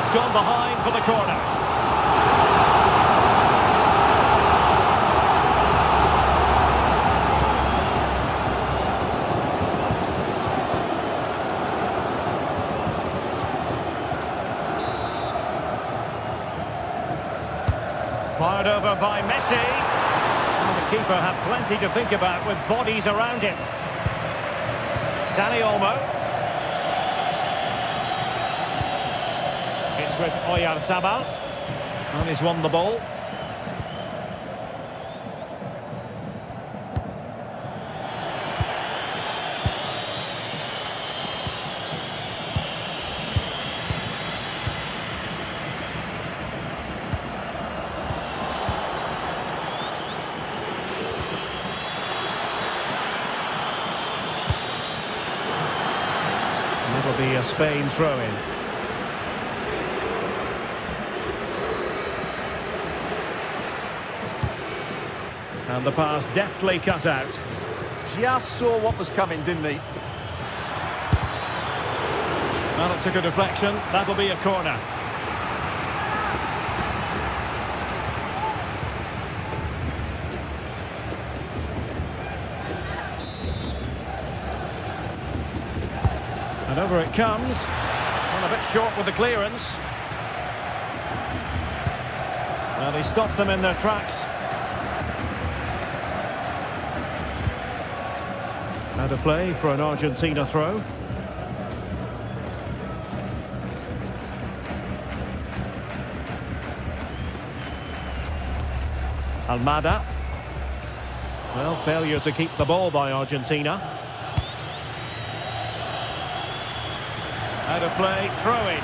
It's gone behind for the corner. Fired over by Messi. And the keeper had plenty to think about with bodies around him. Dani Olmo. It's with Oyarzabal. And he's won the ball. It'll be a Spain throw-in. And the pass deftly cut out. Just saw what was coming, didn't he? Well, it took a deflection. That'll be a corner. And over it comes. Well, a bit short with the clearance. Well, he stopped them in their tracks. Out of play for an Argentina throw. Almada. Well, failure to keep the ball by Argentina. Out of play, throw-in.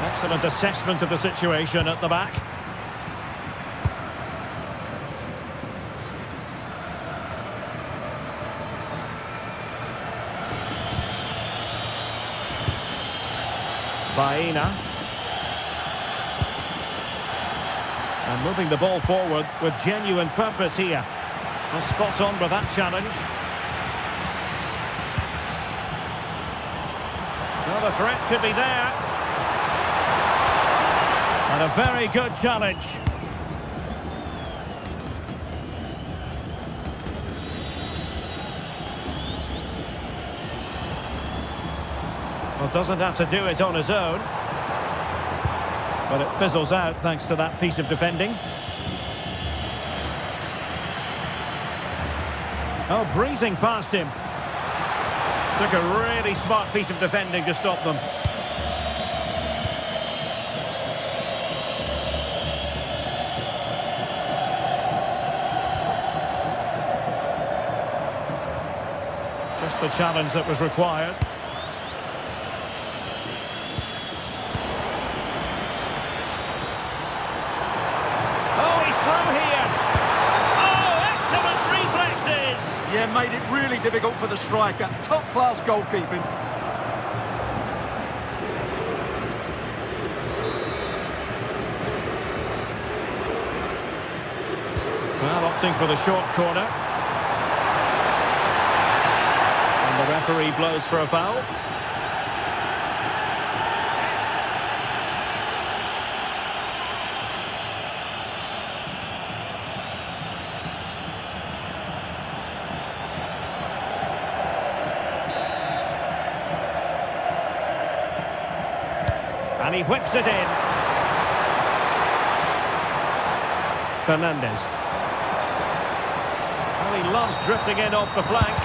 Excellent assessment of the situation at the back. Baena. And moving the ball forward with genuine purpose here. Well, spot on with that challenge. Well, the threat could be there. And a very good challenge. Well, doesn't have to do it on his own. But it fizzles out thanks to that piece of defending. Oh, breezing past him. Took a really smart piece of defending to stop them. Just the challenge that was required. Yeah, made it really difficult for the striker. Top-class goalkeeping. Well, opting for the short corner. And the referee blows for a foul. And he whips it in. Fernandez. Well, he loves drifting in off the flank.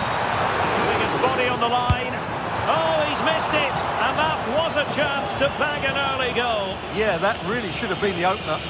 Putting his body on the line. Oh, he's missed it. And that was a chance to bag an early goal. Yeah, that really should have been the opener.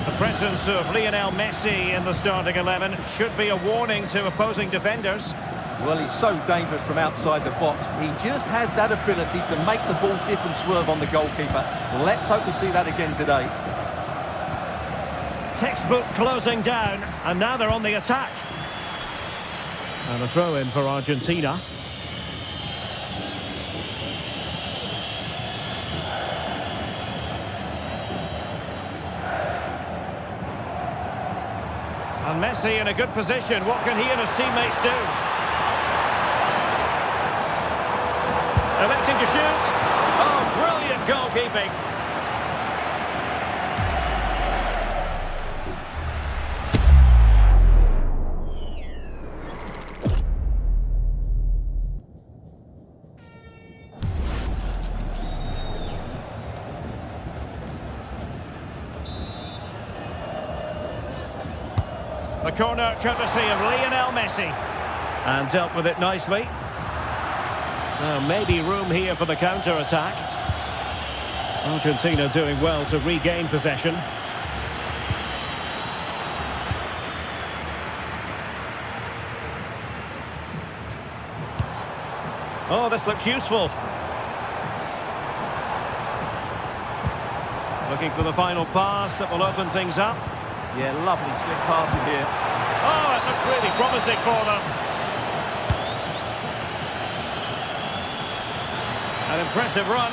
The presence of Lionel Messi in the starting 11 should be a warning to opposing defenders. Well, he's so dangerous from outside the box. He just has that ability to make the ball dip and swerve on the goalkeeper. Let's hope we see that again today. Textbook closing down, and now they're on the attack. And a throw-in for Argentina. And Messi in a good position. What can he and his teammates do? Electing to shoot. Oh, brilliant goalkeeping. The corner courtesy of Lionel Messi. And dealt with it nicely. Now maybe room here for the counter-attack. Argentina doing well to regain possession. Oh, this looks useful. Looking for the final pass that will open things up. Yeah, lovely slick passing here. Oh, it looked really promising for them. An impressive run.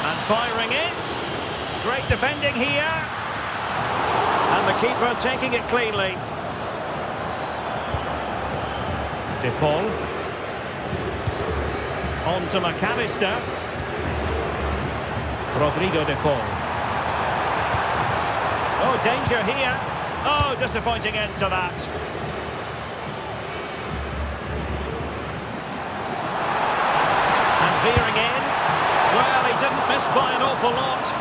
And firing it. Great defending here. And the keeper taking it cleanly. De Paul. On to McAllister. Rodrigo De Paul. Oh, danger here. Oh, disappointing end to that. And veering in. Well, he didn't miss by an awful lot.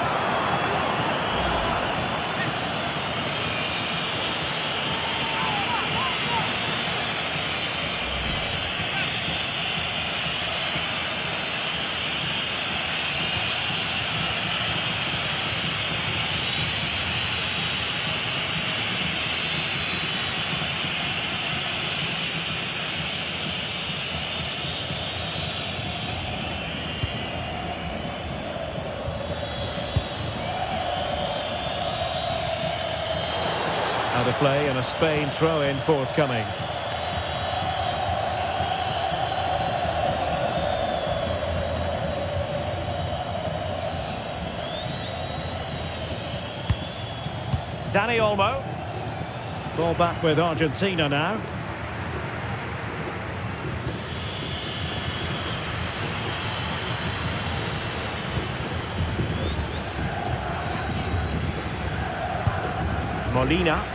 Out of play and a Spain throw-in forthcoming. Dani Olmo. Ball back with Argentina now. Molina.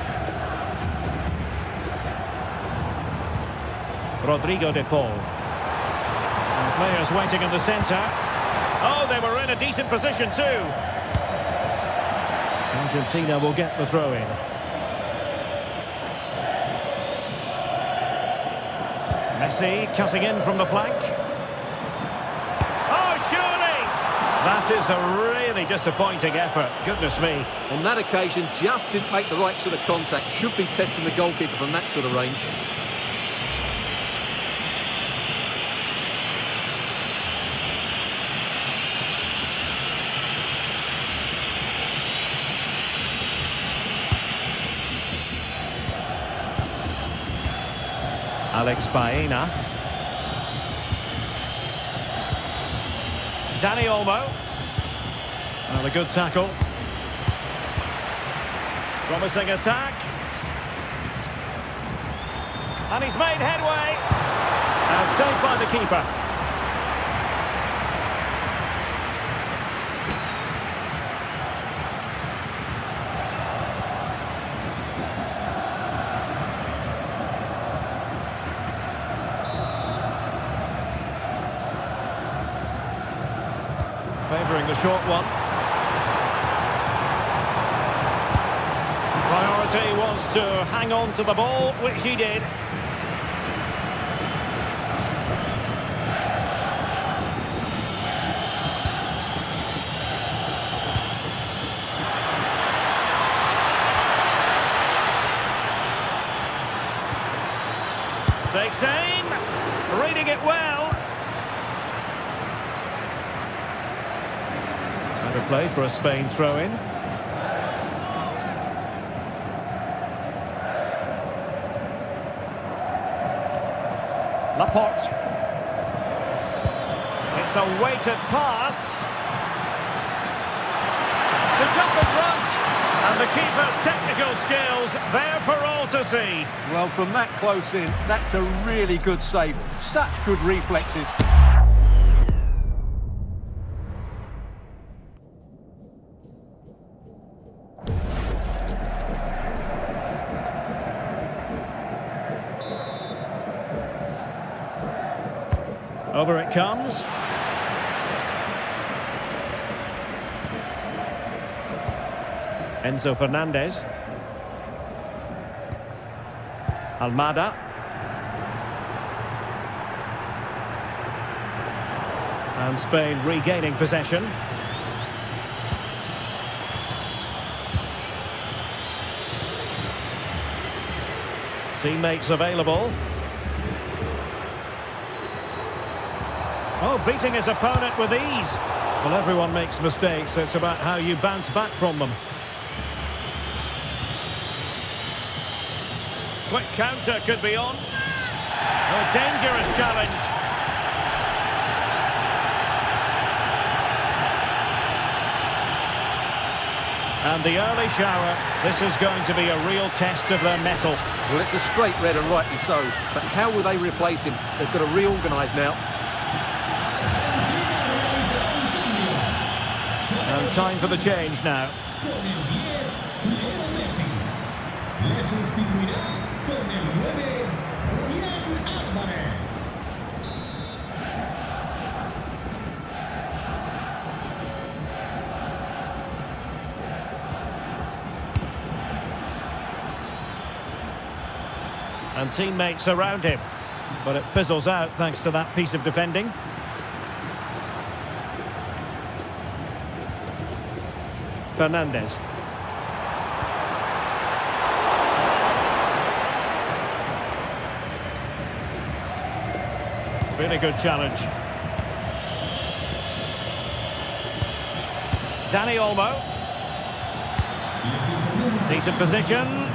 Rodrigo De Paul. And players waiting in the centre. Oh, they were in a decent position too. Argentina will get the throw-in. Messi cutting in from the flank. Oh, surely! That is a really disappointing effort. Goodness me. On that occasion, just didn't make the right sort of contact. Should be testing the goalkeeper from that sort of range. Alex Baena. Dani Olmo. And a good tackle. Promising attack. And he's made headway. And saved by the keeper. Favouring the short one. Priority was to hang on to the ball, which he did. Takes aim, reading it well. Out of play for a Spain throw-in. Laporte. It's a weighted pass. To top in front. And the keeper's technical skills there for all to see. Well, from that close in, that's a really good save. Such good reflexes. Over it comes. Enzo Fernandez. Almada. And Spain regaining possession. Teammates available. Oh, beating his opponent with ease. Well, everyone makes mistakes. It's about how you bounce back from them. Quick counter could be on. A dangerous challenge. And the early shower. This is going to be a real test of their mettle. Well, it's a straight red and rightly so. But how will they replace him? They've got to reorganise now. And time for the change now. And teammates around him. But it fizzles out thanks to that piece of defending. Fernandez. Really good challenge. Dani Olmo. Decent position.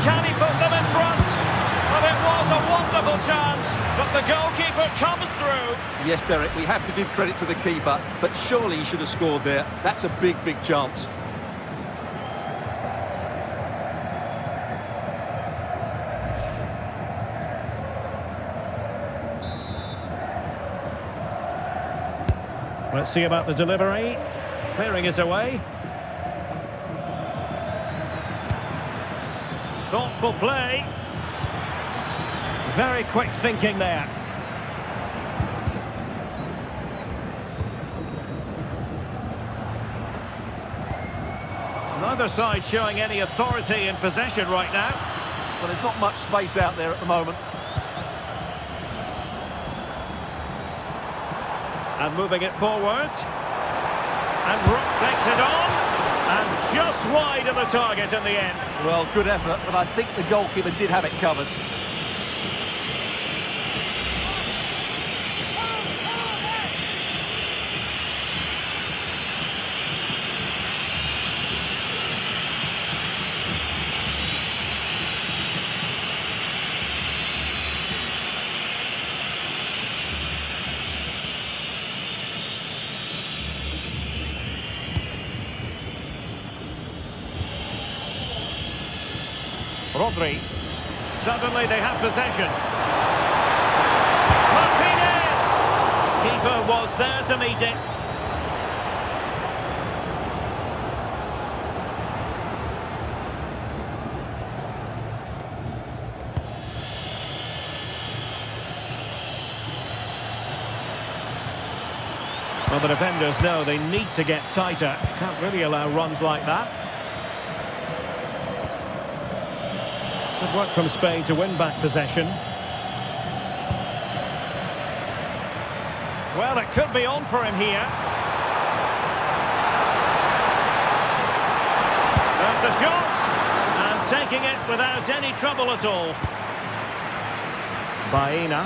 Can he put them in front? Well, it was a wonderful chance, but the goalkeeper comes through. Yes, Derek, we have to give credit to the keeper, but surely he should have scored there. That's a big, big chance. Let's see about the delivery. Clearing is away. Thoughtful play. Very quick thinking there. Neither side showing any authority in possession right now. Well, there's not much space out there at the moment. And moving it forward. And Brook takes it on. And just wide of the target in the end. Well, good effort, but I think the goalkeeper did have it covered. Rodri. Suddenly they have possession. Martinez! Keeper was there to meet it. Well, the defenders know they need to get tighter. Can't really allow runs like that. Good work from Spain to win back possession. Well, it could be on for him here. There's the shot. And taking it without any trouble at all. Baena.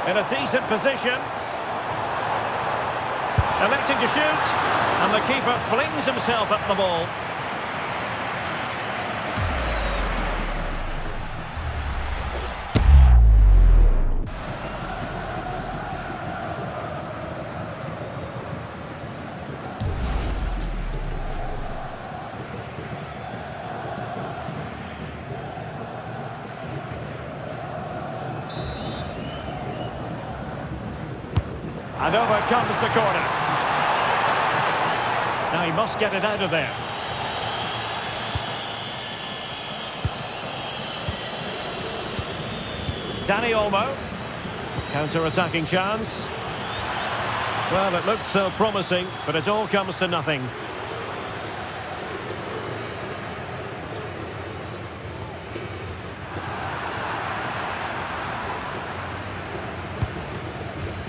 In a decent position. Electing to shoot, and the keeper flings himself at the ball. And over comes the corner. Now he must get it out of there. Dani Olmo. Counter-attacking chance. Well, it looked so promising, but it all comes to nothing.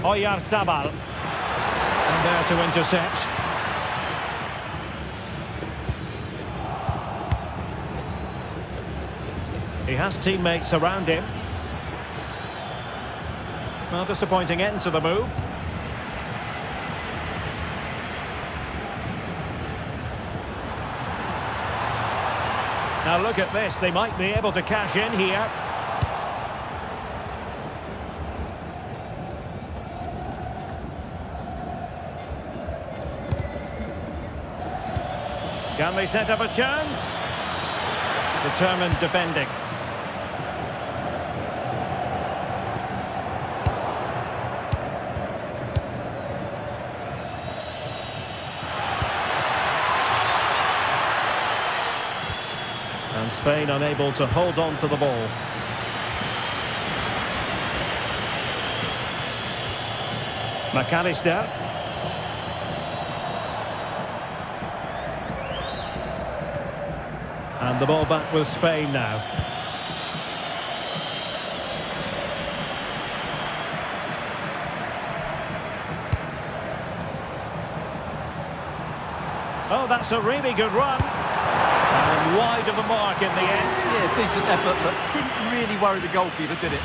Oyarzabal. And there to intercept. He has teammates around him. Well, disappointing end to the move. Now look at this, they might be able to cash in here. Can they set up a chance? Determined defending. And Spain unable to hold on to the ball. McAllister. And the ball back with Spain now. Oh, that's a really good run. And wide of the mark in the end. Yeah, decent effort, but didn't really worry the goalkeeper, did it?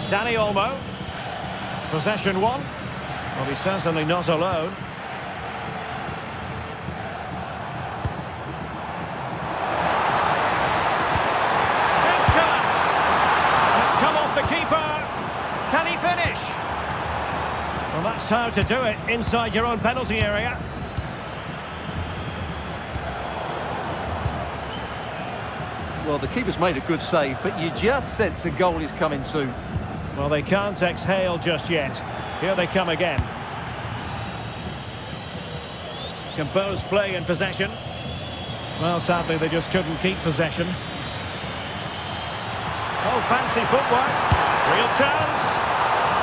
Dani Olmo. Possession one. Well, he's certainly not alone. Big chance. It's come off the keeper. Can he finish? Well, that's how to do it inside your own penalty area. Well, the keeper's made a good save, but you just sense a goal is coming soon. Well, they can't exhale just yet. Here they come again. Composed play in possession. Well, sadly, they just couldn't keep possession. Oh, fancy footwork. Real chance.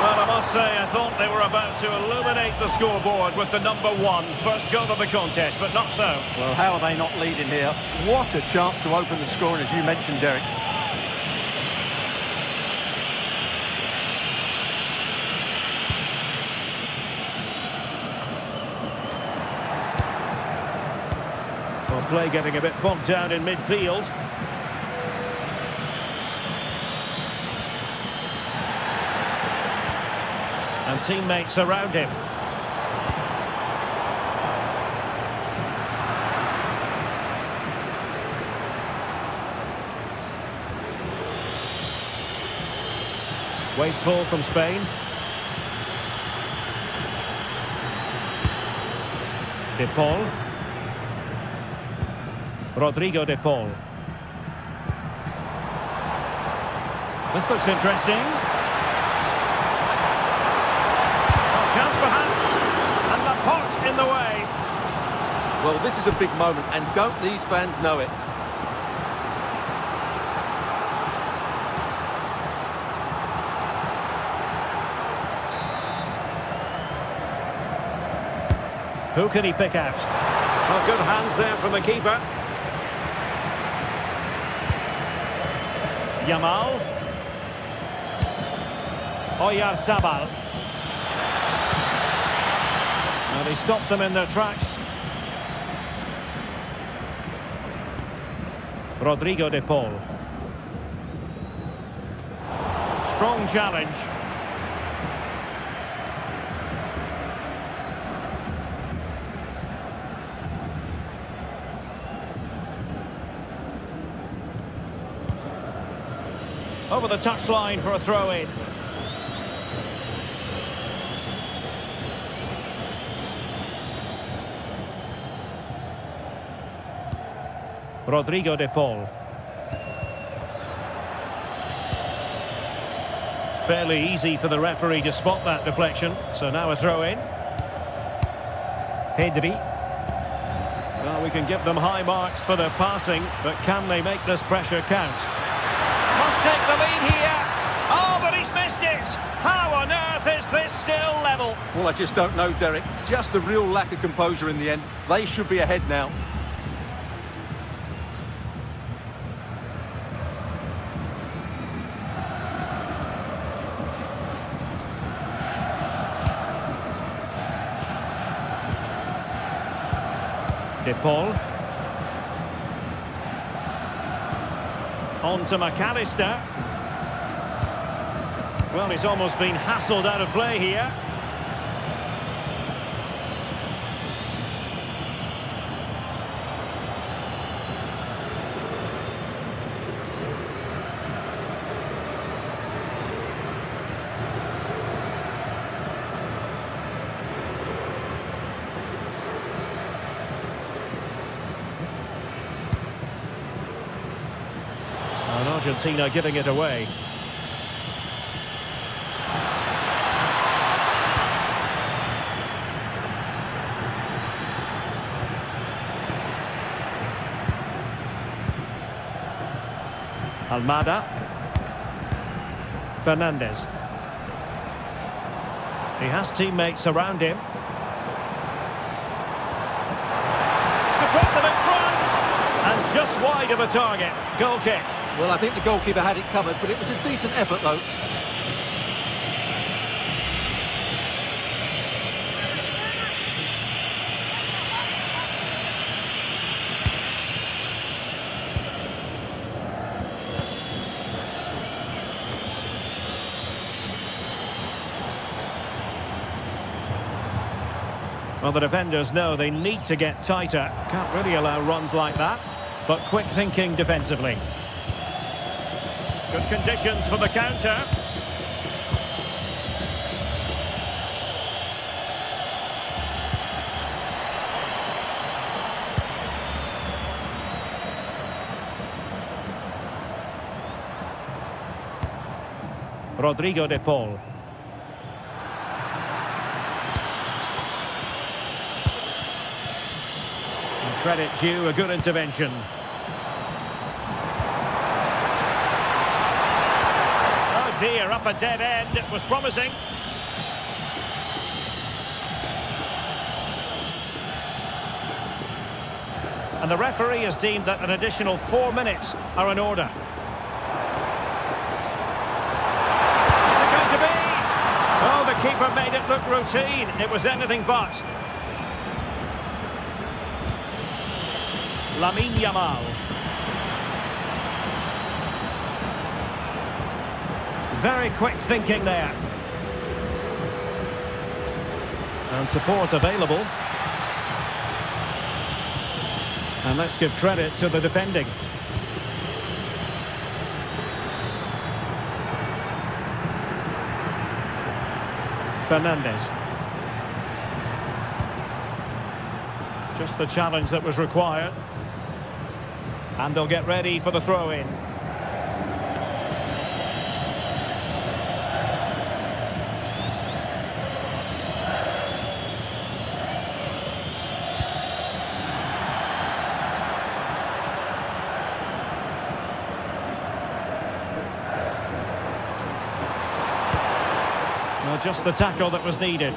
Well, I must say, I thought they were about to illuminate the scoreboard with the #1 first goal of the contest, but not so. Well, how are they not leading here? What a chance to open the scoring, as you mentioned, Derek. Well, play getting a bit bogged down in midfield. And teammates around him. Wasteful from Spain. De Paul. Rodrigo De Paul. This looks interesting. Chance perhaps, and the pot in the way. Well, this is a big moment, and don't these fans know it? Who can he pick out? Well, good hands there from the keeper. Yamal. Oyarzabal. And he stopped them in their tracks. Rodrigo De Paul. Strong challenge. Over the touchline for a throw-in. Rodrigo de Paul. Fairly easy for the referee to spot that deflection. So now a throw-in. Pedri. Well, we can give them high marks for their passing, but can they make this pressure count? Must take the lead here. Oh, but he's missed it. How on earth is this still level? Well, I just don't know, Derek. Just a real lack of composure in the end. They should be ahead now. De Paul. On to McAllister. Well, he's almost been hassled out of play here. And Argentina giving it away. Almada. Fernandez. He has teammates around him. To put them in front! And just wide of a target. Goal kick. Well, I think the goalkeeper had it covered, but it was a decent effort, though. Well, the defenders know they need to get tighter. Can't really allow runs like that. But quick thinking defensively. Good conditions for the counter. Rodrigo de Paul. Credit due, a good intervention. Oh dear, up a dead end. It was promising. And the referee has deemed that an additional 4 minutes are in order. Is it going to be? Oh, the keeper made it look routine. It was anything but. Lamine Yamal. Very quick thinking there. And support available. And let's give credit to the defending. Fernandez. Just the challenge that was required. And they'll get ready for the throw-in. Well, just the tackle that was needed.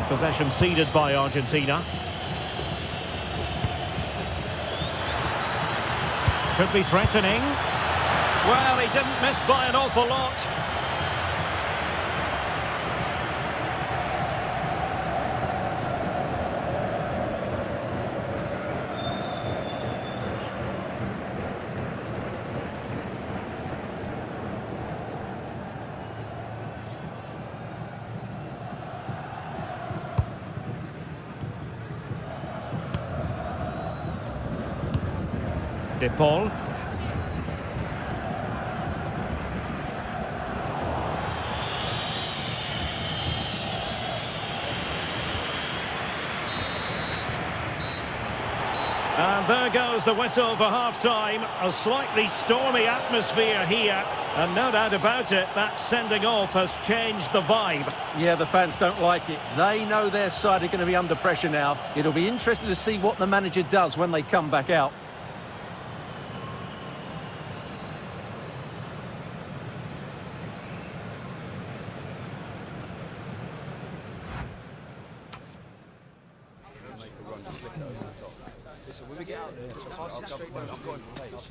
Possession ceded by Argentina. Could be threatening. Well, he didn't miss by an awful lot. De Paul. And there goes the whistle for half-time. A slightly stormy atmosphere here. And no doubt about it, that sending off has changed the vibe. Yeah, the fans don't like it. They know their side are going to be under pressure now. It'll be interesting to see what the manager does when they come back out. Listen, when we get out there, I'm going for pace.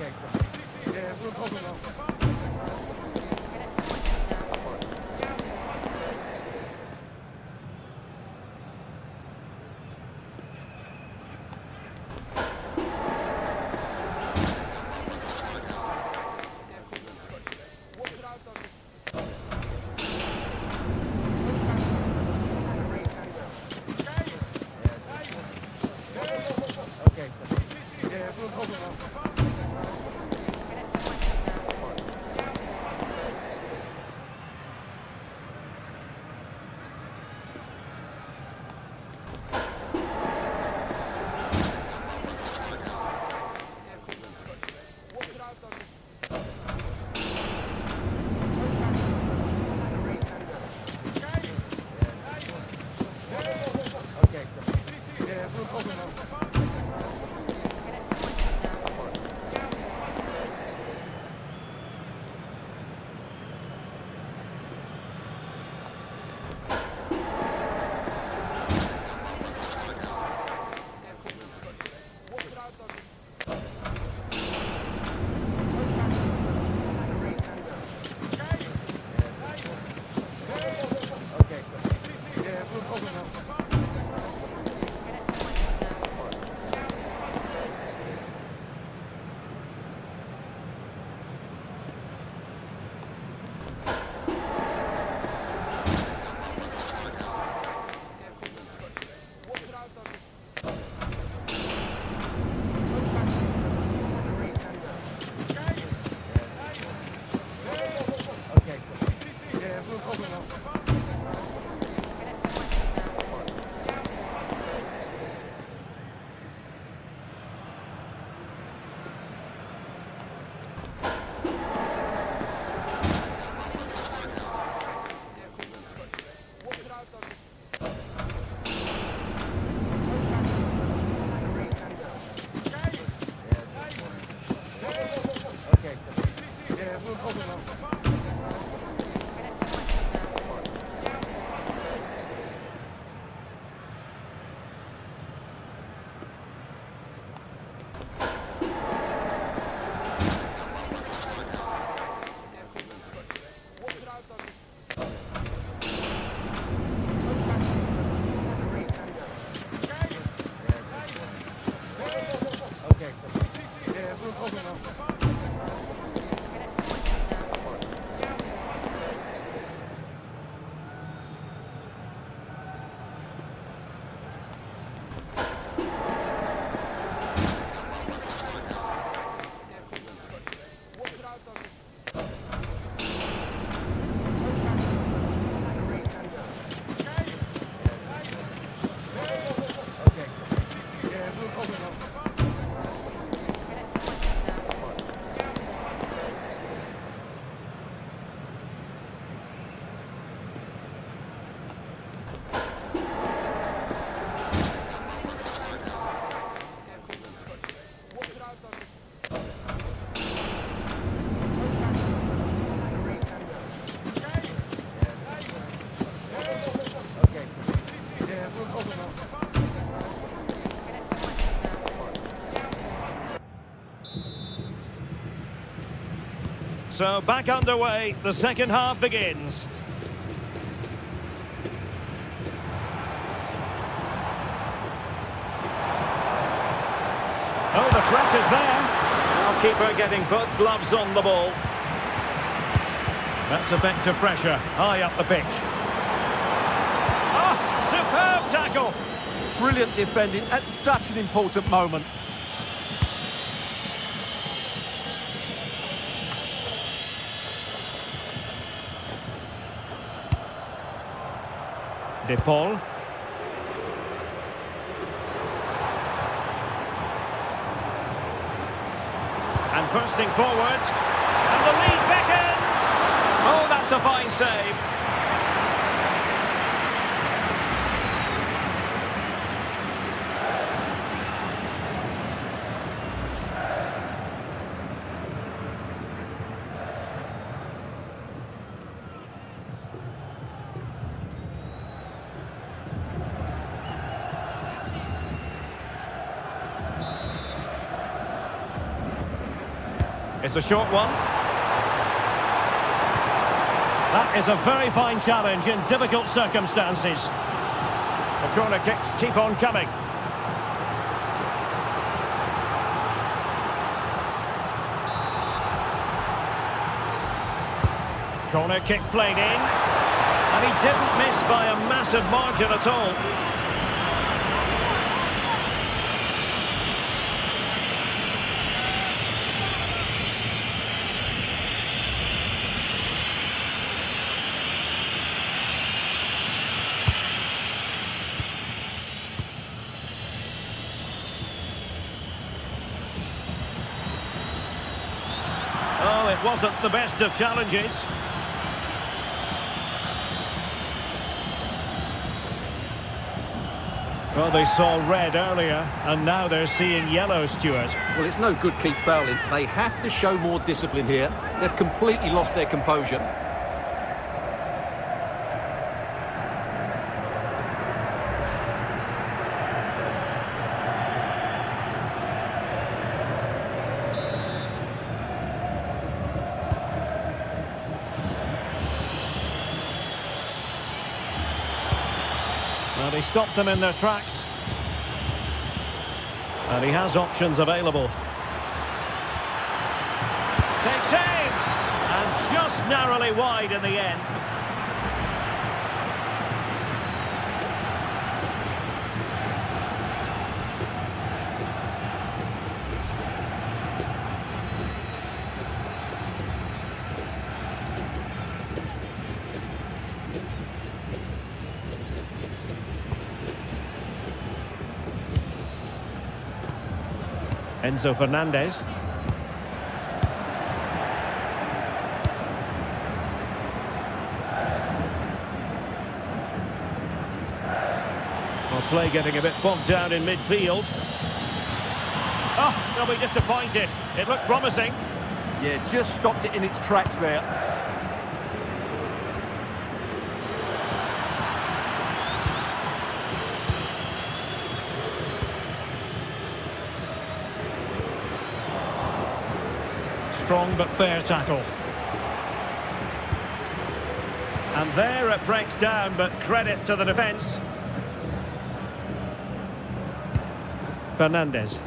Okay. Yeah, that's what I'm talking about. Okay. Yeah, that's what I'm talking about. Okay. Yeah, that's what I'm talking about. So back underway, the second half begins. Oh, the threat is there. Now keeper getting both gloves on the ball. That's effective pressure, high up the pitch. Oh, superb tackle. Brilliant defending at such an important moment. De Paul. And bursting forward. And the lead beckons. Oh, that's a fine save. It's a short one. That is a very fine challenge in difficult circumstances. The corner kicks keep on coming. Corner kick played in. And he didn't miss by a massive margin at all. Oh, it wasn't the best of challenges. Well, they saw red earlier, and now they're seeing yellow, Stuart. Well, it's no good keep fouling. They have to show more discipline here. They've completely lost their composure. Well, he stopped them in their tracks. And he has options available. Takes aim! And just narrowly wide in the end. Enzo Fernandez. Well, play getting a bit bogged down in midfield. Oh, they'll be disappointed. It looked promising. Yeah, just stopped it in its tracks there. Strong but fair tackle. And there it breaks down, but credit to the defence. Fernandez.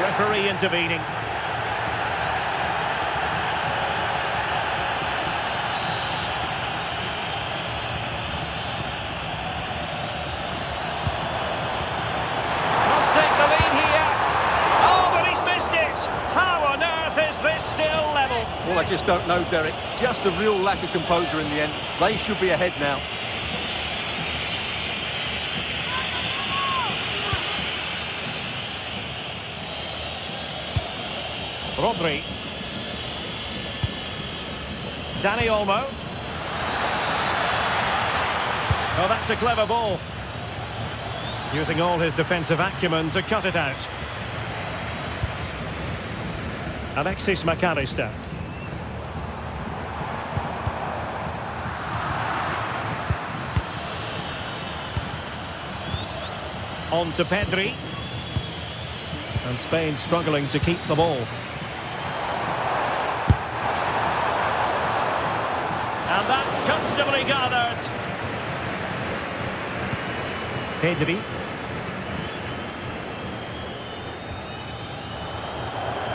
Referee intervening. Must take the lead here. Oh, but he's missed it. How on earth is this still level? Well, I just don't know, Derek. Just a real lack of composure in the end. They should be ahead now. Rodri. Dani Olmo. Oh, that's a clever ball. Using all his defensive acumen to cut it out. Alexis McAllister. On to Pedri. And Spain struggling to keep the ball. And that's comfortably gathered. Pedri.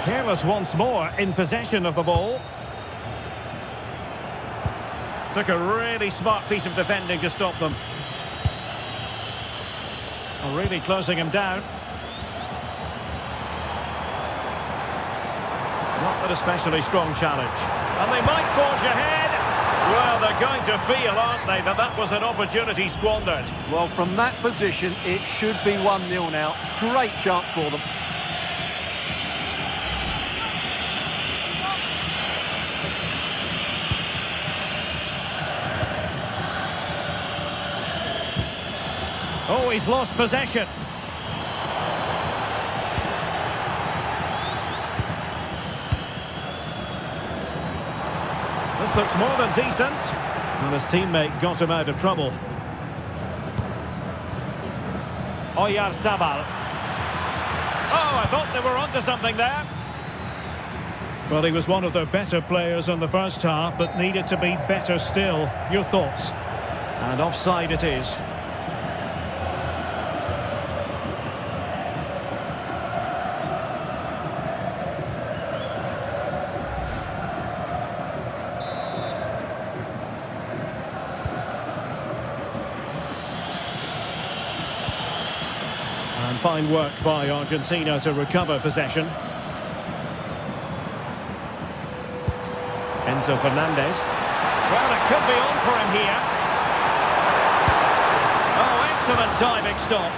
Careless once more in possession of the ball. Took a really smart piece of defending to stop them. Really closing him down. Not an especially strong challenge. And they might forge ahead. Well, they're going to feel, aren't they, that that was an opportunity squandered. Well, from that position, it should be 1-0 now. Great chance for them. Oh, he's lost possession. This looks more than decent. And his teammate got him out of trouble. Oyarzabal. Oh, I thought they were onto something there. Well, he was one of the better players in the first half, but needed to be better still. Your thoughts? And offside it is. And fine work by Argentina to recover possession. Enzo Fernandez. Well, it could be on for him here. Oh, excellent diving stop.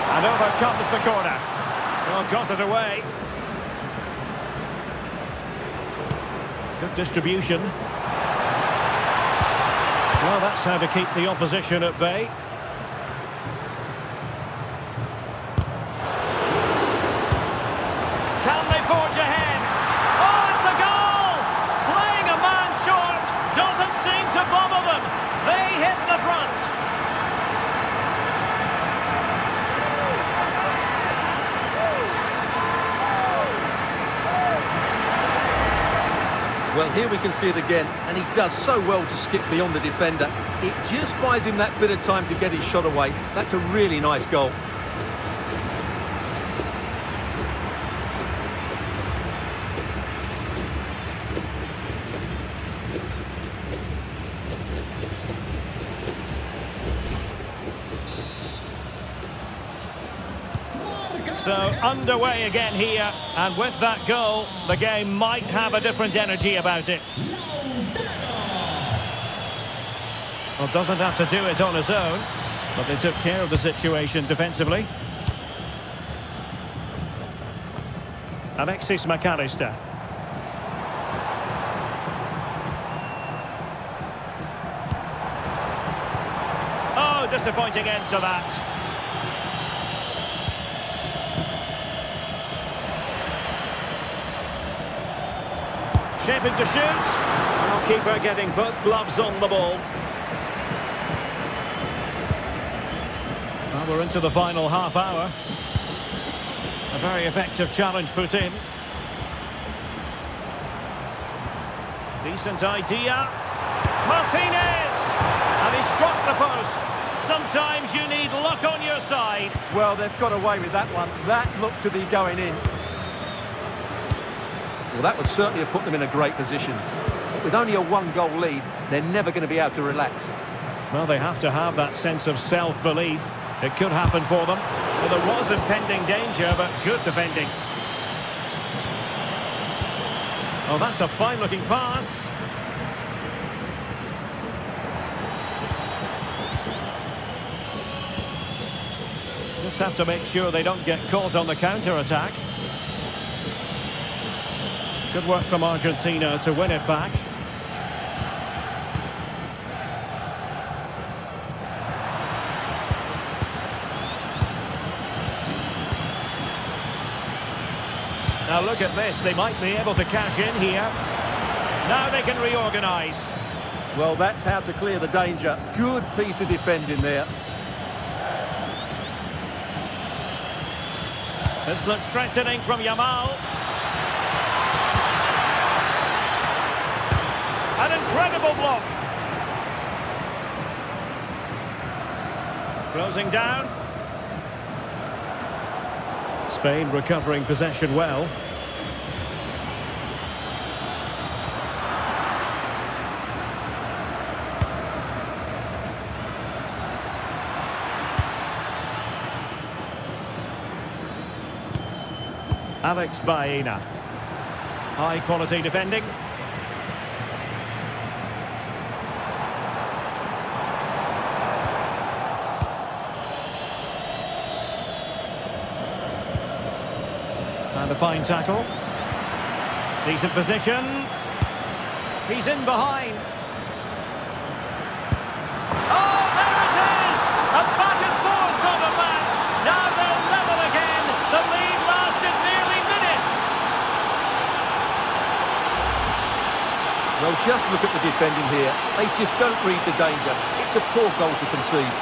And over comes the corner. Well, got it away. Good distribution. Well, that's how to keep the opposition at bay. Can they forge ahead? Oh, it's a goal! Playing a man short doesn't seem to bother them. They hit the front. Well, here we can see it again, and he does so well to skip beyond the defender. It just buys him that bit of time to get his shot away. That's a really nice goal. So underway again here, and with that goal, the game might have a different energy about it. Well, doesn't have to do it on his own, but they took care of the situation defensively. Alexis McAllister. Oh, disappointing end to that. Shaping to shoot. Well, keeper getting both gloves on the ball. Well, we're into the final half hour. A very effective challenge put in. Decent idea. Martinez! And he struck the post. Sometimes you need luck on your side. Well, they've got away with that one. That looked to be going in. Well, that would certainly have put them in a great position. But with only a one-goal lead, they're never going to be able to relax. Well, they have to have that sense of self-belief. It could happen for them. Well, there was impending danger, but good defending. Oh, that's a fine-looking pass. Just have to make sure they don't get caught on the counter-attack. Good work from Argentina to win it back. Now look at this, they might be able to cash in here. Now they can reorganise. Well, that's how to clear the danger. Good piece of defending there. This looks threatening from Yamal. An incredible block. Closing down. Spain recovering possession well. Alex Baena. High quality defending. And a fine tackle. Decent position. He's in behind. Oh, there it is! A back and forth sort of match. Now they're level again. The lead lasted nearly minutes. Well, just look at the defending here. They just don't read the danger. It's a poor goal to concede.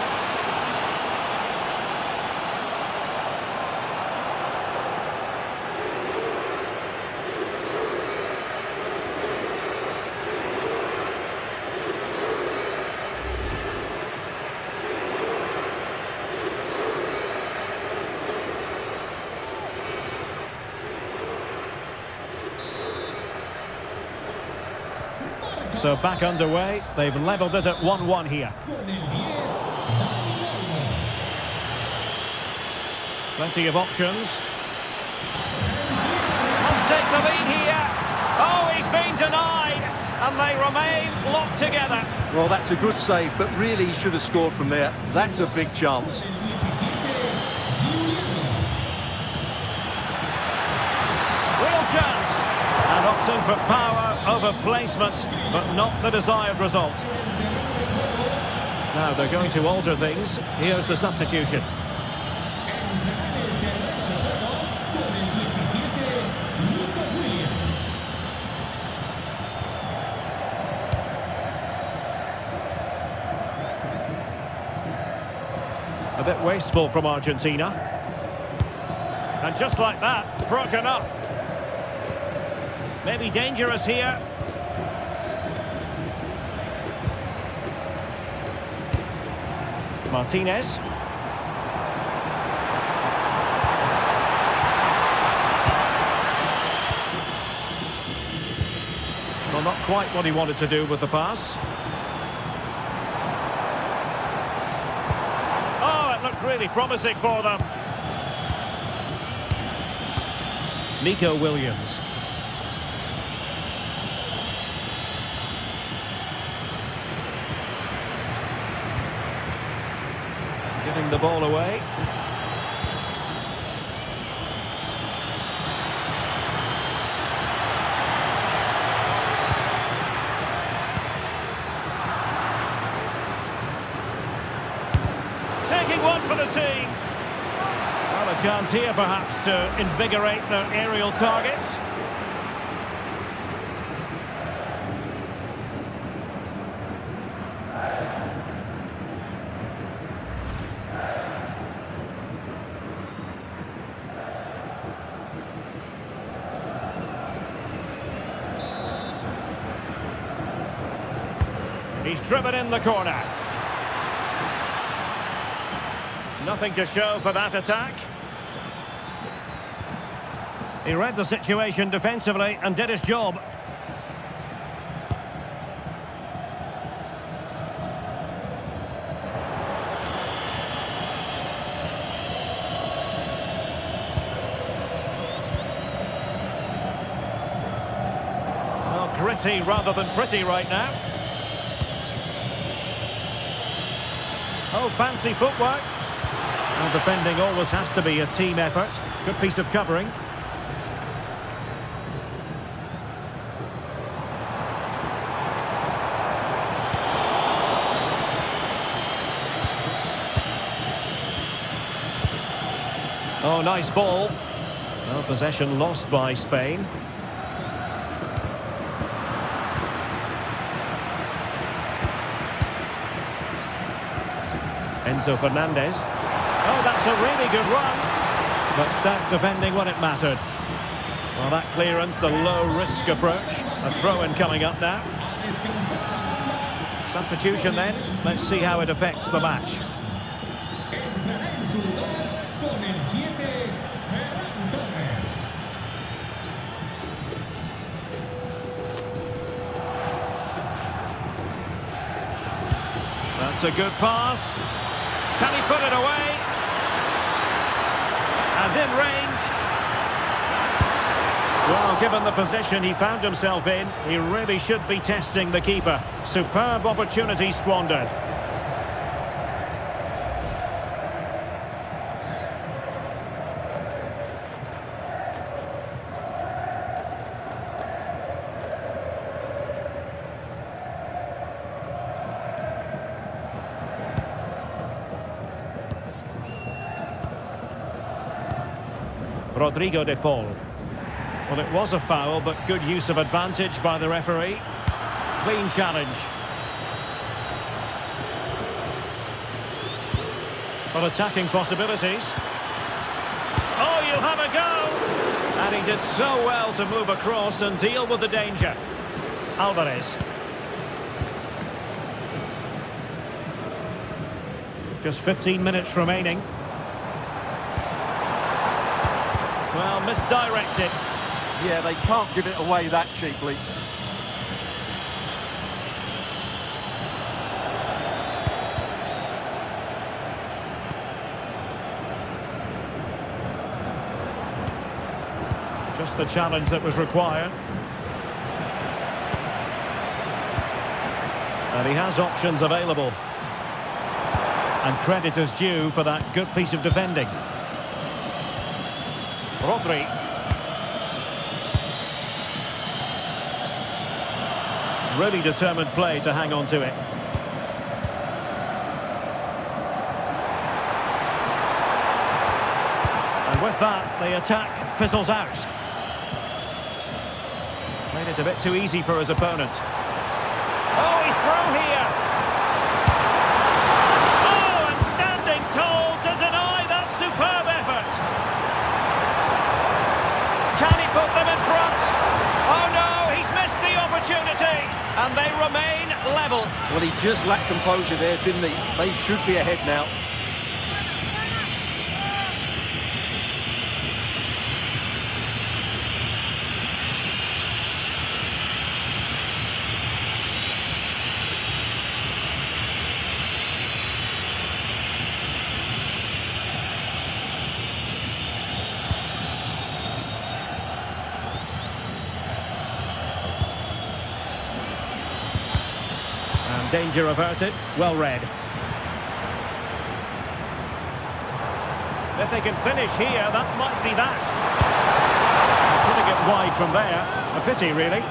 So back underway. They've levelled it at 1-1 here. Plenty of options. Must take the lead here. Oh, he's been denied. And they remain locked together. Well, that's a good save, but really he should have scored from there. That's a big chance. Real chance. And opting for power over placement, but not the desired result. Now they're going to alter things. Here's the substitution. A bit wasteful from Argentina. And just like that, broken up. Maybe dangerous here. Martinez. Well, not quite what he wanted to do with the pass. Oh, it looked really promising for them. Nico Williams. Giving the ball away. Taking one for the team. Well, a chance here perhaps to invigorate their aerial targets. He's driven in the corner. Nothing to show for that attack. He read the situation defensively and did his job. Well, gritty rather than pretty right now. Oh, fancy footwork. And defending always has to be a team effort. Good piece of covering. Oh, nice ball. Well, possession lost by Spain. Enzo Fernandez. Oh, that's a really good run. But Stoke defending when it mattered. Well, that clearance, the low-risk approach. A throw-in coming up now. Substitution then. Let's see how it affects the match. That's a good pass. Can he put it away? And in range. Well, given the position he found himself in, he really should be testing the keeper. Superb opportunity squandered. Rodrigo de Paul. Well, it was a foul, but good use of advantage by the referee. Clean challenge. Well, attacking possibilities. Oh, you'll have a go! And he did so well to move across and deal with the danger. Alvarez. Just 15 minutes remaining. Well, misdirected. Yeah, they can't give it away that cheaply. Just the challenge that was required. And he has options available. And credit is due for that good piece of defending. Rodri. Really determined play to hang on to it. And with that, the attack fizzles out. Made it a bit too easy for his opponent. Oh, he's through here! Oh, and standing tall to deny that superb effort! Can he put them in front? Oh no, he's missed the opportunity, and they remain level. Well, he just lacked composure there, didn't he? They should be ahead now. Danger averted, well read. If they can finish here, that might be that. Putting it wide from there, a pity really.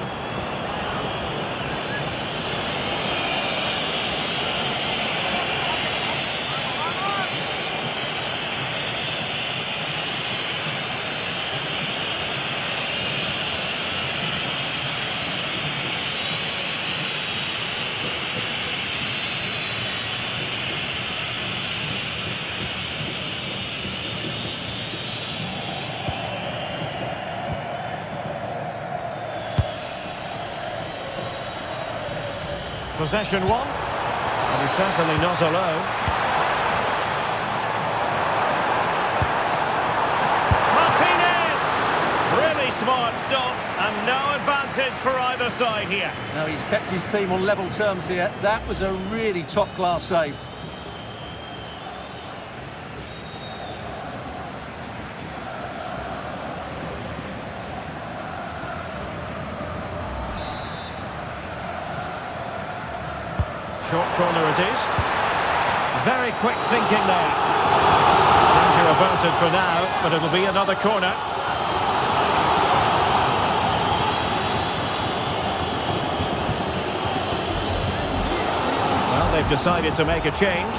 Possession one, and he's certainly not alone. Martinez! Really smart stop, and no advantage for either side here. No, he's kept his team on level terms here. That was a really top-class save. Short corner it is. Very quick thinking there. Danger averted for now, but it'll be another corner. Well, they've decided to make a change.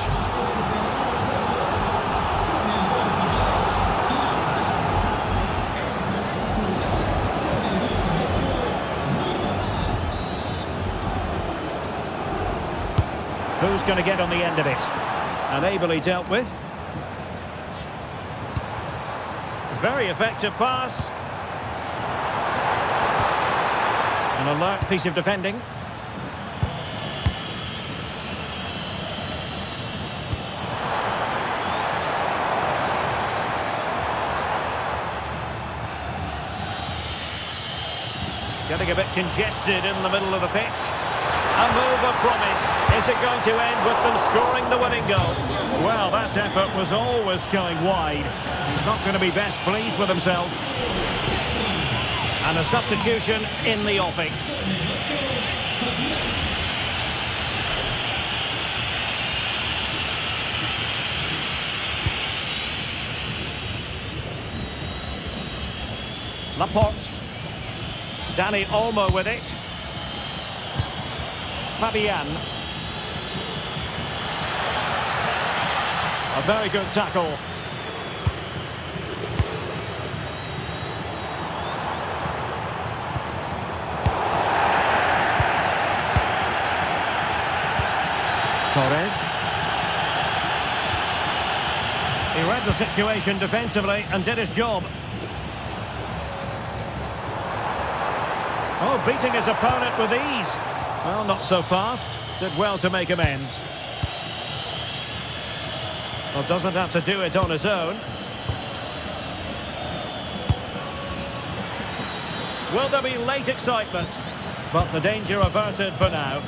Who's going to get on the end of it? And ably dealt with. Very effective pass. An alert piece of defending. Getting a bit congested in the middle of the pitch. A move of promise. Is it going to end with them scoring the winning goal? Well, that effort was always going wide. He's not going to be best pleased with himself. And a substitution in the offing. Laporte. Dani Olmo with it. Fabian. A very good tackle. Torres. He read the situation defensively and did his job. Oh, beating his opponent with ease. Well, not so fast. Did well to make amends. Well, doesn't have to do it on his own. Will there be late excitement? But the danger averted for now.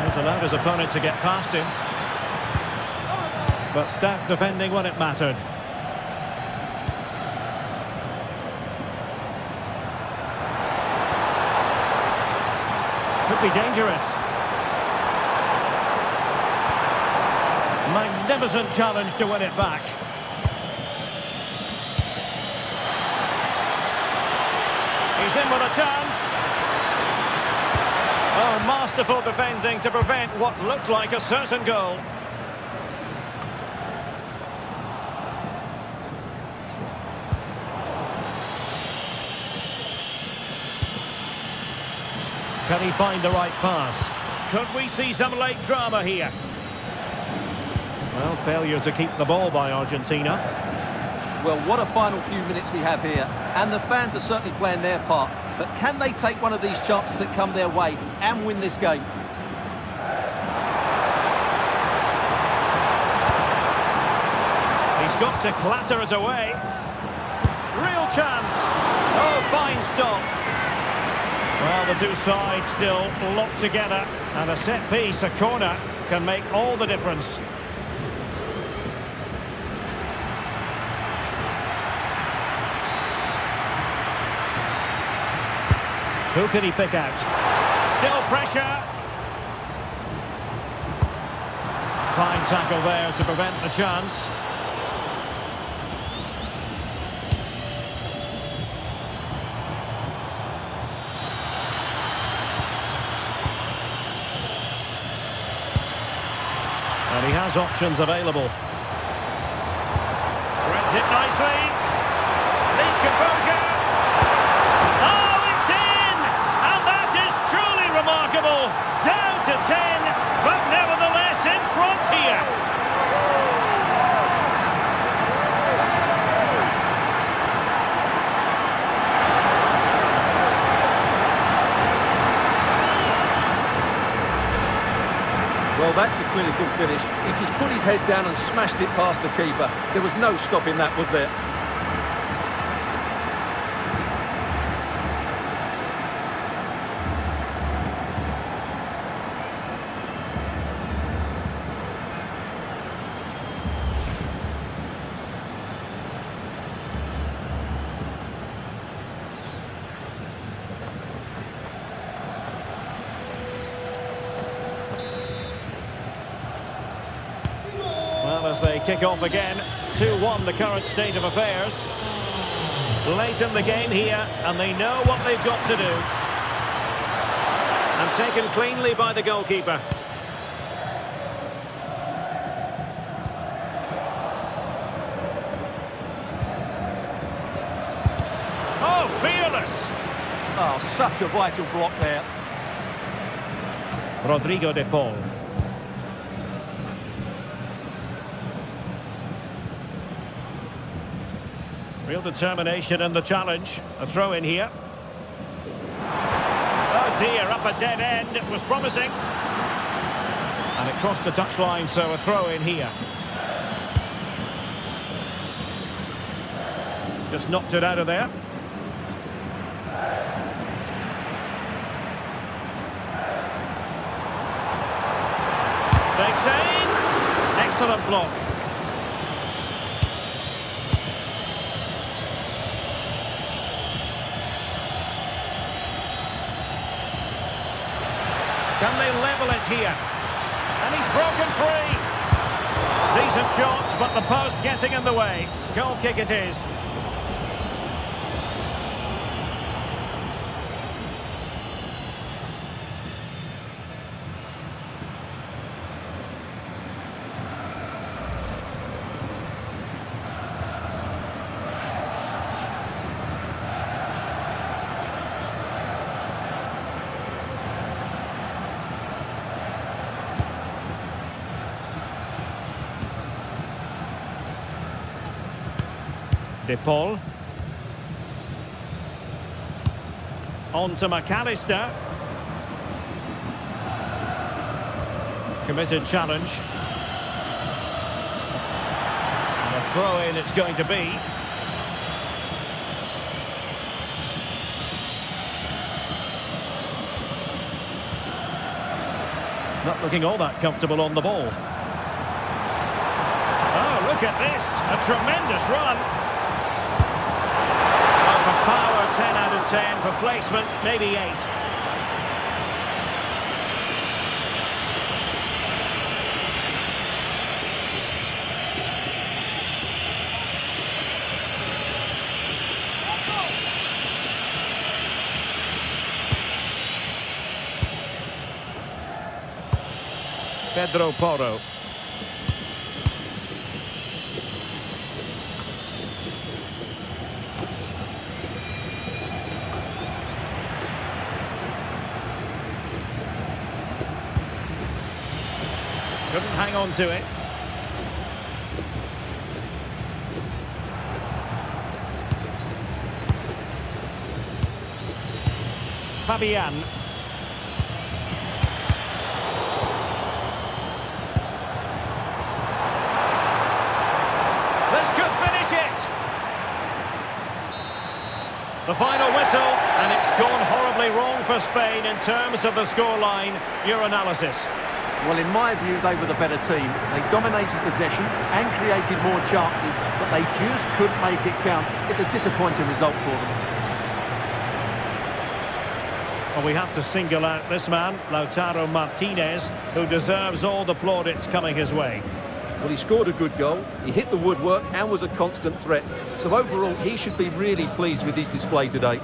He's allowed his opponent to get past him. But stout defending when it mattered. Could be dangerous. Magnificent challenge to win it back. He's in with a chance. Oh, masterful defending to prevent what looked like a certain goal. Can he find the right pass? Could we see some late drama here? Well, failure to keep the ball by Argentina. Well, what a final few minutes we have here. And the fans are certainly playing their part. But can they take one of these chances that come their way and win this game? He's got to clatter it away. Real chance. Oh, fine stop. Well, the two sides still locked together. And a set piece, a corner, can make all the difference. Who can he pick out? Still pressure. Fine tackle there to prevent the chance. And he has options available. Threads it nicely. Needs composure. Oh, it's in! And that is truly remarkable. Down to 10, but nevertheless in front here. Well, that's a clinical finish. He just put his head down and smashed it past the keeper. There was no stopping that, was there? Well, as they kick off again, 2-1 the current state of affairs. Late in the game here, and they know what they've got to do. And taken cleanly by the goalkeeper. Oh, such a vital block there. Rodrigo de Paul. Real determination in the challenge. A throw in here. Oh dear, up a dead end. It was promising. And it crossed the touchline, so a throw in here. Just knocked it out of there. Takes aim. Excellent block. Can they level it here? And he's broken free. Decent shot, but the post getting in the way. Goal kick it is. De Paul. On to McAllister. Committed challenge. And a throw in it's going to be. Not looking all that comfortable on the ball. Oh, look at this. A tremendous run. For power, 10 out of 10. For placement, maybe 8. Pedro Porro. Couldn't hang on to it. Fabian. This could finish it. The final whistle, and it's gone horribly wrong for Spain in terms of the scoreline. Your analysis. Well, in my view, they were the better team. They dominated possession and created more chances, but they just couldn't make it count. It's a disappointing result for them. Well, we have to single out this man, Lautaro Martinez, who deserves all the plaudits coming his way. Well, he scored a good goal, he hit the woodwork and was a constant threat. So overall, he should be really pleased with his display today.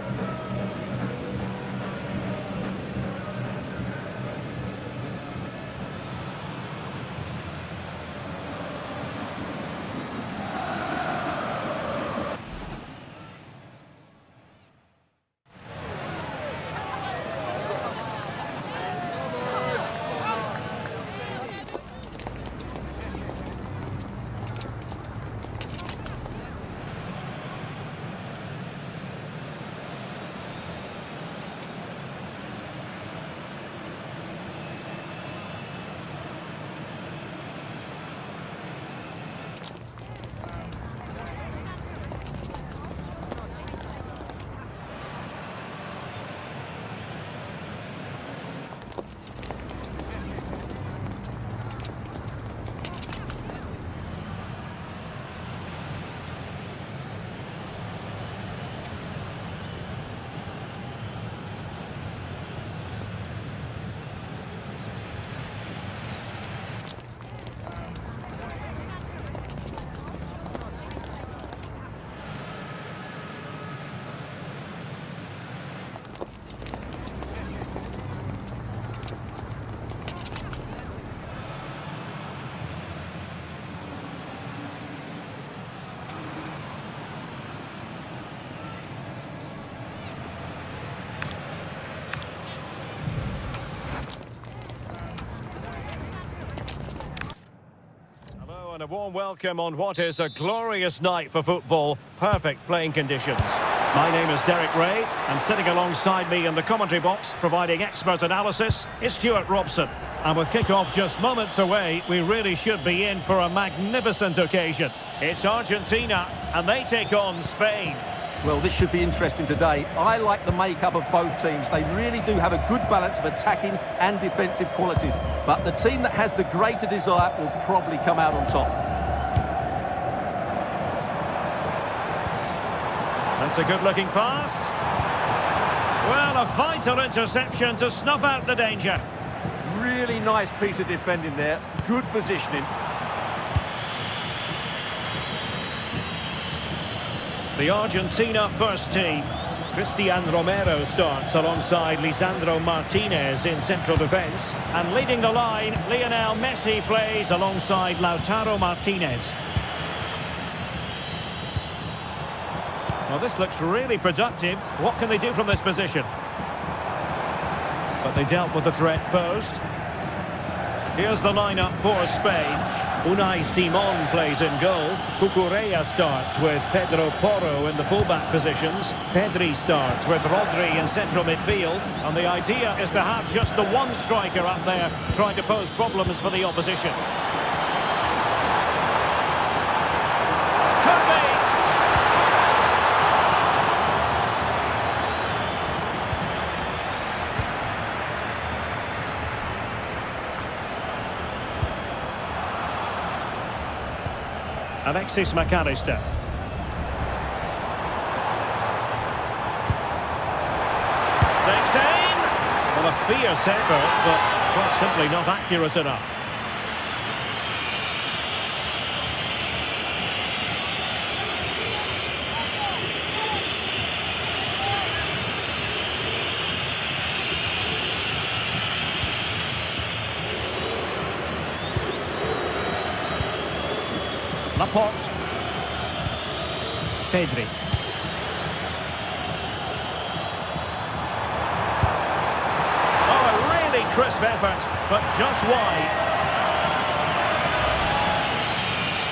and a warm welcome on what is a glorious night for football. Perfect playing conditions. My name is Derek Ray, and sitting alongside me in the commentary box, providing expert analysis, is Stuart Robson. And with kick-off just moments away, we really should be in for a magnificent occasion. It's Argentina, and they take on Spain. Well, this should be interesting today. I like the makeup of both teams. They really do have a good balance of attacking and defensive qualities. But the team that has the greater desire will probably come out on top. That's a good-looking pass. Well, a vital interception to snuff out the danger. Really nice piece of defending there. Good positioning. The Argentina first team. Cristian Romero starts alongside Lisandro Martinez in central defence. And leading the line, Lionel Messi plays alongside Lautaro Martinez. Well, this looks really productive. What can they do from this position? But they dealt with the threat posed. Here's the lineup for Spain. Unai Simon plays in goal. Cucurella starts with Pedro Porro in the fullback positions. Pedri starts with Rodri in central midfield. And the idea is to have just the one striker up there trying to pose problems for the opposition. Could be! Alexis McAllister. Takes aim. Well, a fierce effort, but quite simply not accurate enough. Laporte. Pedri. Oh, a really crisp effort, but just wide.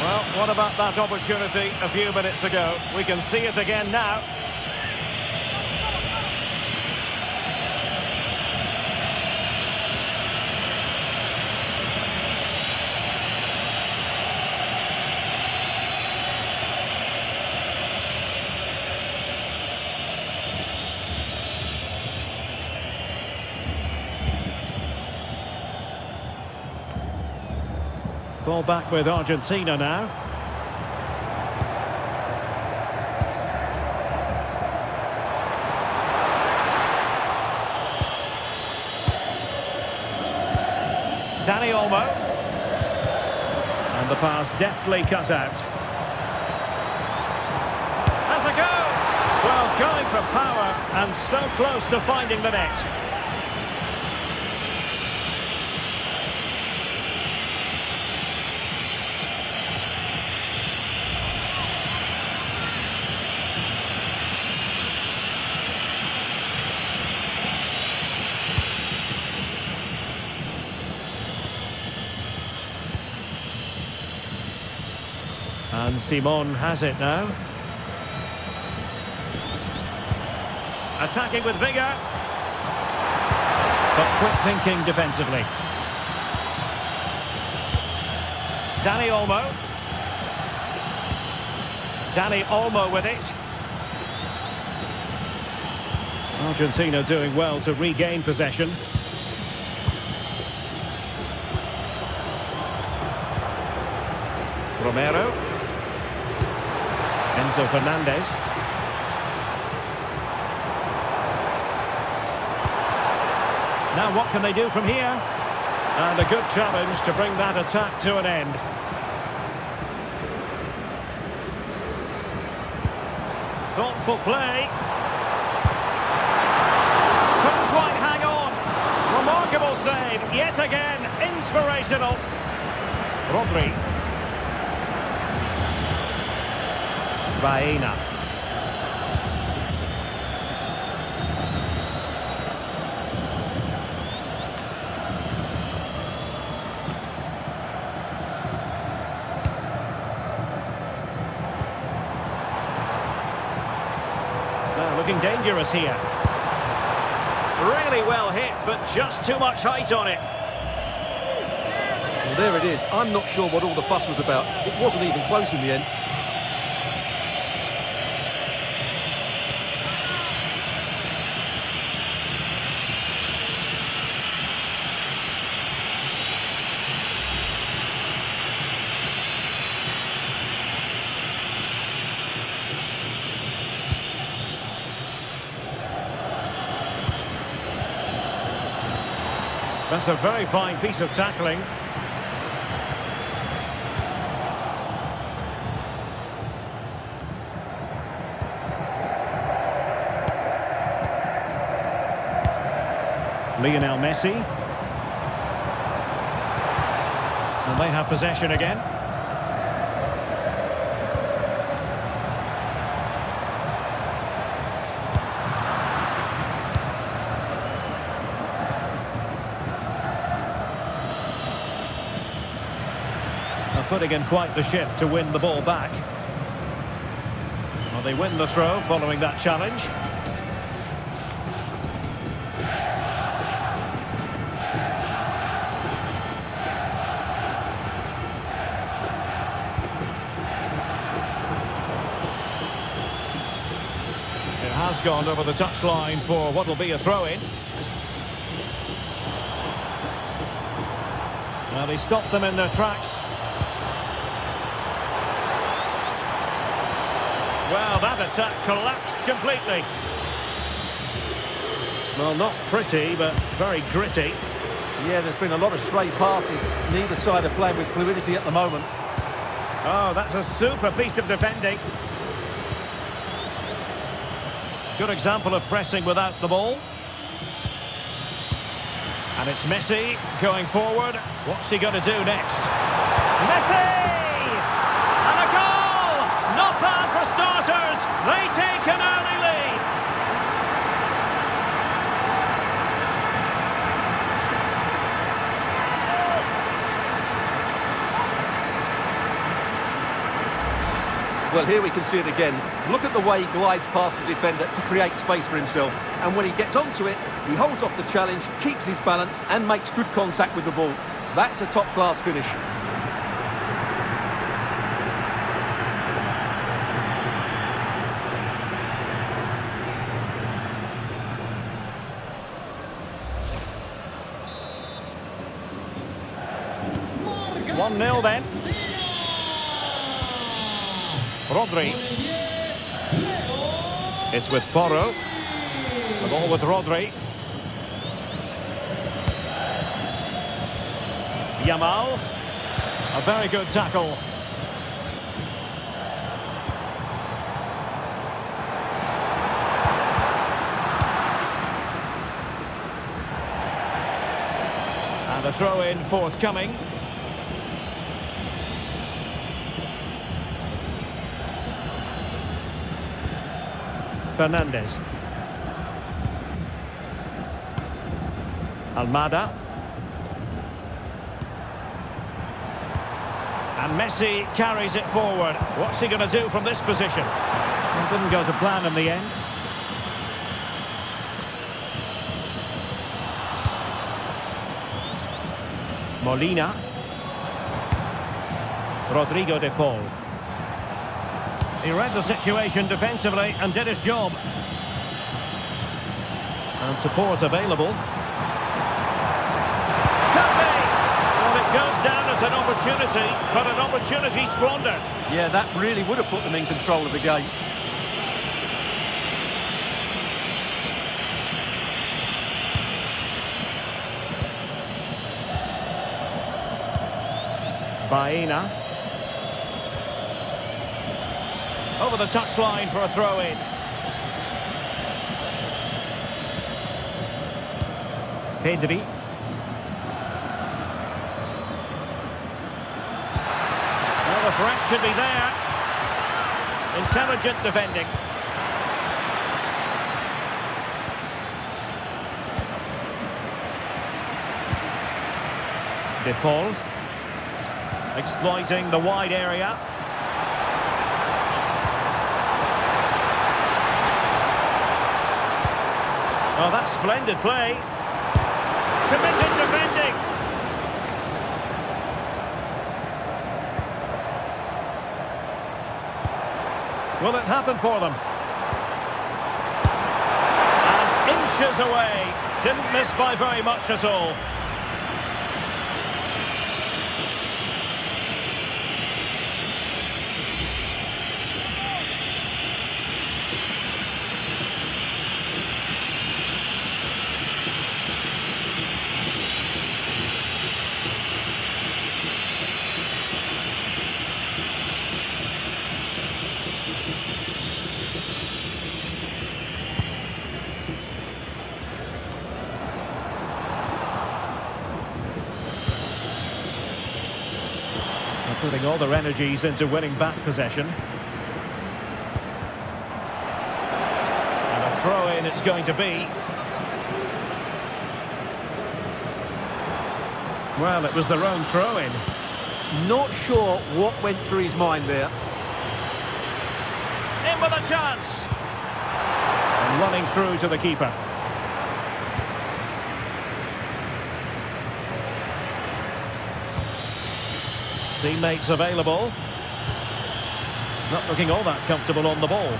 Well, what about that opportunity a few minutes ago? We can see it again now. Ball back with Argentina now. Dani Olmo. And the pass deftly cut out. Has a go! Well, going for power and so close to finding the net. And Simon has it now. Attacking with vigour. But quick thinking defensively. Dani Olmo. Dani Olmo with it. Argentina doing well to regain possession. Romero. Enzo Fernandez. Now what can they do from here? And a good challenge to bring that attack to an end. Thoughtful play. Couldn't quite hang on. Remarkable save. Yet again, inspirational. Rodri. Baena. looking dangerous here. Really well hit, but just too much height on it. Well, there it is. I'm not sure what all the fuss was about. It wasn't even close in the end. That's a very fine piece of tackling. Lionel Messi. And they have possession again. Putting in quite the shift to win the ball back. Well, they win the throw following that challenge. It has gone over the touchline for what will be a throw-in. Well, he stopped them in their tracks. Well, that attack collapsed completely. Well, not pretty, but very gritty. Yeah, there's been a lot of stray passes. Neither side are playing with fluidity at the moment. Oh, that's a super piece of defending. Good example of pressing without the ball. And it's Messi going forward. What's he going to do next? Messi! And a goal! Not bad for starters. They take an early lead. Well, here we can see it again. Look at the way he glides past the defender to create space for himself. And when he gets onto it, he holds off the challenge, keeps his balance and makes good contact with the ball. That's a top-class finish. Marca 1-0 then. Rodri. It's with Porro. The ball with Rodri. Yamal. A very good tackle. And a throw-in forthcoming. Fernandez. Almada. And Messi carries it forward. What's he going to do from this position? It didn't go to plan in the end. Molina. Rodrigo de Paul. He read the situation defensively and did his job. And support available. Well, it goes down as an opportunity, but an opportunity squandered. Yeah, that really would have put them in control of the game. Baena. Over the touchline for a throw-in. Pedri. Well, the threat could be there. Intelligent defending. De Paul. Exploiting the wide area. Oh, that's splendid play. Committed defending. Will it happen for them? And inches away. Didn't miss by very much at all. Putting all their energies into winning back possession. And a throw-in it's going to be. Well, it was their own throw-in. Not sure what went through his mind there. In with a chance. And running through to the keeper. Teammates available. Not looking all that comfortable on the ball.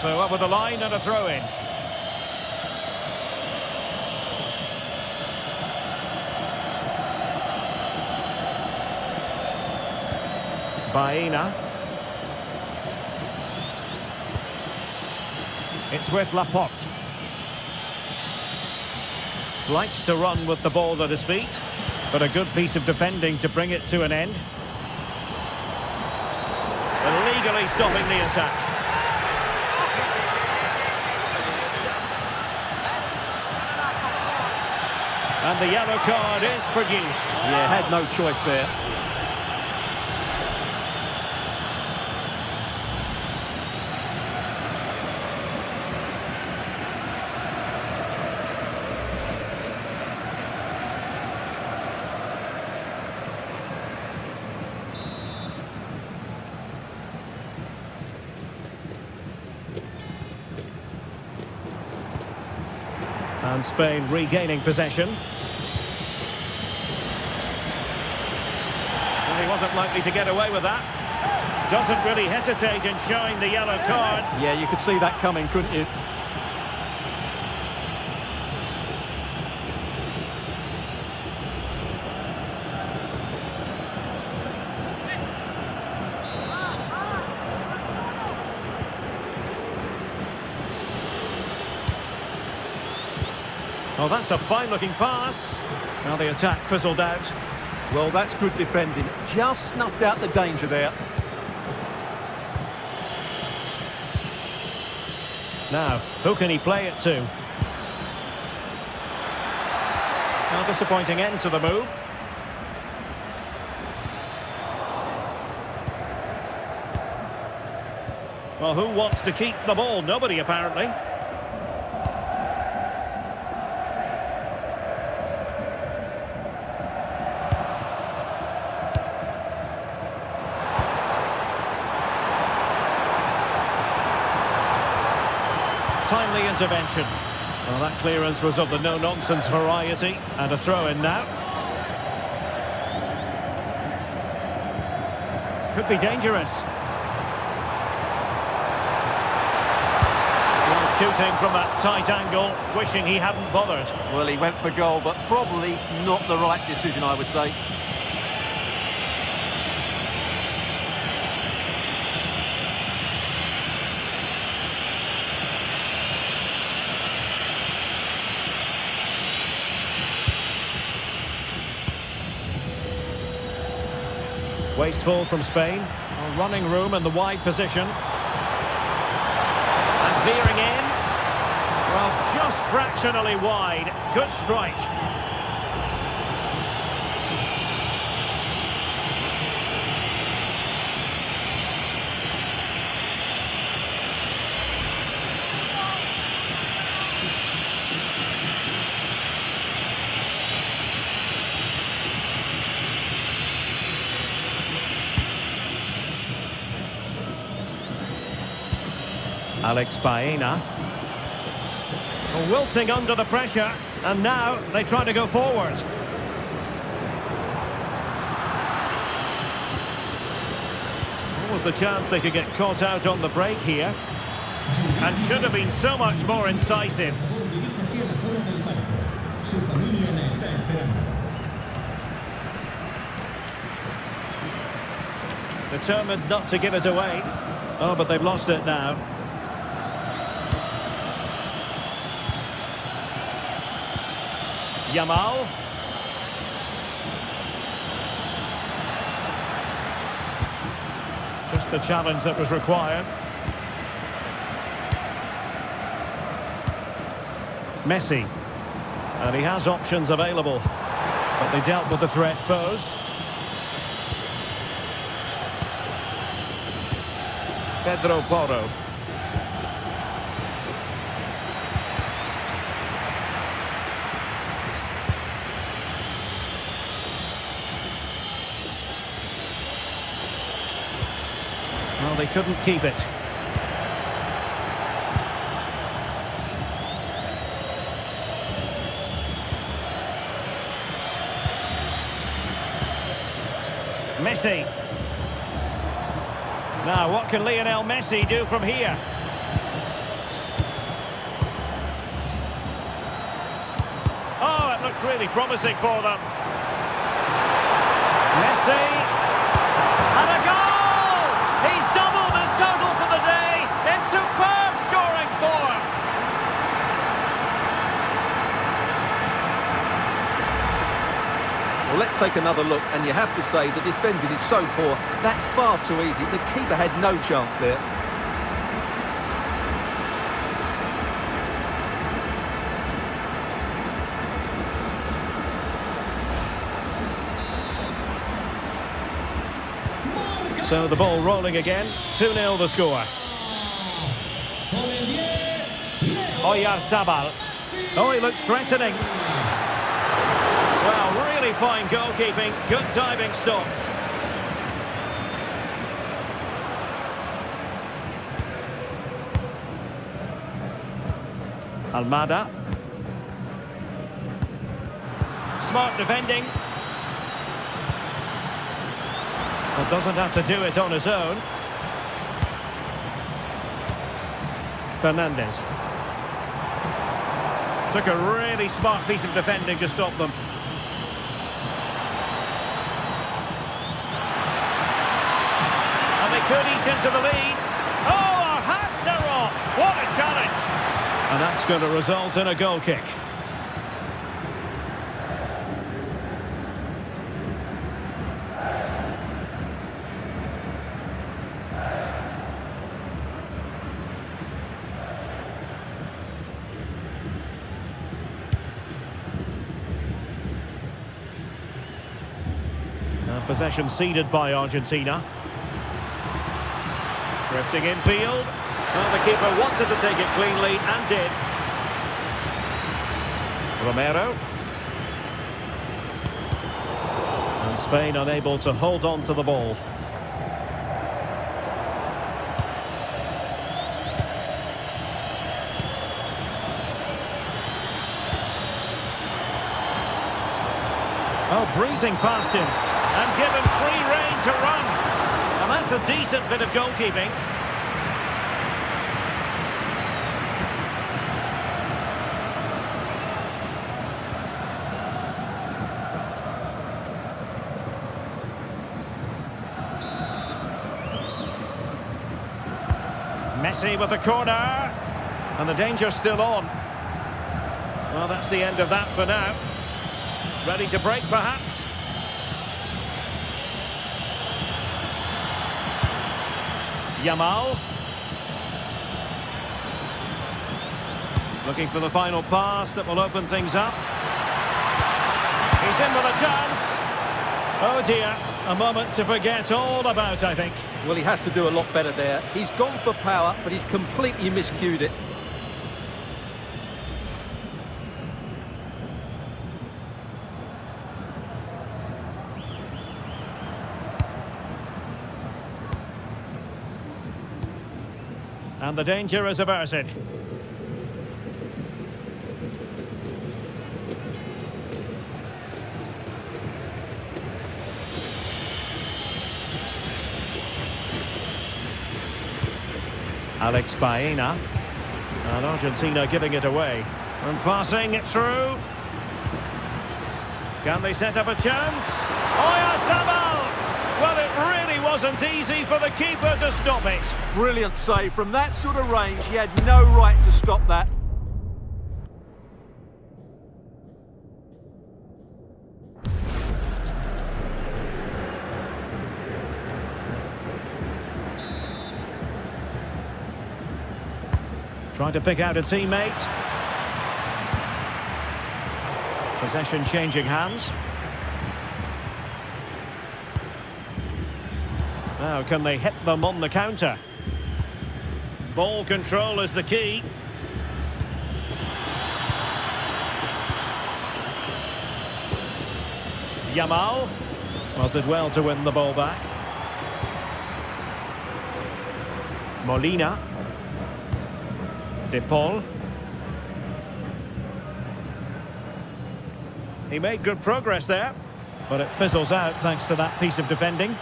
So over the line and a throw-in. Baena. It's with Laporte. Likes to run with the ball at his feet, but a good piece of defending to bring it to an end. Illegally stopping the attack. And the yellow card is produced. Yeah, had no choice there. And Spain regaining possession. Well, he wasn't likely to get away with that. Doesn't really hesitate in showing the yellow card. Yeah, you could see that coming, couldn't you? Oh, that's a fine-looking pass. Now the attack fizzled out. Well, that's good defending. Just snuffed out the danger there. Now, who can he play it to? Now, disappointing end to the move. Well, who wants to keep the ball? Nobody, apparently. Timely intervention. Well, that clearance was of the no-nonsense variety, and a throw-in now. Could be dangerous. Well, shooting from that tight angle, wishing he hadn't bothered. Well, he went for goal, but probably not the right decision, I would say. Wasteful from Spain. Running room in the wide position. And veering in. Well, just fractionally wide. Good strike. Alex Baena. Wilting under the pressure, and now they try to go forward. What was the chance they could get caught out on the break here? And should have been so much more incisive. Determined not to give it away. Oh, but they've lost it now. Yamal. Just the challenge that was required. Messi. And he has options available. But they dealt with the threat posed. Pedro Porro. Well, they couldn't keep it. Messi. Now, what can Lionel Messi do from here? Oh, it looked really promising for them. Messi. And a goal! He's doubled his total for the day in superb scoring form. Well, let's take another look, and you have to say the defending is so poor. That's far too easy. The keeper had no chance there. So the ball rolling again. 2-0 the score. Oyarzabal. Oh, he looks threatening. Well, really fine goalkeeping. Good diving stop. Almada. Smart defending. Well, doesn't have to do it on his own. Fernandez. Took a really smart piece of defending to stop them. And they could eat into the lead. Oh, our hats are off! What a challenge! And that's going to result in a goal kick. Possession ceded by Argentina. Drifting infield. Well, the keeper wanted to take it cleanly and did. Romero. And Spain unable to hold on to the ball. Oh, breezing past him. And given free rein to run. And that's a decent bit of goalkeeping. Messi with the corner. And the danger's still on. Well, that's the end of that for now. Ready to break, perhaps? Yamal. Looking for the final pass that will open things up. He's in with a chance. Oh dear, a moment to forget all about, I think. Well, he has to do a lot better there. He's gone for power, but he's completely miscued it. And the danger is averted. Alex Baena. And Argentina giving it away. And passing it through. Can they set up a chance? Oyarzabal! Well, it really wasn't easy for the keeper to stop it. Brilliant save. From that sort of range, he had no right to stop that. Trying to pick out a teammate. Possession changing hands. Now, can they hit them on the counter? Ball control is the key. Yamal. Well, did well to win the ball back. Molina. De Paul. He made good progress there, but it fizzles out thanks to that piece of defending.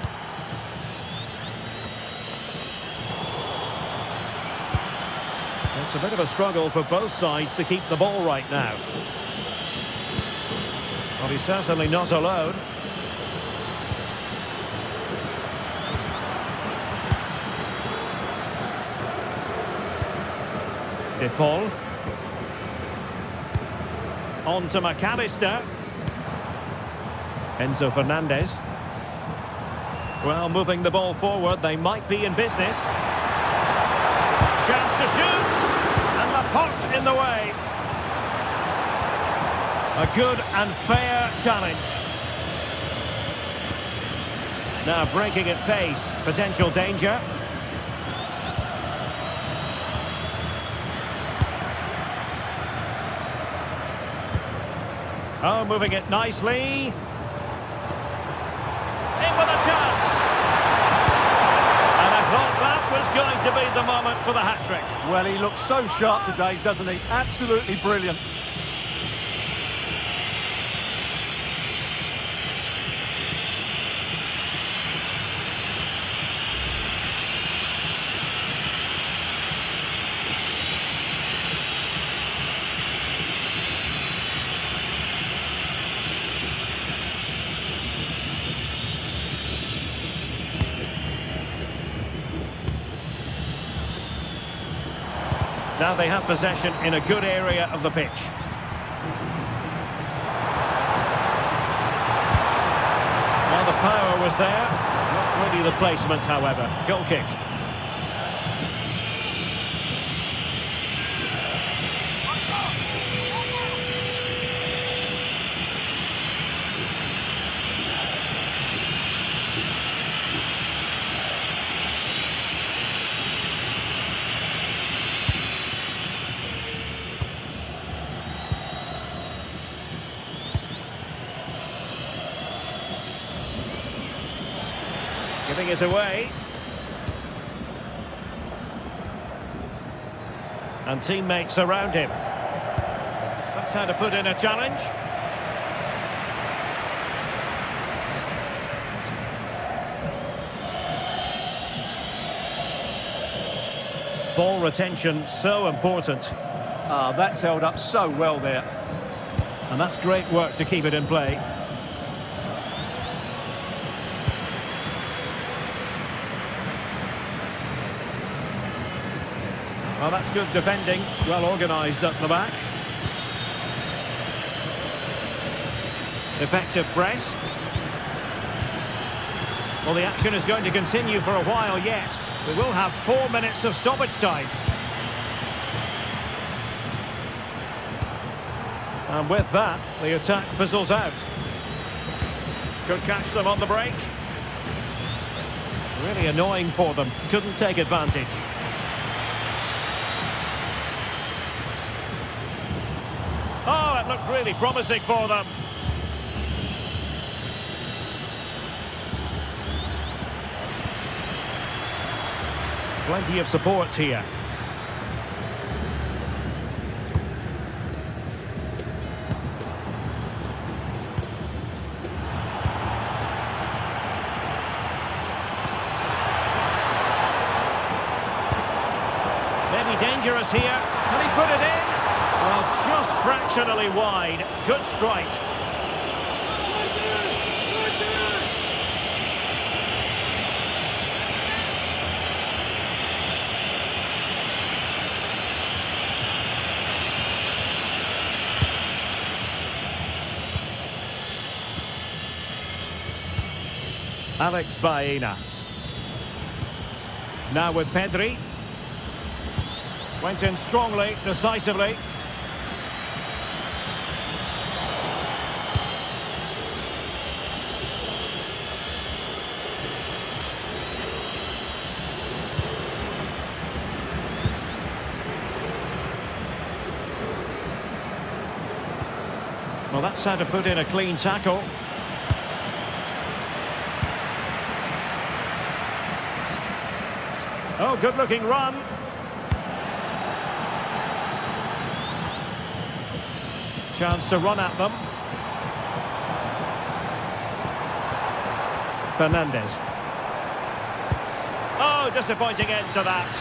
It's a bit of a struggle for both sides to keep the ball right now. Well, he's certainly not alone. De Paul. On to McAllister. Enzo Fernandez. Well, moving the ball forward, they might be in business. Chance to shoot. And the pot in the way. A good and fair challenge. Now breaking at pace. Potential danger. Oh, moving it nicely. In with a chance. And I thought that was going to be the moment for the hat-trick. Well, he looks so sharp today, doesn't he? Absolutely brilliant. Now they have possession in a good area of the pitch. Well, the power was there. Not really the placement, however. Goal kick. Giving it away. And teammates around him. That's how to put in a challenge. Ball retention so important. Ah, that's held up so well there. And that's great work to keep it in play. Well, that's good defending, well organised at the back. Effective press. Well, the action is going to continue for a while yet. We will have 4 minutes of stoppage time. And with that, the attack fizzles out. Could catch them on the break. Really annoying for them, couldn't take advantage. Oh, it looked really promising for them. Plenty of support here. dangerous here. Can he put it in? Well, just fractionally wide. Good strike. Alex Baena. Now with Pedri. Went in strongly, decisively. Well, that's how to put in a clean tackle. Oh, good-looking run. Chance to run at them. Fernandes. Oh, disappointing end to that.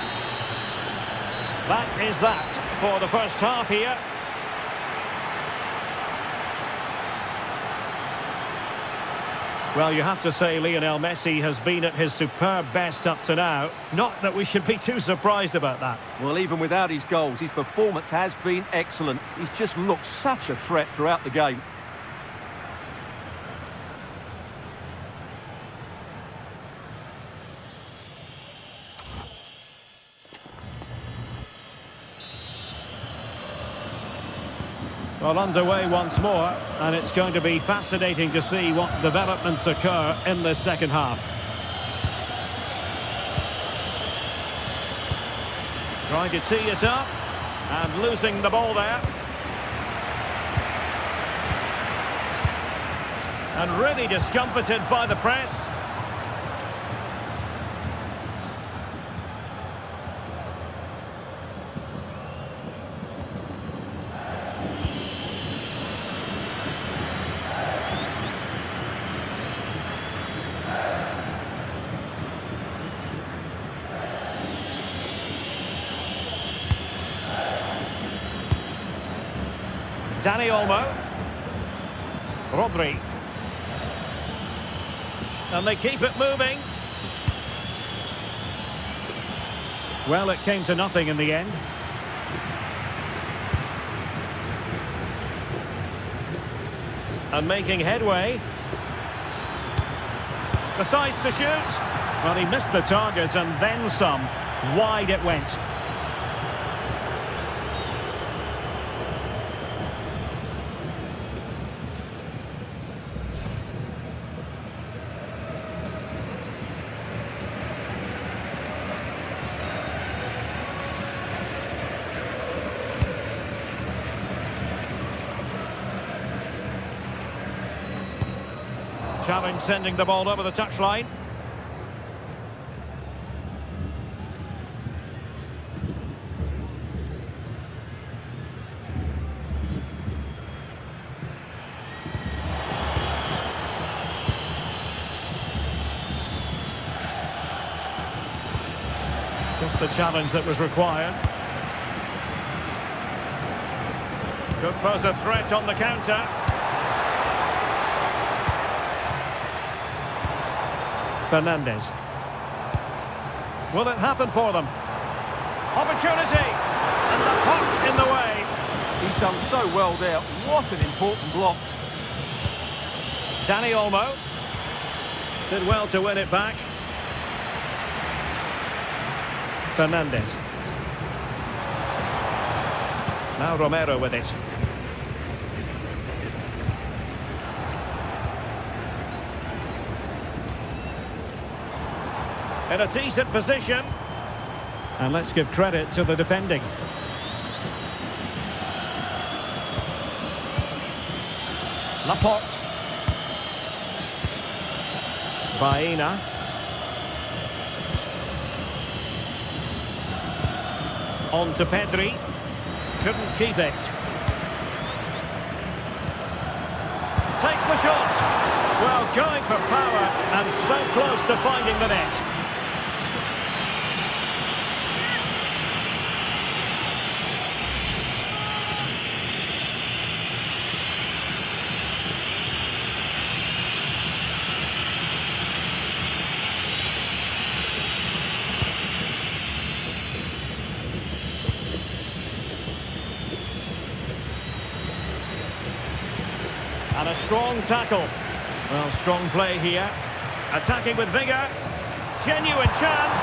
That is that for the first half here. Well, you have to say Lionel Messi has been at his superb best up to now. Not that we should be too surprised about that. Well, even without his goals, his performance has been excellent. He's just looked such a threat throughout the game. Well, underway once more, and it's going to be fascinating to see what developments occur in this second half. Trying to tee it up, and losing the ball there. And really discomfited by the press. Dani Olmo. Rodri. And they keep it moving. Well, it came to nothing in the end. And making headway. Decides to shoot. Well, he missed the target and then some. Wide it went. Challenge sending the ball over the touchline. Just the challenge that was required. Could pose a threat on the counter. Fernandes. Will it happen for them? Opportunity! And the pot in the way. He's done so well there. What an important block. Dani Olmo. Did well to win it back. Fernandes. Now Romero with it. In a decent position. And let's give credit to the defending. Laporte. Baena. On to Pedri. Couldn't keep it. Takes the shot. Well, going for power and so close to finding the net. And a strong tackle. Well, strong play here. Attacking with vigour. Genuine chance.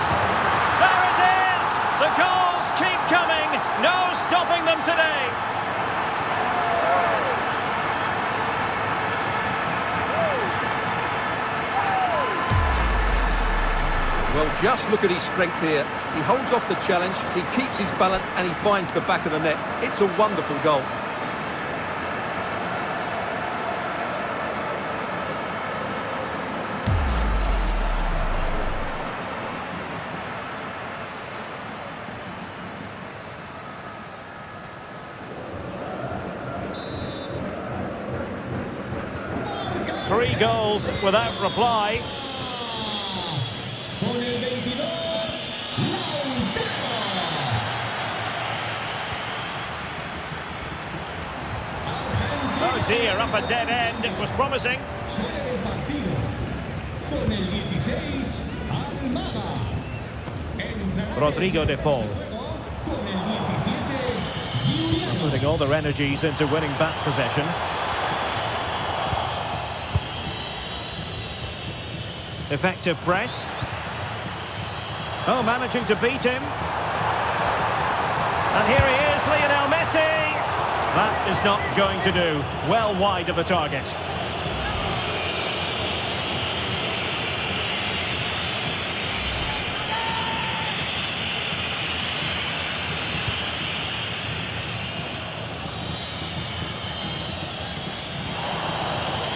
There it is! The goals keep coming. No stopping them today. Well, just look at his strength here. He holds off the challenge, he keeps his balance, and he finds the back of the net. It's a wonderful goal. Three goals without reply. Con el 22, Oh dear, up a dead end. It was promising. sale el partido. Con el 16, Almada. Entrará Rodrigo de Paul. con el 17, Juliano. Putting all their energies into winning back possession. Effective press. Oh, managing to beat him. And here he is, Lionel Messi. That is not going to do. Well wide of the target.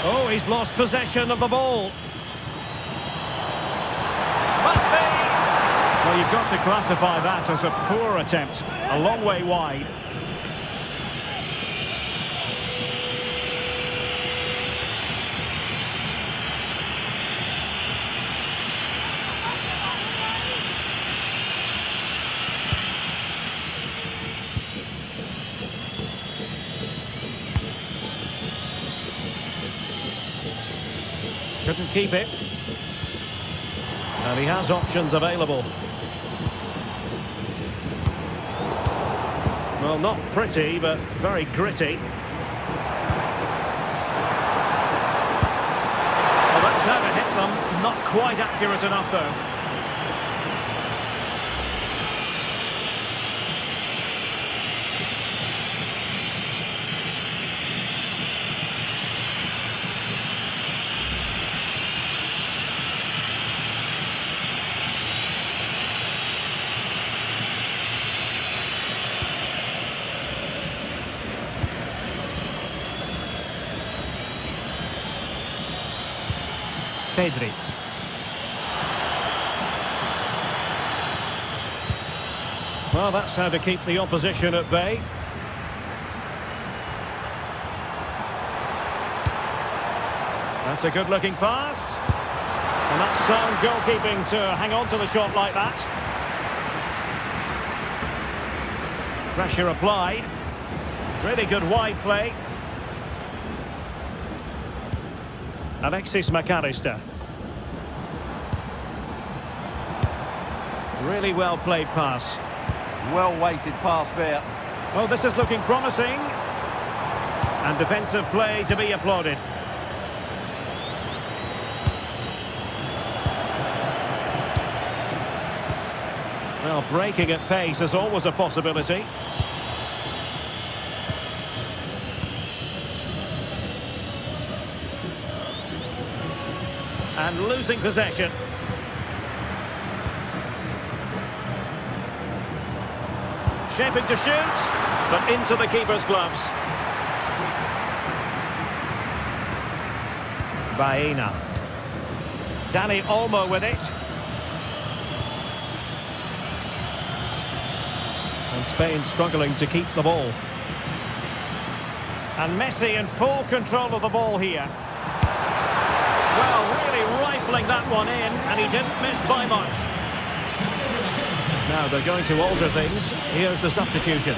Oh, he's lost possession of the ball. Must be. Well, you've got to classify that as a poor attempt. A long way wide. Couldn't keep it. And he has options available. Well, not pretty, but very gritty. Well, that's how to hit them. Not quite accurate enough, though. Pedri. Well, that's how to keep the opposition at bay. That's a good-looking pass. And that's sound goalkeeping to hang on to the shot like that. Pressure applied. Really good wide play. Alexis McAllister. Really well played pass. Well-weighted pass there. Oh, this is looking promising. And defensive play to be applauded. Well, breaking at pace is always a possibility. And losing possession. Shaping to shoot, but into the keeper's gloves. Baena. Dani Olmo with it. And Spain struggling to keep the ball. And Messi in full control of the ball here. Well, really rifling that one in, and he didn't miss by much. Now they're going to alter things. Here's the substitution.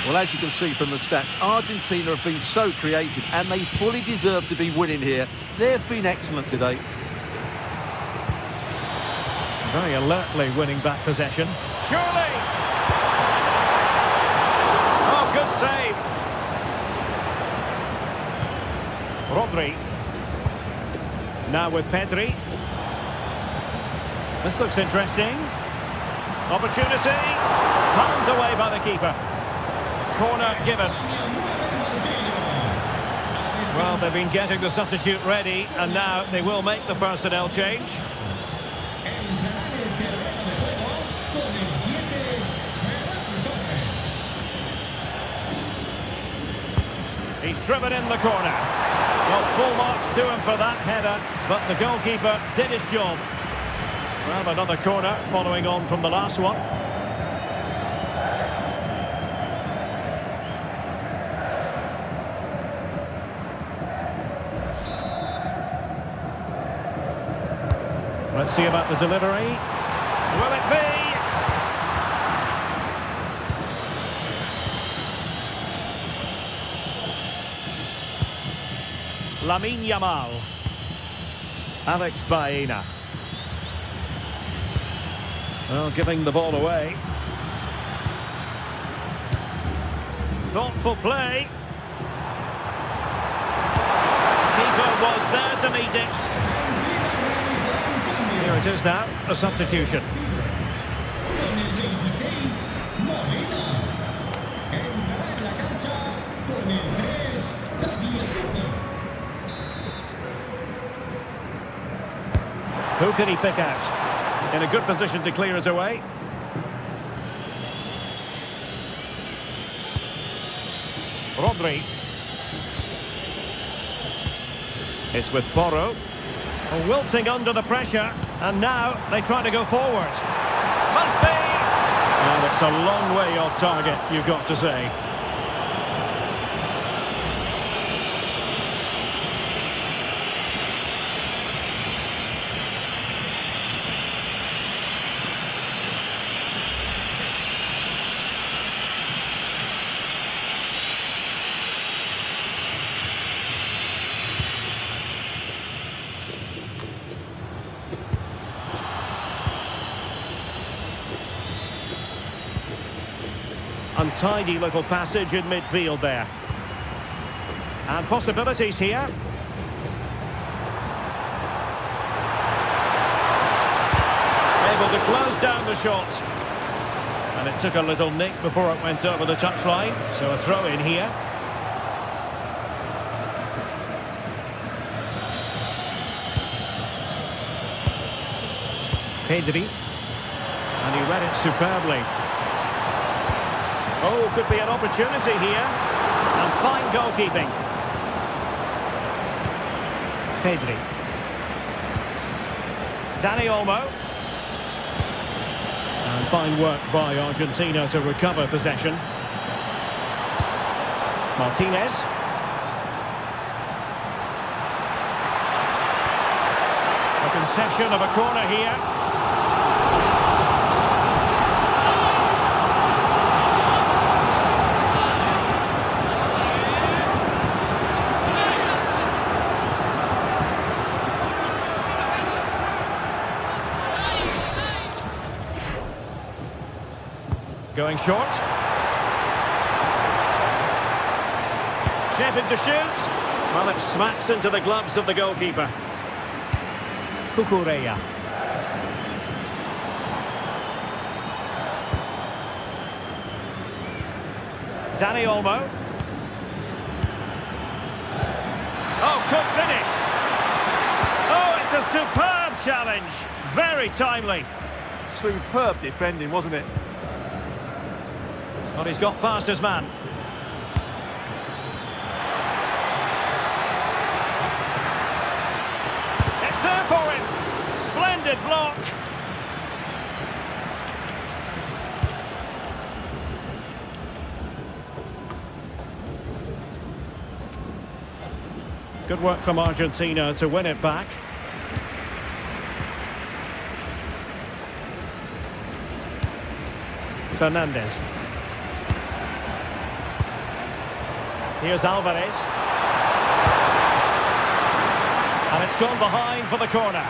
Well, as you can see from the stats, Argentina have been so creative and they fully deserve to be winning here. They've been excellent today. Very alertly winning back possession. Surely! save. Rodri. Now with Pedri. This looks interesting. Opportunity. Palmed away by the keeper. Corner given. Well, they've been getting the substitute ready, and now they will make the personnel change. He's driven in the corner. Well, full marks to him for that header, but the goalkeeper did his job. Well, another corner following on from the last one. Let's see about the delivery. Will it be? Lamine Yamal. Alex Baena. Well, giving the ball away. Thoughtful play. Keeper was there to meet it. Here it is now, a substitution. Con el 26, Molina. Entrará en la cancha con el 3, David. Who can he pick out? In a good position to clear it away. Rodri. It's with Porro. Wilting under the pressure, and now they try to go forward. Must be! And it's a long way off target, you've got to say. Untidy little passage in midfield there. And possibilities here. Able to close down the shot. And it took a little nick before it went over the touchline. So a throw in here. Pedri. And he read it superbly. Oh, could be an opportunity here. And fine goalkeeping. Pedri. Dani Olmo. And fine work by Argentina to recover possession. Martinez. A concession of a corner here. Going short. Shaping to shoot. Well, it smacks into the gloves of the goalkeeper. Cucurella. Dani Olmo. Oh, could finish. Oh, it's a superb challenge. Very timely. Superb defending, wasn't it? Well, he's got past his man. It's there for him. Splendid block. Good work from Argentina to win it back. Fernandez. Here's Alvarez. And it's gone behind for the corner.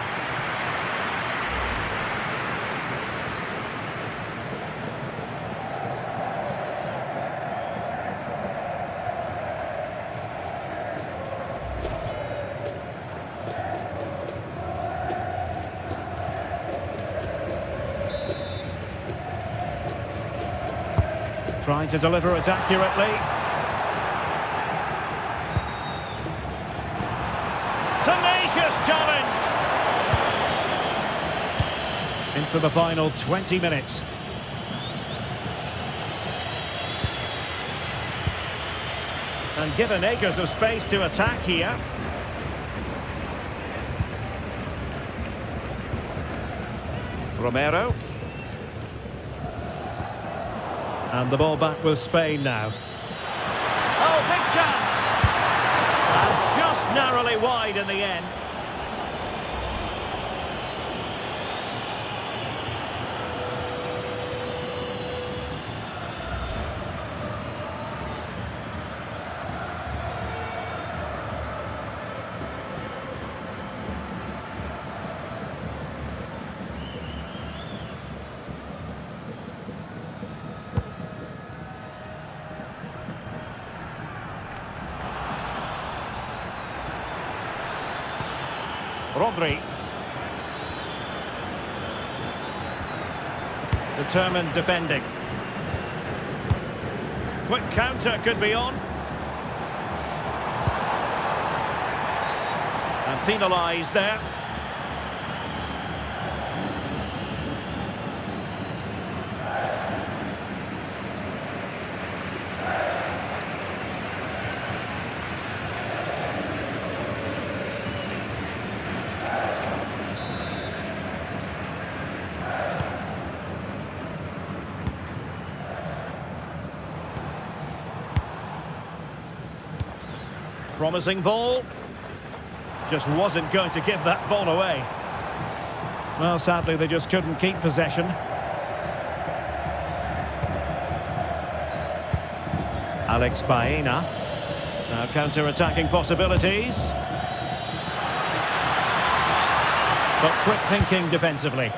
Trying to deliver it accurately. Tenacious challenge! Into the final 20 minutes. And given acres of space to attack here. Romero. And the ball back with Spain now. Oh, big chance! And just narrowly wide in the end. Rodri. Determined defending. Quick counter could be on. And penalised there. Promising ball. Just wasn't going to give that ball away. Well, sadly, they just couldn't keep possession. Alex Baena. Now counter-attacking possibilities. But quick thinking defensively.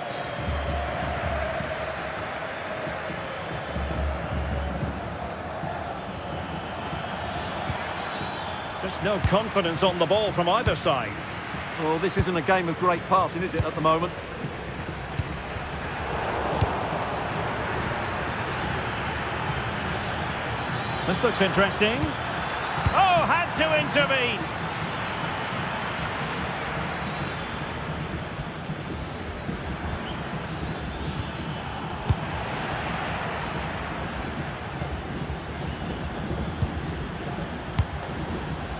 Just no confidence on the ball from either side. Well, this isn't a game of great passing, is it, at the moment? This looks interesting. Oh, had to intervene.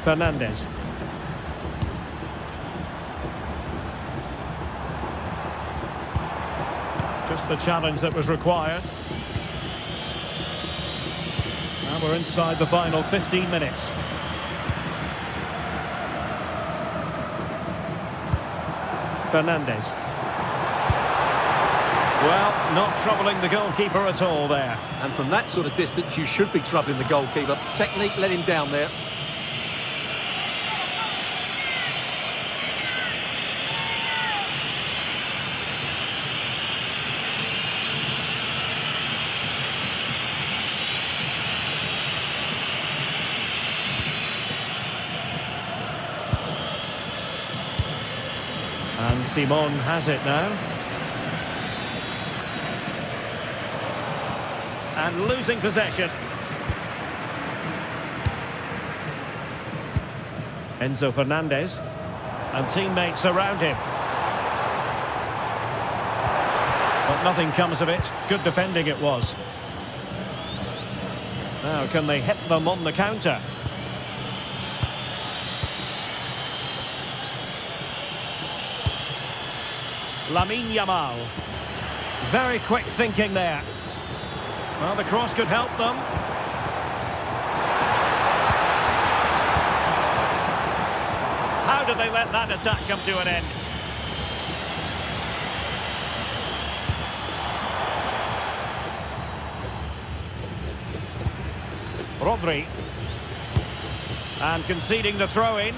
Fernandez. Just the challenge that was required. And we're inside the final 15 minutes. Fernandez. Well, not troubling the goalkeeper at all there. And from that sort of distance, you should be troubling the goalkeeper. Technique let him down there. And Simon has it now. And losing possession. Enzo Fernandez. And teammates around him. But nothing comes of it. Good defending it was. Now can they hit them on the counter? Lamine Yamal. Very quick thinking there. Well, the cross could help them. How did they let that attack come to an end? Rodri. And conceding the throw-in.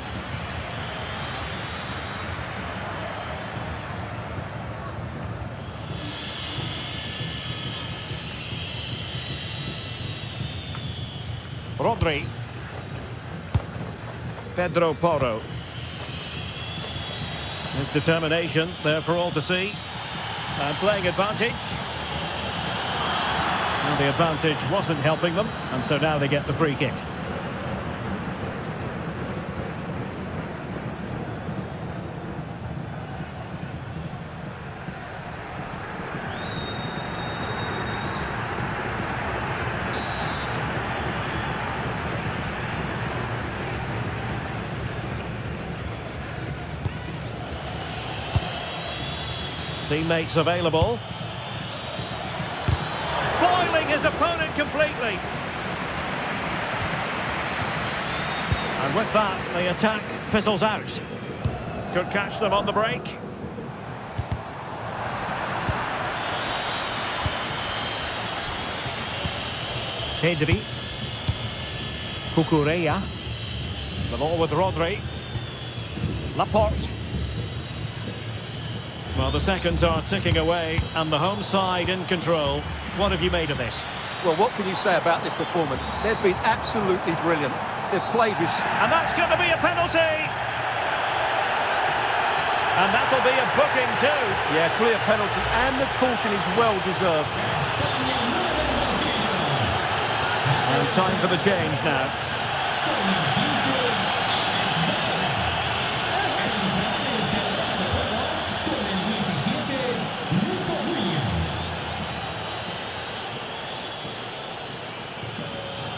Rodri. Pedro Porro. His determination there for all to see. And playing advantage. Well, the advantage wasn't helping them, and so now they get the free kick. Teammates available. Foiling his opponent completely. And with that, the attack fizzles out. Could catch them on the break. Pedri. Cucurella. The ball with Rodri. Laporte. Well, the seconds are ticking away, and the home side in control. What have you made of this? Well, what can you say about this performance? They've been absolutely brilliant. They've played with... And that's going to be a penalty! And that'll be a booking too. Yeah, clear penalty, and the caution is well deserved. And time for the change now.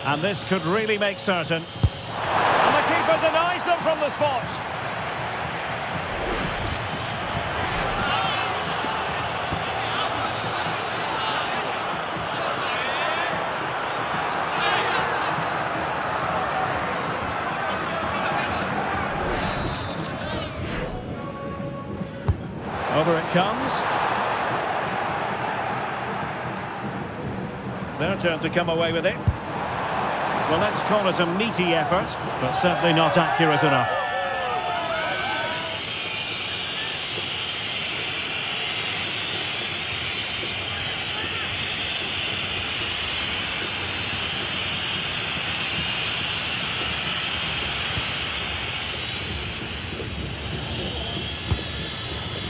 And this could really make certain. And the keeper denies them from the spot. Over it comes. Their turn to come away with it. Well, let's call it a meaty effort, but certainly not accurate enough.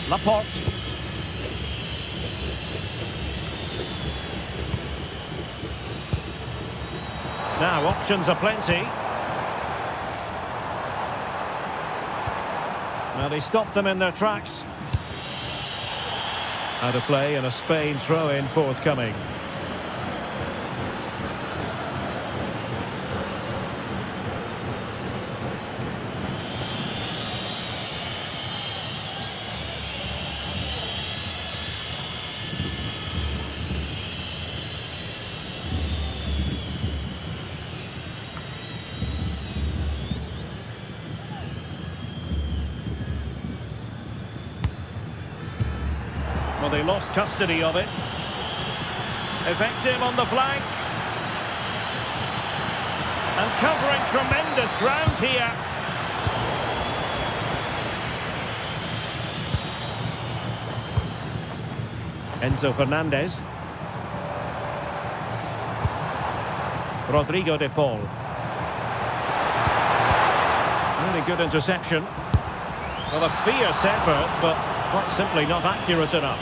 Laporte. Now, options are plenty. Well, they stopped them in their tracks. Out of play and a Spain throw-in forthcoming. Well, they lost custody of it. Effective on the flank. And covering tremendous ground here. Enzo Fernandez. Rodrigo de Paul. Really good interception. Well, a fierce effort, but quite simply not accurate enough.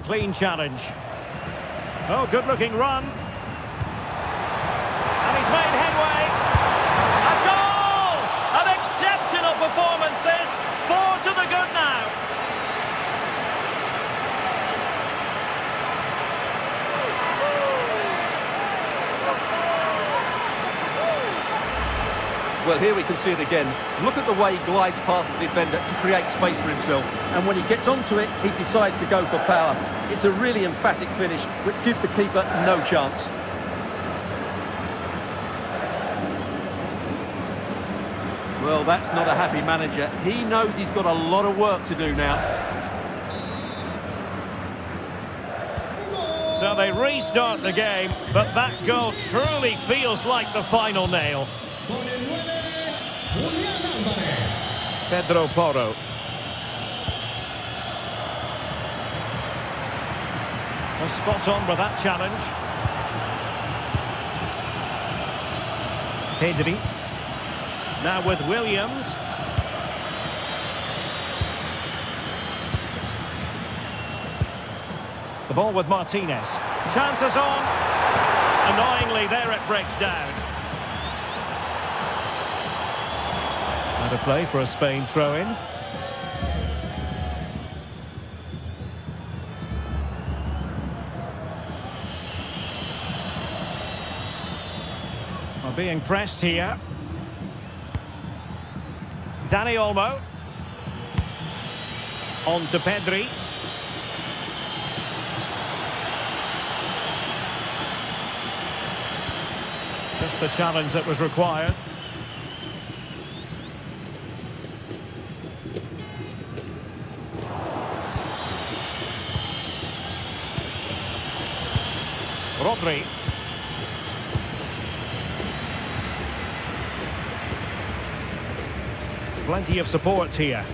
Clean challenge. Oh, good-looking run. And he's made headway. A goal! An exceptional performance, this. 4 to the good now. Well, here we can see it again. Look at the way he glides past the defender to create space for himself. And when he gets onto it, he decides to go for power. It's a really emphatic finish, which gives the keeper no chance. Well, that's not a happy manager. He knows he's got a lot of work to do now. So they restart the game, but that goal truly feels like the final nail. con el 9, Julián Álvarez. Pedro Porro. Well, spot on with that challenge. Pedri. Now with Williams. The ball with Martinez. Chances on. Annoyingly, there it breaks down. And a play for a Spain throw-in. Well, being pressed here. Dani Olmo. On to Pedri. Just the challenge that was required. Rodri. Plenty of support here.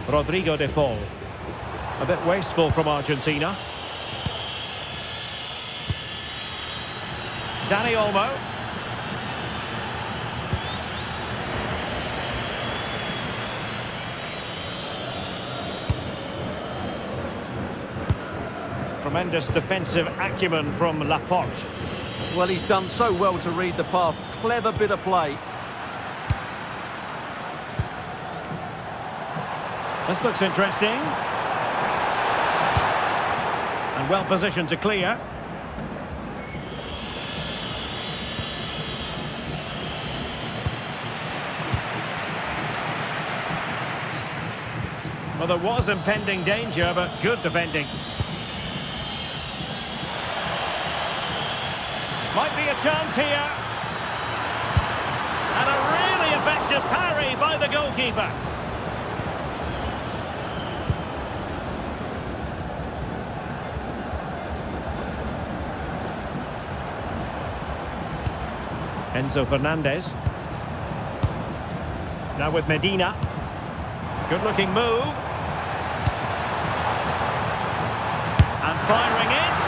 Rodrigo de Paul. A bit wasteful from Argentina. Dani Olmo. Tremendous defensive acumen from Laporte. Well, he's done so well to read the pass. Clever bit of play. This looks interesting. And well positioned to clear. Well, there was impending danger, but good defending. Might be a chance here. And a really effective parry by the goalkeeper. Enzo Fernandez. Now with Medina. Good-looking move. And firing it.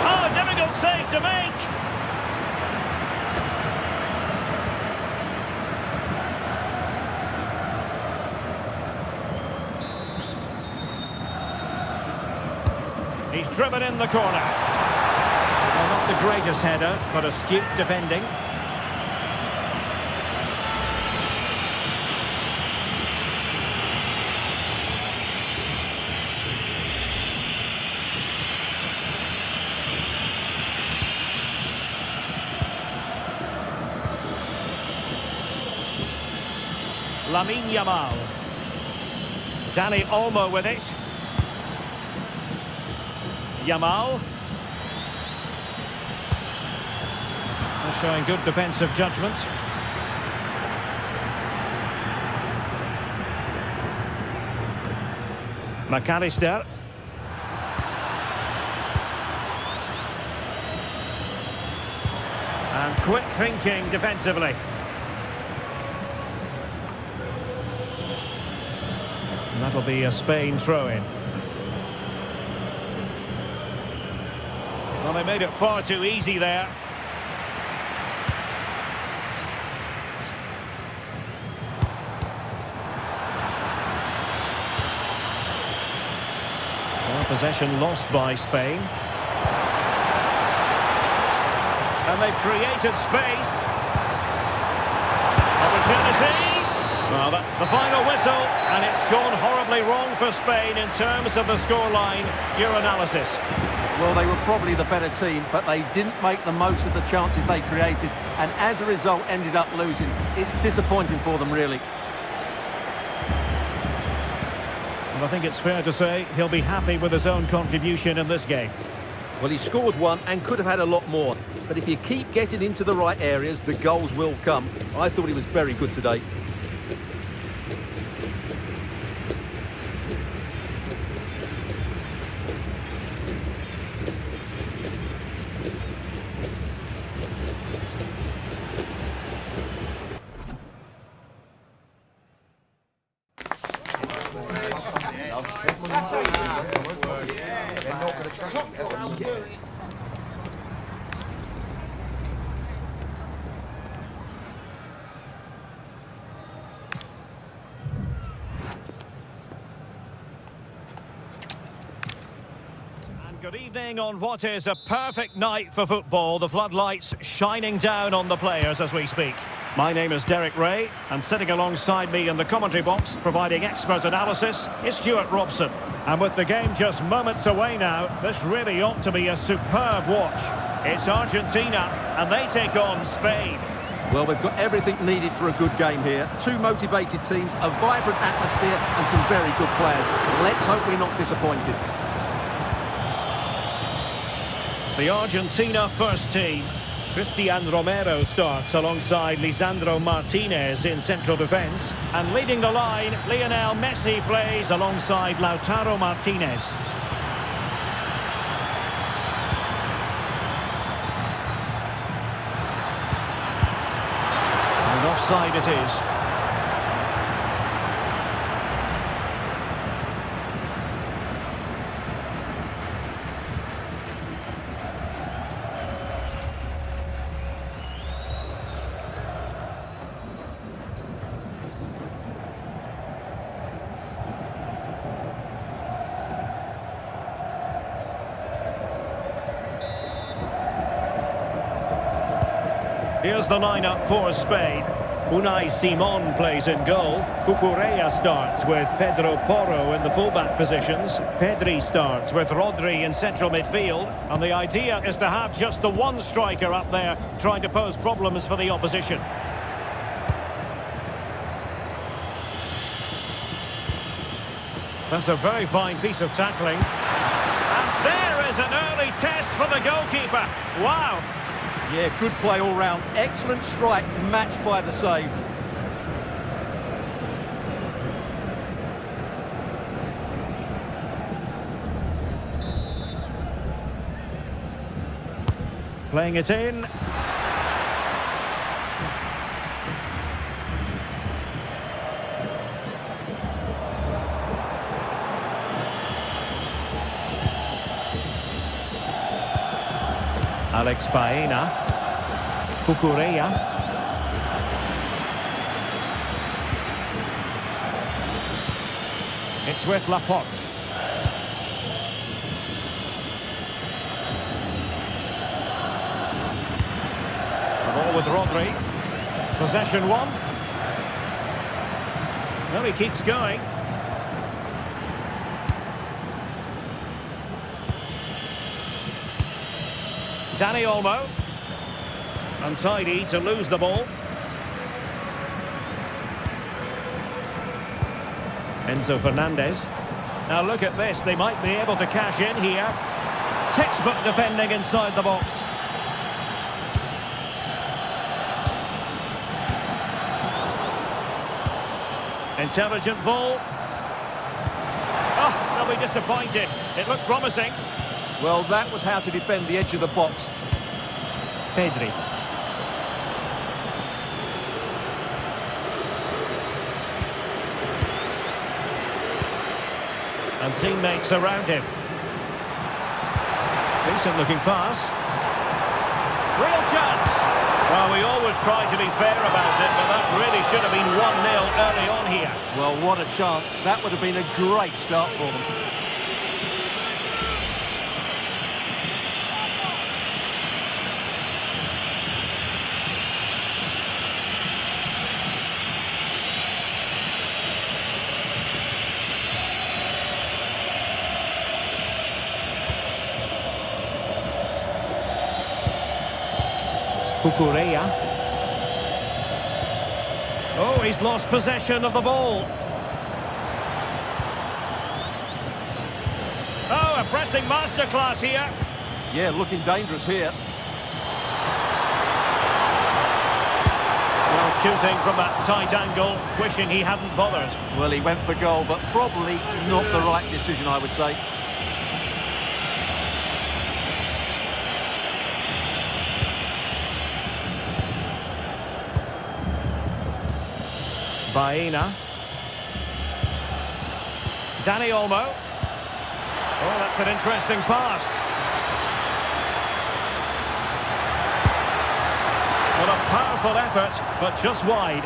Oh, a difficult save to make. He's driven in the corner. Well, not the greatest header, but astute defending. Lamine Yamal. Dani Olmo with it. Yamal. They're showing good defensive judgment. McAllister. And quick thinking defensively. And that'll be a Spain throw-in. Well, they made it far too easy there. Well, possession lost by Spain. And they've created space. Opportunity. Well, the final whistle, and it's gone horribly wrong for Spain in terms of the scoreline. Your analysis. Well, they were probably the better team, but they didn't make the most of the chances they created, and as a result ended up losing. It's disappointing for them, really. Well, I think it's fair to say he'll be happy with his own contribution in this game. Well, he scored one and could have had a lot more, but if you keep getting into the right areas, the goals will come. I thought he was very good today. Good evening on what is a perfect night for football. The floodlights shining down on the players as we speak. My name is Derek Ray, and sitting alongside me in the commentary box, providing expert analysis, is Stuart Robson. And with the game just moments away now, this really ought to be a superb watch. It's Argentina, and they take on Spain. Well, we've got everything needed for a good game here. Two motivated teams, a vibrant atmosphere, and some very good players. Let's hope we're not disappointed. The Argentina first team. Cristian Romero starts alongside Lisandro Martinez in central defence. And leading the line, Lionel Messi plays alongside Lautaro Martinez. And offside it is. Here's the lineup for Spain. Unai Simon plays in goal. Cucurella starts with Pedro Porro in the fullback positions. Pedri starts with Rodri in central midfield. And the idea is to have just the one striker up there trying to pose problems for the opposition. That's a very fine piece of tackling. And there is an early test for the goalkeeper. Wow! Yeah, good play all round. Excellent strike, matched by the save. Playing it in. Alex Baena. Cucurella. It's with Laporte. The ball with Rodri. Possession one. Well, he keeps going. Dani Olmo. Untidy to lose the ball. Enzo Fernandez. Now look at this, they might be able to cash in here. Textbook defending inside the box. Intelligent ball. Oh, they'll be disappointed. It looked promising. Well, that was how to defend the edge of the box. Pedri. And teammates around him. Decent looking pass. Real chance. Well, we always try to be fair about it, but that really should have been 1-0 early on here. Well, what a chance. That would have been a great start for them. Cucurella. Oh, he's lost possession of the ball. Oh, a pressing masterclass here. Yeah, looking dangerous here. Well, shooting from that tight angle, wishing he hadn't bothered. Well, he went for goal, but probably not the right decision, I would say. Baena. Dani Olmo. Oh, that's an interesting pass. Well, a powerful effort, but just wide.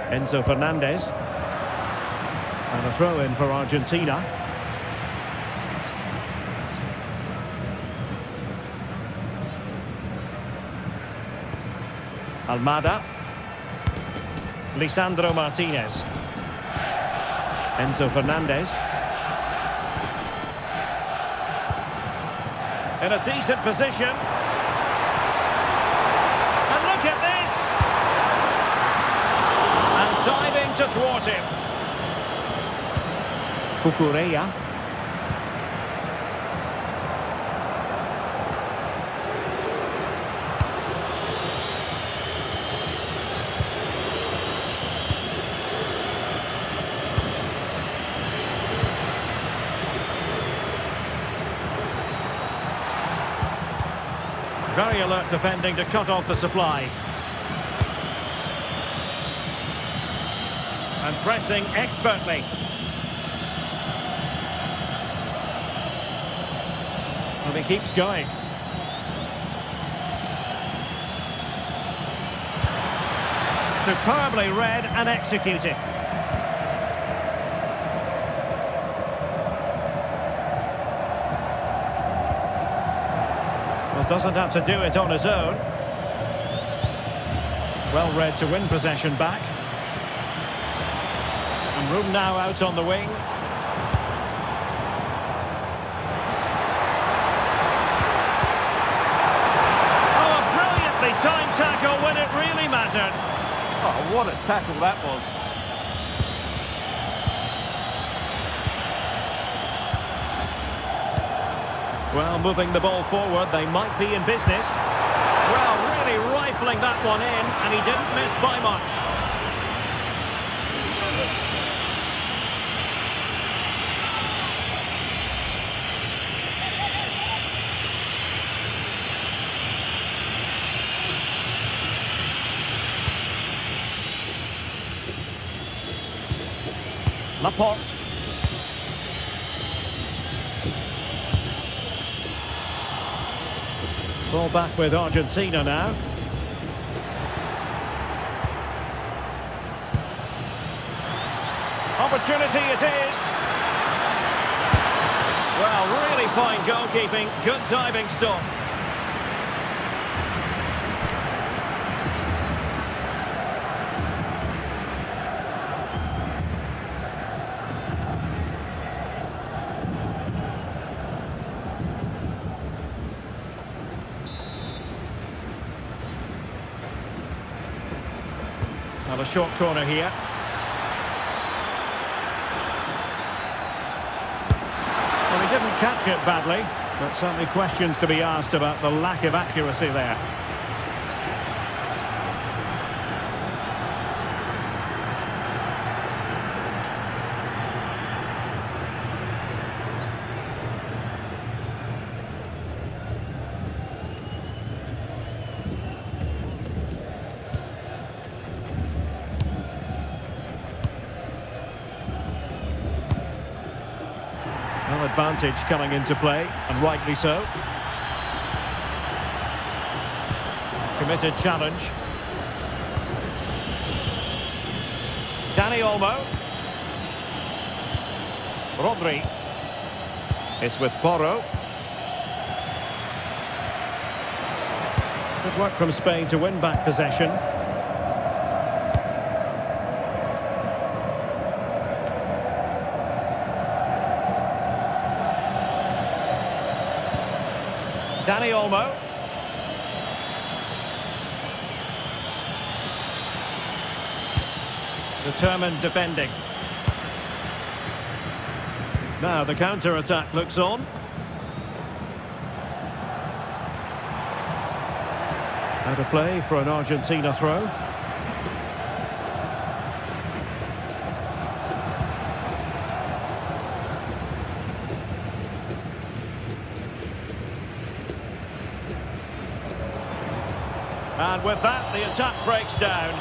Enzo Fernandez. And a throw-in for Argentina. Almada. Lisandro Martinez. Enzo Fernandez. In a decent position. And look at this! And diving to thwart him. Cucurella. Very alert defending to cut off the supply. And pressing expertly. And he keeps going. Superbly read and executed. Well, doesn't have to do it on his own. Well read to win possession back. And room now out on the wing. Time tackle when it really mattered. Oh, what a tackle that was. Well, moving the ball forward, they might be in business. Well, really rifling that one in, and he didn't miss by much. Laporte. Ball back with Argentina now. Opportunity it is. Well, really fine goalkeeping. Good diving stop. Well, a short corner here. Well, he didn't catch it badly, but certainly questions to be asked about the lack of accuracy there. Well, advantage coming into play, and rightly so. Committed challenge. Dani Olmo. Rodri. It's with Porro. Good work from Spain to win back possession. Dani Olmo. Determined defending. Now the counter-attack looks on. Out of play for an Argentina throw. And with that, the attack breaks down.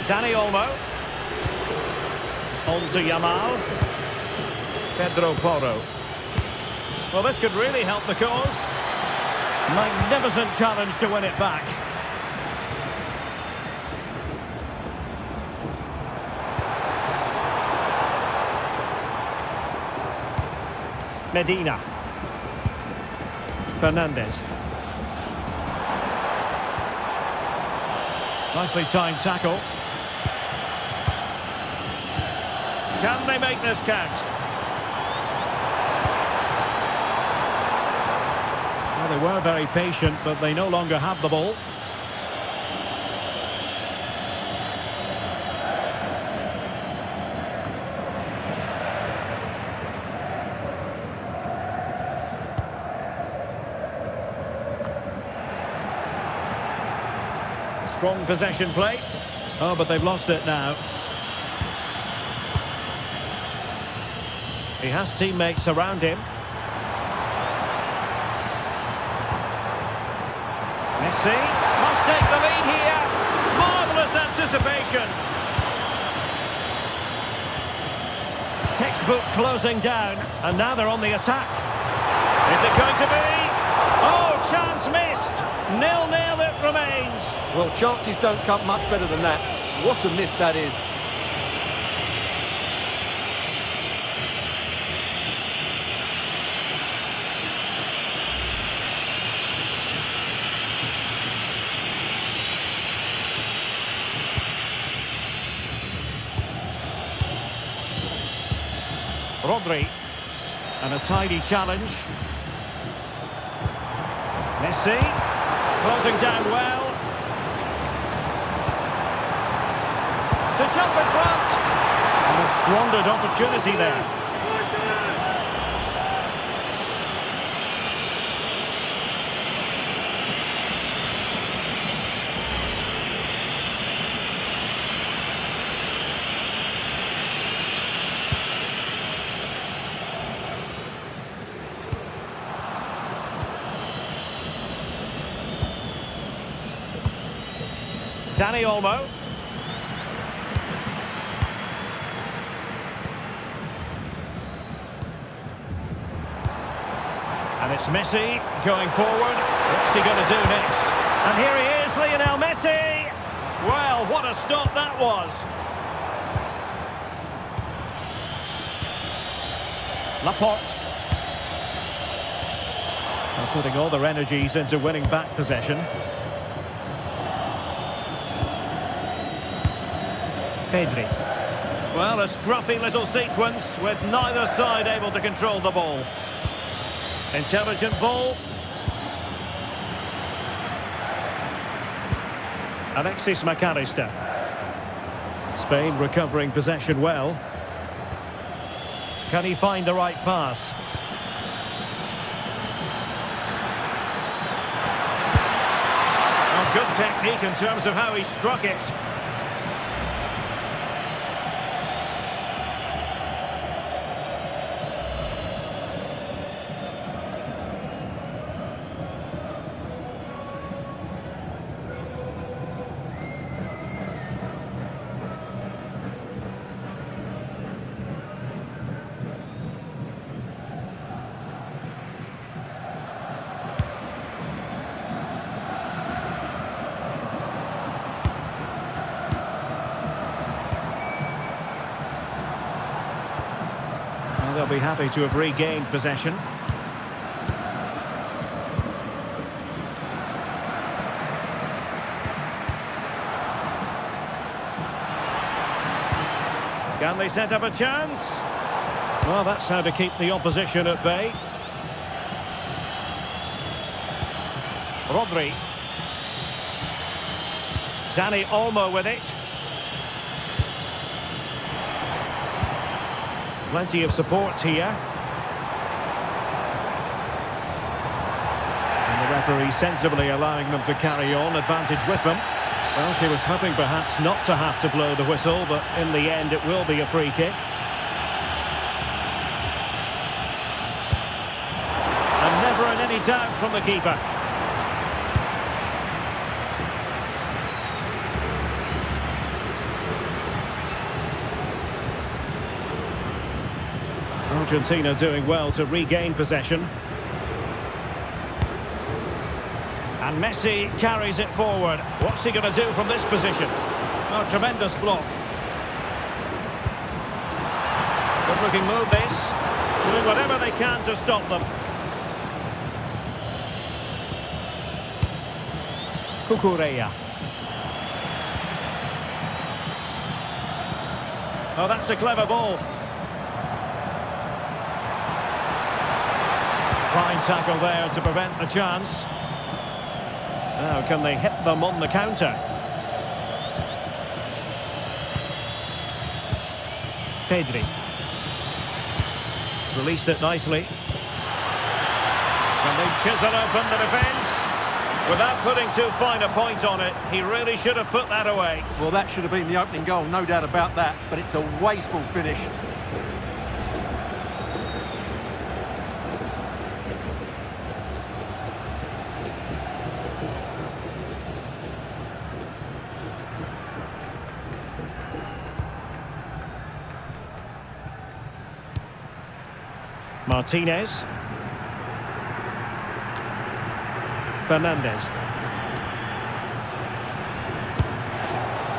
Dani Olmo. On to Yamal. Pedro Porro. Well, this could really help the cause. Magnificent challenge to win it back. Medina. Fernandez. Nicely timed tackle. Can they make this count? Well, they were very patient, but they no longer have the ball. Strong possession play. Oh, but they've lost it now. He has teammates around him. Messi must take the lead here. Marvellous anticipation. Textbook closing down, and now they're on the attack. Is it going to be? Oh, chance missed. 0-0 it remains. Well, chances don't come much better than that. What a miss that is. Rodri. And a tidy challenge. Messi. Closing down well. To jump in front. And a squandered opportunity there. Dani Olmo. And it's Messi going forward. What's he going to do next? And here he is, Lionel Messi. Well, what a stop that was. Laporte. They're putting all their energies into winning back possession. Pedri. Well, a scruffy little sequence with neither side able to control the ball. Intelligent ball. Alexis McAllister. Spain recovering possession well. Can he find the right pass? Oh, good technique in terms of how he struck it. They'll be happy to have regained possession. Can they set up a chance? Well, that's how to keep the opposition at bay. Rodri. Dani Olmo with it. Plenty of support here. And the referee sensibly allowing them to carry on, advantage with them. Well, she was hoping perhaps not to have to blow the whistle, but in the end it will be a free kick. And never in any doubt from the keeper. Argentina doing well to regain possession. And Messi carries it forward. What's he going to do from this position? Oh, tremendous block. Good looking move this. Doing whatever they can to stop them. Cucurella. Oh, that's a clever ball. Fine tackle there to prevent the chance. Now, can they hit them on the counter? Pedri. Released it nicely. Can they chisel open the defence? Without putting too fine a point on it, he really should have put that away. Well, that should have been the opening goal, no doubt about that, but it's a wasteful finish. Martinez. Fernandez.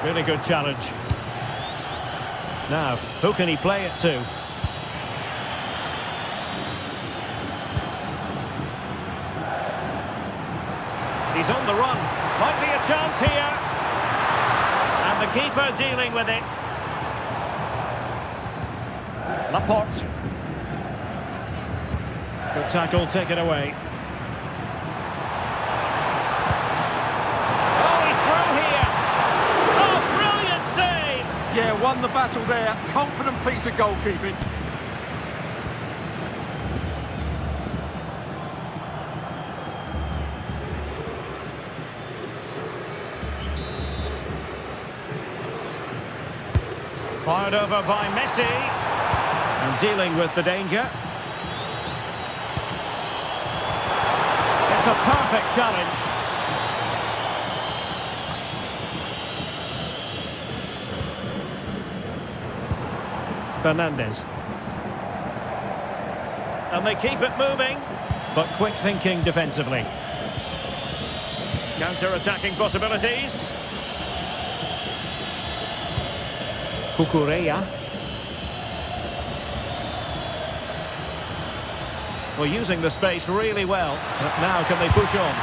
Really good challenge. Now, who can he play it to? He's on the run. Might be a chance here. And the keeper dealing with it. Laporte. Good tackle, taken away. Oh, he's through here. Oh, brilliant save. Yeah, won the battle there. Confident piece of goalkeeping. Fired over by Messi. And dealing with the danger. It's a perfect challenge. Fernandez. And they keep it moving, but quick thinking defensively. Counter-attacking possibilities. Cucurella. Well, using the space really well. But now can they push on?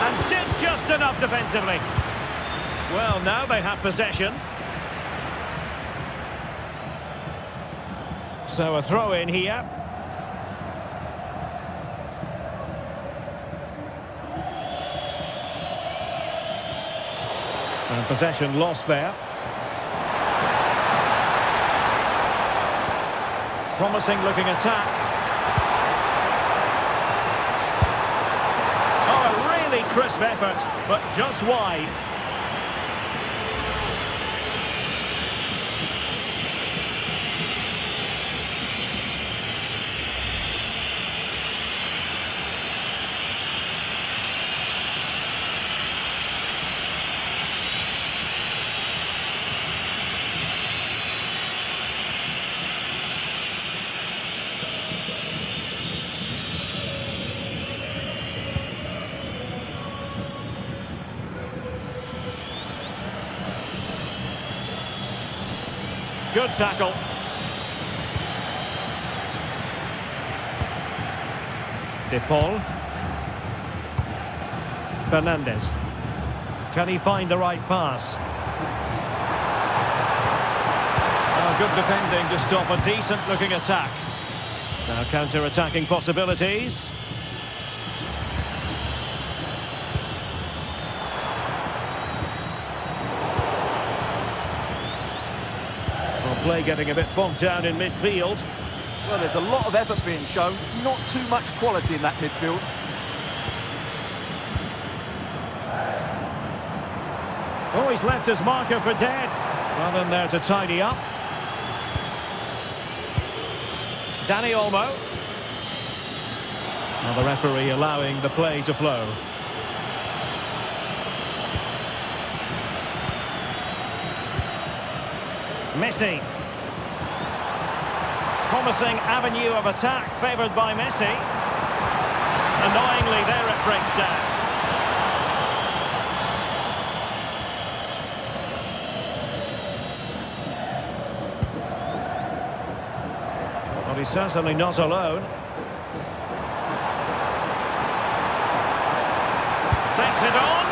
And did just enough defensively. Well, now they have possession. So a throw in here. And possession lost there. Promising looking attack. Crisp effort, but just wide. Good tackle. De Paul. Fernandez. Can he find the right pass? Oh, good defending to stop a decent-looking attack. Now counter-attacking possibilities. Play getting a bit bogged down in midfield. Well, there's a lot of effort being shown, not too much quality in that midfield. Oh, he's left his marker for dead. Well in there to tidy up. Dani Olmo. Now the referee allowing the play to flow. Messi. Promising avenue of attack favoured by Messi. Annoyingly, there it breaks down. Well, he's certainly not alone. Takes it on,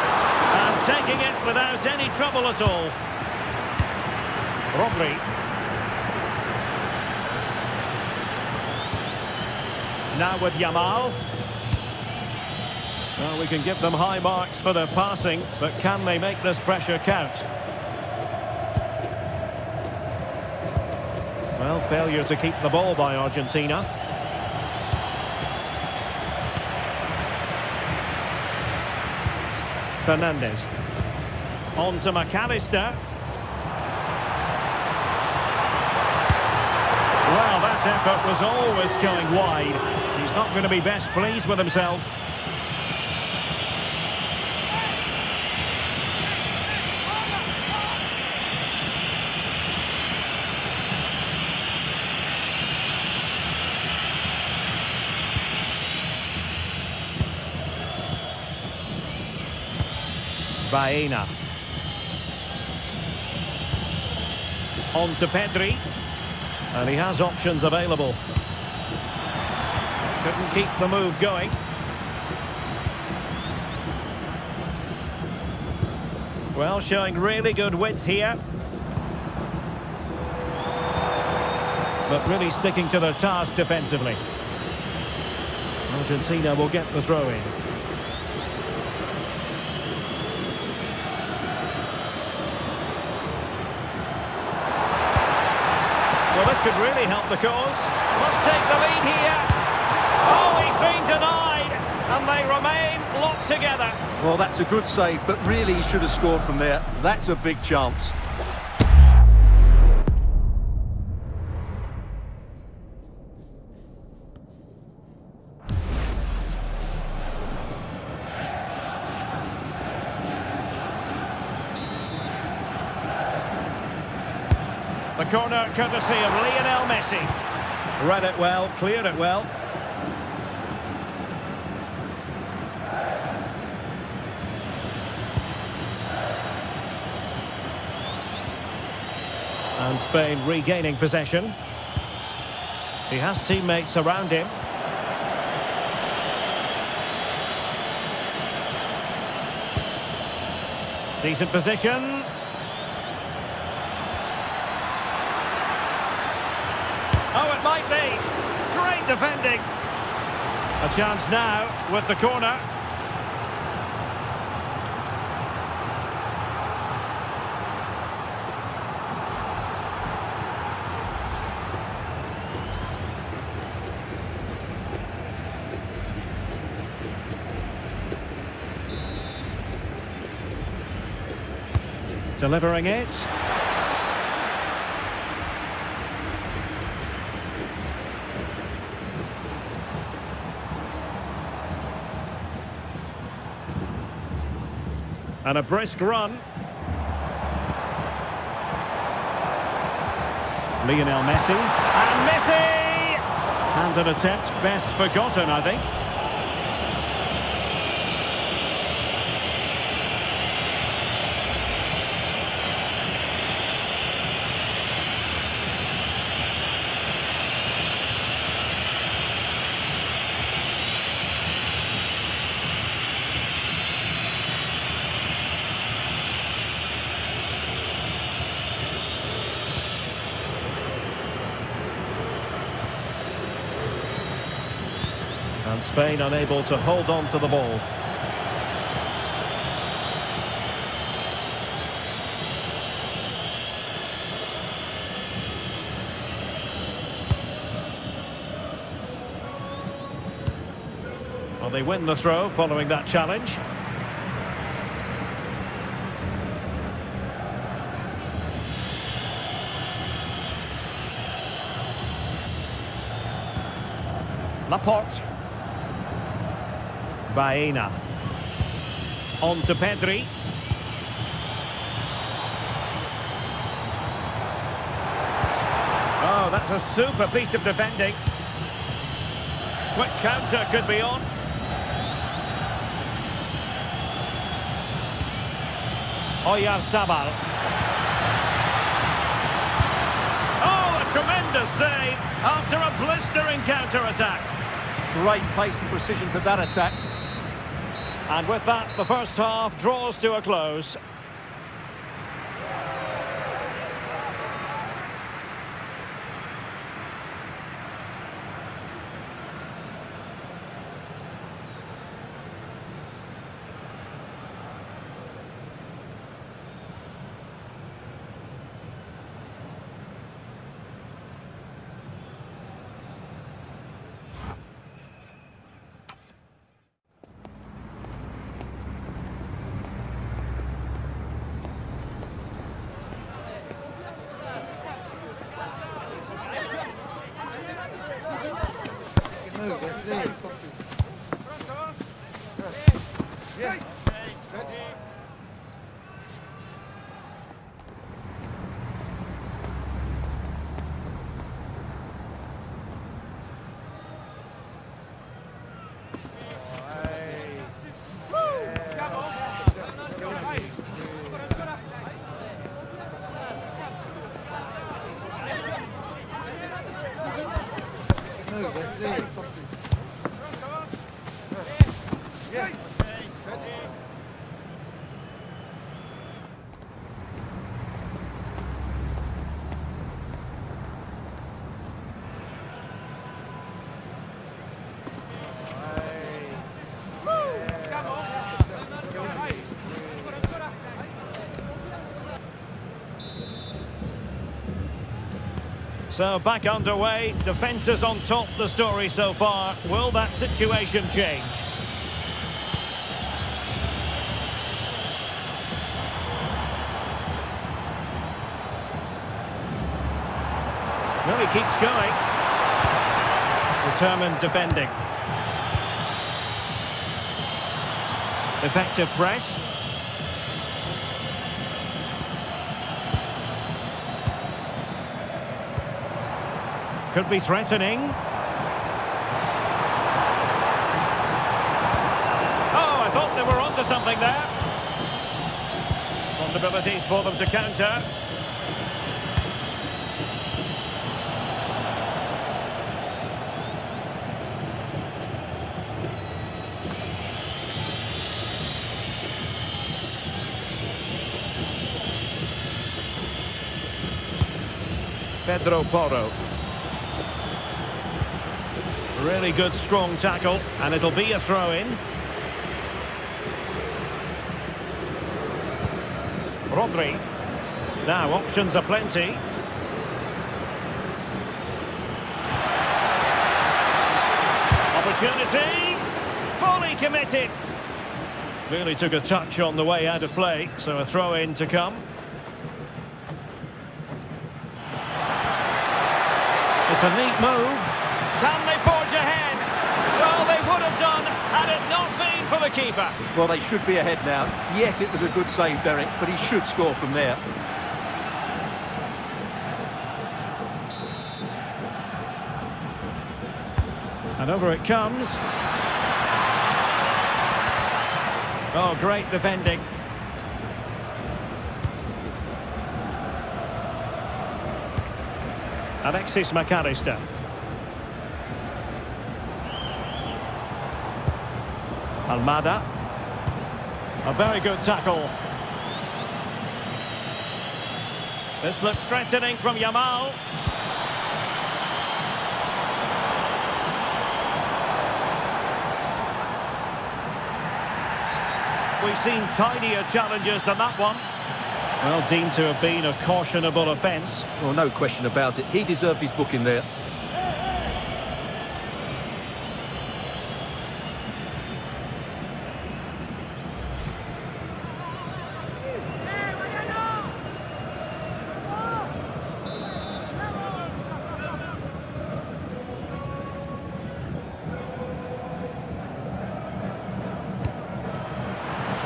and taking it without any trouble at all. Rodri. Now with Yamal. Well, we can give them high marks for their passing, but can they make this pressure count? Well, failure to keep the ball by Argentina. Fernandez. On to McAllister. Well, that effort was always going wide. He's not going to be best pleased with himself. Baena. On to Pedri. And he has options available. Couldn't keep the move going. Well, showing really good width here. But really sticking to their task defensively. Argentina will get the throw in. Well, this could really help the cause. Must take the lead here. Oh, he's been denied. And they remain locked together. Well, that's a good save, but really he should have scored from there. That's a big chance. The corner courtesy of Lionel Messi. Read it well, cleared it well. And Spain regaining possession. He has teammates around him. Decent position. Oh, it might be. Great defending. A chance now with the corner. Delivering it. And a brisk run. Lionel Messi. And Messi! And an attempt best forgotten, I think. And Spain unable to hold on to the ball. Well, they win the throw following that challenge. Laporte. Baena. On to Pedri. Oh, that's a super piece of defending. Quick counter could be on. Oyarzabal. Oh, a Tremendous save after a blistering counter-attack. Great pace and precision to that attack. And with that, the first half draws to a close. Move, let's see. Yeah. Stretch. Move, let's see. Yeah. Stretch. So back underway, defence is on top the story so far. Will that situation change? Well, he keeps going. Determined defending. Effective press. Could be threatening. Oh, I thought they were onto something there. Possibilities for them to counter. Pedro Porro. Really good, strong tackle, and it'll be a throw-in. Rodri. Now, options are plenty. Opportunity. Fully committed. Really took a touch on the way out of play, so a throw-in to come. It's a neat move. Can they forge ahead? Well, they would have done had it not been for the keeper. Well, they should be ahead now. Yes, it was a good save, Derek, but he should score from there. And over it comes. Oh, great defending. Alexis McAllister. Almada. A very good tackle. This looks threatening from Yamal. We've seen tidier challenges than that one. Well, deemed to have been a cautionable offence. Well, no question about it. He deserved his booking there.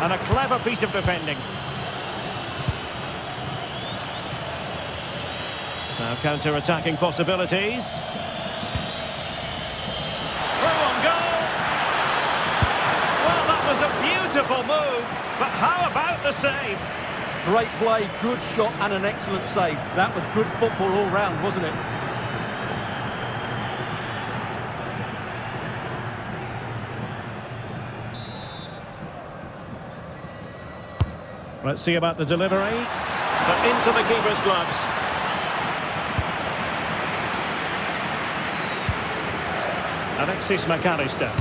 And a clever piece of defending. Now counter-attacking possibilities. Through on goal. Well, that was a beautiful move, but how about the save? Great play, good shot and an excellent save. That was good football all round, wasn't it? Let's see about the delivery. But into the keeper's gloves. Alexis McAllister.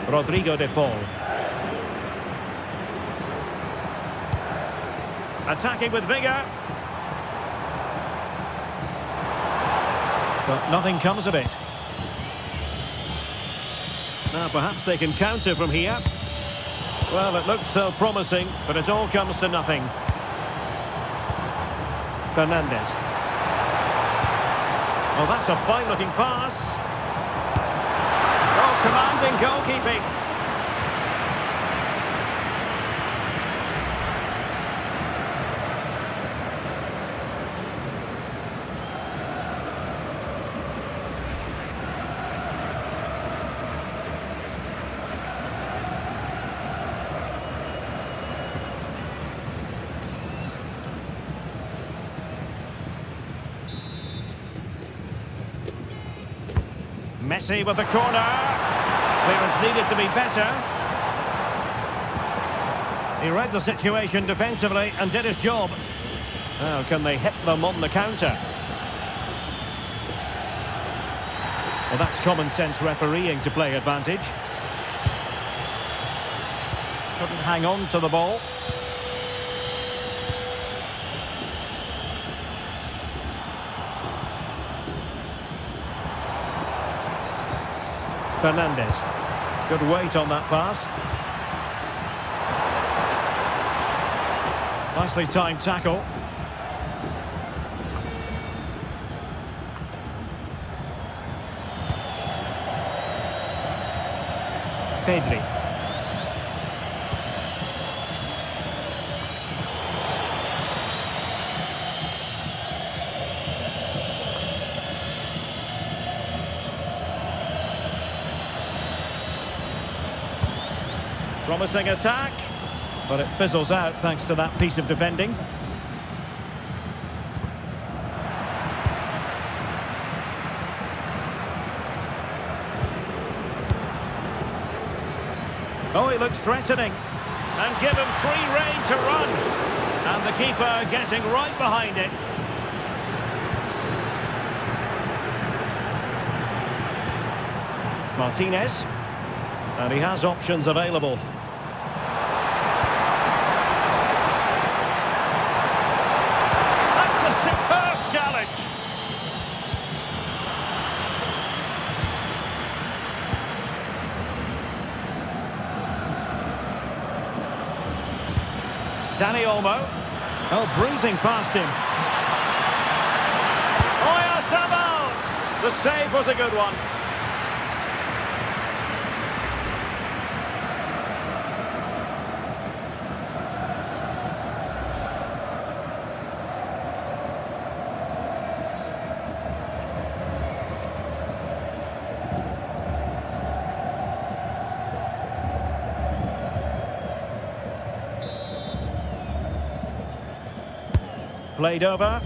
Rodrigo de Paul. Attacking with vigour. But nothing comes of it. Now perhaps they can counter from here. Well, it looks so promising, but it all comes to nothing. Fernandez. Oh, that's a fine-looking pass. Oh, commanding goalkeeping. Messi with the corner. Clearance needed to be better. He read the situation defensively and did his job. Now can they hit them on the counter? Well, that's common sense refereeing to play advantage. Couldn't hang on to the ball. Fernandez. Good weight on that pass. Nicely timed tackle. Pedri. Promising attack, but it fizzles out thanks to that piece of defending. Oh, he looks threatening, and given free rein to run, and the keeper getting right behind it. Martinez, and he has options available. Superb challenge. Dani Olmo. Oh, breezing past him. Oyarzabal. The save was a good one. Played over.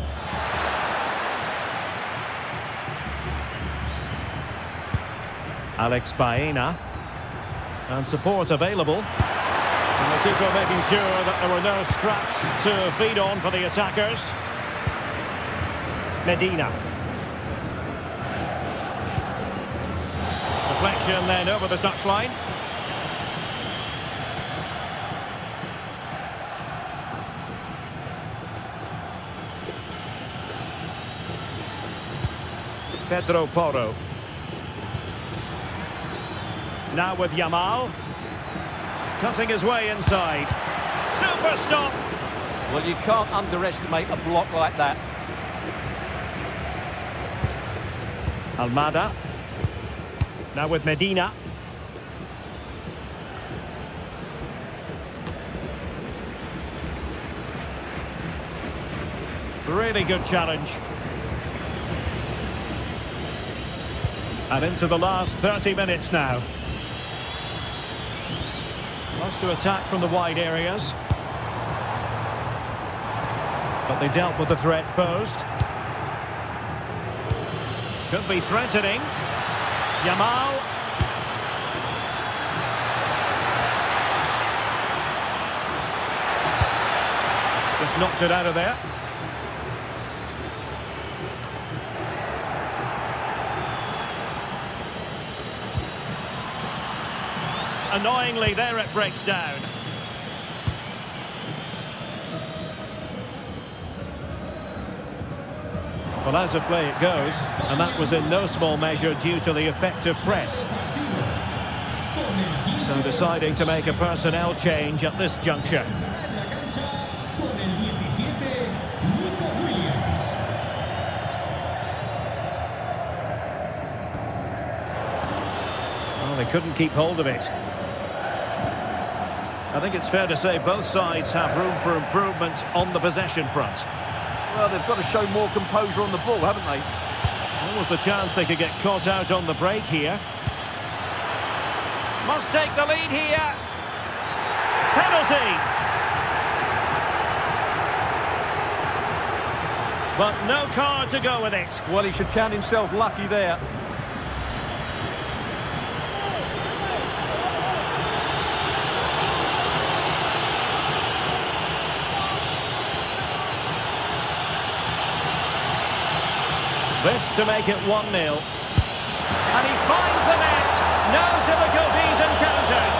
Alex Baena. And support available. And the keeper making sure that there were no scraps to feed on for the attackers. Medina. Deflection then over the touchline. Pedro Porro. Now with Yamal. Cutting his way inside. Super stop. Well, you can't underestimate a block like that. Almada. Now with Medina. Really good challenge. And into the last 30 minutes now. Wants to attack from the wide areas. But they dealt with the threat posed. Could be threatening. Yamal. Just knocked it out of there. Annoyingly, there it breaks down. Well, out of play it goes, and that was in no small measure due to the effective press. So deciding to make a personnel change at this juncture. Well, they couldn't keep hold of it. I think it's fair to say both sides have room for improvement on the possession front. Well, they've got to show more composure on the ball, haven't they? There was the chance they could get caught out on the break here. Must take the lead here. Penalty! But no card to go with it. Well, he should count himself lucky there. This to make it 1-0. And he finds the net. No difficulties encountered.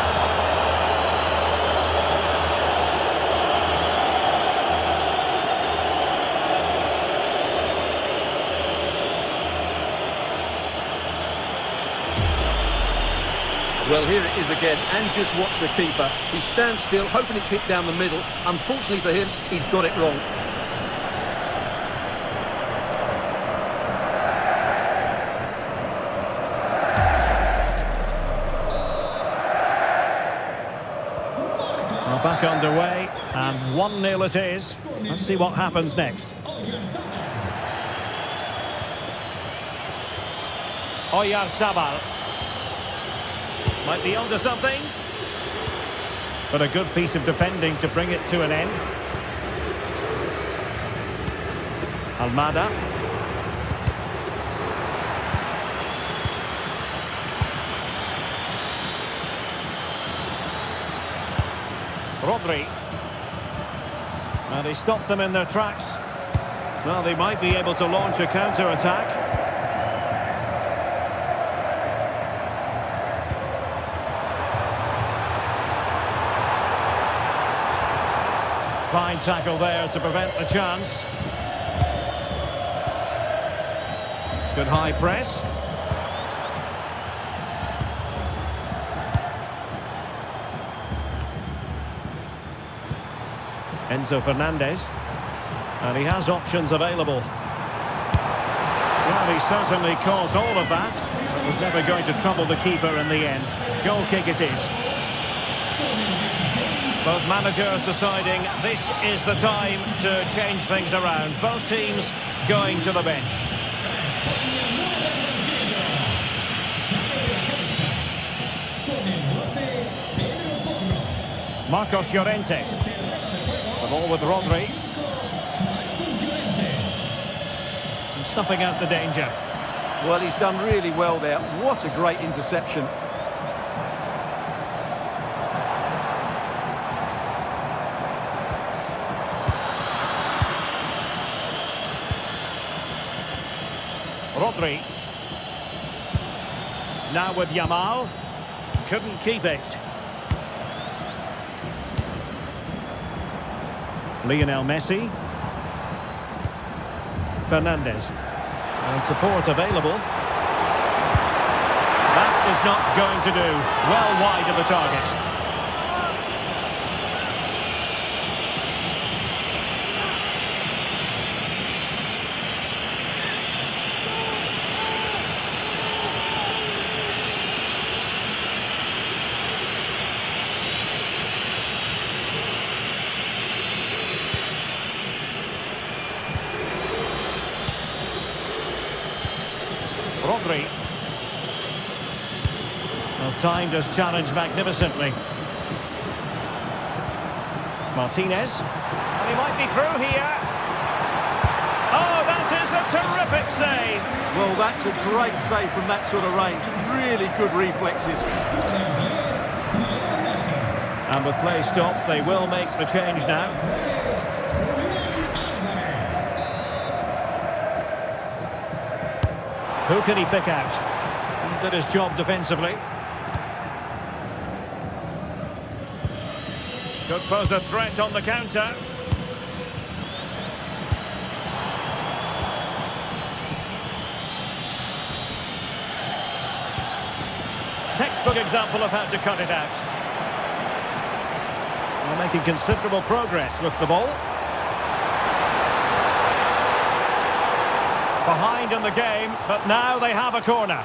Well, here it is again, and just watch the keeper. He stands still, hoping it's hit down the middle. Unfortunately for him, he's got it wrong. Back underway, and 1-0 it is. Let's see what happens next. Oyarzabal. Might be onto something. But a good piece of defending to bring it to an end. Almada. Rodri. And he stopped them in their tracks. Well, they might be able to launch a counter-attack. Fine tackle there to prevent the chance. Good high press. Enzo Fernandez, and he has options available. Well, he certainly caused all of that. It was never going to trouble the keeper in the end. Goal kick it is. Both managers deciding this is the time to change things around. Both teams going to the bench. Marcos Llorente. The ball with Rodri. And snuffing out the danger. Well, he's done really well there. What a great interception. Rodri. Now with Yamal. Couldn't keep it. Lionel Messi. Fernandez. And support available. That is not going to do. Well wide of the target. Rodri. Well, timed his challenge magnificently. Martinez. And he might be through here. Oh, that is a terrific save. Well, that's a great save from that sort of range. Really good reflexes. And with play stopped, they will make the change now. Who can he pick out? He did his job defensively. Could pose a threat on the counter. Textbook example of how to cut it out. They're making considerable progress with the ball. Behind in the game, but now they have a corner.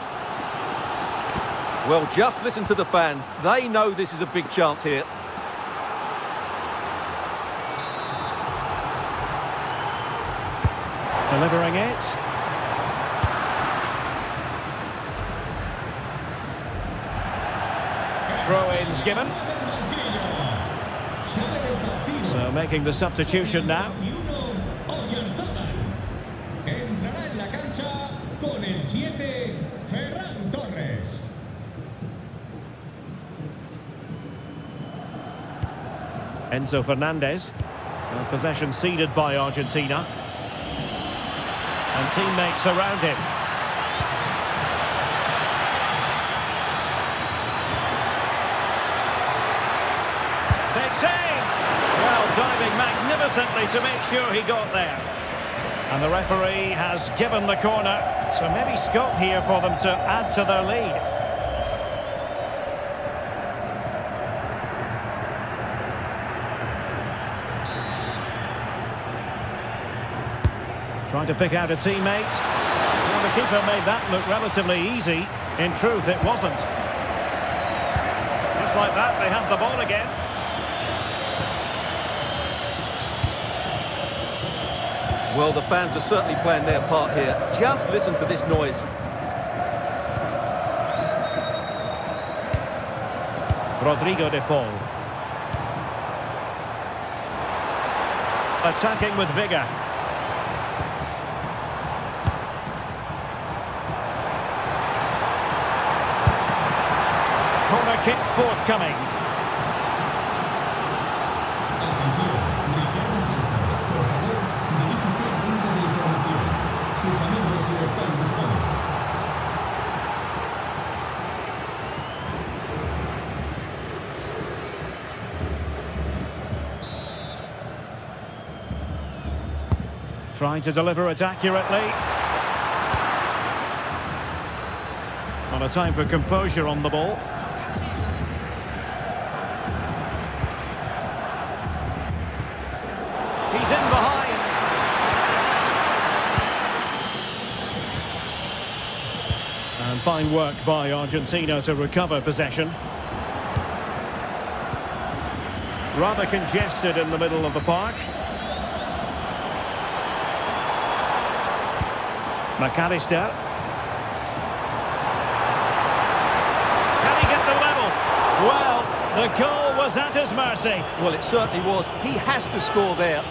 Well, just listen to the fans. They know this is a big chance here. Delivering it. Throw-ins given. So making the substitution now. Entrará en la cancha con el 7, Ferran Torres. Enzo Fernandez. Possession ceded by Argentina. And teammates around him. Takes aim! Well, diving magnificently to make sure he got there. And the referee has given the corner, so maybe scope here for them to add to their lead. Trying to pick out a teammate. Well, the keeper made that look relatively easy. In truth, it wasn't. Just like that, they have the ball again. Well, the fans are certainly playing their part here. Just listen to this noise. Rodrigo de Paul. Attacking with vigour. Corner kick forthcoming. Trying to deliver it accurately. On a time for composure on the ball. He's in behind. And fine work by Argentina to recover possession. Rather congested in the middle of the park. McAllister. Can he get the level? Well, the goal was at his mercy. Well, it certainly was. He has to score there.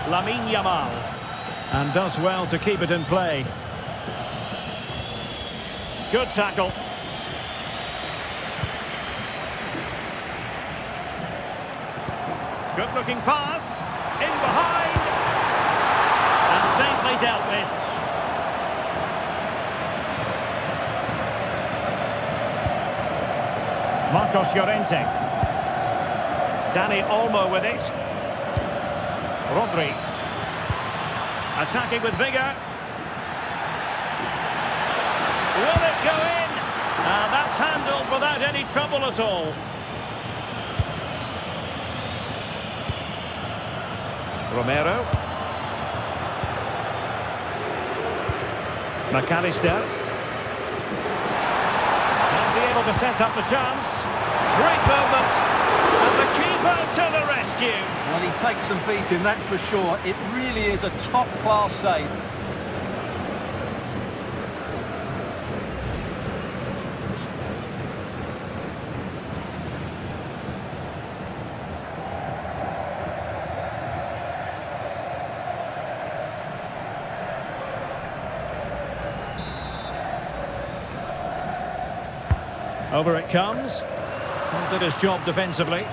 Lamine Yamal. And does well to keep it in play. Good tackle. Good looking pass. In behind. And safely dealt with. Marcos Llorente. Dani Olmo with it. Rodri. Attacking with vigour. Will it go in? And that's handled without any trouble at all. Romero. McAllister. Can't be able to set up the chance. Great movement. And the keeper to the rescue. Well, he takes some beating, that's for sure. It really is a top-class save. Over it comes. Did his job defensively.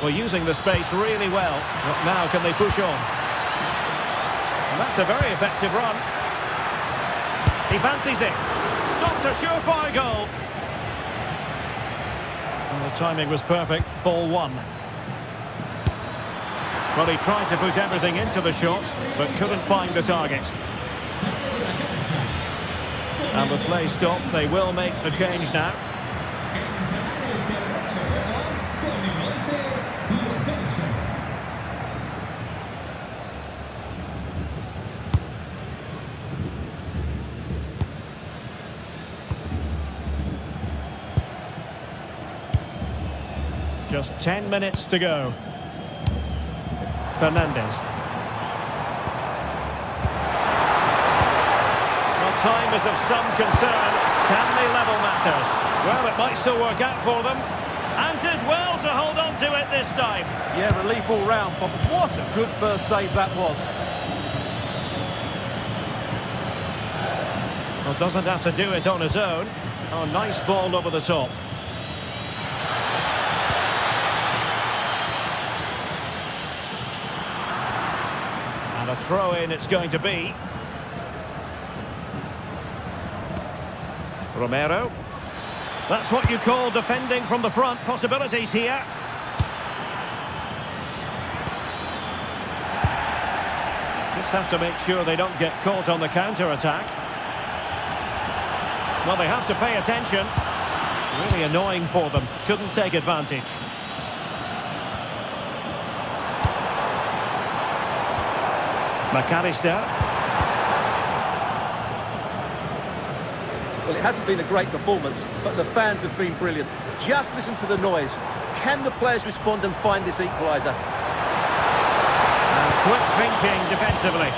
Well, using the space really well. But now can they push on? And that's a very effective run. He fancies it. Stopped a surefire goal. And the timing was perfect. Ball one. Well, he tried to put everything into the shot, but couldn't find the target. And with play stopped, they will make the change now. Just 10 minutes to go. Fernandez. Well, time is of some concern. Can they level matters? Well, it might still work out for them. And did well to hold on to it this time. Yeah, relief all round, but what a good first save that was. Well, doesn't have to do it on his own. Oh, nice ball over the top. A throw-in it's going to be. Romero. That's what you call defending from the front. Possibilities here. Just have to make sure they don't get caught on the counter-attack. Well, they have to pay attention. Really annoying for them. Couldn't take advantage. McAllister. Well, it hasn't been a great performance, but the fans have been brilliant. Just listen to the noise. Can the players respond and find this equaliser? And quick thinking defensively.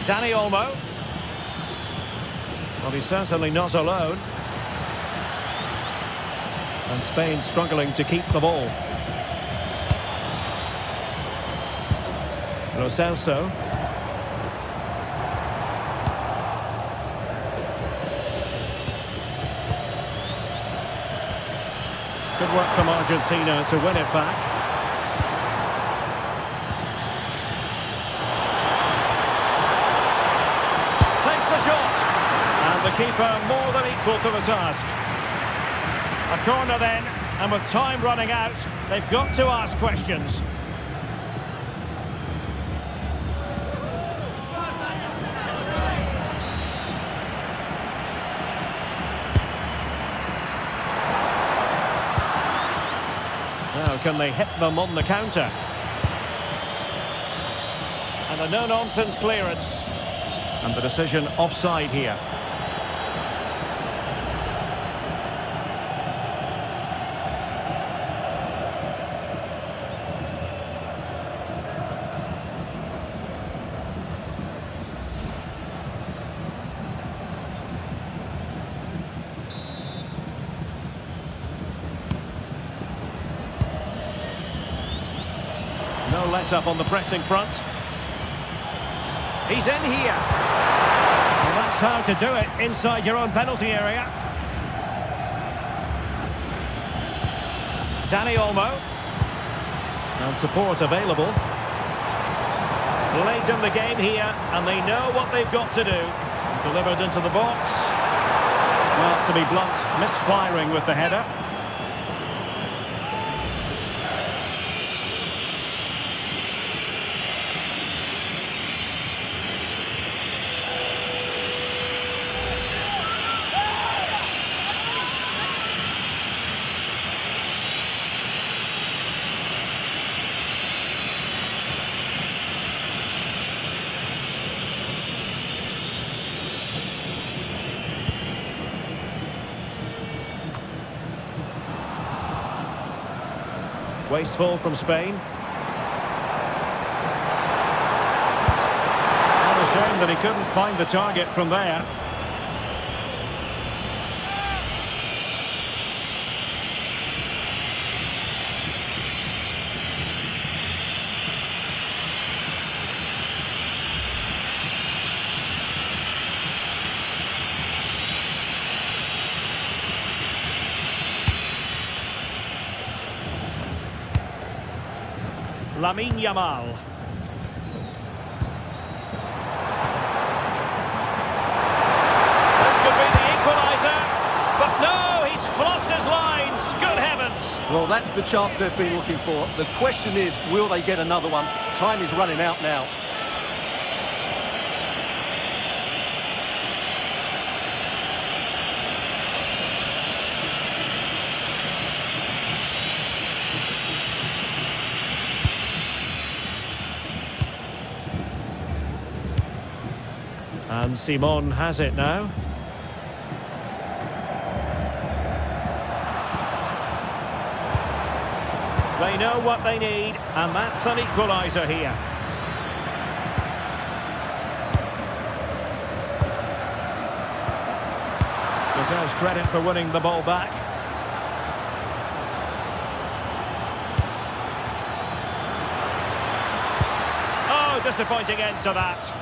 Dani Olmo. Well, he's certainly not alone. And Spain struggling to keep the ball. Lo Celso. Good work from Argentina to win it back. Takes the shot. And the keeper more than equal to the task. A corner then, and with time running out, they've got to ask questions. Now, can they hit them on the counter? And a no-nonsense clearance. And the decision offside here. No let-up on the pressing front. He's in here. Well, that's how to do it inside your own penalty area. Dani Olmo. And support available. Late in the game here, and they know what they've got to do. Delivered into the box. Well, to be blunt, misfiring with the header. Wasteful from Spain. What a shame that he couldn't find the target from there. Lamine Yamal. This could be the equaliser. But no, he's fluffed his lines. Good heavens. Well, that's the chance they've been looking for. The question is, will they get another one? Time is running out now. And Simon has it now. They know what they need, and that's an equaliser here. Deserves credit for winning the ball back. Oh, disappointing end to that.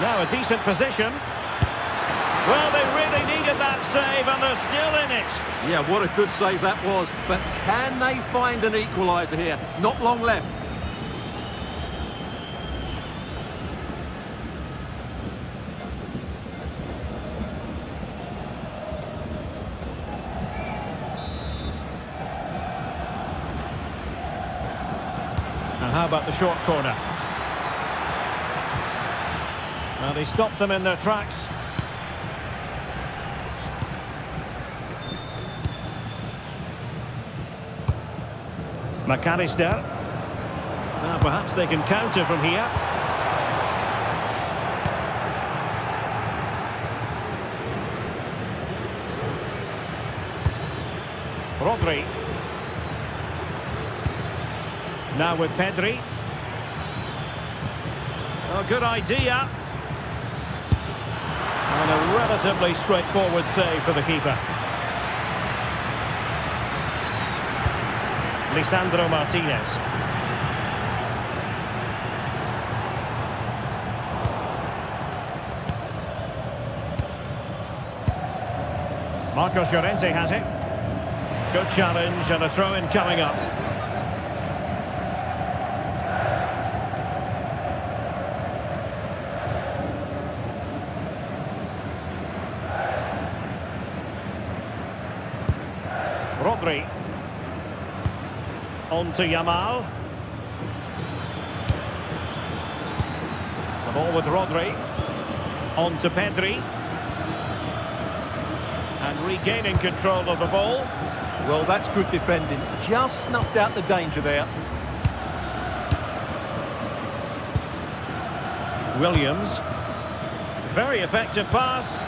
Now a decent position. Well, they really needed that save, and they're still in it. Yeah, what a good save that was. But can they find an equaliser here? Not long left. Now, how about the short corner? Well, he stopped them in their tracks. McAllister. Now perhaps they can counter from here. Rodri. Now with Pedri. Oh, good idea. And a relatively straightforward save for the keeper. Lisandro Martinez. Marcos Llorente has it. Good challenge and a throw-in coming up. Rodri. On to Yamal. The ball with Rodri. On to Pedri. And regaining control of the ball. Well, that's good defending. Just snuffed out the danger there. Williams. Very effective pass.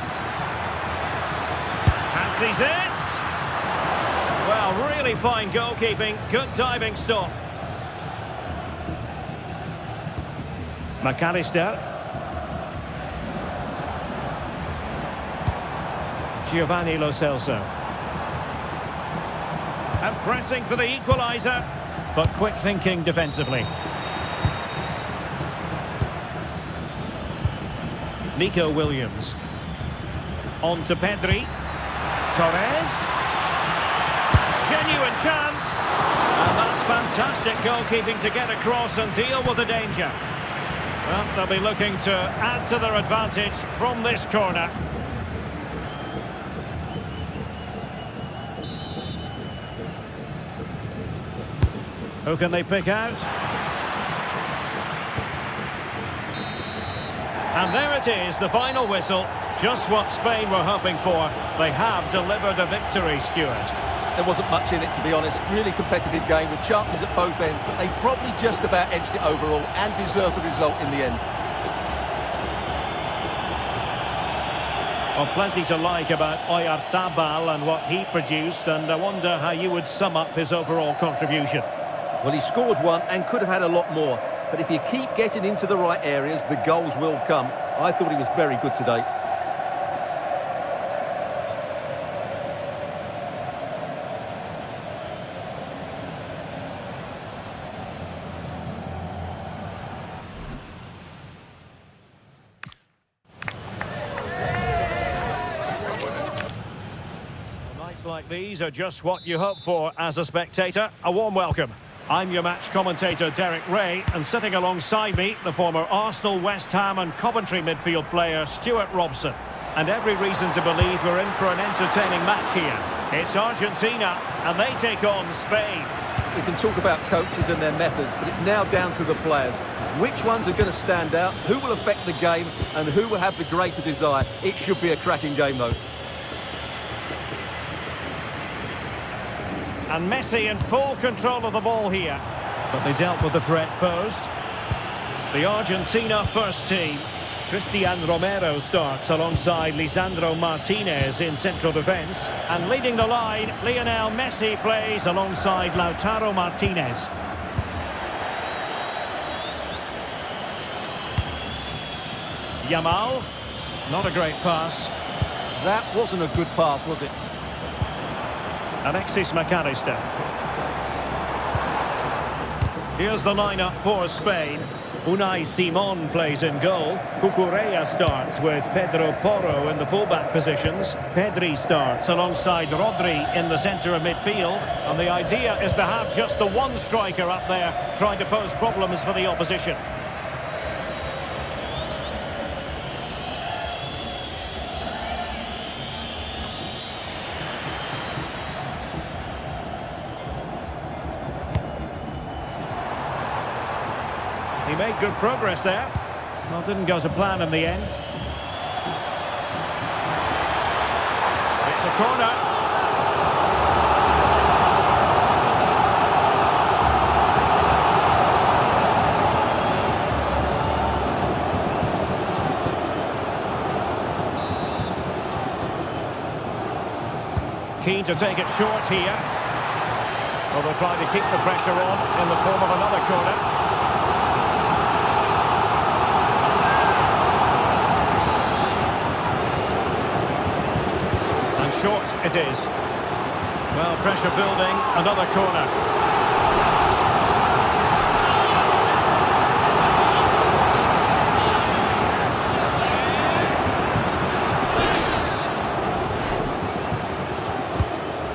Fancies it. Well, really fine goalkeeping. Good diving stop. McAllister. Giovanni Lo Celso. And pressing for the equaliser, but quick thinking defensively. Nico Williams. On to Pedri. Torres. Genuine chance. And that's fantastic goalkeeping to get across and deal with the danger. Well, they'll be looking to add to their advantage from this corner. Who can they pick out? And there it is, the final whistle. Just what Spain were hoping for. They have delivered a victory, Stuart. There wasn't much in it, to be honest. Really competitive game with chances at both ends, but they probably just about edged it overall and deserved the result in the end. Well, plenty to like about Oyarzabal and what he produced, and I wonder how you would sum up his overall contribution. Well, he scored one and could have had a lot more. But if you keep getting into the right areas, the goals will come. I thought he was very good today. Nights like these are just what you hope for as a spectator. A warm welcome. I'm your match commentator, Derek Ray, and sitting alongside me, the former Arsenal, West Ham and Coventry midfield player, Stuart Robson. And every reason to believe we're in for an entertaining match here. It's Argentina, and they take on Spain. We can talk about coaches and their methods, but it's now down to the players. Which ones are going to stand out, who will affect the game, and who will have the greater desire. It should be a cracking game, though. And Messi in full control of the ball here. But they dealt with the threat posed. The Argentina first team. Cristian Romero starts alongside Lisandro Martinez in central defence. And leading the line, Lionel Messi plays alongside Lautaro Martinez. Yamal. Not a great pass. That wasn't a good pass, was it? Alexis McAllister. Here's the lineup for Spain. Unai Simon plays in goal. Cucurella starts with Pedro Porro in the fullback positions. Pedri starts alongside Rodri in the centre of midfield. And the idea is to have just the one striker up there trying to pose problems for the opposition. He made good progress there. Well, didn't go to plan in the end. It's a corner. Keen to take it short here. Well, they'll try to keep the pressure on in the form of another corner. Short it is. Well, pressure building, another corner.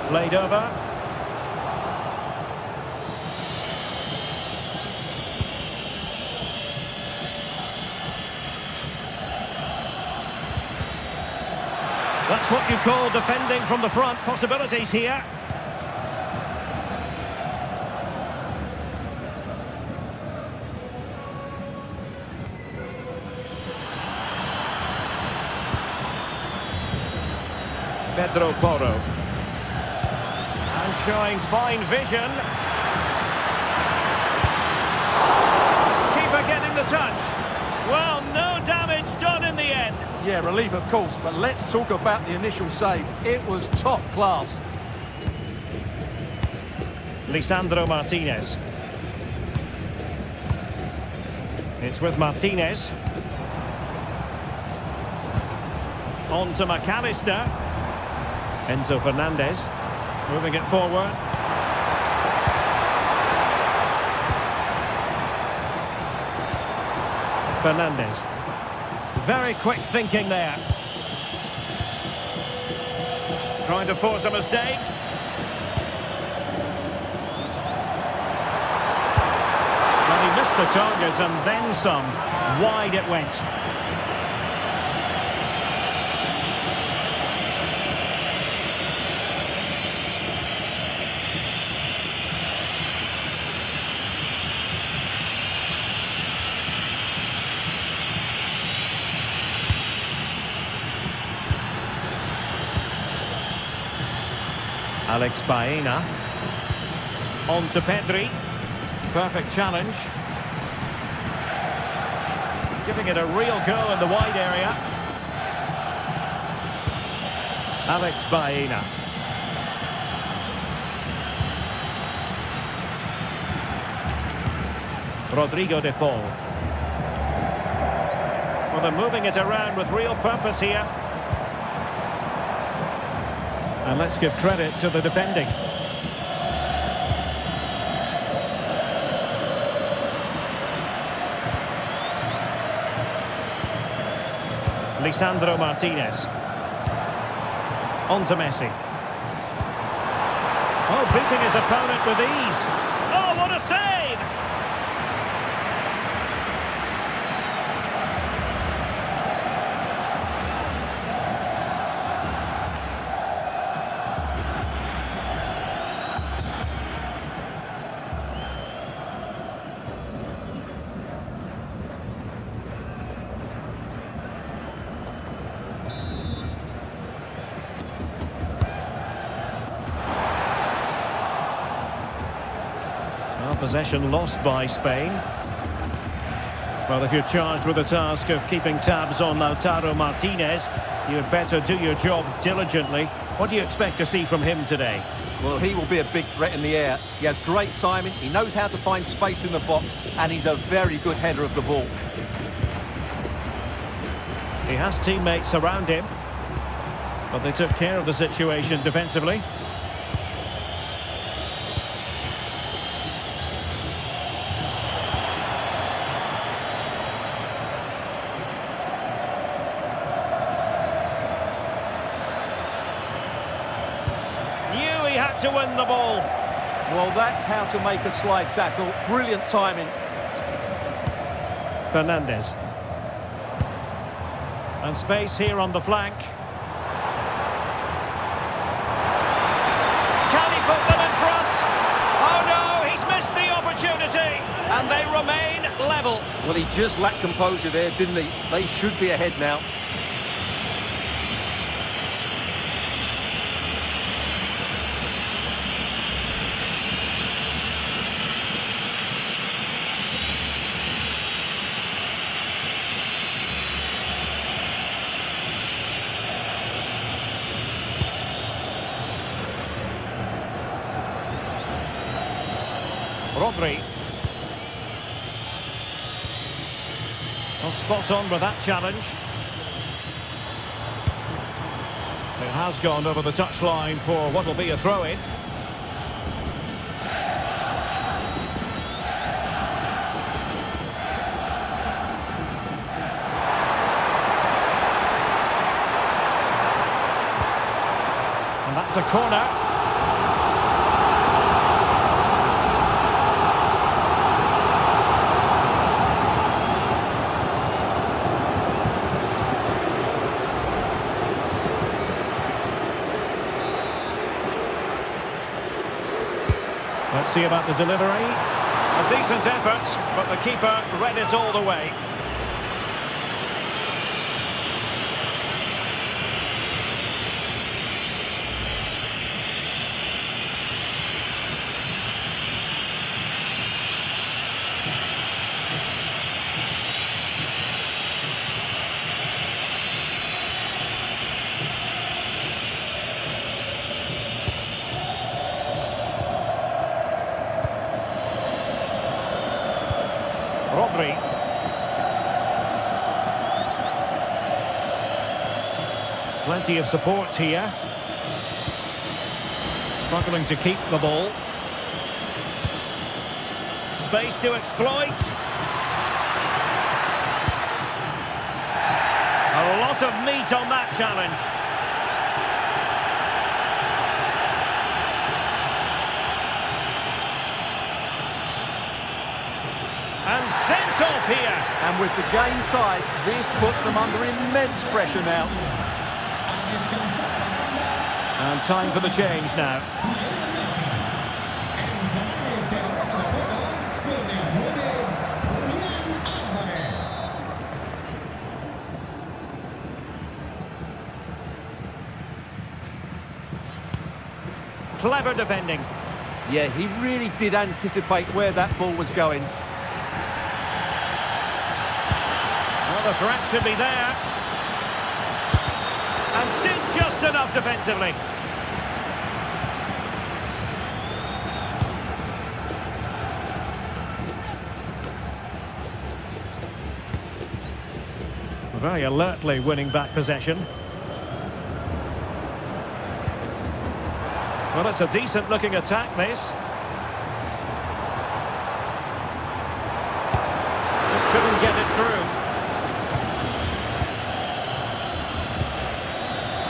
Played over. That's what you call defending from the front. Possibilities here. Pedro Porro. And showing fine vision. Keeper getting the touch. Well, no damage done in the end. Yeah, relief of course, but let's talk about the initial save. It was top class. Lisandro Martinez. It's with Martinez. On to McAllister. Enzo Fernandez. Moving it forward. Fernandez. Very quick thinking there. Trying to force a mistake. Well, he missed the target and then some. Wide it went. Alex Baena. On to Pedri. Perfect challenge. Giving it a real go in the wide area. Alex Baena. Rodrigo de Paul. Well, they're moving it around with real purpose here. And let's give credit to the defending. Lisandro Martinez. On to Messi. Oh, beating his opponent with ease. Oh, what a the save! Well, possession lost by Spain. Well, if you're charged with the task of keeping tabs on Lautaro Martinez, you'd better do your job diligently. What do you expect to see from him today? Well, he will be a big threat in the air. He has great timing, he knows how to find space in the box, and he's a very good header of the ball. He has teammates around him, but they took care of the situation defensively. Knew he had to win the ball. Well, that's how to make a slide tackle. Brilliant timing. Fernandez. And space here on the flank. Can he put them in front? Oh no, he's missed the opportunity. And they remain level. Well, he just lacked composure there, didn't he? They should be ahead now. Rodri. Well, spot on with that challenge. It has gone over the touchline for what will be a throw-in. And that's a corner. Let's see about the delivery. A decent effort, but the keeper read it all the way. Rodri. Plenty of support here. Struggling to keep the ball. Space to exploit. A lot of meat on that challenge. And sent off here. And with the game tied, this puts them under immense pressure now. And time for the change now. Clever defending. Yeah, he really did anticipate where that ball was going. Well, the threat could be there. And did just enough defensively. Very alertly winning back possession. Well, it's a decent-looking attack, this. Just couldn't get it through.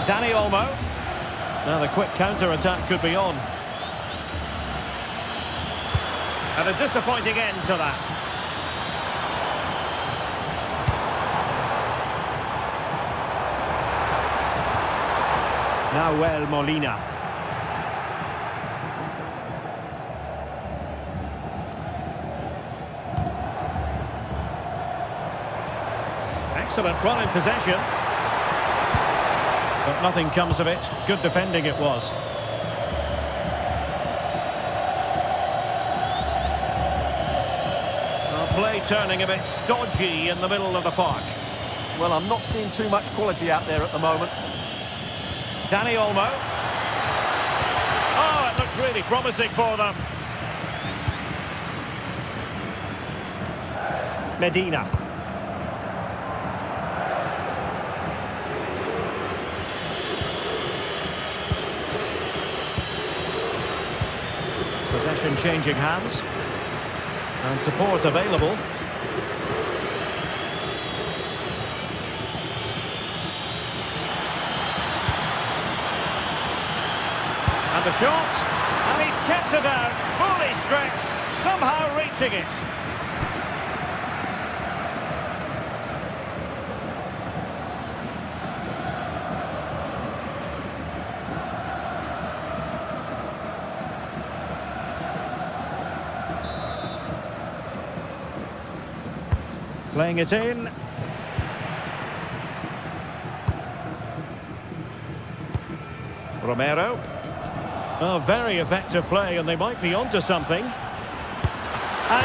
Dani Olmo. Now the quick counter-attack could be on. And a disappointing end to that. Nahuel Molina. Excellent run in possession. But nothing comes of it. Good defending it was. Well, play turning a bit stodgy in the middle of the park. Well, I'm not seeing too much quality out there at the moment. Dani Olmo. Oh, it looked really promising for them. Medina. Possession changing hands. And support available. And the shot. And he's kept it out. Fully stretched. Somehow reaching it. Playing it in. Romero. Oh, very effective play, and they might be onto something. And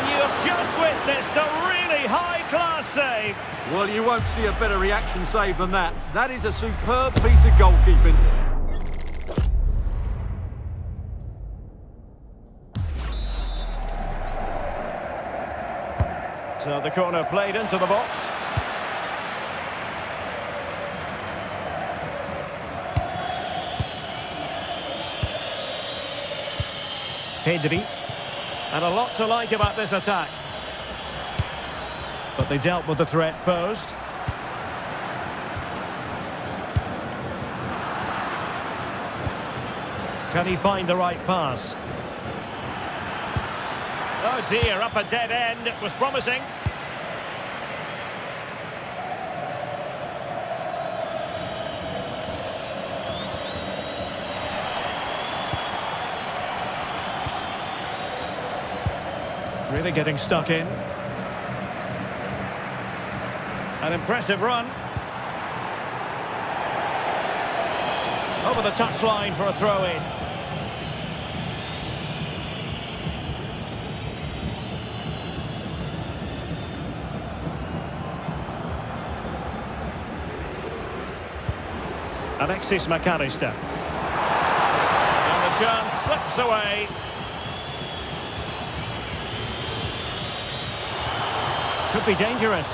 you have just witnessed a really high-class save. Well, you won't see a better reaction save than that. That is a superb piece of goalkeeping. So the corner played into the box. Pedri. And a lot to like about this attack. But they dealt with the threat posed. Can he find the right pass? Oh dear, up a dead end. It was promising. Really getting stuck in. An impressive run. Over the touchline for a throw-in. Alexis McAllister. And the chance slips away. Could be dangerous.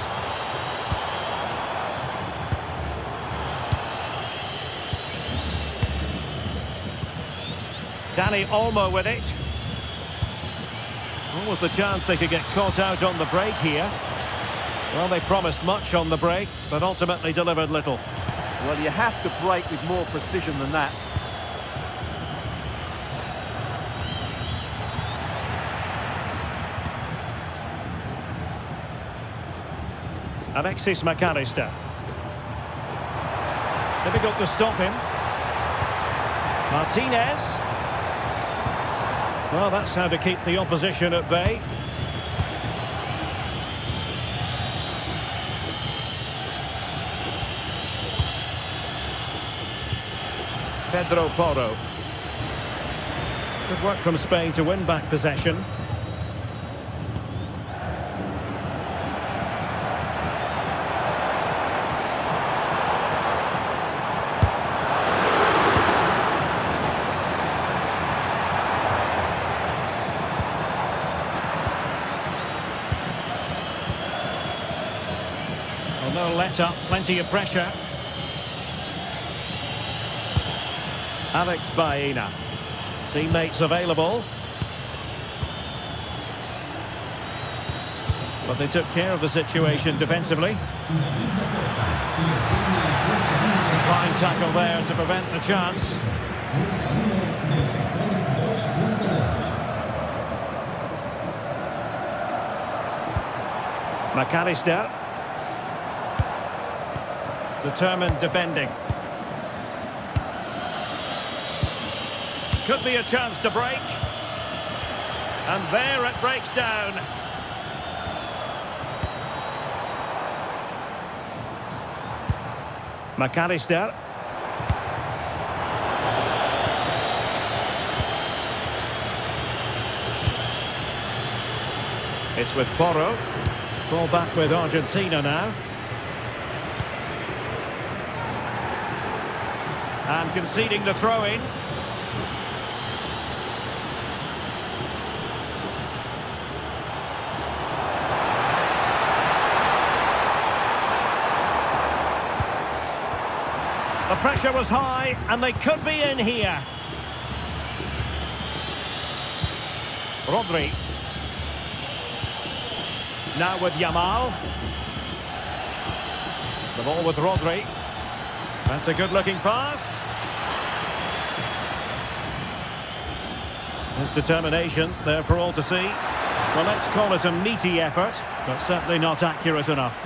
Dani Olmo with it. What was the chance they could get caught out on the break here? Well, they promised much on the break, but ultimately delivered little. Well, you have to break with more precision than that. Alexis McAllister. Difficult to stop him. Martinez. Well, that's how to keep the opposition at bay. Pedro Porro. Good work from Spain to win back possession. Well, no let up, plenty of pressure. Alex Baena. Teammates available. But they took care of the situation defensively. Fine tackle there to prevent the chance. McAllister. Determined defending. Could be a chance to break. And there it breaks down. McAllister. It's with Porro. Ball back with Argentina now. And conceding the throw-in. The pressure was high, and they could be in here. Rodri. Now with Yamal. The ball with Rodri. That's a good-looking pass. His determination there for all to see. Well, let's call it a meaty effort, but certainly not accurate enough.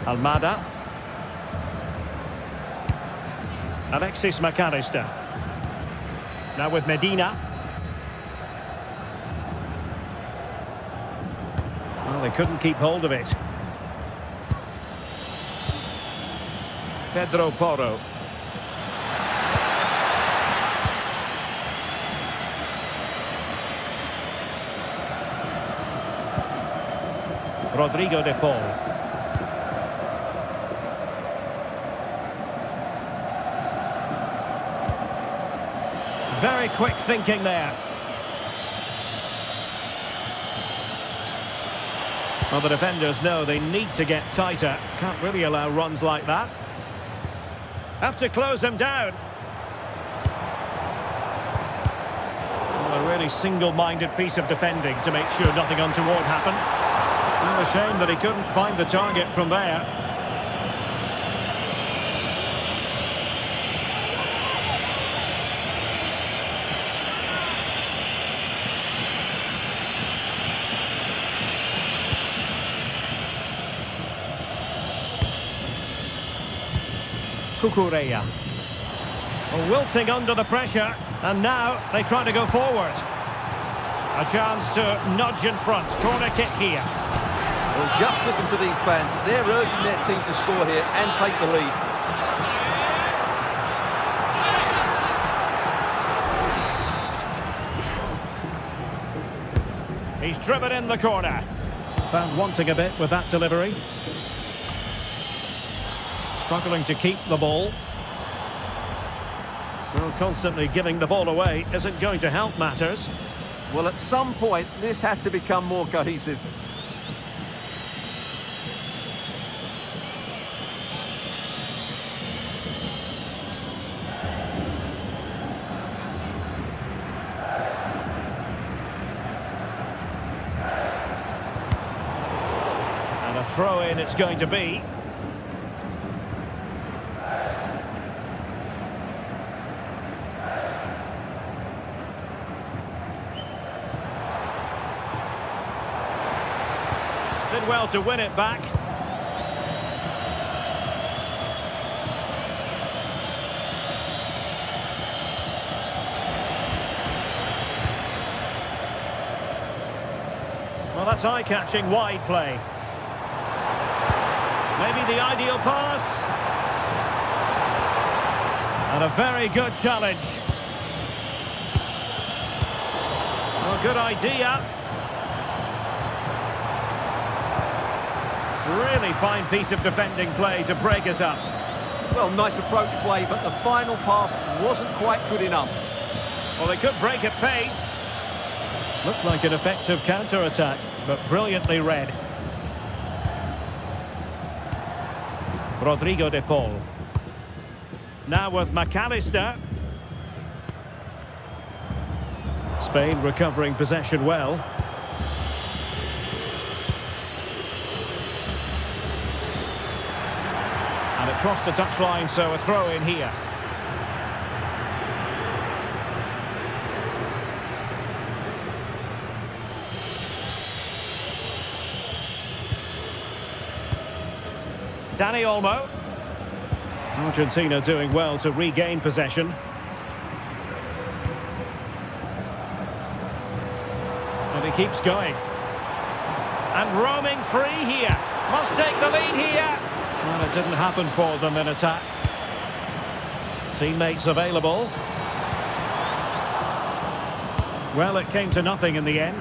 Almada. Alexis McAllister. Now with Medina. Well, they couldn't keep hold of it. Pedro Porro. Rodrigo de Paul. Very quick thinking there. Well, the defenders know they need to get tighter. Can't really allow runs like that. Have to close them down. Well, a really single-minded piece of defending to make sure nothing untoward happened. Well, a shame that he couldn't find the target from there. Cucurella. Wilting under the pressure, and now they try to go forward. A chance to nudge in front. Corner kick here. Well, just listen to these fans. They're urging their team to score here and take the lead. He's driven in the corner. Found wanting a bit with that delivery. Struggling to keep the ball. Well, constantly giving the ball away isn't going to help matters. Well, at some point, this has to become more cohesive. And a throw-in it's going to be. Did well to win it back. Well, that's eye-catching wide play. Maybe the ideal pass. And a very good challenge. Well, good idea. Really fine piece of defending play to break us up. Well, nice approach play, but the final pass wasn't quite good enough. Well, they could break at pace. Looked like an effective counter-attack, but brilliantly read. Rodrigo de Paul. Now with McAllister. Spain recovering possession well. across the touchline, so a throw in here. Dani Olmo. Argentina doing well to regain possession. And he keeps going. And roaming free here. Must take the lead here. Well, it didn't happen for them in attack. Teammates available. Well, it came to nothing in the end.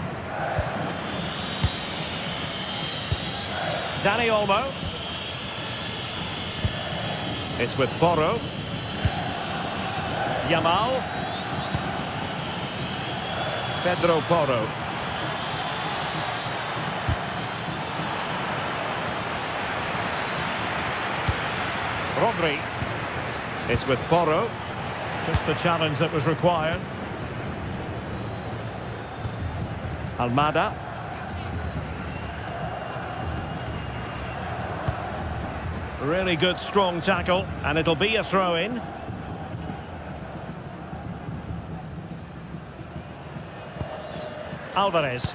Dani Olmo. It's with Porro. Yamal. Pedro Porro. Rodri. It's with Porro. Just the challenge that was required. Almada. Really good, strong tackle, and it'll be a throw-in. Alvarez.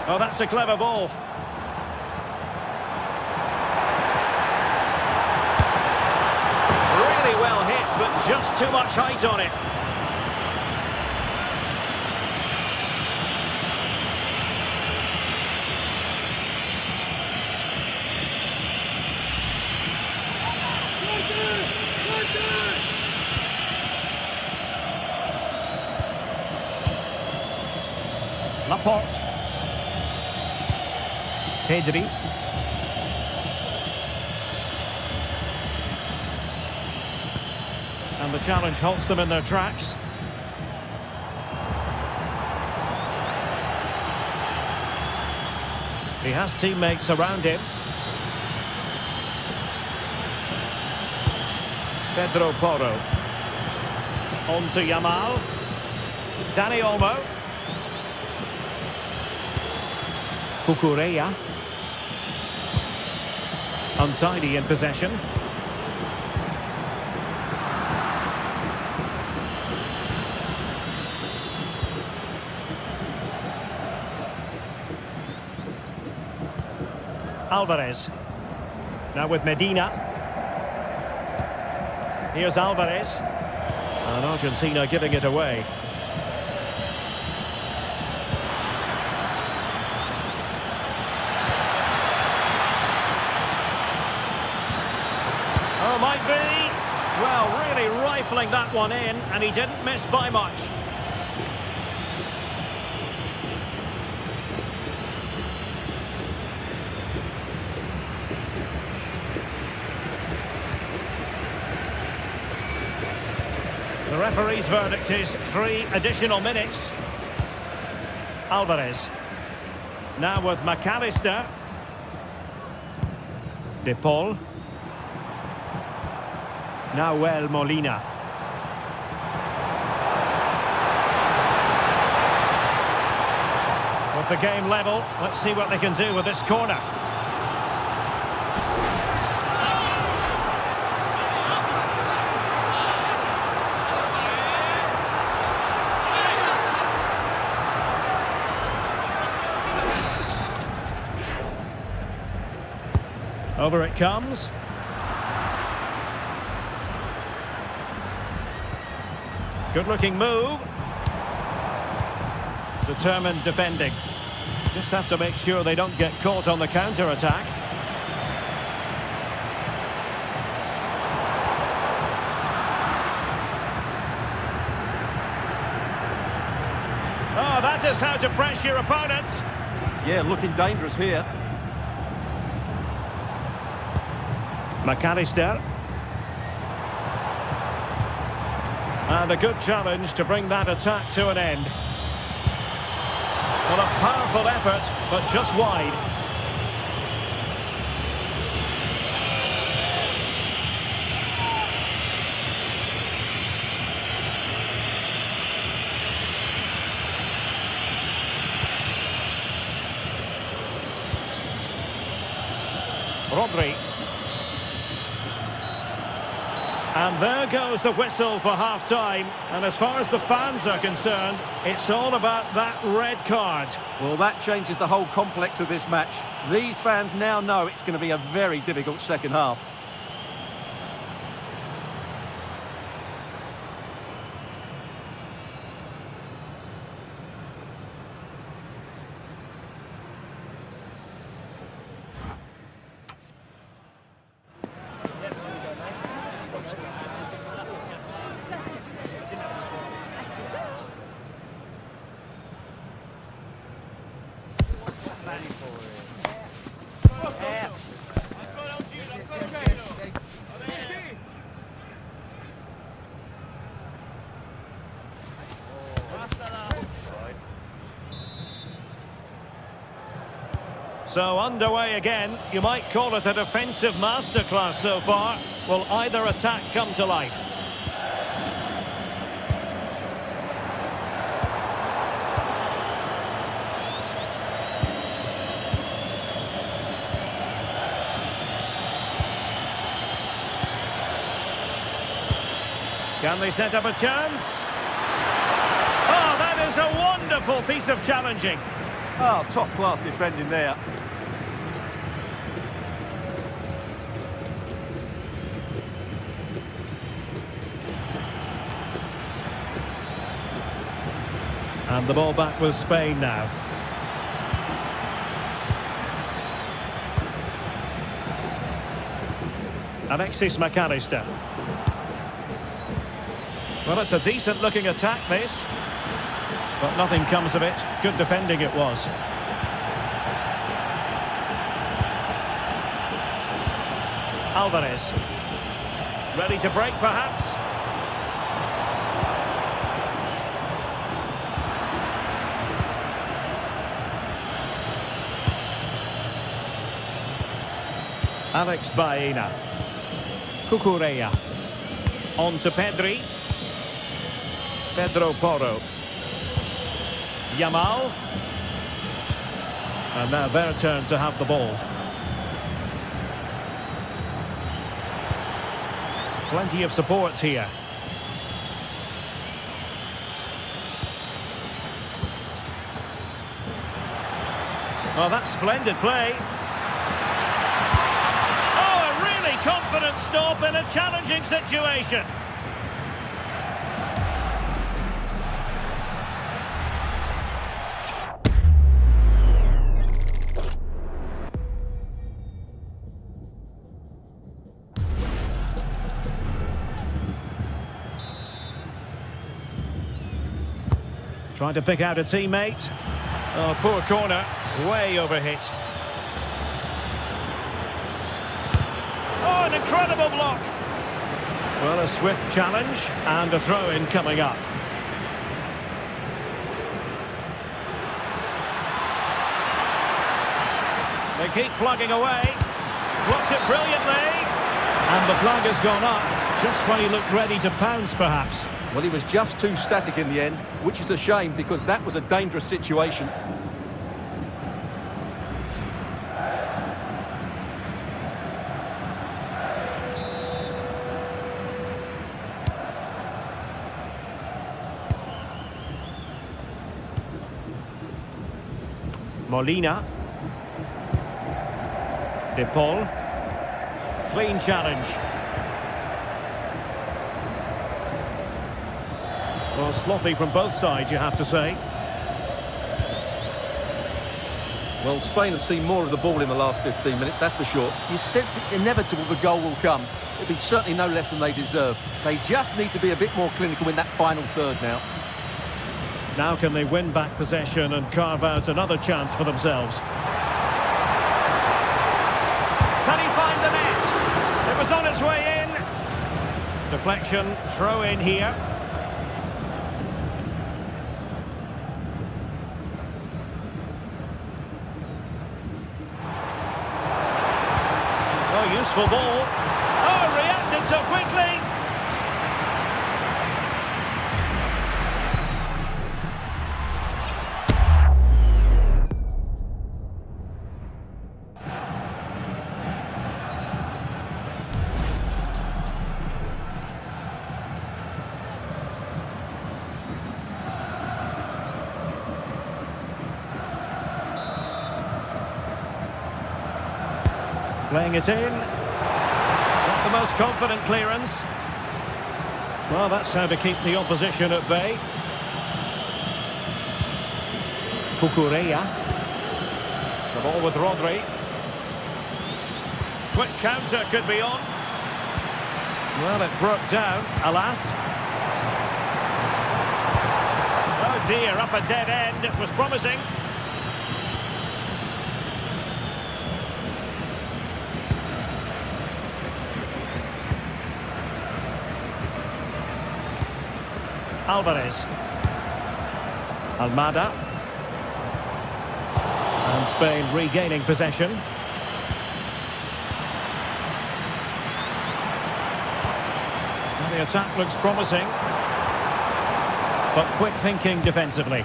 Oh, that's a clever ball. Really well hit, but just too much height on it. Laporte. Pedri. And the challenge halts them in their tracks. He has teammates around him. Pedro Porro. On to Yamal. Dani Olmo. Cucurella. Untidy in possession. Alvarez. Now with Medina. Here's Alvarez. And Argentina giving it away. Oh, might be. Well, really rifling that one in, and he didn't miss by much. The referee's verdict is 3 additional minutes. Alvarez. Now with McAllister. De Paul. Nahuel Molina. With the game level, let's see what they can do with this corner. Over it comes. Good-looking move. Determined defending. Just have to make sure they don't get caught on the counter-attack. Oh, that is how to press your opponent. Yeah, looking dangerous here. McAllister. And a good challenge to bring that attack to an end. Well, a powerful effort, but just wide. Rodri. And there goes the whistle for half-time. And as far as the fans are concerned, it's all about that red card. Well, that changes the whole complex of this match. These fans now know it's going to be a very difficult second half. So underway again. You might call it a defensive masterclass so far. Will either attack come to life? Can they set up a chance? Oh, that is a wonderful piece of challenging. Oh, top-class defending there. And the ball back with Spain now. Alexis McAllister. Well, it's a decent-looking attack, this. But nothing comes of it. Good defending it was. Alvarez. Ready to break, perhaps? Alex Baena. Cucurella. On to Pedri. Pedro Porro. Yamal. And now their turn to have the ball. Plenty of support here. Oh, that's splendid play. Oh, a really confident stop in a challenging situation. Trying to pick out a teammate. Oh, poor corner. Way overhit. Oh, an incredible block. Well, a swift challenge and a throw-in coming up. They keep plugging away. Blocked it brilliantly. And the flag has gone up, just when he looked ready to pounce, perhaps. Well, he was just too static in the end, which is a shame because that was a dangerous situation. Molina. De Paul. Clean challenge. Well, sloppy from both sides, you have to say. Well, Spain have seen more of the ball in the last 15 minutes, that's for sure. You sense it's inevitable the goal will come. It'll be certainly no less than they deserve. They just need to be a bit more clinical in that final third now. Now can they win back possession and carve out another chance for themselves? Can he find the net? It was on its way in. Deflection, throw in here. Oh, useful ball. Oh, reacted so quickly. Playing it in. Not the most confident clearance. Well, that's how to keep the opposition at bay. Cucurella. The ball with Rodri. Quick counter could be on. Well, it broke down, alas. Oh dear, up a dead end. It was promising. Alvarez. Almada. And Spain regaining possession. And the attack looks promising. But quick thinking defensively.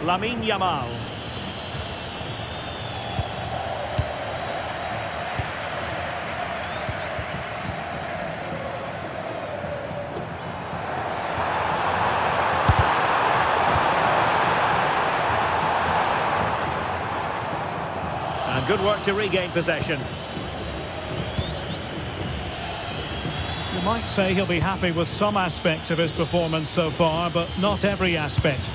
Lamine Yamal. And good work to regain possession. You might say he'll be happy with some aspects of his performance so far, but not every aspect.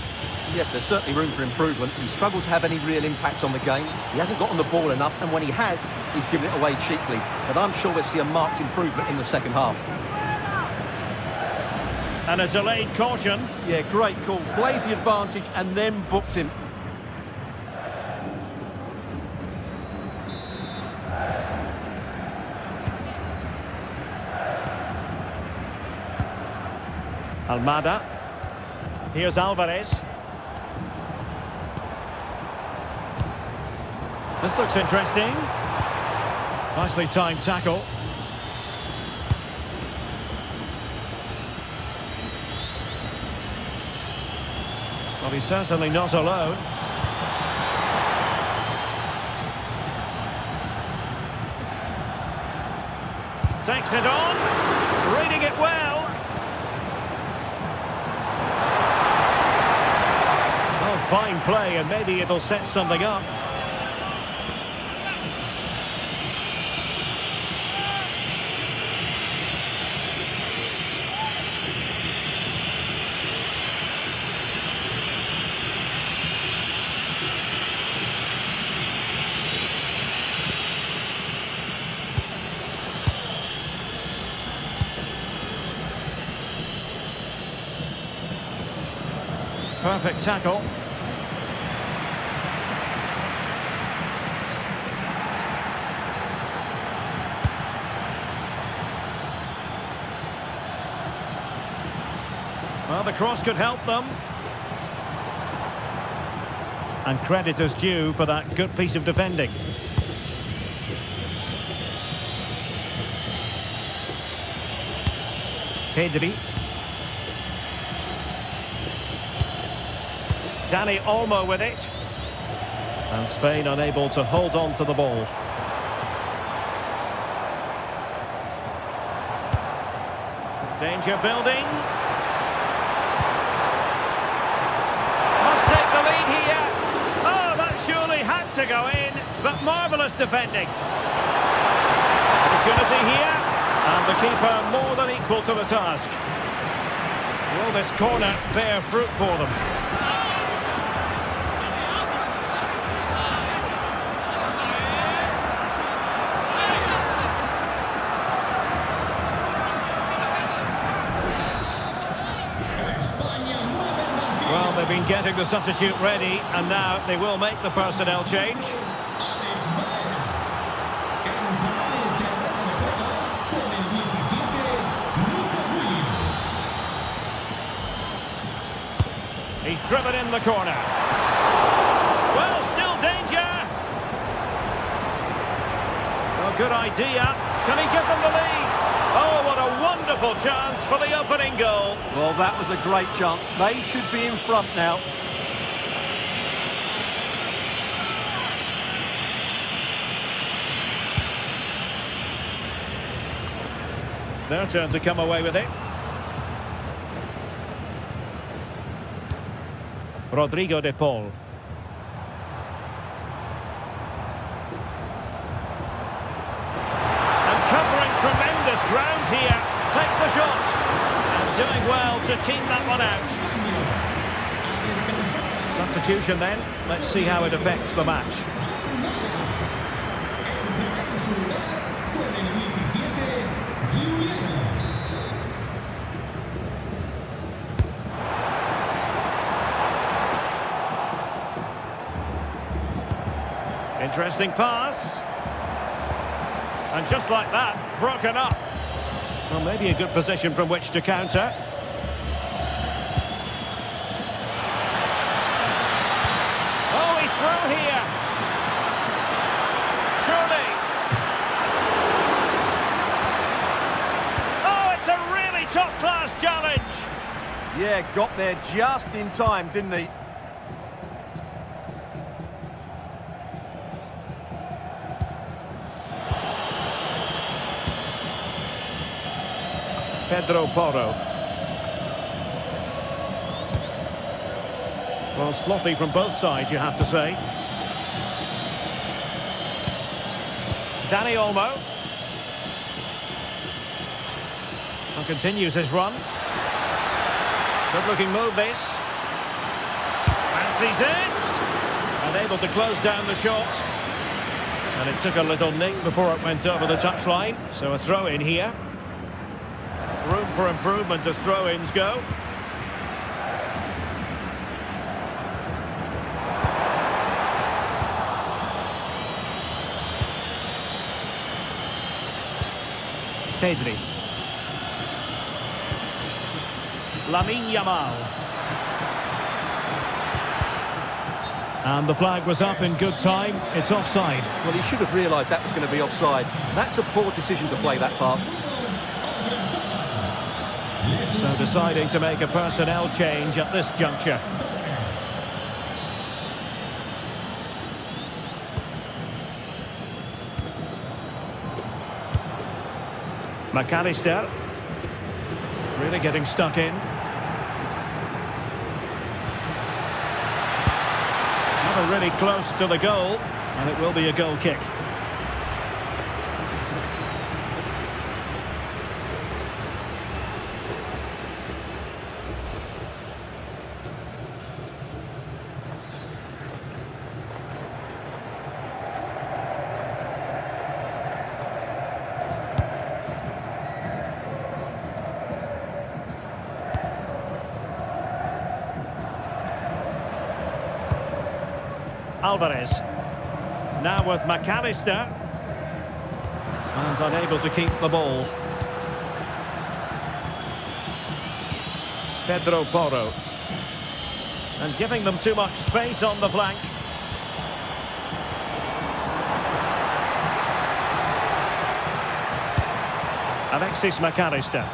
Yes, there's certainly room for improvement. He struggled to have any real impact on the game. He hasn't got on the ball enough, and when he has, he's given it away cheaply. But I'm sure we'll see a marked improvement in the second half. And a delayed caution. Yeah, great call. Played the advantage and then booked him. Almada. Here's Alvarez. This looks interesting. Nicely timed tackle. Well, he's certainly not alone. Takes it on. Reading it well. Fine play, and maybe it'll set something up. Perfect tackle. Well, the cross could help them. And credit is due for that good piece of defending. Pedri. Dani Olmo with it. And Spain unable to hold on to the ball. Danger building. To go in, but marvellous defending. Opportunity here, and the keeper more than equal to the task. Will this corner bear fruit for them? Well, they've been getting the substitute ready, and now they will make the personnel change. He's driven in the corner. Well, still danger. Oh, good idea. Can he give them the lead? Oh, what a wonderful chance for the opening goal. Well, that was a great chance. They should be in front now. Their turn to come away with it. Rodrigo de Paul. that one out. Substitution then. Let's see how it affects the match. En su lugar, con el 17, Giuliano. Interesting pass. And just like that, broken up. Well, maybe a good position from which to counter. Oh, he's through here. Surely. Oh, it's a really top-class challenge. Yeah, got there just in time, didn't he? Pedro Porro. Well, sloppy from both sides, you have to say. Dani Olmo. And continues his run. Good-looking move, this. Fancies it. Unable to close down the shot. And it took a little nick before it went over the touchline. So a throw-in here. Room for improvement as throw-ins go. Pedri. Lamine Yamal. And the flag was up in good time. It's offside. Well, he should have realised that was going to be offside. That's a poor decision to play that pass. So deciding to make a personnel change at this juncture. McAllister. Really getting stuck in. Never really close to the goal, and it will be a goal kick. Alvarez. Now with McAllister. And unable to keep the ball. Pedro Porro. And giving them too much space on the flank. Alexis McAllister.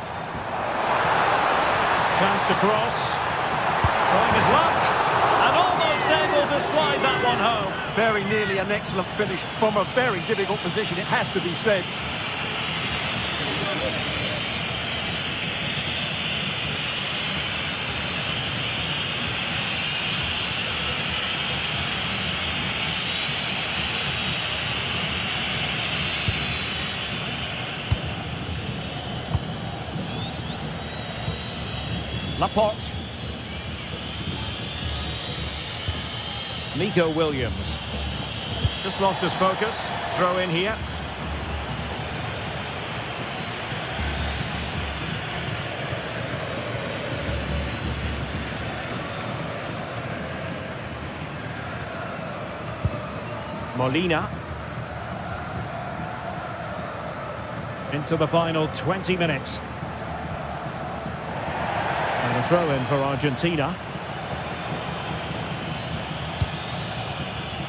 Chance to cross. Trying his luck. And almost able to slide that one home. Very nearly an excellent finish from a very difficult position, it has to be said. Laporte. Nico Williams. Just lost his focus. Throw in here. Molina. Into the final 20 minutes. And a throw in for Argentina.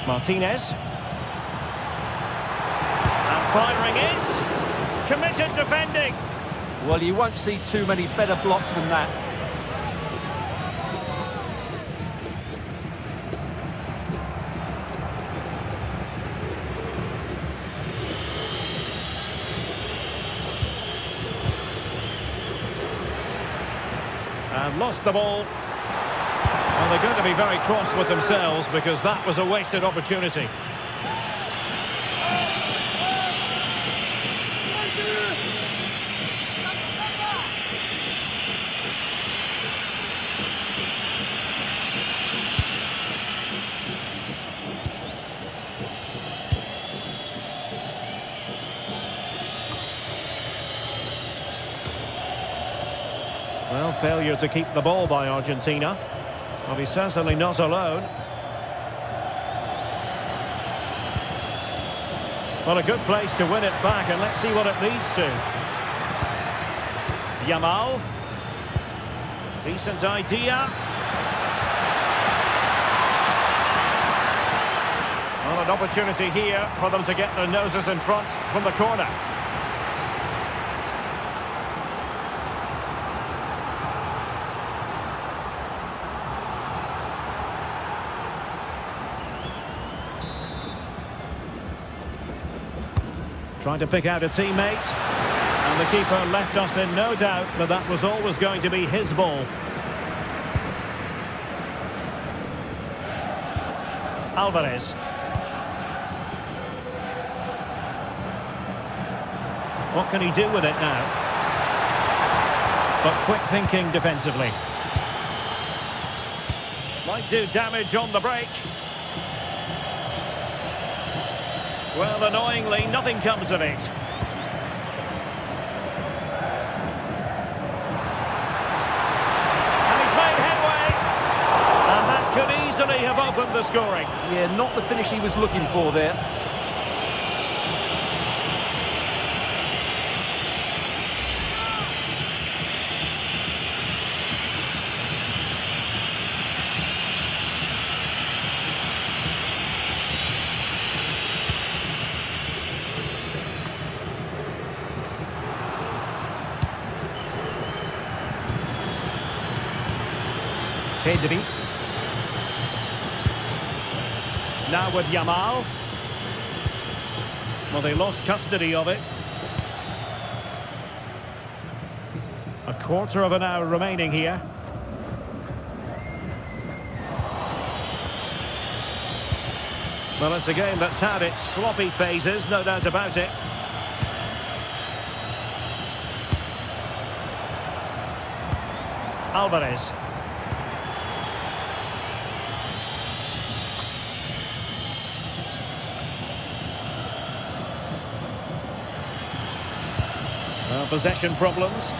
Martinez. And firing it. Committed defending. Well, you won't see too many better blocks than that. And lost the ball. Well, they're going to be very cross with themselves because that was a wasted opportunity. Failure to keep the ball by Argentina. Well, he's certainly not alone. Well, a good place to win it back, and let's see what it leads to. Yamal. Decent idea. Well, an opportunity here for them to get their noses in front from the corner. Trying to pick out a teammate. And the keeper left us in no doubt that that was always going to be his ball. Alvarez. What can he do with it now? But quick thinking defensively. Might do damage on the break. Well, annoyingly, nothing comes of it. And he's made headway. And that could easily have opened the scoring. Yeah, not the finish he was looking for there. Pedri. Now with Yamal. Well, they lost custody of it. A quarter of an hour remaining here. Well, it's a game that's had its sloppy phases, no doubt about it. Alvarez. Possession problems.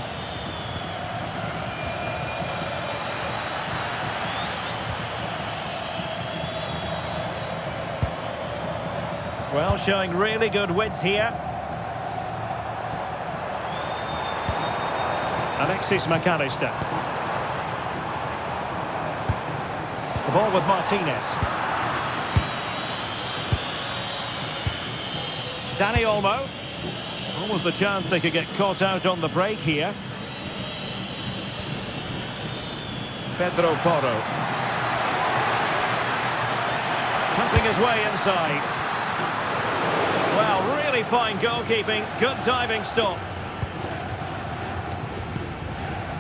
Well, showing really good width here. Alexis McAllister. The ball with Martinez. Dani Olmo. Almost the chance they could get caught out on the break here. Pedro Porro. Cutting his way inside. Well, really fine goalkeeping. Good diving stop.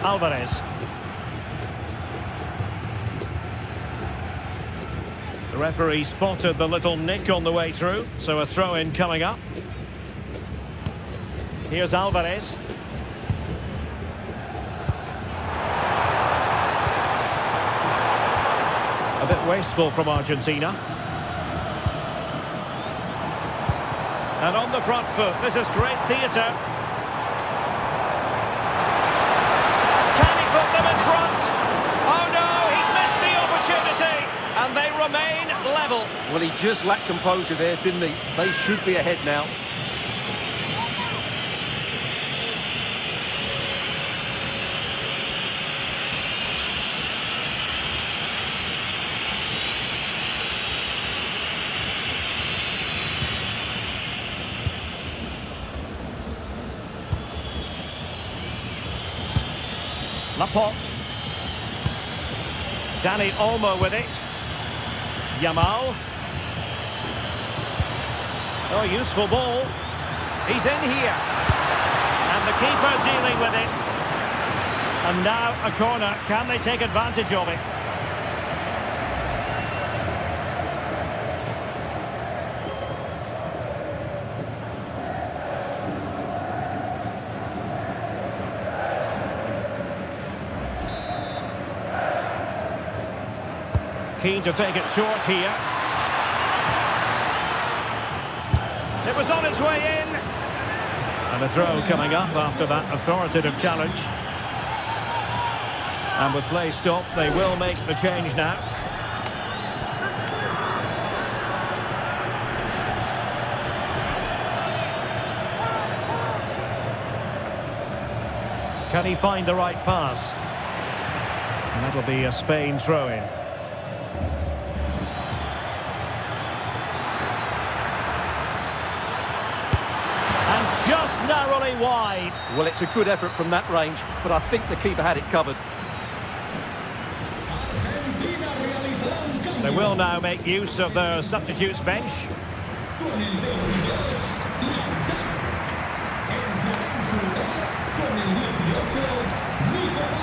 Alvarez. The referee spotted the little nick on the way through, so a throw-in coming up. Here's Alvarez. A bit wasteful from Argentina. And on the front foot, this is great theatre. Can he put them in front? Oh no, he's missed the opportunity. And they remain level. Well, he just lacked composure there, didn't he? They should be ahead now. Laporte. Dani Olmo with it. Yamal. Oh, useful ball. He's in here. And the keeper dealing with it. And now a corner. Can they take advantage of it? Keen to take it short here. It was on its way in. And a throw coming up after that authoritative challenge. And with play stopped, they will make the change now. Can he find the right pass? And that'll be a Spain throw-in. And just narrowly wide. Well, it's a good effort from that range, but I think the keeper had it covered. Argentina realizará un cambio. They will now make use of their substitutes bench. Con el 22, Landán. Entrará en su lugar con el 18, Nicolás.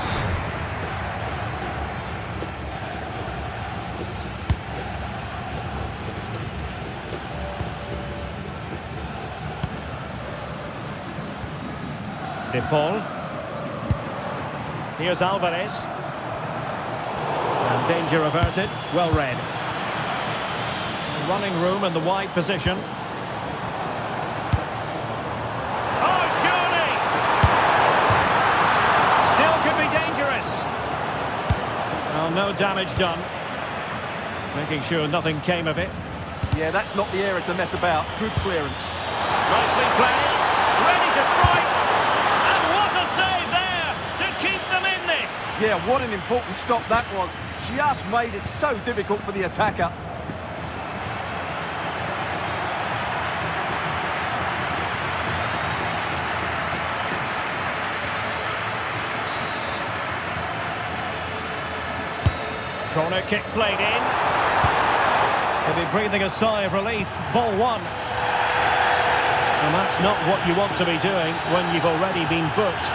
De Paul. Here's Alvarez. And danger averted. Well read. Running room in the wide position. Oh, surely! Still could be dangerous. Well, no damage done. Making sure nothing came of it. Yeah, that's not the area to mess about. Good clearance. Nicely played. Ready to strike. And what a save there to keep them in this. Yeah, what an important stop that was. Just made it so difficult for the attacker. Corner kick played in. They'll be breathing a sigh of relief. Ball one. And that's not what you want to be doing when you've already been booked.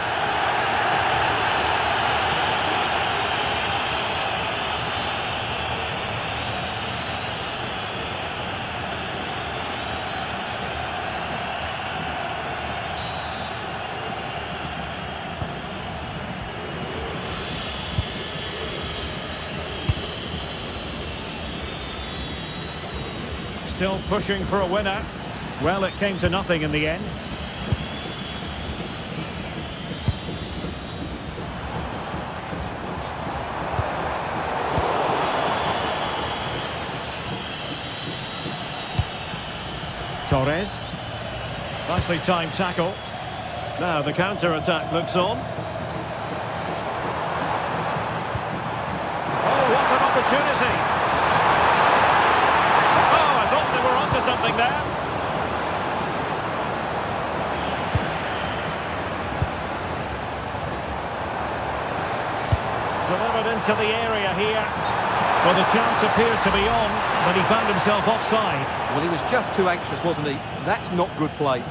Still pushing for a winner. Well, it came to nothing in the end. Torres. Nicely timed tackle. Now the counter-attack looks on. Oh, what an opportunity! We're onto something there. Delivered into the area here. Well, the chance appeared to be on, but he found himself offside. Well, he was just too anxious, wasn't he? That's not good play.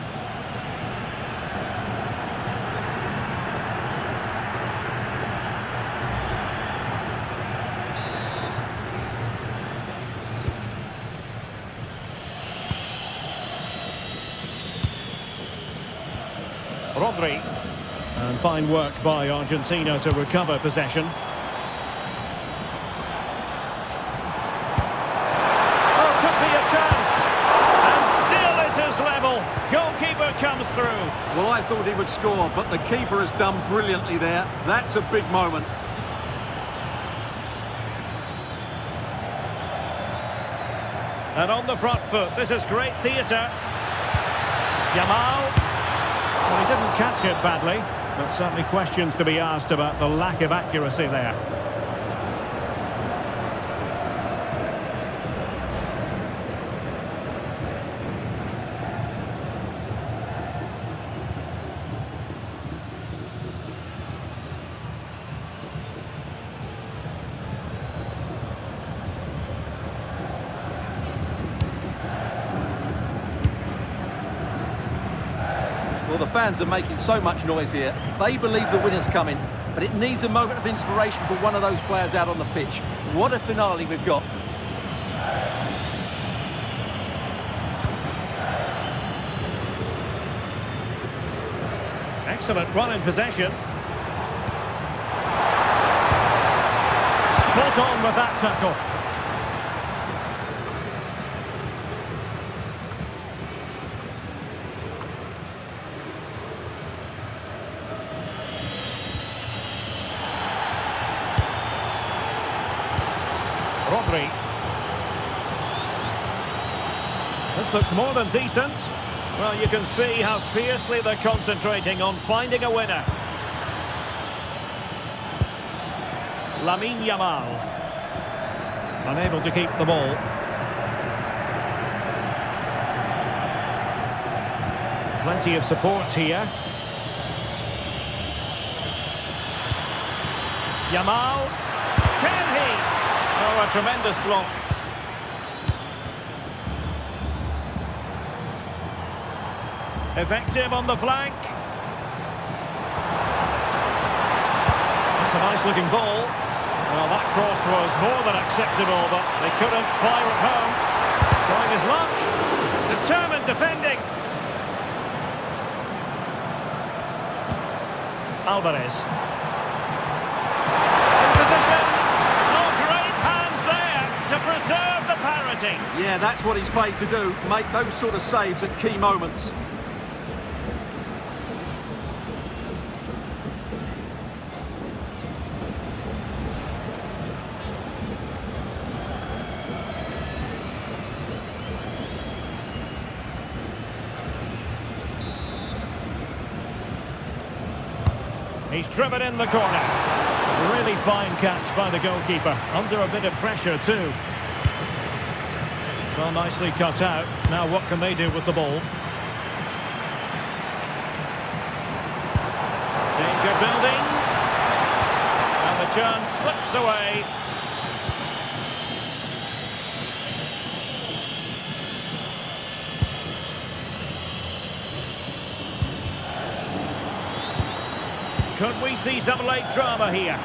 Rodri. And fine work by Argentina to recover possession. Oh, could be a chance. And still it is level. Goalkeeper comes through. Well, I thought he would score, but the keeper has done brilliantly there. That's a big moment. And on the front foot, this is great theatre. Yamal. Well, he didn't catch it badly, but certainly questions to be asked about the lack of accuracy there. Well, the fans are making so much noise here. They believe the winner's coming, but it needs a moment of inspiration for one of those players out on the pitch. What a finale we've got. Excellent run in possession. Spot on with that tackle. Rodri. This looks more than decent. Well, you can see how fiercely they're concentrating on finding a winner. Lamine Yamal. Unable to keep the ball. Plenty of support here. Yamal. Can he? Oh, a tremendous block. Effective on the flank. That's a nice looking ball. Well, that cross was more than acceptable, but they couldn't fire it home. Trying his luck. Determined defending. Alvarez. In position. Oh, great hands there to preserve the parity. Yeah, that's what he's paid to do. Make those sort of saves at key moments. He's driven in the corner. Really fine catch by the goalkeeper. Under a bit of pressure too. Well, nicely cut out. Now what can they do with the ball? Danger building. And the chance slips away. Could we see some late drama here?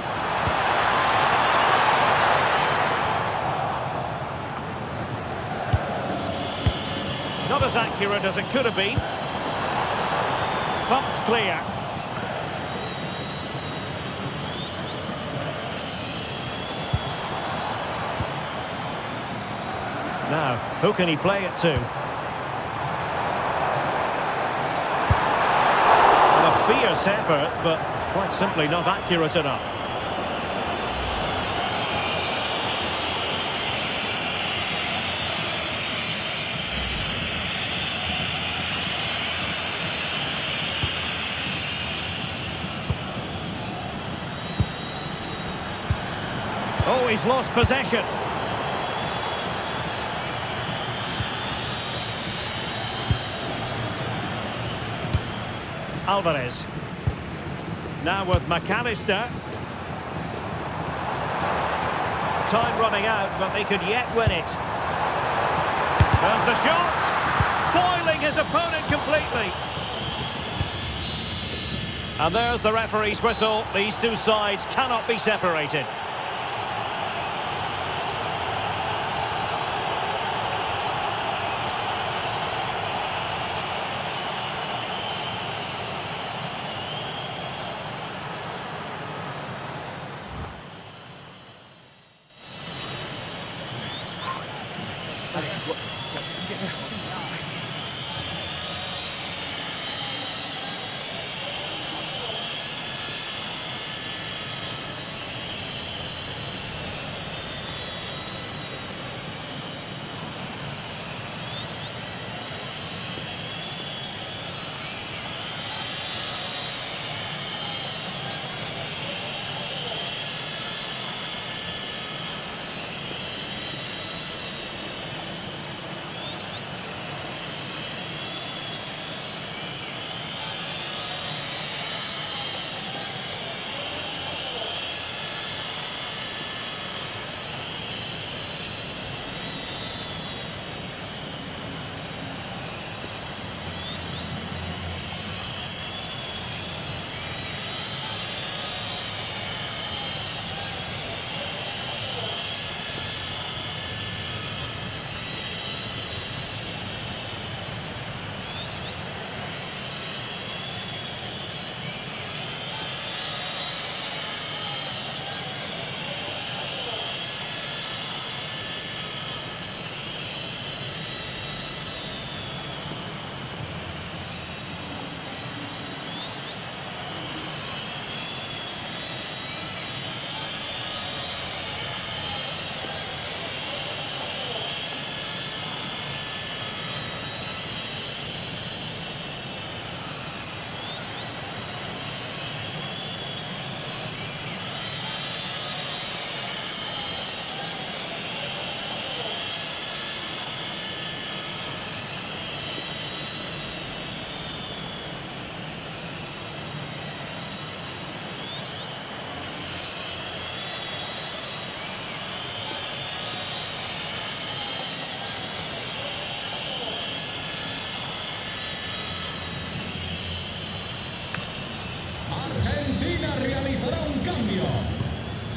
Not as accurate as it could have been. Thumped clear. Now, who can he play it to? A fierce effort, but quite simply not accurate enough. Oh, he's lost possession. Alvarez. Now with McAllister. Time running out, but they could yet win it. There's the shot. Foiling his opponent completely. And there's the referee's whistle. These two sides cannot be separated.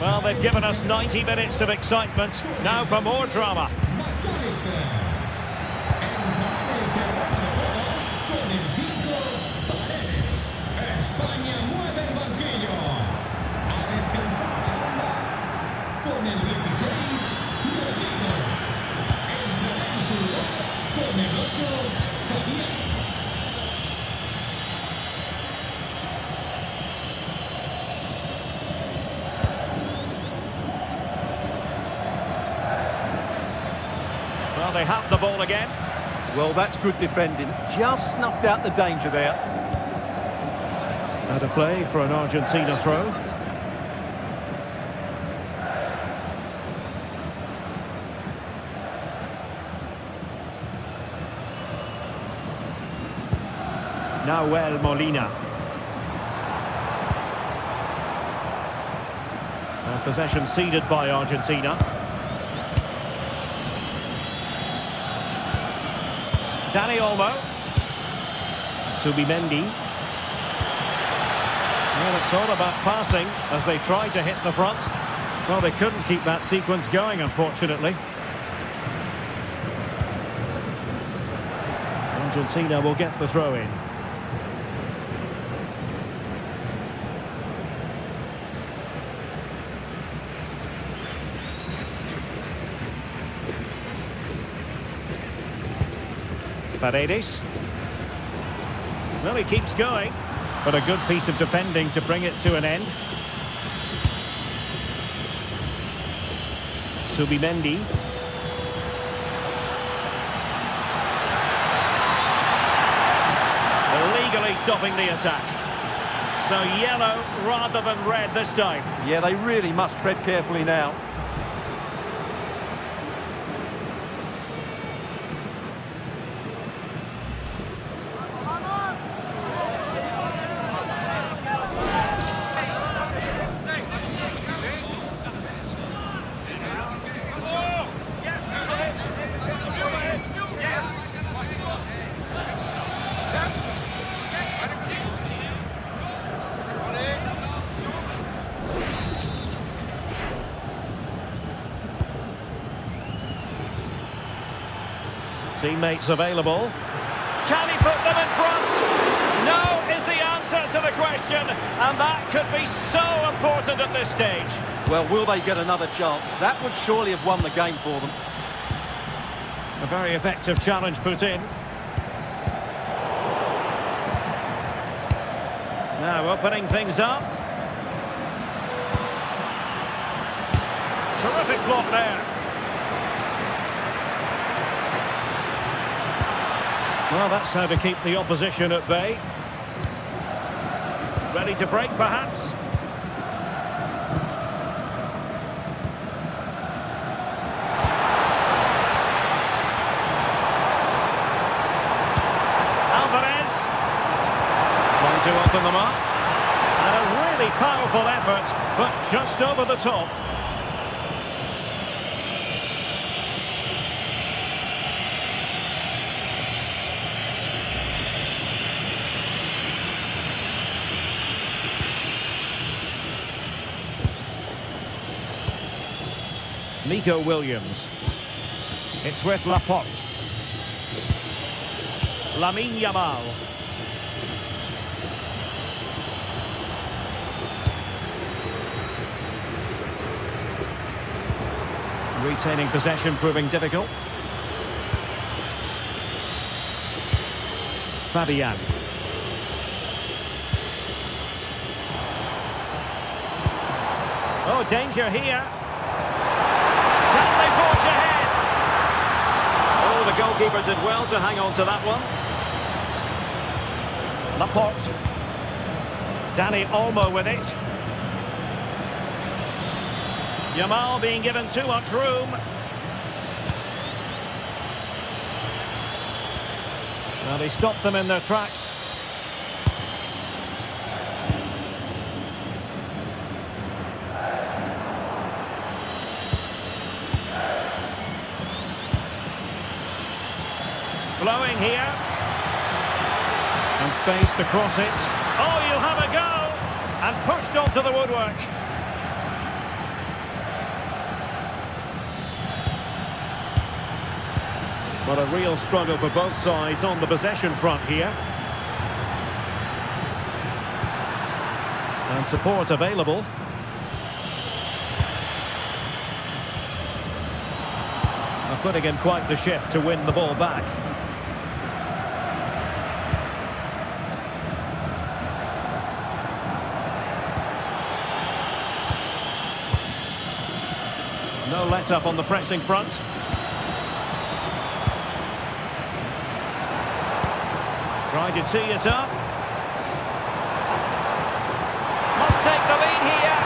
Well, they've given us 90 minutes of excitement. Now for more drama. España mueve el banquillo. A descansar a la banda con el 16, Rodrigo. Entrará en su lugar con el 8, Fabián. Well, they have the ball again. Well, that's good defending. Just snuffed out the danger there. Out of play for an Argentina throw. Nahuel Molina. And possession ceded by Argentina. Dani Olmo. Subimendi. Well, it's all about passing as they try to hit the front. Well, they couldn't keep that sequence going, unfortunately. Argentina will get the throw in. Paredes. Well, he keeps going, but a good piece of defending to bring it to an end. Subimendi. Illegally stopping the attack. So yellow rather than red this time. Yeah, they really must tread carefully now. Teammates available. Can he put them in front? No is the answer to the question, and that could be so important at this stage. Well, will they get another chance? That would surely have won the game for them. A very effective challenge put in. Now opening things up. Terrific block there. Well, that's how to keep the opposition at bay. Ready to break, perhaps? Alvarez. Trying to open them up. And a really powerful effort, but just over the top. Nico Williams. It's with Laporte. Lamine Yamal. Retaining possession proving difficult. Fabian. Oh, danger here. Oh, the goalkeeper did well to hang on to that one. Laporte. Dani Olmo with it. Yamal being given too much room. Well, he stopped them in their tracks. Flowing here. And space to cross it. Oh, you'll have a go! And pushed onto the woodwork. Well, a real struggle for both sides on the possession front here. And support available. They're putting in quite the shift to win the ball back. No let-up on the pressing front. Trying to tee it up. Must take the lead here.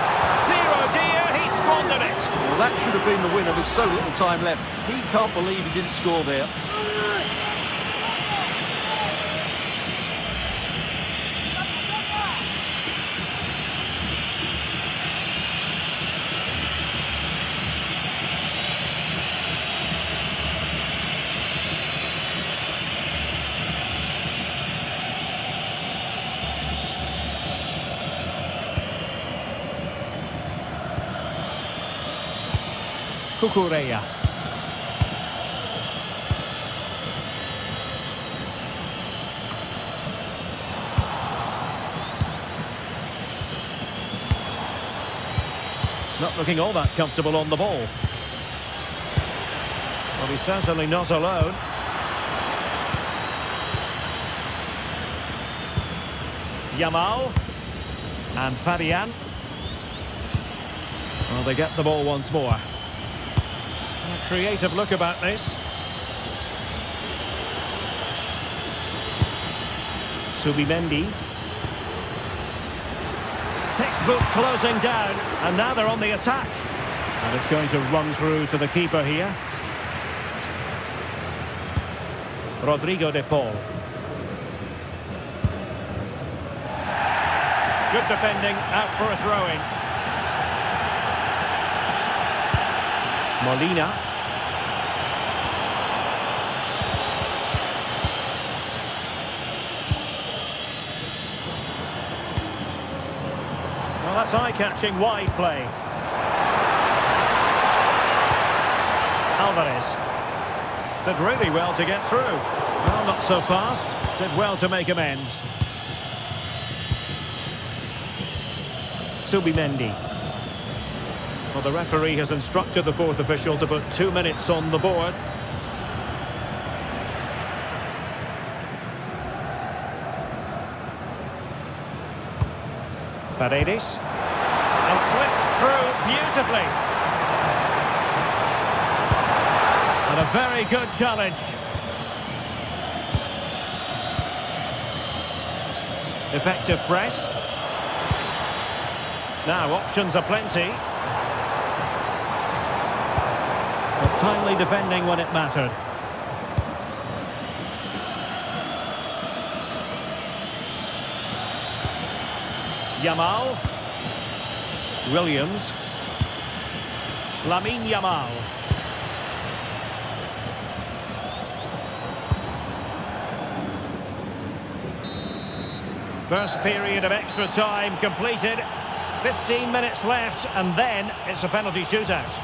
Dear, oh dear, he squandered it. Well, that should have been the winner with so little time left. He can't believe he didn't score there. Cucurella. Not looking all that comfortable on the ball. Well, he's certainly not alone. Yamal. And Fabian. Well, they get the ball once more. A creative look about this. Subimendi. Textbook closing down, and now they're on the attack. And it's going to run through to the keeper here. Rodrigo de Paul. Good defending, out for a throw-in. Molina. Well, that's eye-catching wide play. Alvarez. Did really well to get through. Well, not so fast. Did well to make amends. Subimendi. Well, the referee has instructed the fourth official to put 2 minutes on the board. Paredes. And slipped through beautifully. And a very good challenge. Effective press. Now options are plenty. But timely defending when it mattered. Yamal. Williams. Lamine Yamal. First period of extra time completed. 15 minutes left, and then it's a penalty shootout.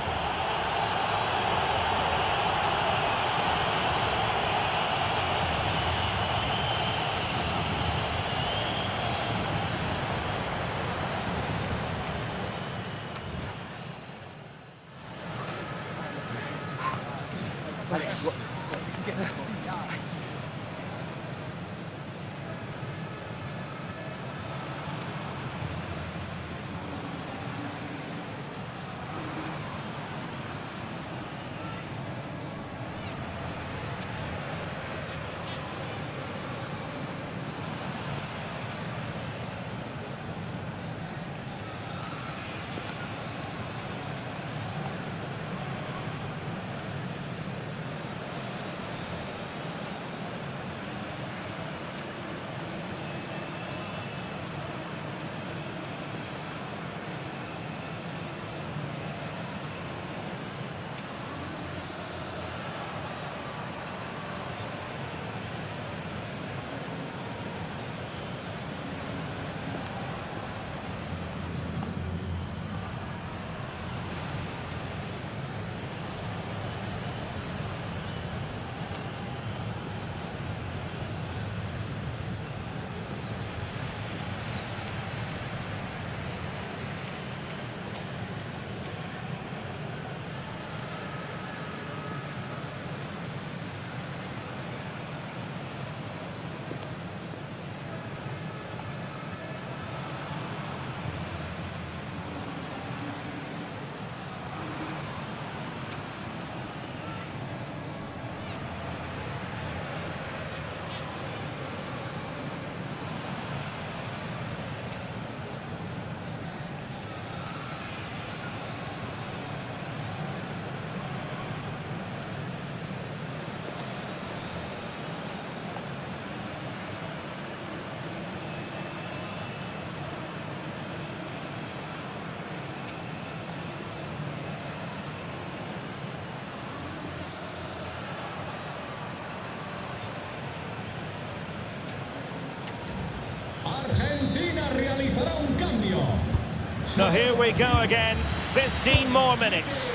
So here we go again. 15 more minutes.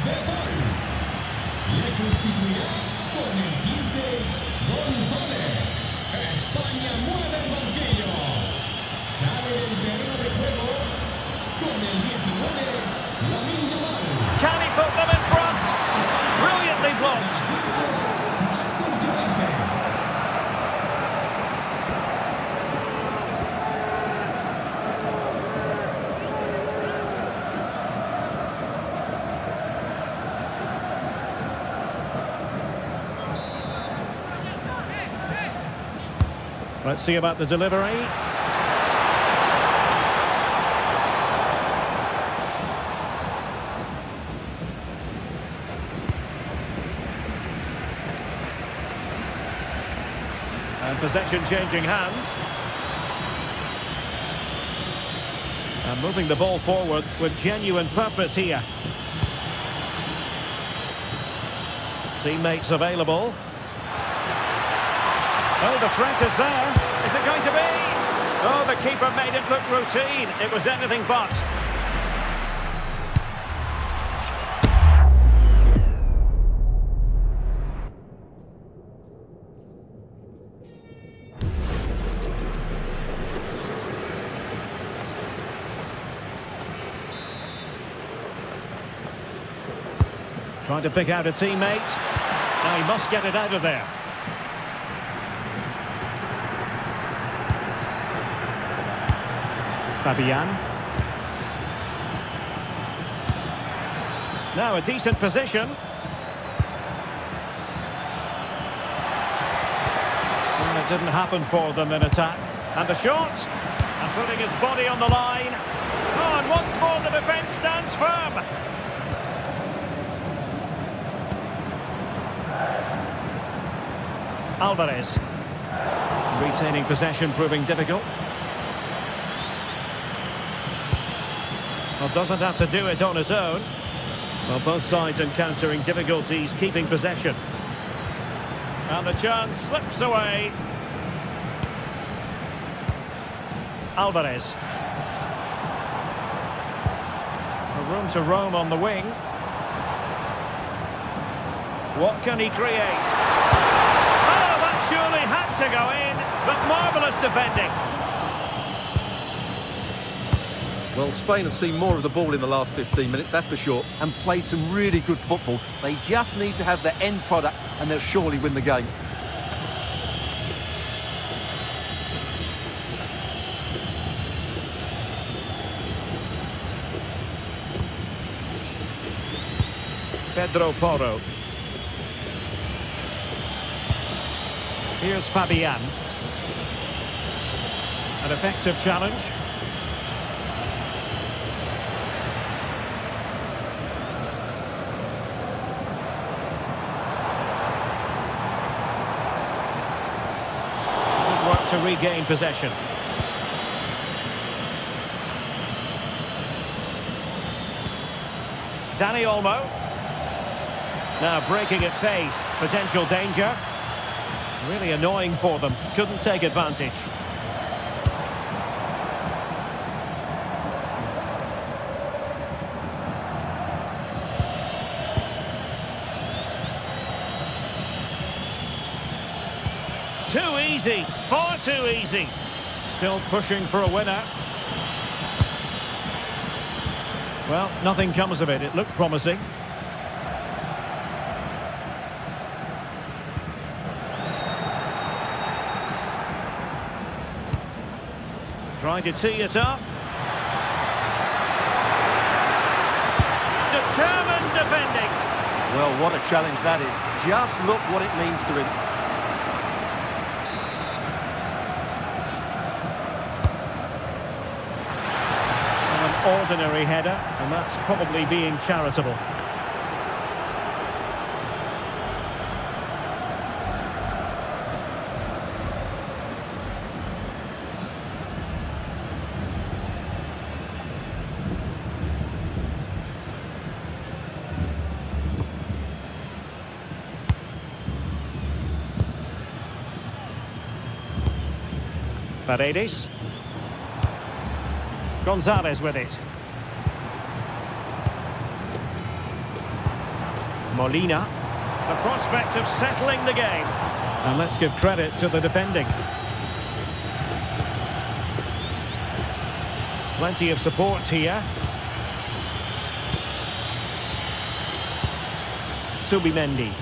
de gol. Le sustituirá con el 15, González. España mueve el banquillo. Sale del terreno de juego con el 19, Lamine Yamal. Can he put them in front? Brilliantly blocked. Marcos Llorente. Let's see about the delivery. And possession changing hands. And moving the ball forward with genuine purpose here. Teammates available. Oh, the threat is there. Is it going to be? Oh, the keeper made it look routine. It was anything but. Trying to pick out a teammate. Now he must get it out of there. Fabian. Now a decent position. Well, it didn't happen for them in attack. And the shot. And putting his body on the line. Oh, and once more the defence stands firm. Alvarez. Retaining possession proving difficult. Well, doesn't have to do it on his own. Well, both sides encountering difficulties keeping possession. And the chance slips away. Alvarez. A room to roam on the wing. What can he create? Oh, that surely had to go in, but marvellous defending. Well, Spain have seen more of the ball in the last 15 minutes, that's for sure, and played some really good football. They just need to have the end product, and they'll surely win the game. Pedro Porro. Here's Fabian. An effective challenge. Good work to regain possession. Dani Olmo. Now breaking at pace. Potential danger. Really annoying for them. Couldn't take advantage. Too easy. Far too easy. Still pushing for a winner. Well, nothing comes of it. It looked promising. Trying to tee it up. Determined defending. Well, what a challenge that is. Just look what it means to him. An ordinary header, and that's probably being charitable. Paredes. Gonzalez with it. Molina. The prospect of settling the game. And let's give credit to the defending. Plenty of support here. Subimendi.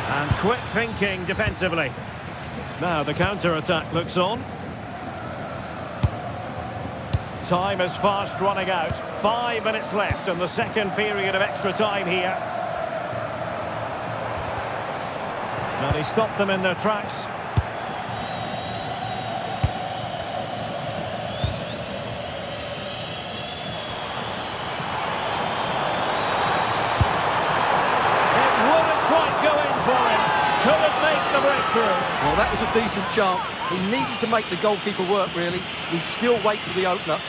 And quick thinking defensively. Now the counter-attack looks on. Time is fast running out. 5 minutes left in the second period of extra time here. And he stopped them in their tracks. Well, that was a decent chance. He needed to make the goalkeeper work, really. We still wait for the opener.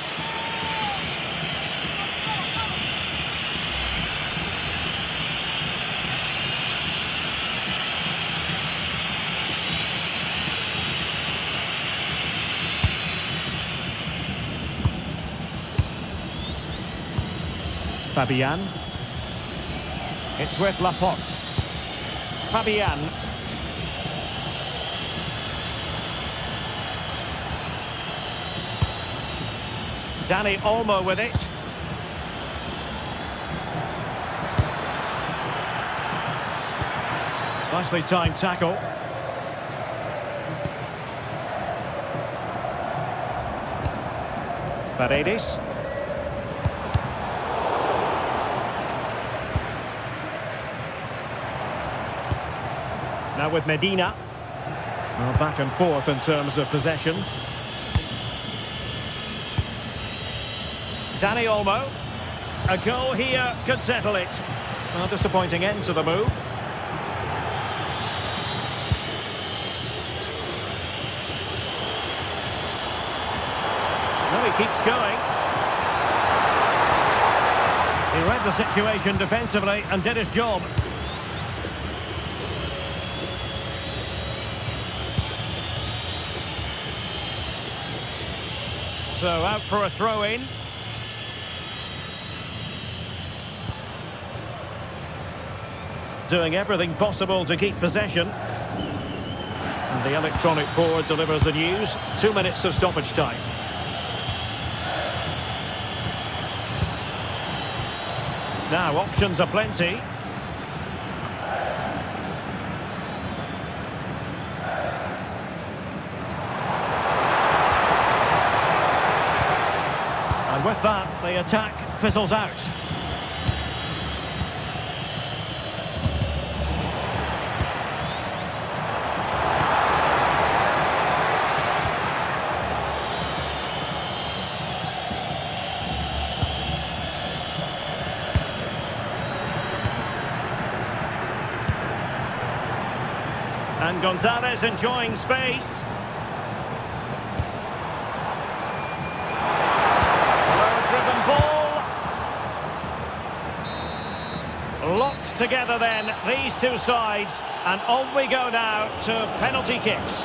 Fabian. It's with Laporte. Fabian. Dani Olmo with it. Nicely timed tackle. Paredes. Now with Medina. Well, back and forth in terms of possession. Dani Olmo. A goal here could settle it. Well, disappointing end to the move. No, he keeps going. He read the situation defensively and did his job. So out for a throw-in. Doing everything possible to keep possession. And the electronic board delivers the news. 2 minutes of stoppage time. Now, options are plenty. And with that, the attack fizzles out. And Gonzalez enjoying space. Well-driven ball. Locked together then, these two sides. And on we go now to penalty kicks.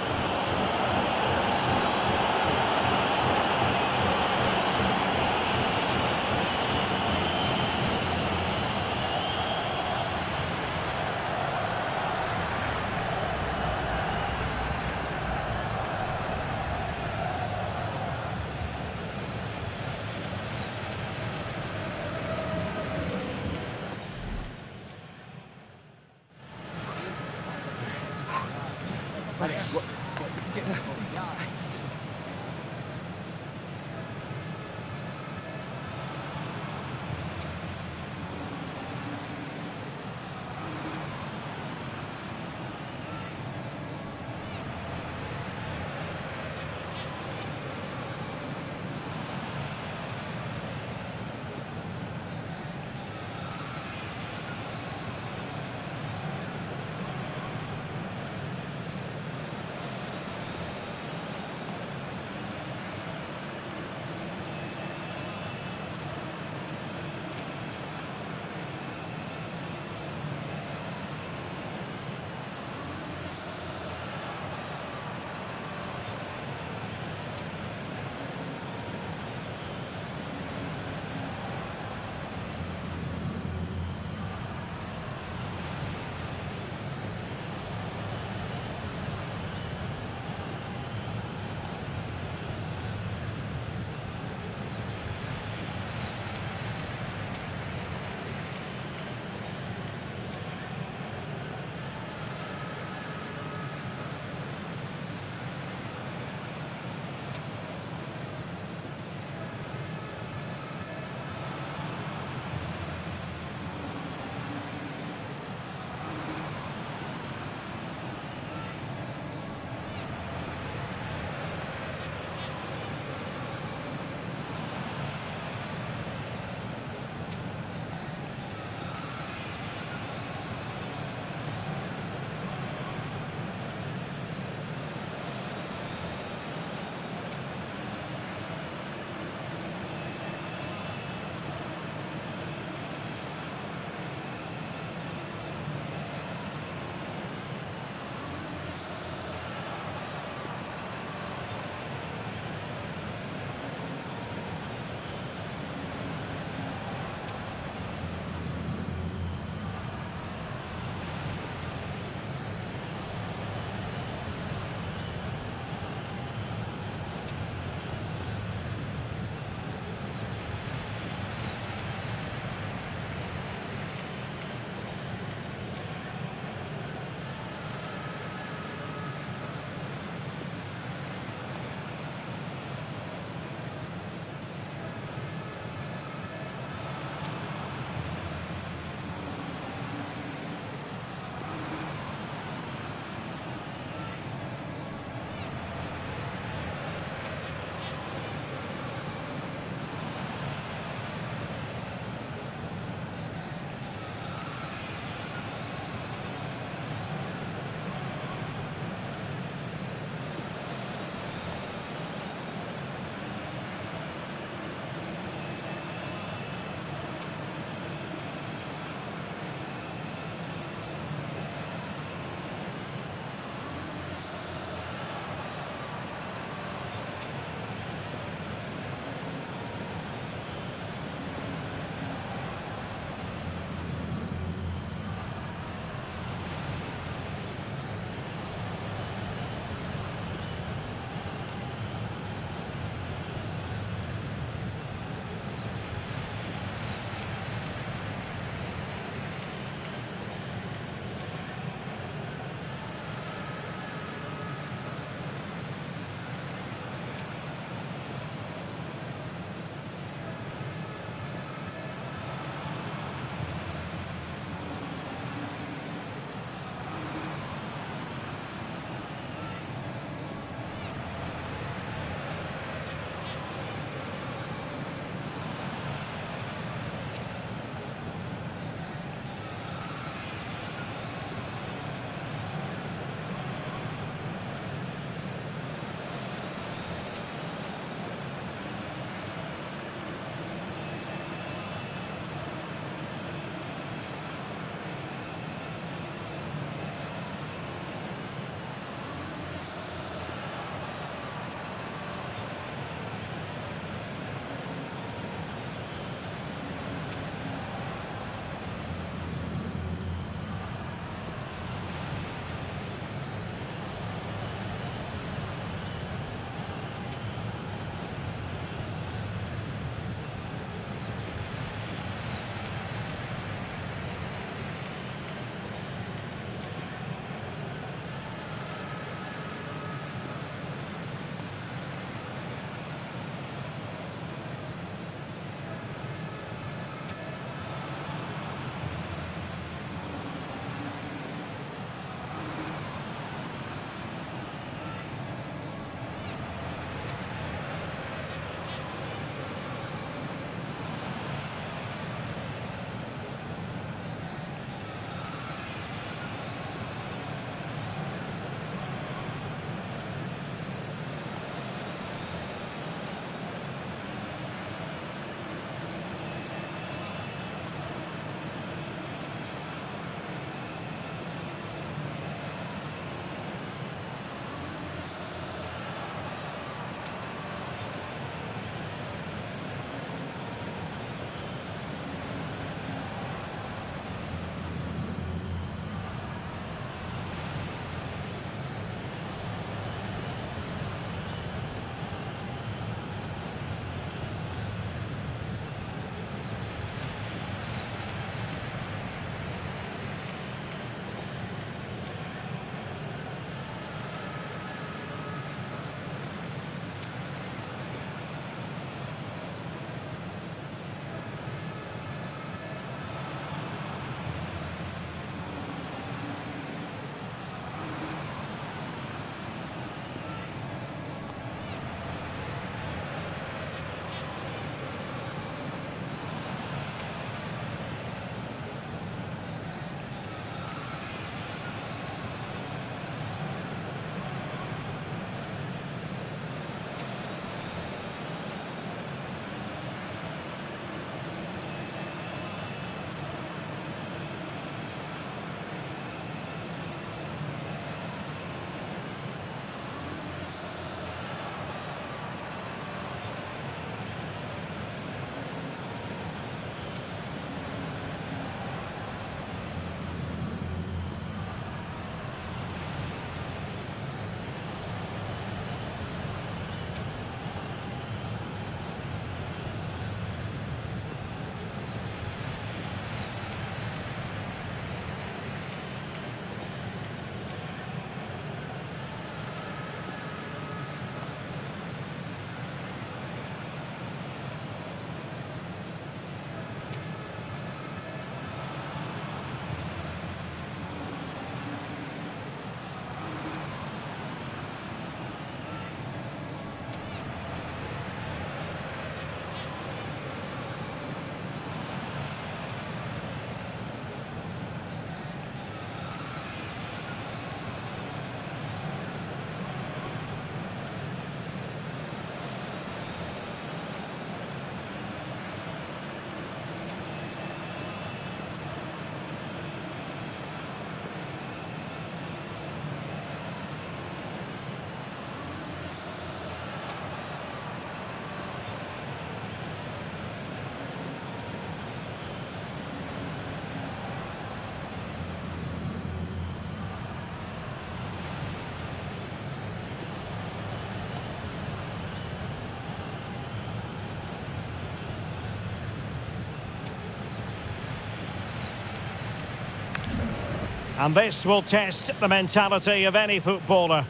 And this will test the mentality of any footballer.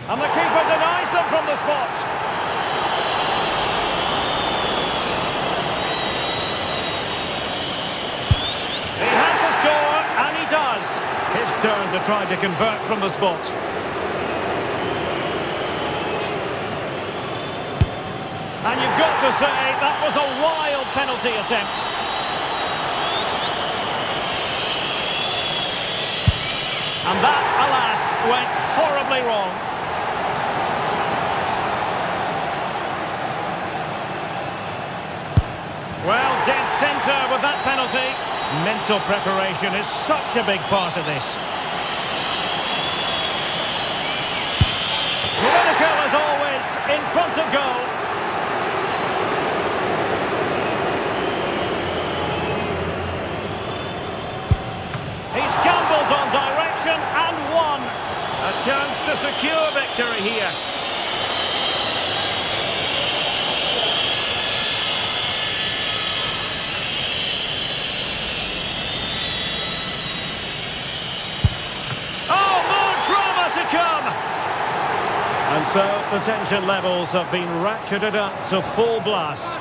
And the keeper denies them from the spot. He had to score, and he does. His turn to try to convert from the spot. And you've got to say, that was a wild penalty attempt. And that, alas, went horribly wrong. Well, dead centre with that penalty. Mental preparation is such a big part of this. Critical as always, in front of goal. He's gambled on direction and won. A chance to secure victory here. Oh, more drama to come. And so the tension levels have been ratcheted up to full blast.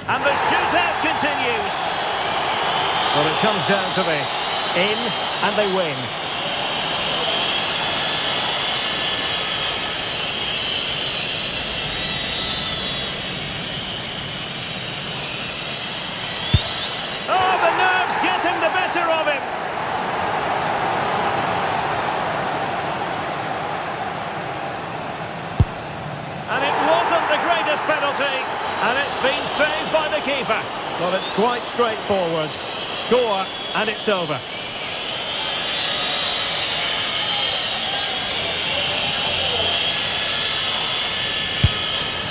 And the shootout continues. Well, it comes down to this. In, and they win. Oh, the nerves getting the better of him. And it wasn't the greatest penalty. And it's been saved by the keeper. Well, it's quite straightforward. Score, and it's over.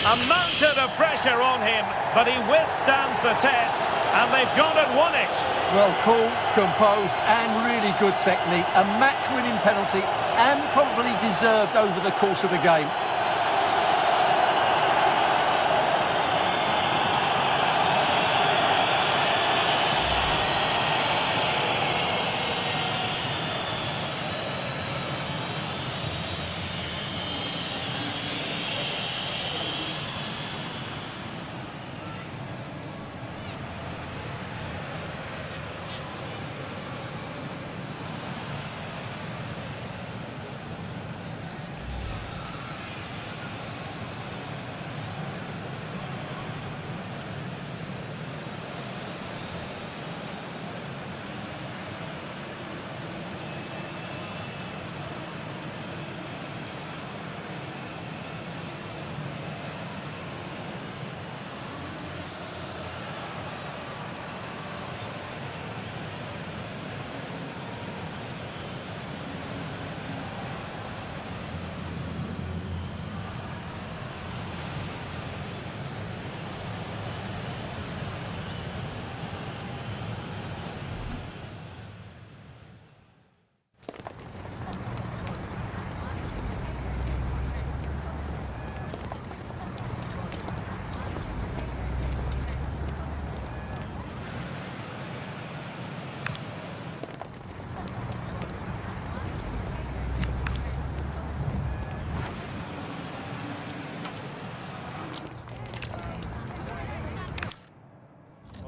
A mountain of pressure on him, but he withstands the test, and they've gone and won it. Well, cool, composed, and really good technique. A match-winning penalty, and probably deserved over the course of the game.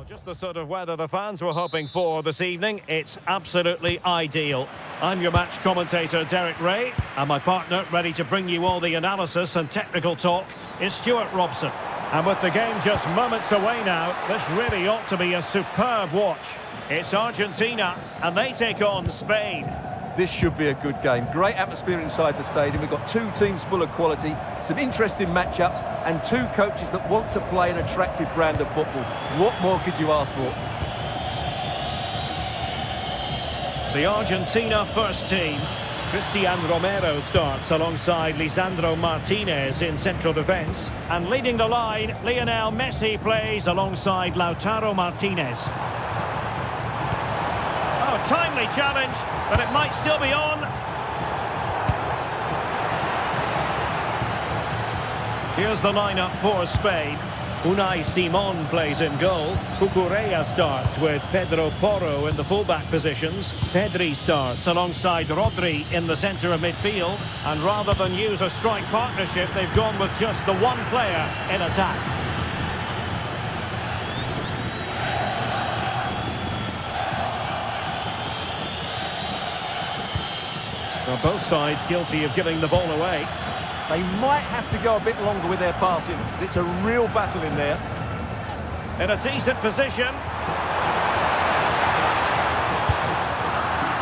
Just the sort of weather the fans were hoping for this evening. It's absolutely ideal. I'm your match commentator, Derek Ray, and my partner, ready to bring you all the analysis and technical talk, is Stuart Robson. And with the game just moments away now, this really ought to be a superb watch. It's Argentina, and they take on Spain. This should be a good game. Great atmosphere inside the stadium. We've got two teams full of quality, some interesting matchups, and two coaches that want to play an attractive brand of football. What more could you ask for? The Argentina first team. Cristian Romero starts alongside Lisandro Martinez in central defence. And leading the line, Lionel Messi plays alongside Lautaro Martinez. Oh, timely challenge, but it might still be on. Here's the lineup for Spain. Unai Simon plays in goal. Cucurella starts with Pedro Porro in the fullback positions. Pedri starts alongside Rodri in the centre of midfield. And rather than use a strike partnership, they've gone with just the one player in attack. Well, both sides guilty of giving the ball away. They might have to go a bit longer with their passing. It's a real battle in there. In a decent position.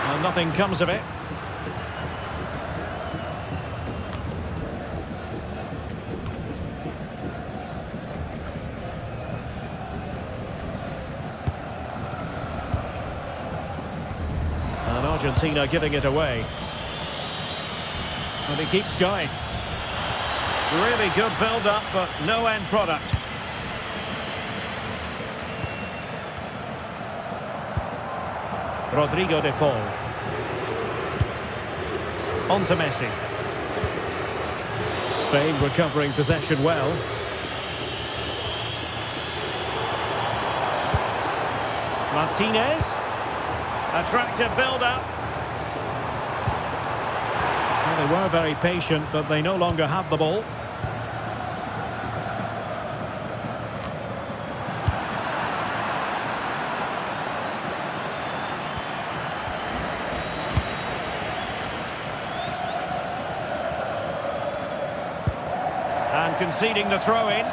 And nothing comes of it. And Argentina giving it away. And he keeps going. Really good build-up, but no end product. Rodrigo de Paul. On to Messi. Spain recovering possession well. Martinez. Attractive build-up. Well, they were very patient, but they no longer have the ball. And conceding the throw-in.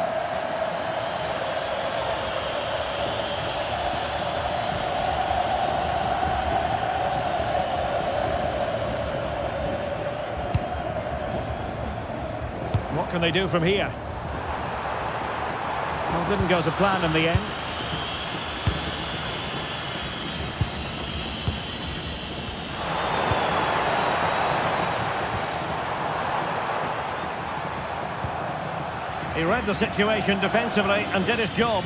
What can they do from here? Well, didn't go to plan in the end. He read the situation defensively and did his job.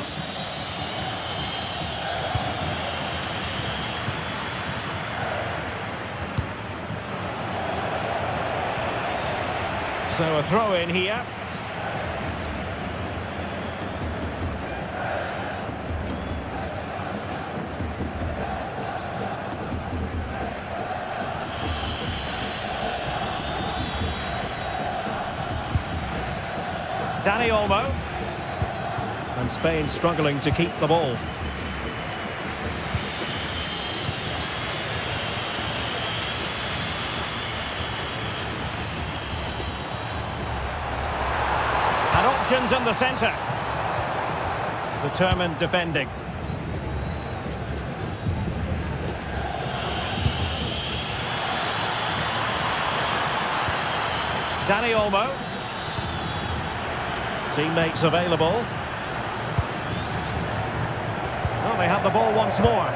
So a throw in here. Dani Olmo. And Spain struggling to keep the ball. And options in the centre. Determined defending. Dani Olmo. Teammates available. Well, they have the ball once more.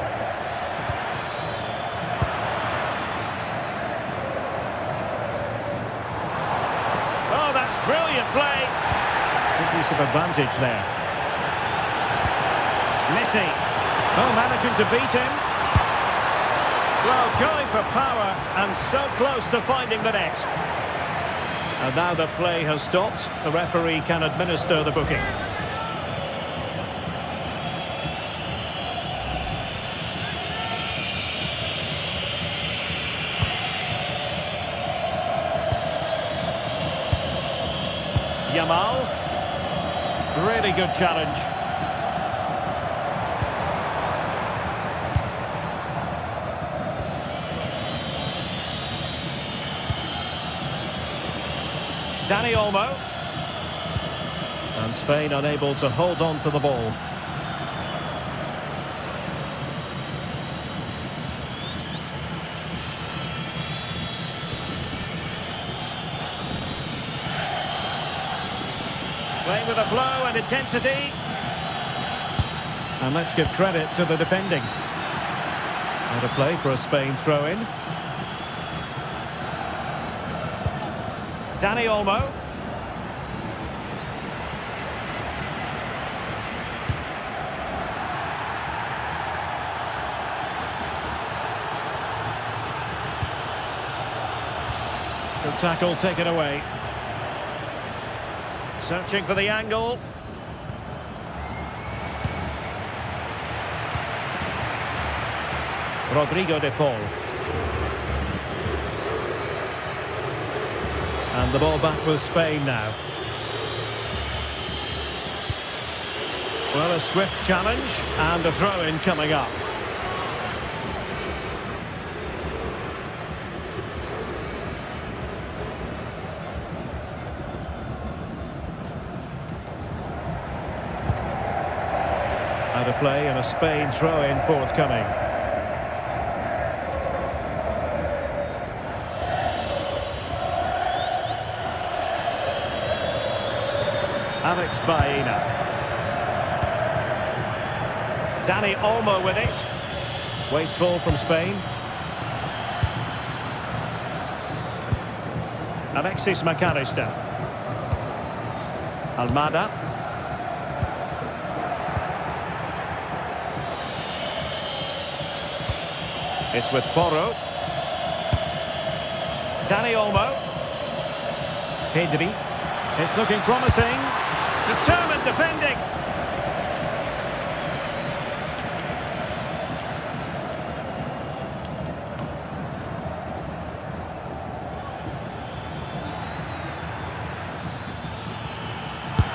Oh, that's brilliant play. Good use of advantage there. Messi. Oh, managing to beat him. Well, going for power and so close to finding the net. And now the play has stopped, the referee can administer the booking. Yamal. Really good challenge. Dani Olmo. And Spain unable to hold on to the ball. Playing with a flow and intensity. And let's give credit to the defending. And a play for a Spain throw-in. Dani Olmo. Good tackle taken away. Searching for the angle. Rodrigo de Paul. And the ball back with Spain now. Well, a swift challenge and a throw-in coming up. Out of play and a Spain throw-in forthcoming. Alex Baena. Dani Olmo with it. Wasteful from Spain. Alexis McAllister. Almada. It's with Porro. Dani Olmo. Pedri. It's looking promising. Determined defending.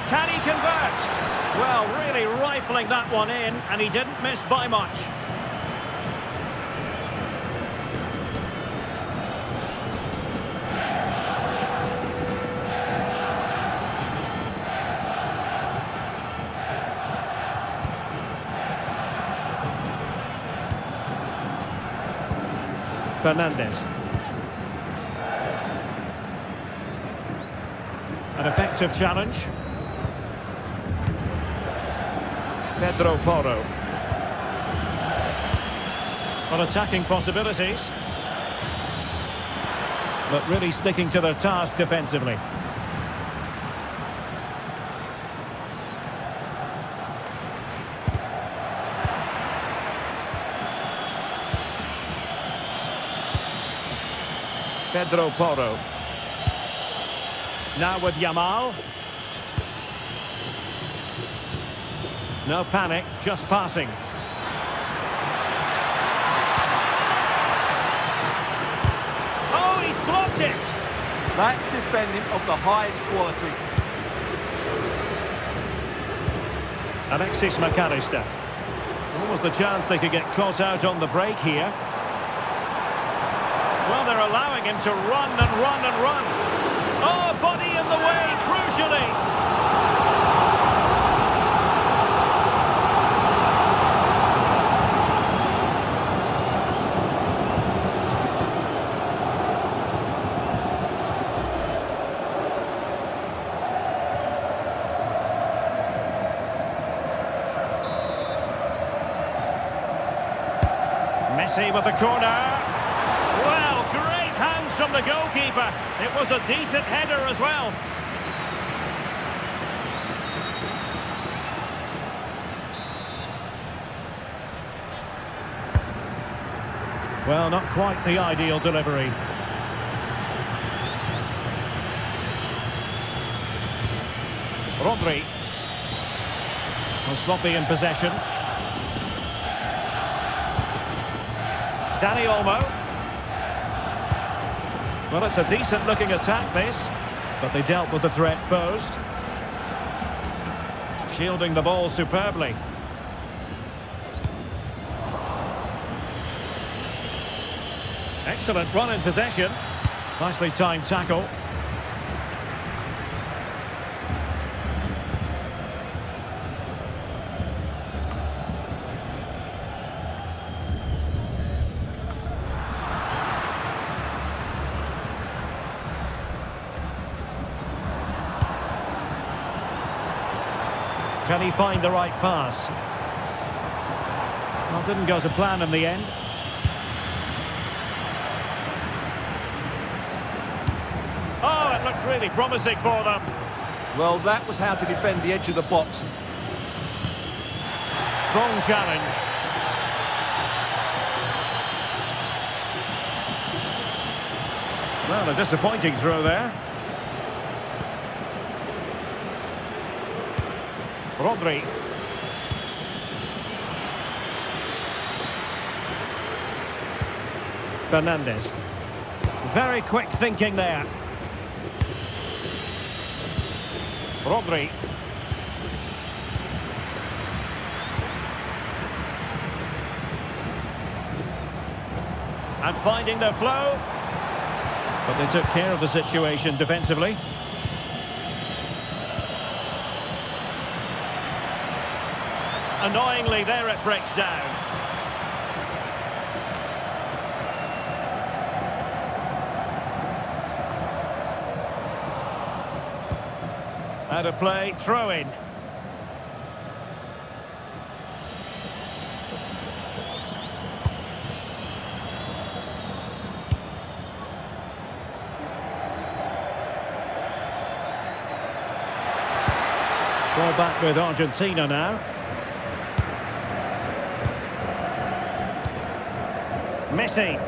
Can he convert? Well, really rifling that one in, and he didn't miss by much. Fernandez. An effective challenge. Pedro Porro. Well, attacking possibilities. But really sticking to their task defensively. Pedro Porro. Now with Yamal. No panic, just passing. Oh, he's blocked it! That's defending of the highest quality. Alexis McAllister. Almost the chance they could get caught out on the break here. Well, they're allowing him to run and run and run. Oh, body in the way, crucially. Messi with the corner. Well, great hands from the goalkeeper. It was a decent header as well. Well, not quite the ideal delivery. Rodri. Well, sloppy in possession. Dani Olmo. Well, it's a decent-looking attack, this. But they dealt with the threat posed. Shielding the ball superbly. Excellent run in possession. Nicely timed tackle. Can he find the right pass? Well, didn't go to plan in the end. Oh, it looked really promising for them. Well, that was how to defend the edge of the box. Strong challenge. Well, a disappointing throw there. Rodri. Fernandes. Very quick thinking there. Rodri. And finding their flow. But they took care of the situation defensively. Annoyingly, there it breaks down. Out of play, throw in. Ball back with Argentina now. Messi.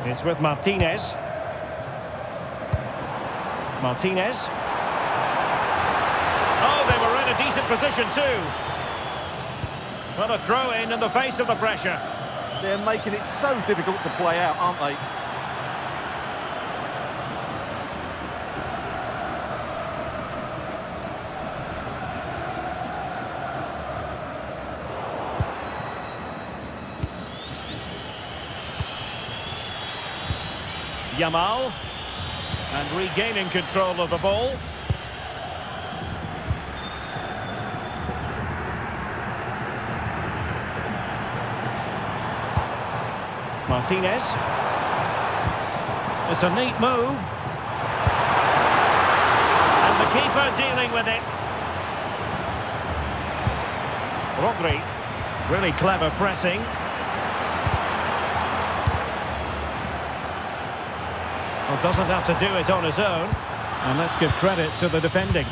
It's with Martinez. Martinez. Oh, they were in a decent position too. Well, a throw in the face of the pressure. They're making it so difficult to play out, aren't they? Yamal. And regaining control of the ball. Martinez. It's a neat move. And the keeper dealing with it. Rodri. Really clever pressing. Well, doesn't have to do it on his own. And let's give credit to the defending.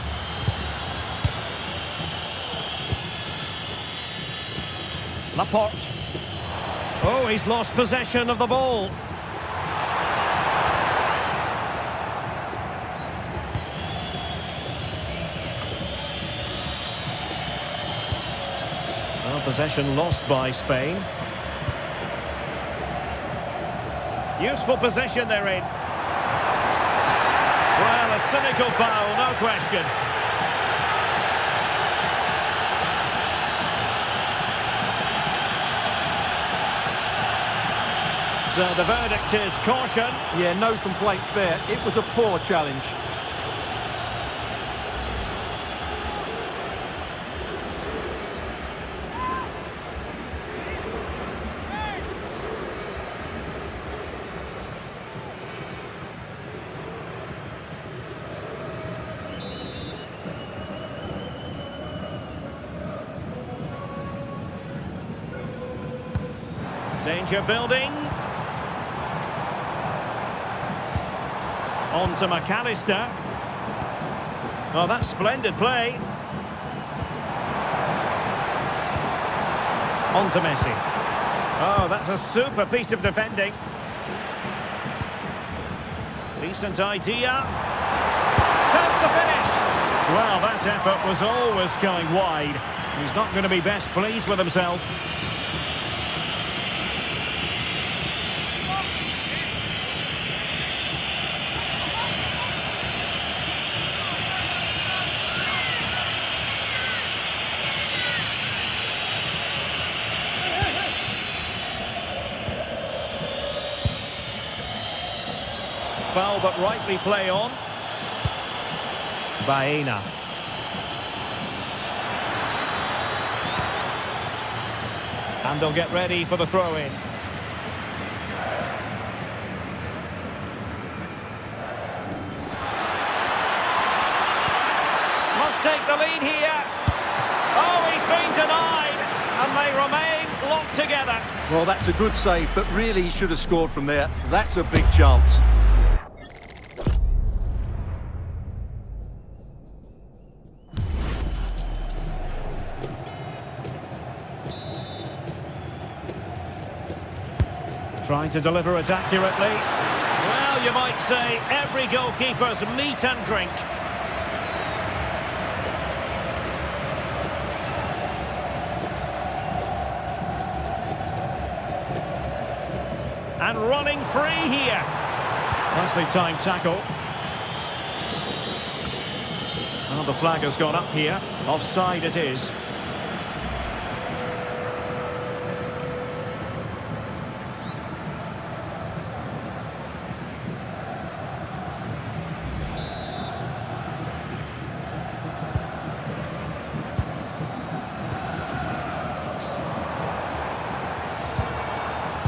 Laporte. Oh, he's lost possession of the ball. Well, possession lost by Spain. Useful possession they're in. Well, a cynical foul, no question. So the verdict is caution. Yeah, no complaints there. It was a poor challenge. Danger building. On to McAllister. Oh, that's splendid play. On to Messi. Oh, that's a super piece of defending. Decent idea. Chance to finish. Well, that effort was always going wide. He's not going to be best pleased with himself. Foul, but rightly play on. Baena. And they'll get ready for the throw-in. Must take the lead here. Oh, he's been denied. And they remain locked together. Well, that's a good save, but really he should have scored from there. That's a big chance. Trying to deliver it accurately. Well, you might say every goalkeeper's meat and drink. And running free here. Nicely timed tackle. Well, the flag has gone up here. Offside it is.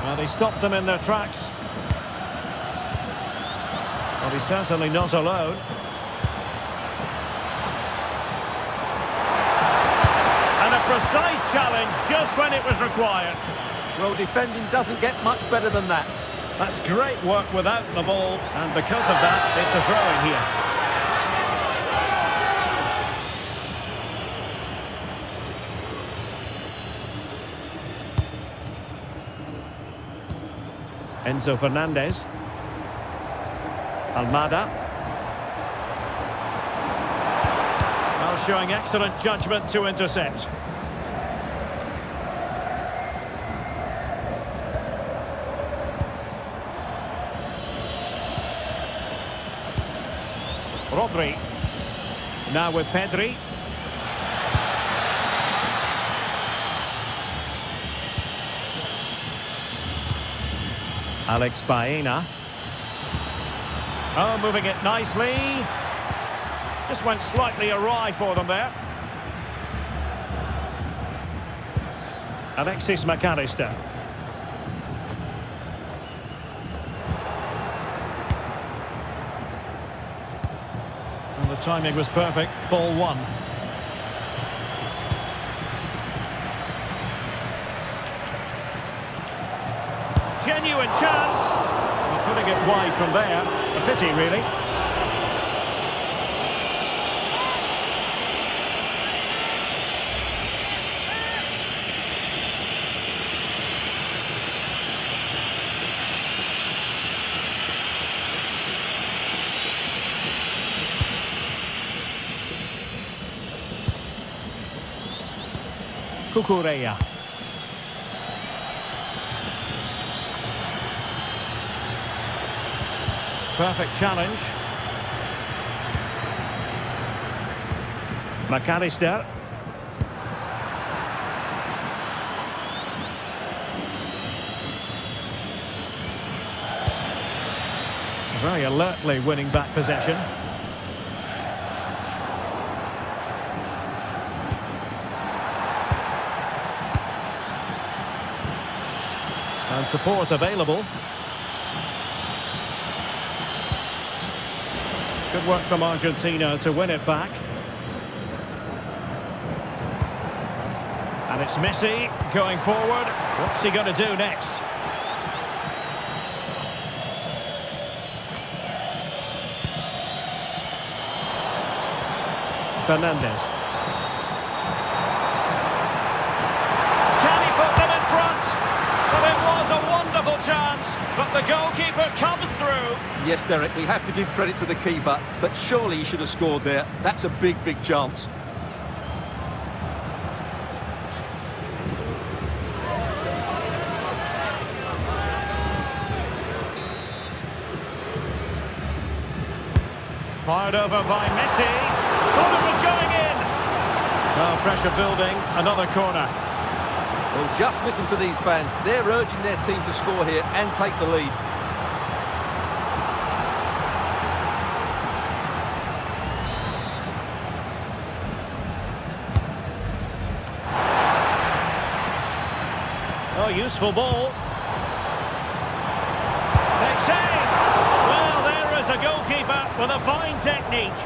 Well, they stopped them in their tracks. Well, he's certainly not alone. And a precise challenge just when it was required. Well, defending doesn't get much better than that. That's great work without the ball, and because of that, it's a throw-in here. Enzo Fernandez. Almada. Well, showing excellent judgment to intercept. Rodri. Now with Pedri. Alex Baena. Oh, moving it nicely. Just went slightly awry for them there. Alexis McAllister. And the timing was perfect. Ball one. Genuine chance. Well, putting it wide from there. A pity, really. Cucurella. Perfect challenge. McAllister. Very alertly winning back possession. And support available. Good work from Argentina to win it back. And it's Messi going forward. What's he going to do next? Fernandez. Can he put them in front? Well, it was a wonderful chance, but the goalkeeper comes through. Yes, Derek, we have to give credit to the keeper, but surely he should have scored there. That's a big, big chance. Fired over by Messi. Thought it was going in. Well, pressure building. Another corner. Well, just listen to these fans. They're urging their team to score here and take the lead. Oh, useful ball. Takes aim. Well, there is a goalkeeper with a fine technique.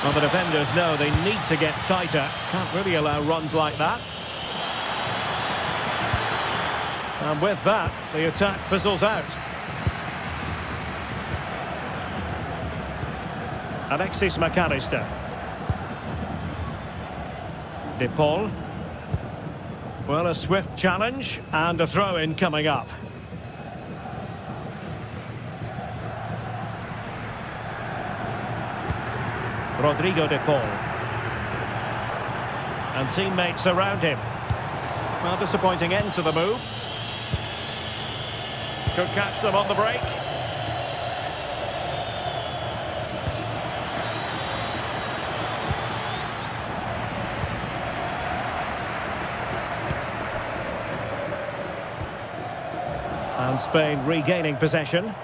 Well, the defenders know they need to get tighter. Can't really allow runs like that. And with that, the attack fizzles out. Alexis McAllister. De Paul. Well, a swift challenge and a throw-in coming up. Rodrigo de Paul. And teammates around him. Well, disappointing end to the move. Could catch them on the break. And Spain regaining possession. Well,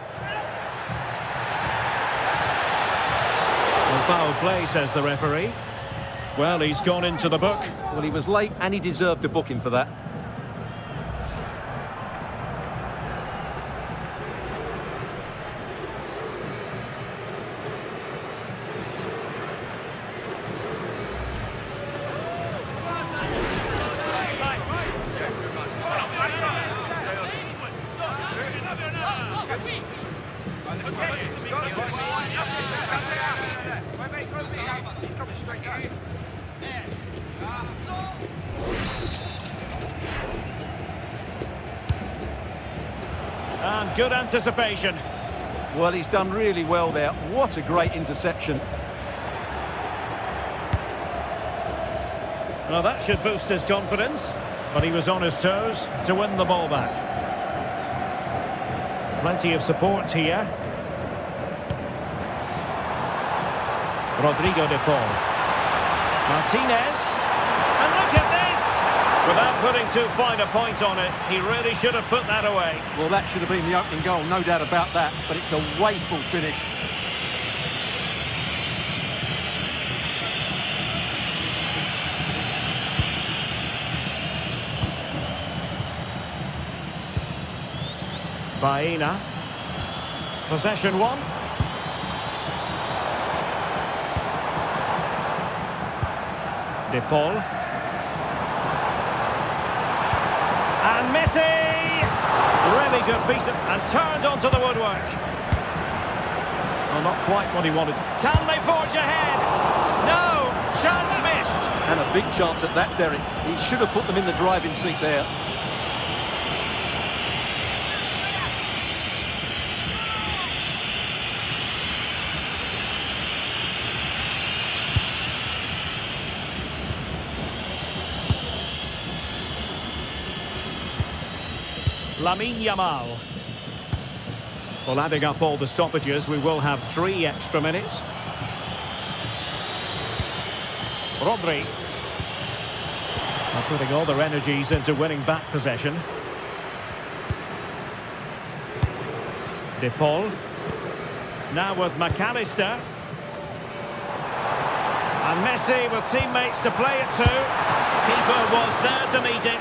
foul play, says the referee. Well, he's gone into the book. Well, he was late and he deserved a booking for that. And good anticipation. Well, he's done really well there. What a great interception. Well, that should boost his confidence, but he was on his toes to win the ball back. Plenty of support here. Rodrigo de Paul. Martinez. And look at this! Without putting too fine a point on it, he really should have put that away. Well, that should have been the opening goal, no doubt about that, but it's a wasteful finish. Baena. Possession one. De Paul. And Messi! Really good piece of, and turned onto the woodwork. Well, not quite what he wanted. Can they forge ahead? No! Chance missed! And a big chance at that, Derek. He should have put them in the driving seat there. Lamine Yamal. Well, adding up all the stoppages, we will have 3 extra minutes. Rodri. Are putting all their energies into winning back possession. De Paul. Now with McAllister. And Messi with teammates to play it to. Keeper was there to meet it.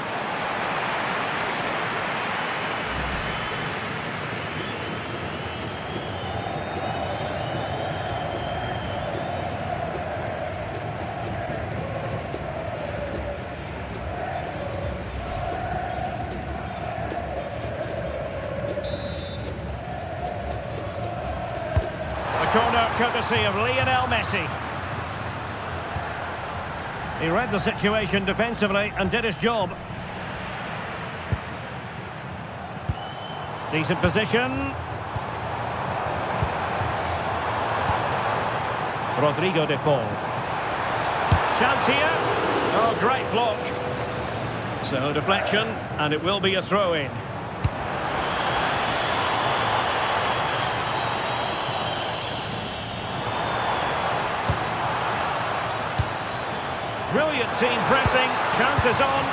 Corner courtesy of Lionel Messi. He read the situation defensively and did his job. Decent position. Rodrigo de Paul. Chance here. Oh, great block. So deflection, and it will be a throw-in. Brilliant team pressing, chances on.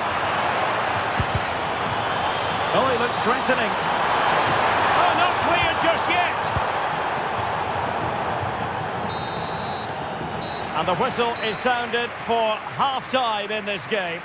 Oh, he looks threatening. Oh, not clear just yet. And the whistle is sounded for half-time in this game.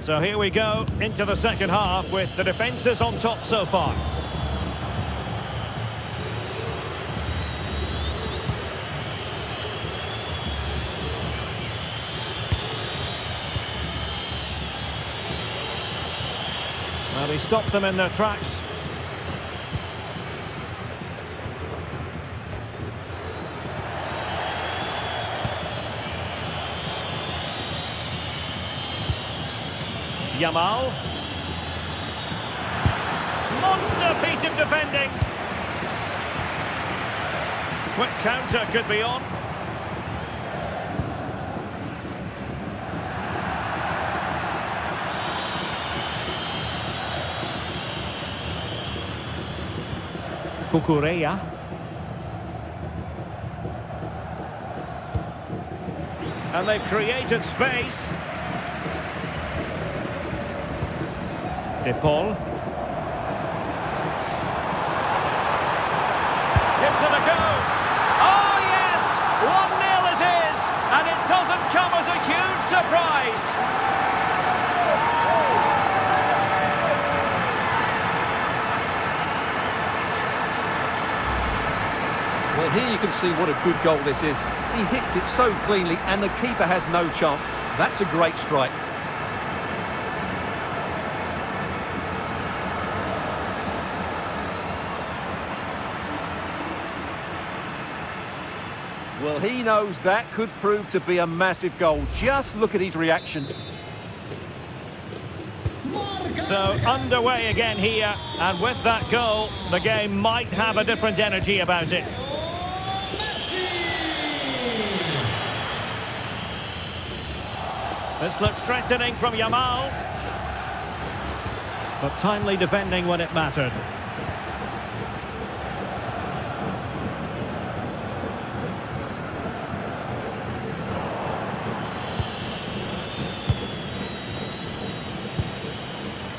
So here we go into the second half with the defences on top so far. Well, he stopped them in their tracks. Yamal. Monster piece of defending. Quick counter could be on. Cucurella. And they've created space. De Paul. Gives it a go. Oh yes! 1-0 it is! And it doesn't come as a huge surprise. Well, here you can see what a good goal this is. He hits it so cleanly and the keeper has no chance. That's a great strike. Well, he knows that could prove to be a massive goal. Just look at his reaction. So underway again here, and with that goal, the game might have a different energy about it. This looks threatening from Yamal. But timely defending when it mattered.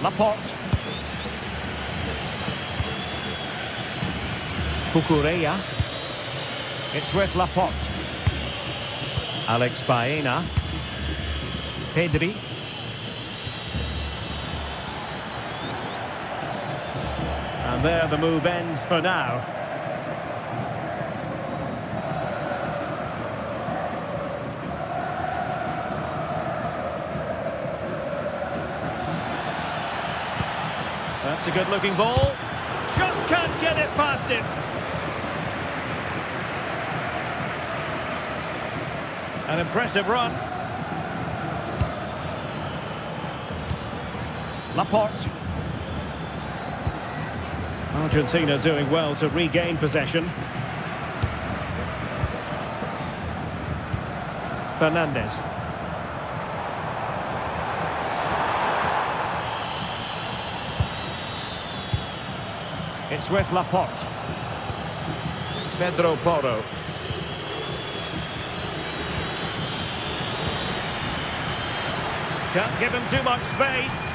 Laporte. Cucurella. It's with Laporte. Alex Baena. Pedri. And there the move ends for now. That's a good-looking ball. Just can't get it past him. An impressive run. Laporte. Argentina doing well to regain possession. Fernandez. It's with Laporte. Pedro Porro. Can't give him too much space.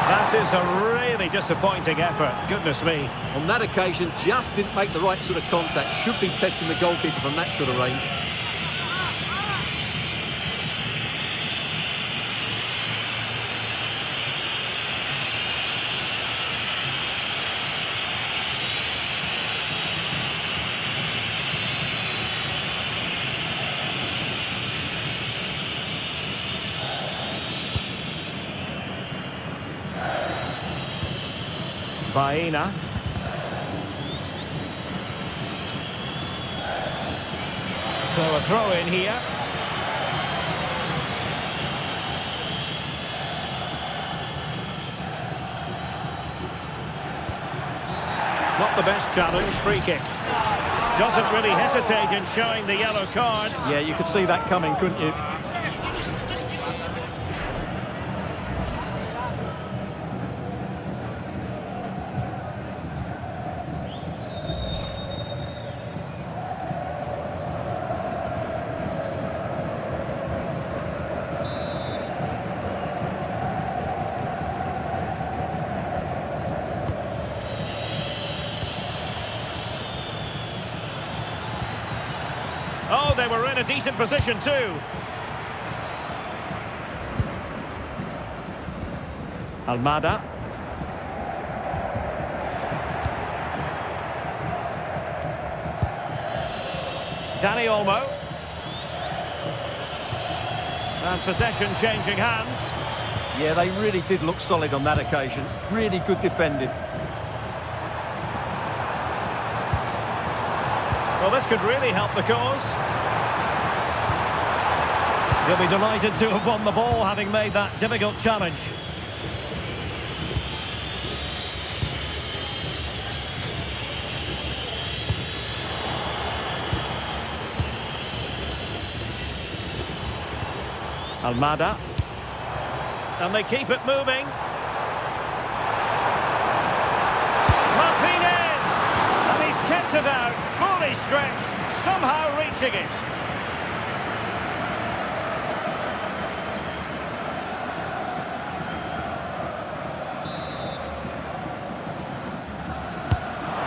That is a really disappointing effort. Goodness me. On that occasion, just didn't make the right sort of contact. Should be testing the goalkeeper from that sort of range. Baena. So a throw in here. Not the best challenge, free kick. Doesn't really hesitate in showing the yellow card. Yeah, you could see that coming, couldn't you? Oh, they were in a decent position too. Almada. Dani Olmo. And possession changing hands. Yeah, they really did look solid on that occasion. Really good defending. Well, this could really help the cause. He'll be delighted to have won the ball, having made that difficult challenge. Almada. And they keep it moving. Martinez! And he's kept it out, fully stretched, somehow reaching it.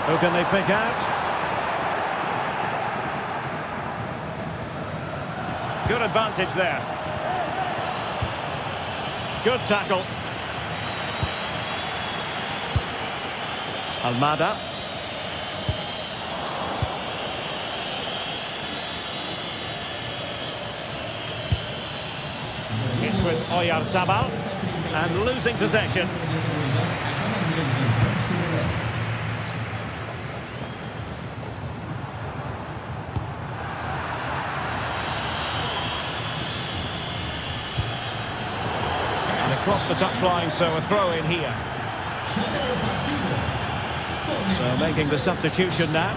Who can they pick out? Good advantage there. Good tackle. Almada. It's with Oyarzabal. And losing possession. Across the touchline, so a throw in here. So making the substitution now.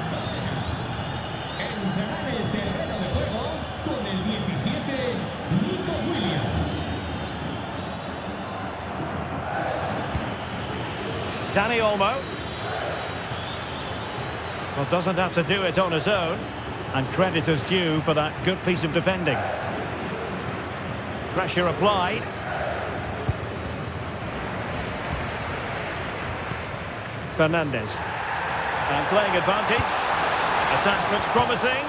Dani Olmo. Well, doesn't have to do it on his own. And credit is due for that good piece of defending. Pressure applied. Fernandez. And playing advantage. Attack looks promising.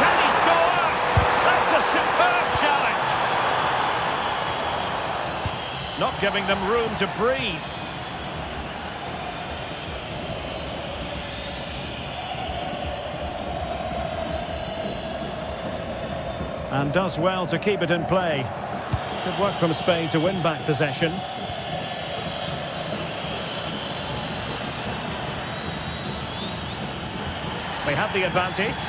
Can he score? That's a superb challenge. Not giving them room to breathe. And does well to keep it in play. Good work from Spain to win back possession. They had the advantage.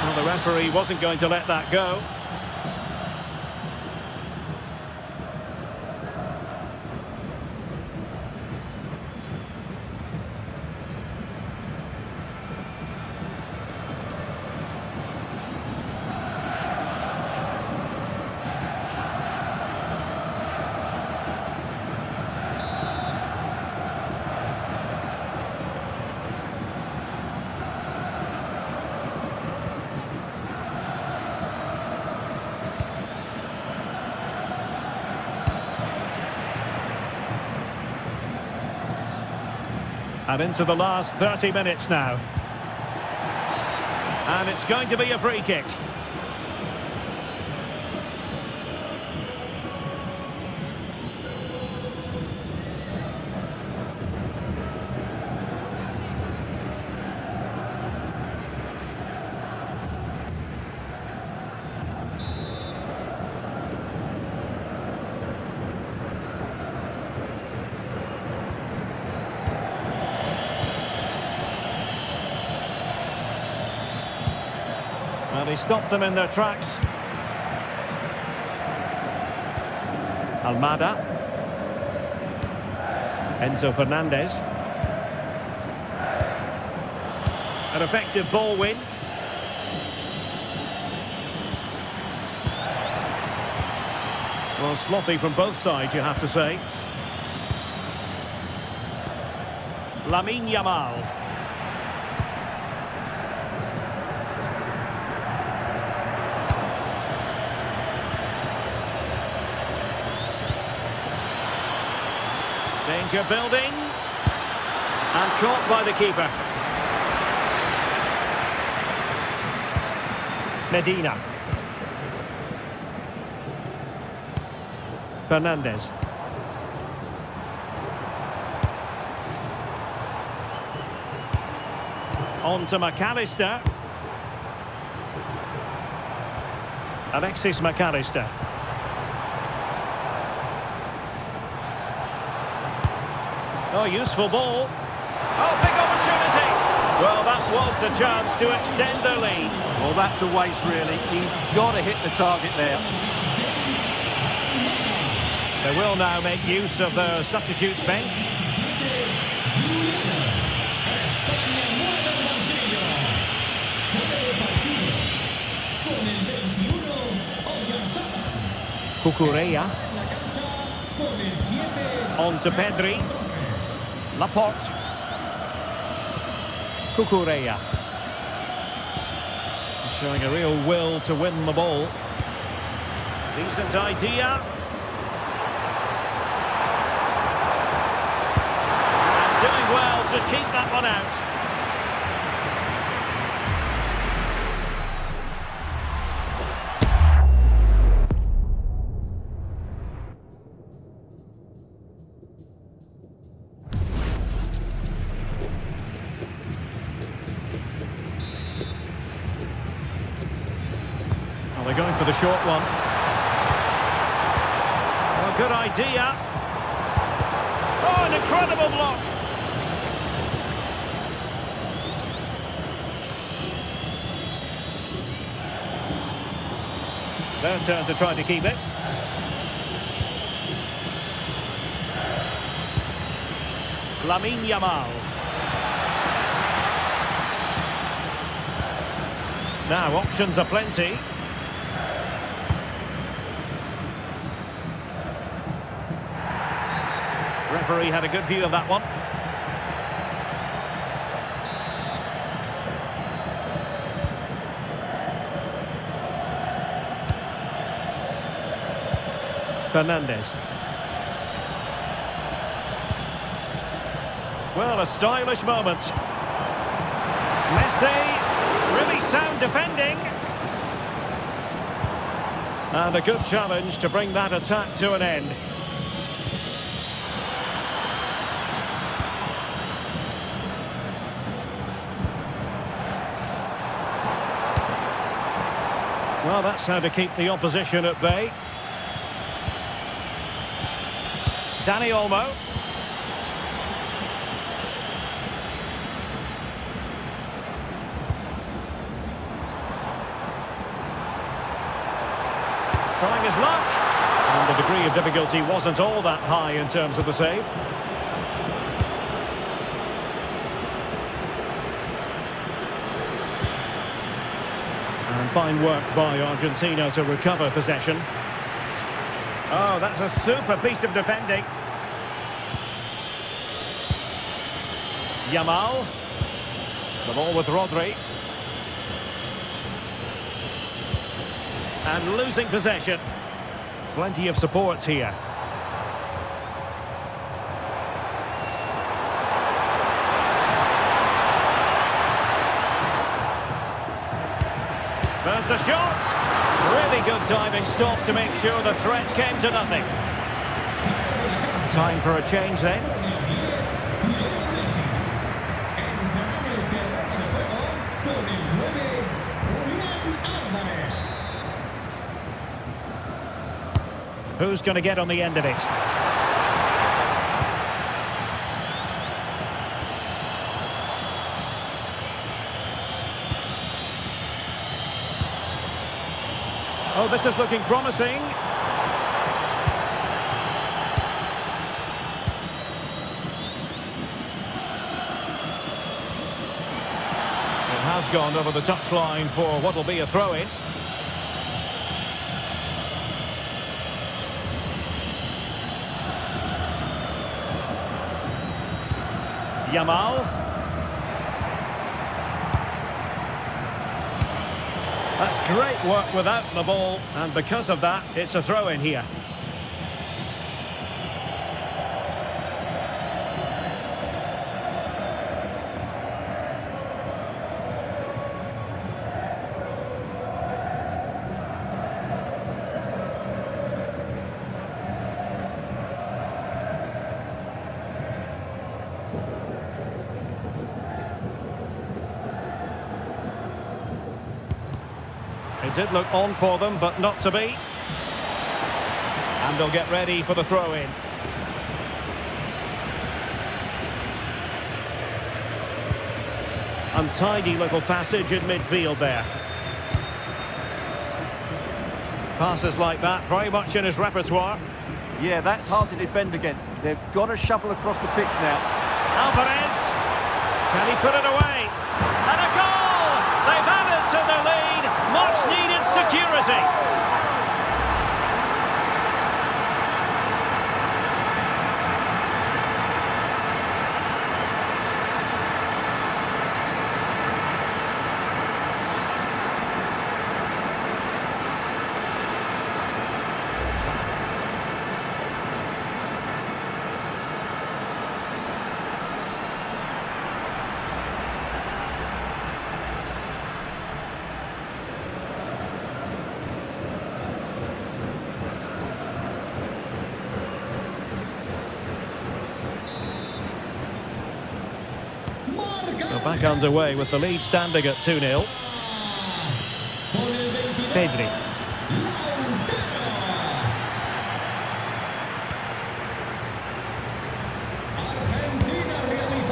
Well, the referee wasn't going to let that go. And into the last 30 minutes now. And it's going to be a free kick. And he stopped them in their tracks. Almada. Enzo Fernandez. An effective ball win. Well, sloppy from both sides, you have to say. Lamine Yamal. Danger building. And caught by the keeper. Medina. Fernandez. On to McAllister. Alexis McAllister. Oh, useful ball. Oh, big opportunity. Well, that was the chance to extend their lead. Well, that's a waste, really. He's got to hit the target there. They will now make use of their substitutes bench. España mueve el banquillo. Sale del partido con el 21, Oyarzabal. Cucurella. En la cancha con el 7, On to Pedri. Torres. Laporte. Cucurella. Showing a real will to win the ball. Decent idea. And doing well to keep that one out. They're going for the short one. Well, good idea. Oh, an incredible block. Their turn to try to keep it. Lamine Yamal. Now, options are plenty. Referee had a good view of that one. Fernandez. Well, a stylish moment. Messi, really sound defending. And a good challenge to bring that attack to an end. Well, that's how to keep the opposition at bay. Dani Olmo. Trying his luck. And the degree of difficulty wasn't all that high in terms of the save. And fine work by Argentina to recover possession. Oh, that's a super piece of defending. Yamal. The ball with Rodri. And losing possession. Plenty of support here. There's the shot. Really good diving stop to make sure the threat came to nothing. Time for a change then. Who's going to get on the end of it? Oh, this is looking promising. It has gone over the touchline for what will be a throw-in. Yamal. That's great work without the ball, and because of that, it's a throw-in here. It did look on for them, but not to be. And they'll get ready for the throw-in. Untidy little passage in midfield there. Passes like that, very much in his repertoire. Yeah, that's hard to defend against. They've got to shuffle across the pitch now. Alvarez. Can he put it away? And a goal! They've added to the lead. Much needed security. So back underway with the lead standing at 2-0. Pedri.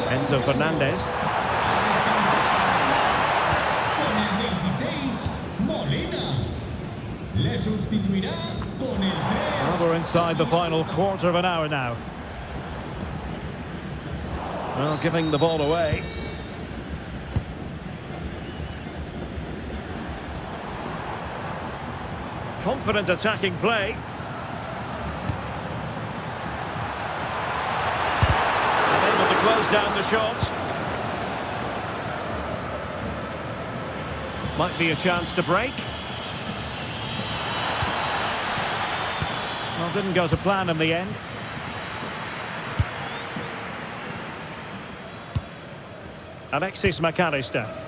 Enzo Fernandez. Con el 26, Molina. Le sustituirá con el 3. Well, we're inside the final quarter of an hour now. Well, giving the ball away. Confident attacking play. And able to close down the shot. Might be a chance to break. Well, didn't go to plan in the end. Alexis McAllister.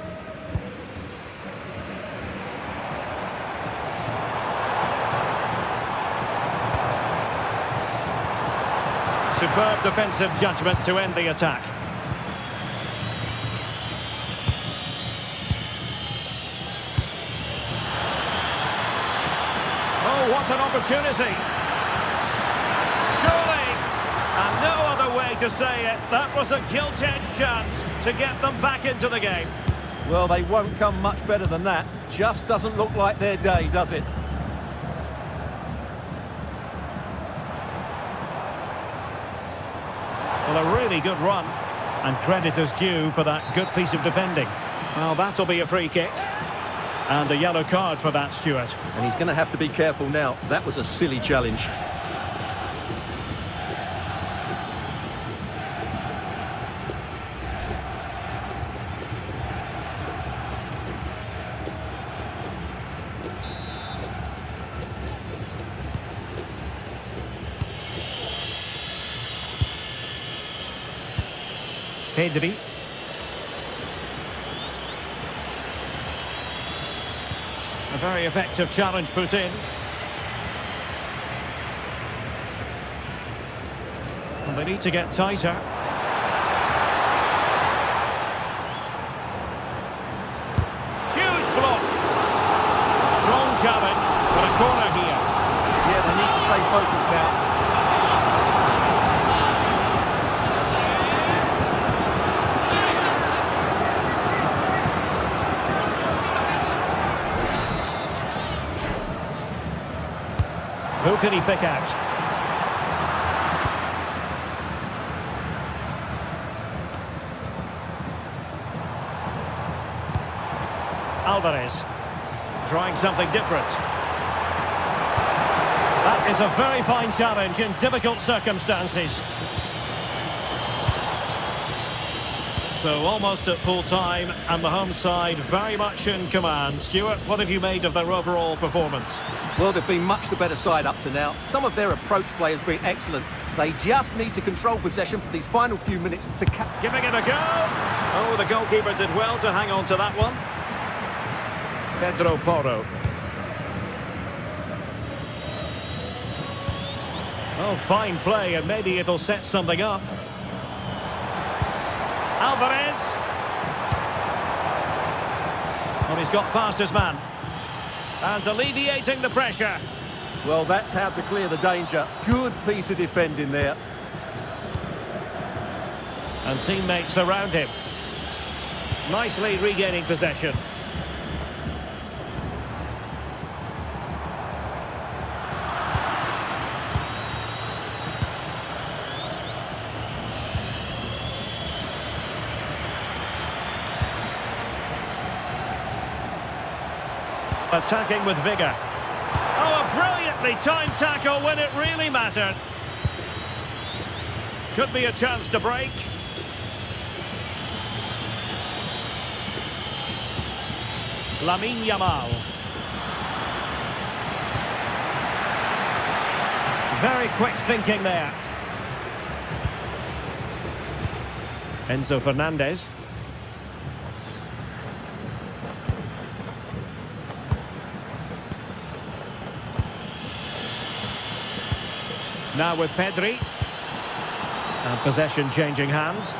Superb defensive judgment to end the attack. Oh, what an opportunity. Surely, and no other way to say it, that was a gilt-edged chance to get them back into the game. Well, they won't come much better than that. Just doesn't look like their day, does it? Well, a really good run, and credit is due for that good piece of defending. Well, that'll be a free kick. And a yellow card for that, Stuart. And he's going to have to be careful now. That was a silly challenge. Pedri. A very effective challenge put in. And they need to get tighter. Huge block. Strong challenge, but a corner here. Yeah, they need to stay focused now. Who can he pick out? Alvarez, trying something different. That is a very fine challenge in difficult circumstances. So almost at full time, and the home side very much in command. Stuart, what have you made of their overall performance? Well, they've been much the better side up to now. Some of their approach play has been excellent. They just need to control possession for these final few minutes to Giving it a go. Oh, the goalkeeper did well to hang on to that one. Pedro Porro. Oh, fine play, and maybe it'll set something up. Alvarez. Well, he's got past his man. And alleviating the pressure. Well, that's how to clear the danger. Good piece of defending there. And teammates around him. Nicely regaining possession. Attacking with vigour. Oh, a brilliantly timed tackle when it really mattered. Could be a chance to break. Lamine Yamal. Very quick thinking there. Enzo Fernandez. Now with Pedri. And possession changing hands.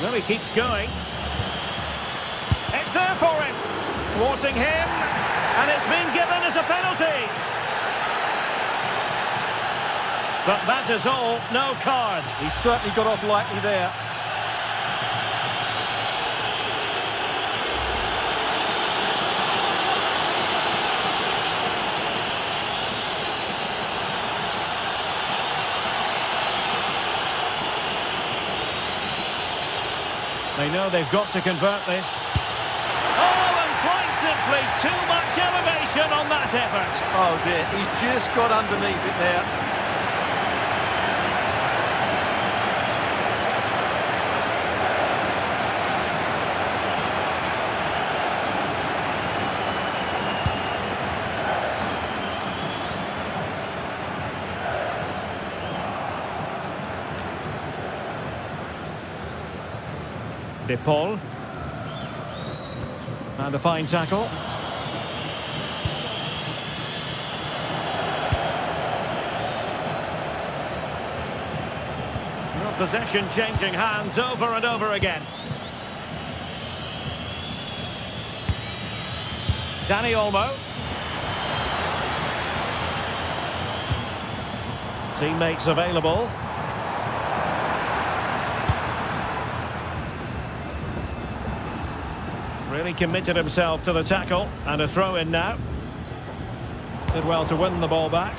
Well, he keeps going. It's there for him. Thwarting him. And it's been given as a penalty. But that is all, no card. He certainly got off lightly there. They know they've got to convert this. Oh, and quite simply, too much elevation on that effort. Oh dear, he's just got underneath it there. De Paul. And a fine tackle. Well, possession changing hands over and over again. Dani Olmo. Teammates available. Really committed himself to the tackle, and a throw in now. Did well to win the ball back.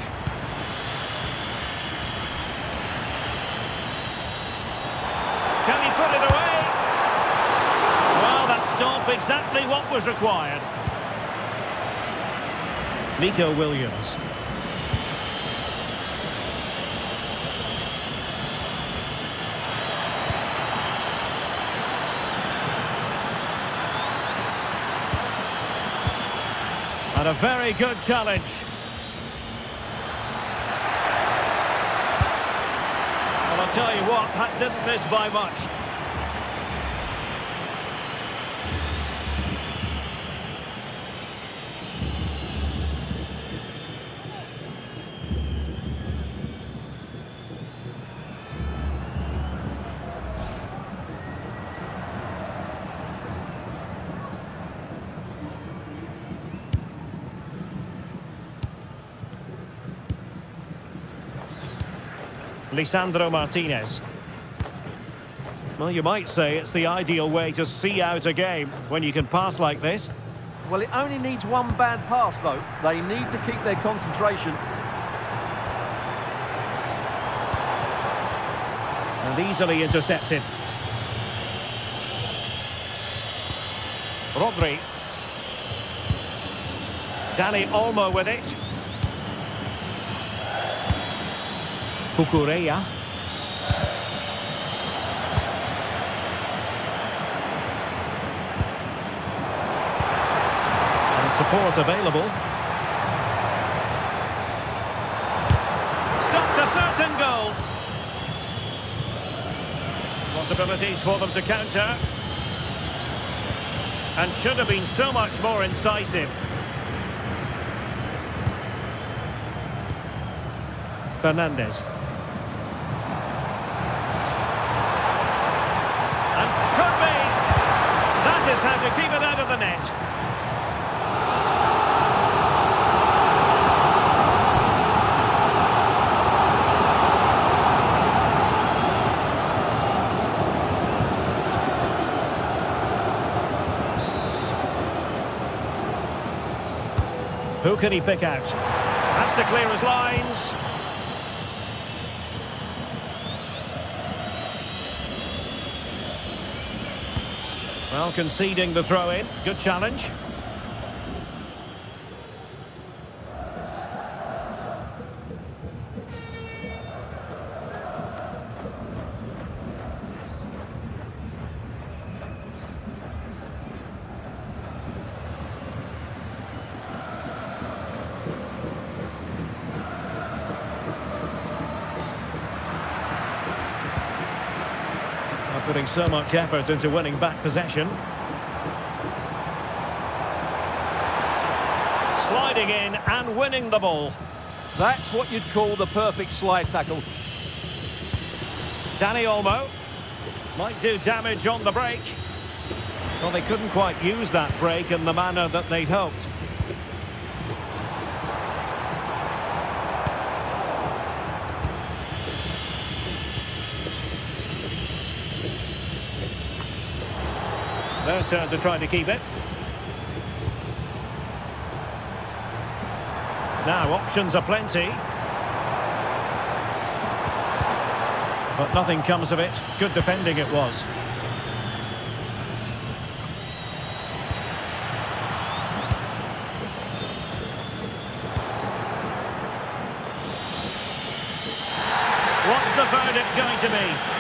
Can he put it away? Well, that stopped exactly what was required. Nico Williams. And a very good challenge. Well, I'll tell you what, that didn't miss by much. Lisandro Martinez. Well, you might say it's the ideal way to see out a game when you can pass like this. Well, it only needs one bad pass, though. They need to keep their concentration. And easily intercepted. Rodri. Dani Olmo with it. Cucurella. And support available. Stopped a certain goal. Possibilities for them to counter. And should have been so much more incisive. Fernandez. And knows how to keep it out of the net. Who can he pick out? Has to clear his lines. Well, conceding the throw-in. Good challenge. Putting so much effort into winning back possession. Sliding in and winning the ball. That's what you'd call the perfect slide tackle. Danny Olmo might do damage on the break. Well, they couldn't quite use that break in the manner that they'd hoped. Their turn to try to keep it. Now, options are plenty. But nothing comes of it. Good defending it was. What's the verdict going to be?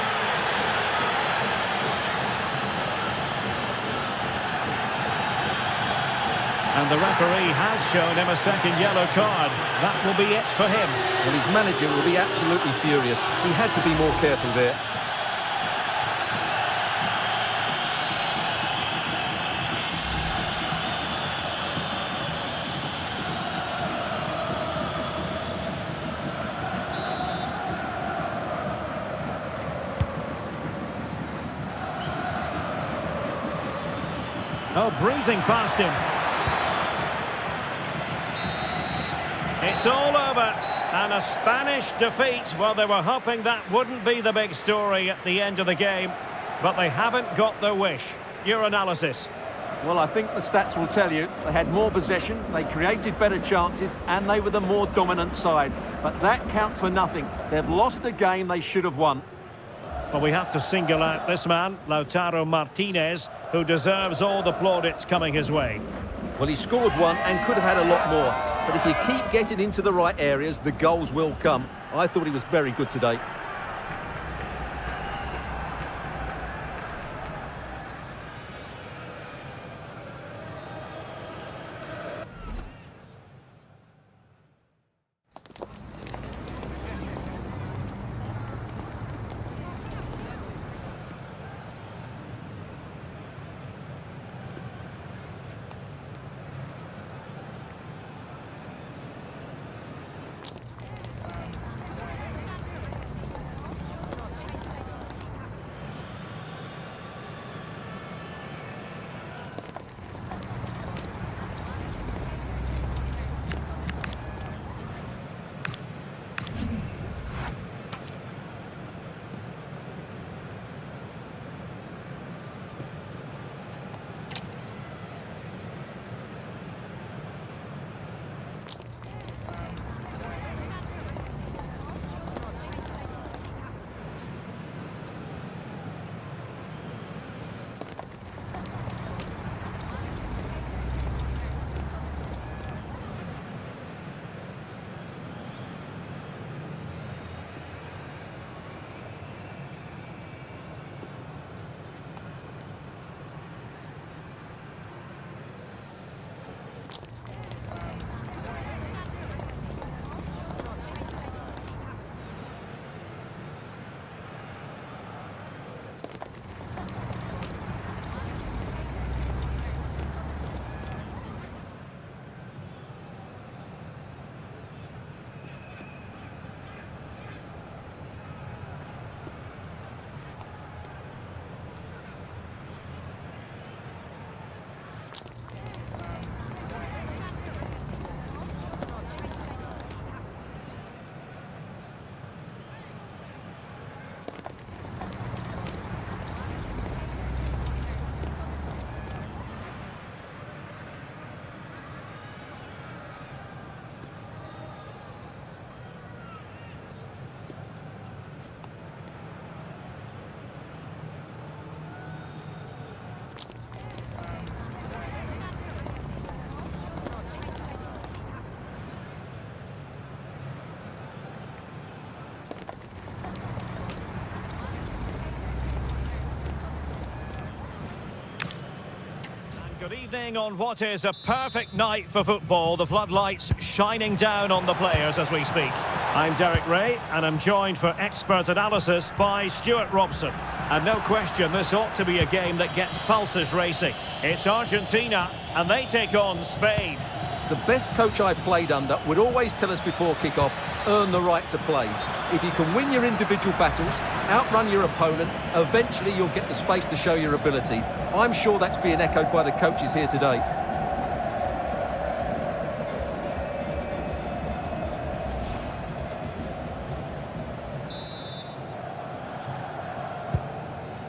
And the referee has shown him a second yellow card. That will be it for him. Well, his manager will be absolutely furious. He had to be more careful there. Oh, breezing past him. It's all over, and a Spanish defeat. Well, they were hoping that wouldn't be the big story at the end of the game, but they haven't got their wish. Your analysis? Well, I think the stats will tell you they had more possession, they created better chances, and they were the more dominant side. But that counts for nothing. They've lost a game they should have won. Well, we have to single out this man, Lautaro Martinez, who deserves all the plaudits coming his way. Well, he scored one and could have had a lot more. But if you keep getting into the right areas, the goals will come. I thought he was very good today. Good evening on what is a perfect night for football. The floodlights shining down on the players as we speak. I'm Derek Ray, and I'm joined for expert analysis by Stuart Robson. And no question, this ought to be a game that gets pulses racing. It's Argentina, and they take on Spain. The best coach I played under would always tell us before kick-off, earn the right to play. If you can win your individual battles, outrun your opponent, eventually you'll get the space to show your ability. I'm sure that's being echoed by the coaches here today.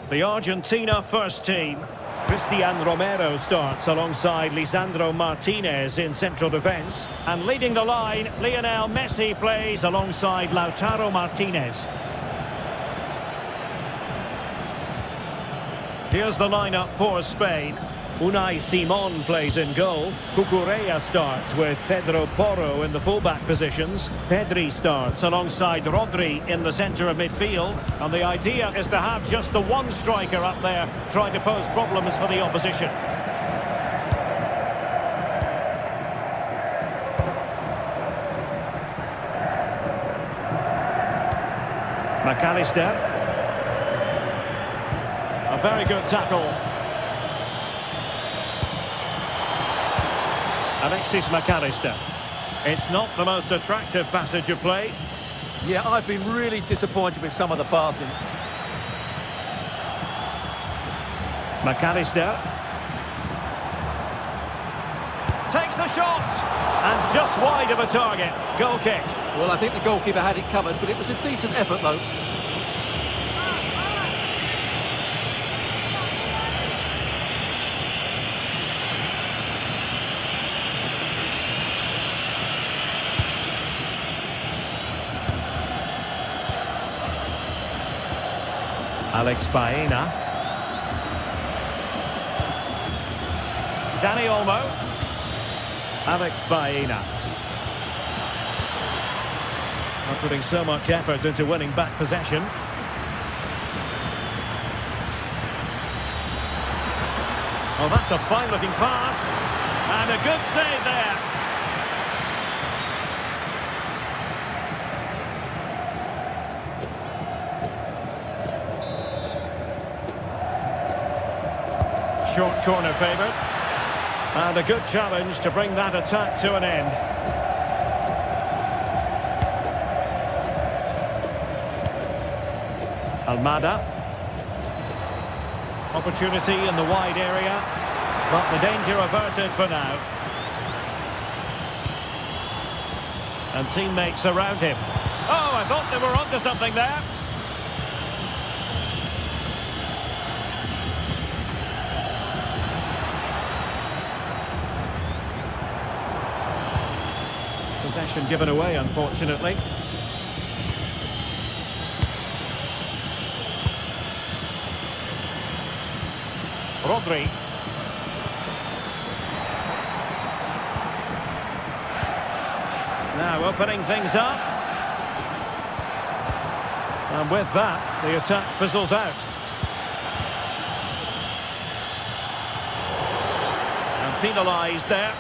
The Argentina first team. Cristian Romero starts alongside Lisandro Martinez in central defence. And leading the line, Lionel Messi plays alongside Lautaro Martinez. Here's the lineup for Spain. Unai Simon plays in goal. Cucurella starts with Pedro Porro in the fullback positions. Pedri starts alongside Rodri in the centre of midfield. And the idea is to have just the one striker up there trying to pose problems for the opposition. McAllister. A very good tackle. Alexis McAllister. It's not the most attractive passage of play. Yeah, I've been really disappointed with some of the passing. McAllister. Takes the shot. And just wide of a target. Goal kick. Well, I think the goalkeeper had it covered, but it was a decent effort, though. Alex Baena. Dani Olmo. Alex Baena. Not putting so much effort into winning back possession. Oh, that's a fine-looking pass. And a good save there. Short corner favoured. And a good challenge to bring that attack to an end. Almada. Opportunity in the wide area. But the danger averted for now. And teammates around him. Oh, I thought they were onto something there. Possession given away, unfortunately. Rodri. Now opening things up. And with that, the attack fizzles out. And penalised there.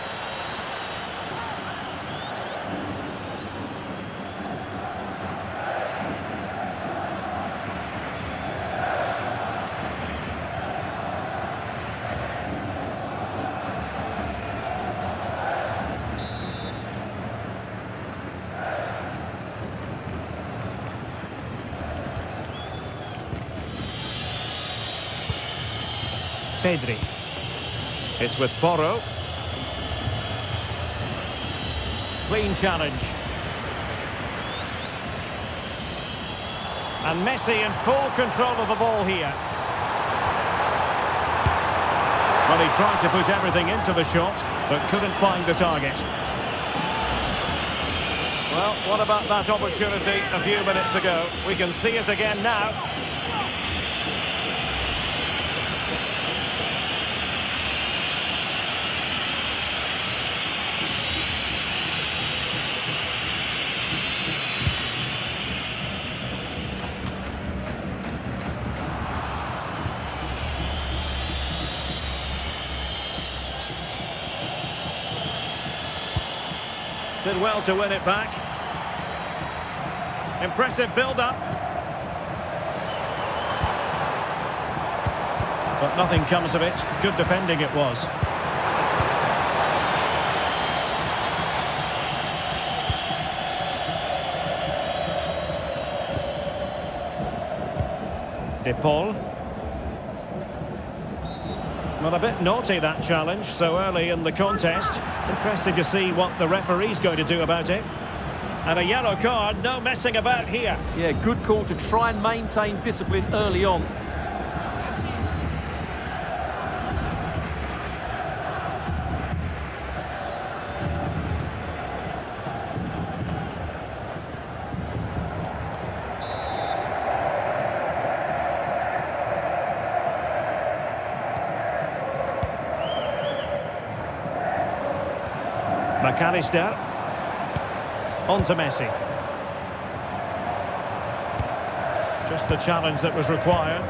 Pedri. It's with Porro. Clean challenge. And Messi in full control of the ball here. Well, he tried to put everything into the shot, but couldn't find the target. Well, what about that opportunity a few minutes ago? We can see it again now. Did well to win it back. Impressive build-up. But nothing comes of it. Good defending it was. De Paul. Well, a bit naughty that challenge so early in the contest. Interested to see what the referee's going to do about it. And a yellow card, no messing about here. Yeah, good call to try and maintain discipline early on. McAllister. On to Messi. Just the challenge that was required.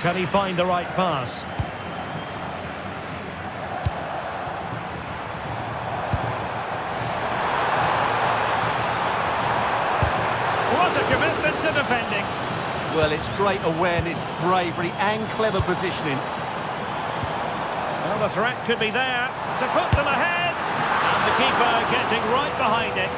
Can he find the right pass? What a commitment to defending. Well, it's great awareness, bravery and clever positioning. Well, the threat could be there to put them ahead. And the keeper getting right behind it.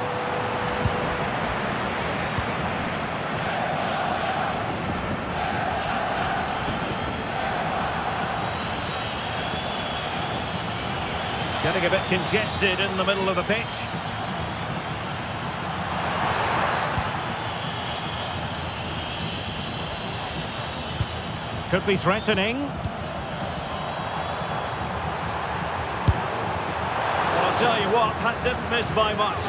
Getting a bit congested in the middle of the pitch. Could be threatening. Well, I'll tell you what, that didn't miss by much.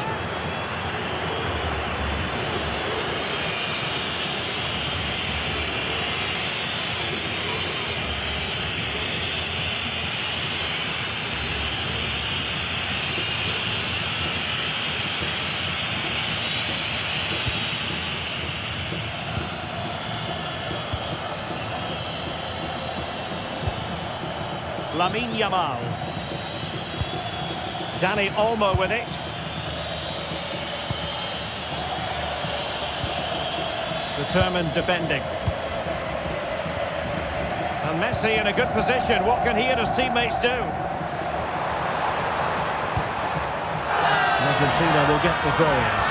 Lamine Yamal. Dani Olmo with it. Determined defending. And Messi in a good position. What can he and his teammates do? Argentina will get the throw-in.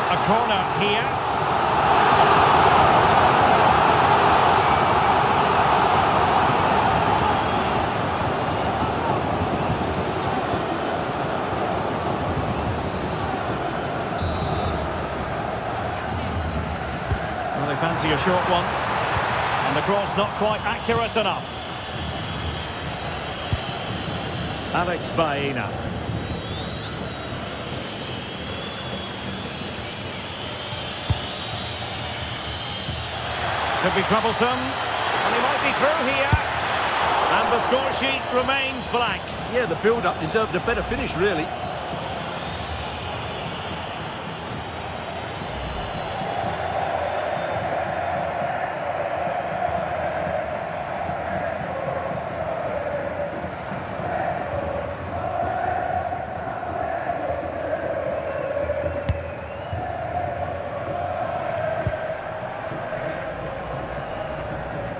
A corner here. Well, they fancy a short one. And the cross not quite accurate enough. Alex Baena. Could be troublesome, and he might be through here. And the score sheet remains blank. Yeah, the build-up deserved a better finish, really.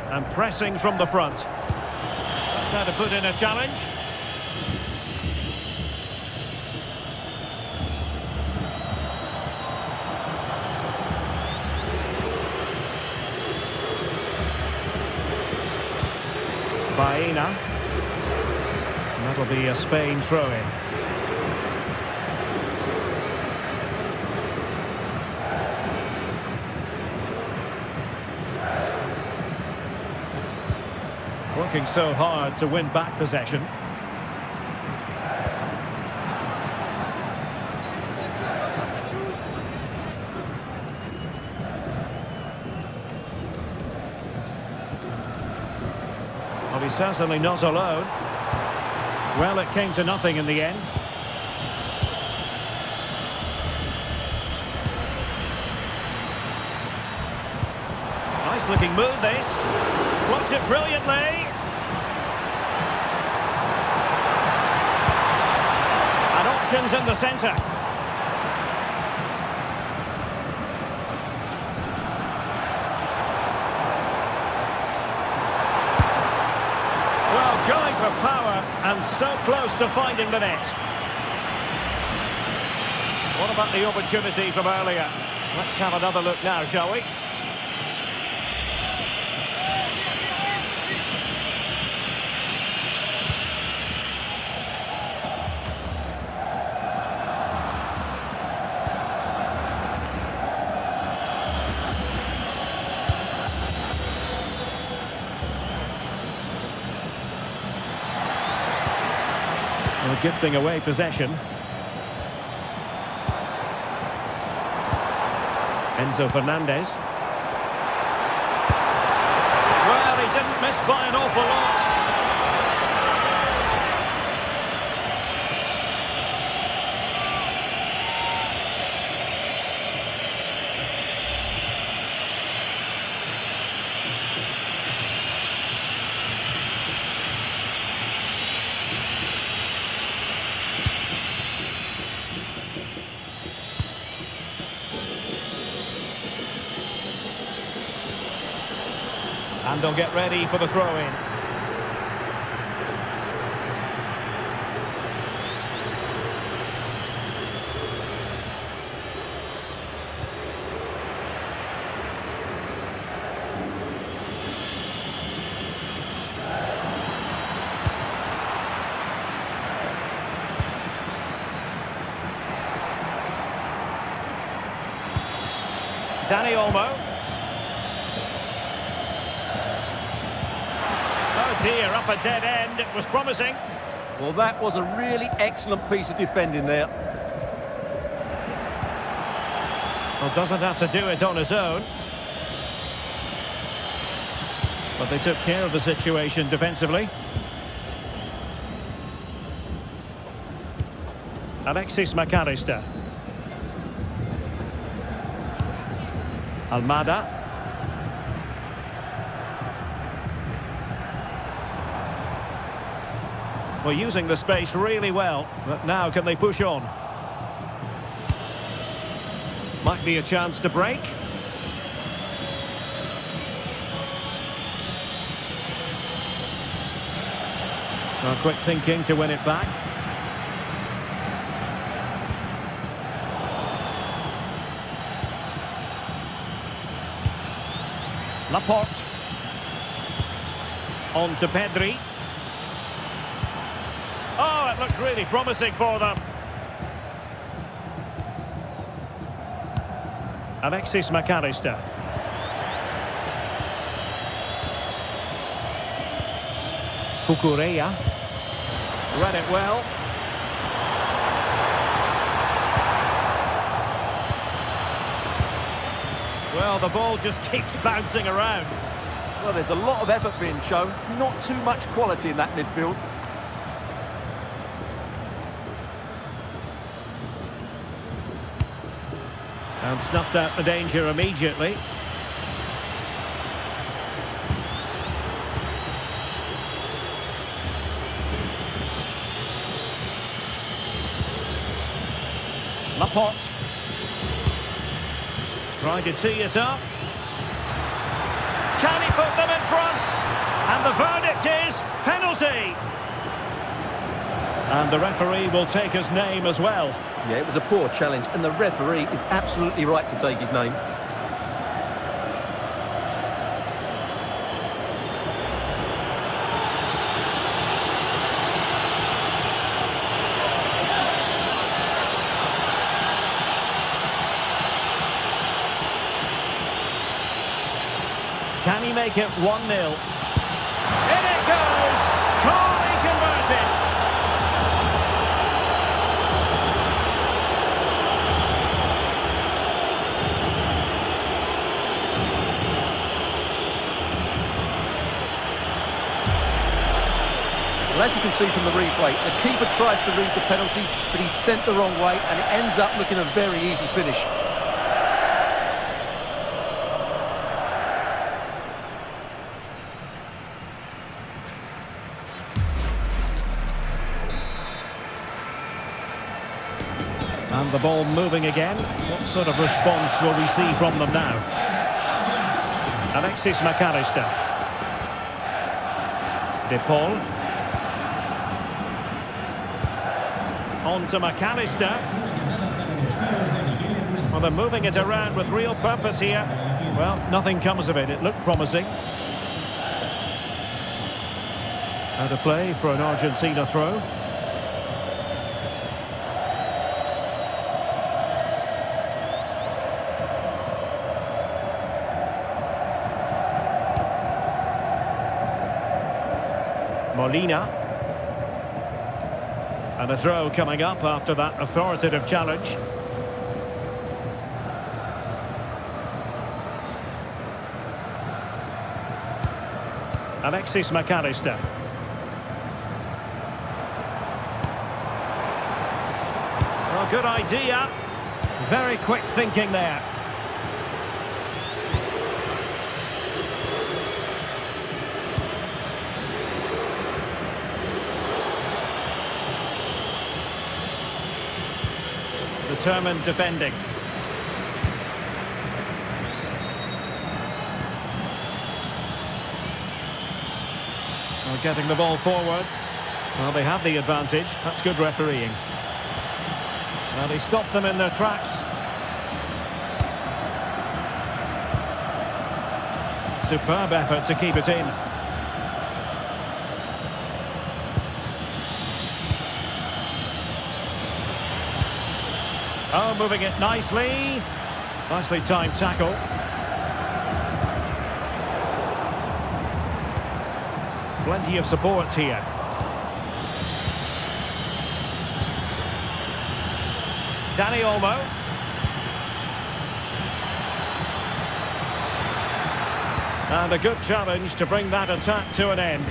And pressing from the front. That's how to put in a challenge. Baena. And that'll be a Spain throw-in. Working so hard to win back possession. Well, he's certainly not alone. Well, it came to nothing in the end. Nice looking move, this. Blocked it brilliantly. And options in the centre. Well, going for power and so close to finding the net. What about the opportunity from earlier? Let's have another look now, shall we? Well, gifting away possession. Enzo Fernandez. Well, he didn't miss by an awful lot. And they'll get ready for the throw-in. Danny Olmo. Oh dear, up a dead end. It was promising. Well, that was a really excellent piece of defending there. Well, doesn't have to do it on his own. But they took care of the situation defensively. Alexis McAllister. Almada. Well, using the space really well, but now can they push on? Might be a chance to break. Well, quick thinking to win it back. Laporte. On to Pedri. Oh, it looked really promising for them. Alexis McAllister. Cucurella. Read it well. Well, the ball just keeps bouncing around. Well, there's a lot of effort being shown, not too much quality in that midfield. And snuffed out the danger immediately. Laporte. Trying to tee it up. Can he put them in front? And the verdict is penalty. And the referee will take his name as well. Yeah, it was a poor challenge, and the referee is absolutely right to take his name. Can he make it 1-0? In it goes! Coolly converted! Well, as you can see from the replay, the keeper tries to read the penalty, but he's sent the wrong way, and it ends up looking a very easy finish. And the ball moving again. What sort of response will we see from them now? Alexis McAllister. De Paul. On to McAllister. Well, they're moving it around with real purpose here. Well, nothing comes of it. It looked promising. Out of play for an Argentina throw. Molina. And a throw coming up after that authoritative challenge. Alexis McAllister. Well, good idea. Very quick thinking there. Determined defending. Well, getting the ball forward. Well, they have the advantage. That's good refereeing. Well, he stopped them in their tracks. Superb effort to keep it in. Oh, moving it nicely. Nicely timed tackle. Plenty of support here. Dani Olmo. And a good challenge to bring that attack to an end.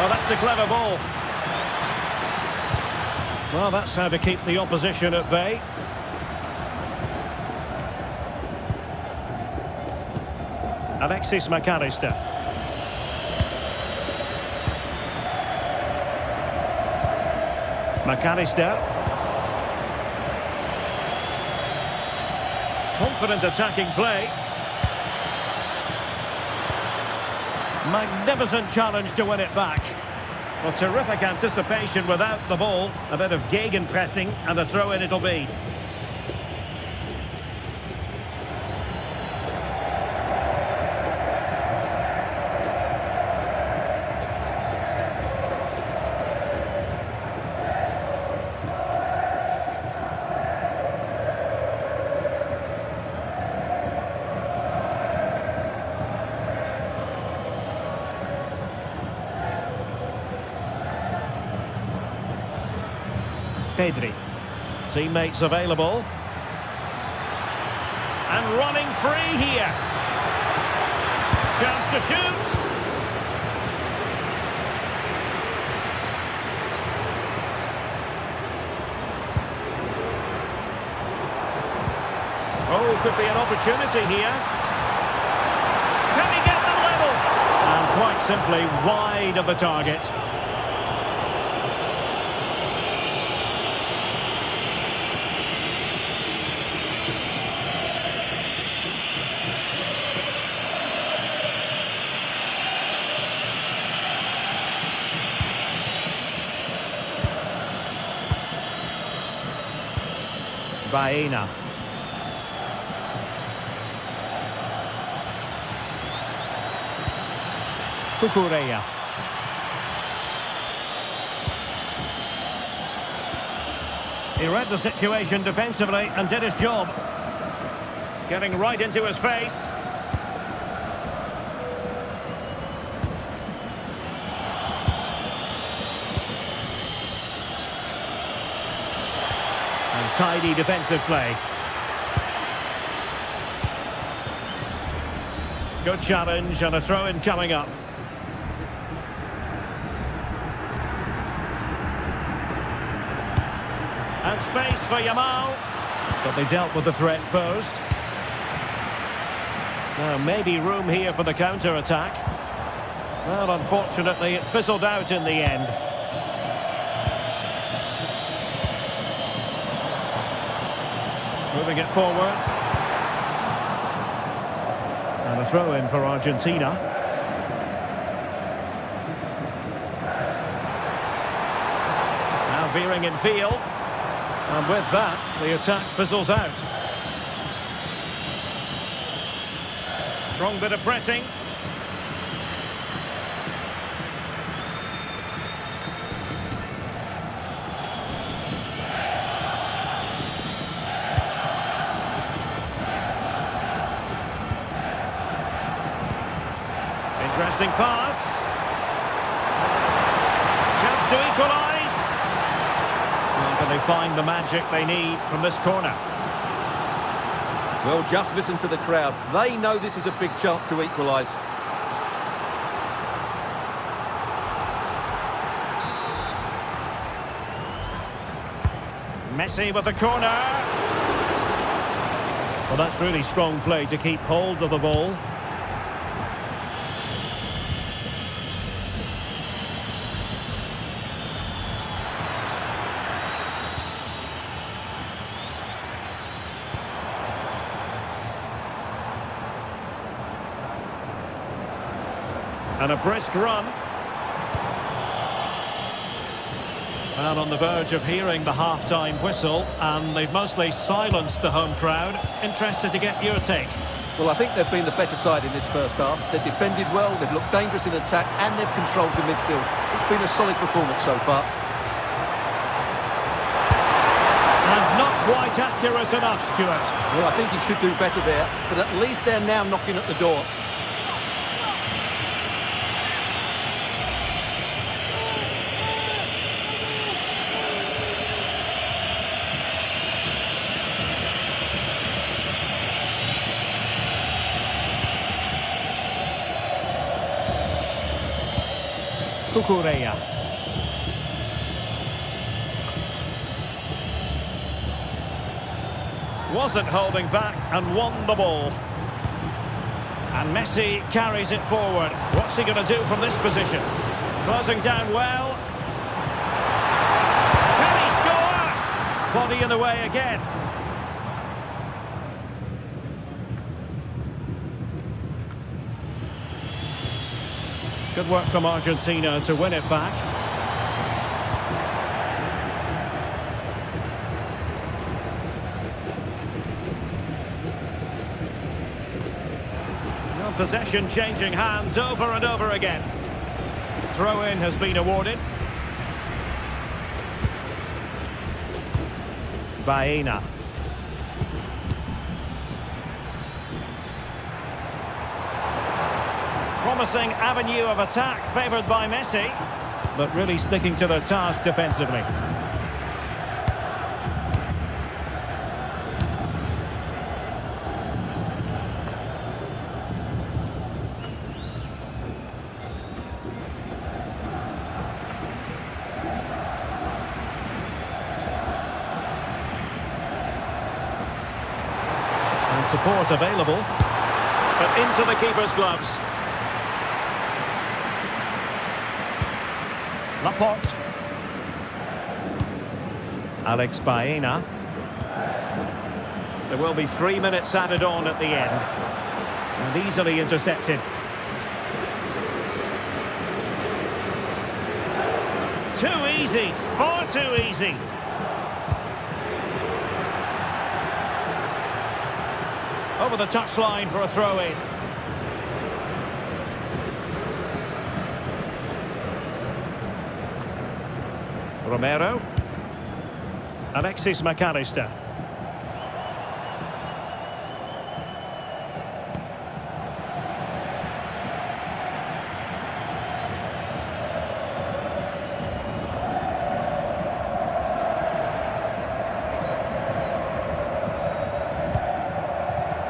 Oh, that's a clever ball. Well, that's how to keep the opposition at bay. Alexis McAllister. McAllister. Confident attacking play. Magnificent challenge to win it back. Well, terrific anticipation without the ball. A bit of gegenpressing and a throw-in it'll be. Pedri. Teammates available. And running free here. Chance to shoot. Oh, could be an opportunity here. Can he get them level? And quite simply wide of the target. Baena. Cucurella. He read the situation defensively and did his job. Getting right into his face. tidy defensive play. Good challenge and a throw-in coming up. And space for Yamal. But they dealt with the threat posed. Now maybe room here for the counter-attack. Well, unfortunately, it fizzled out in the end. Moving it forward. And a throw-in for Argentina. Now veering in field. And with that, the attack fizzles out. Strong bit of pressing. Interesting pass. Chance to equalise. Well, can they find the magic they need from this corner? Well, just listen to the crowd. They know this is a big chance to equalise. Messi with the corner. Well, that's really strong play to keep hold of the ball. And a brisk run. And on the verge of hearing the half-time whistle, and they've mostly silenced the home crowd. Interested to get your take. Well, I think they've been the better side in this first half. They've defended well, they've looked dangerous in attack, and they've controlled the midfield. It's been a solid performance so far. And not quite accurate enough, Stuart. Well, I think he should do better there, but at least they're now knocking at the door. Cucurella. Wasn't holding back and won the ball. And Messi carries it forward. What's he going to do from this position? Closing down well. Can he score? Body in the way again. Good work from Argentina to win it back. Well, possession changing hands over and over again. Throw-in has been awarded. Baena. Promising avenue of attack favoured by Messi, but really sticking to the task defensively. And support available, but into the keeper's gloves. Laporte. Alex Baena. There will be 3 minutes added on at the end. And easily intercepted. Too easy. Far too easy. Over the touchline for a throw-in. Romero. Alexis McAllister.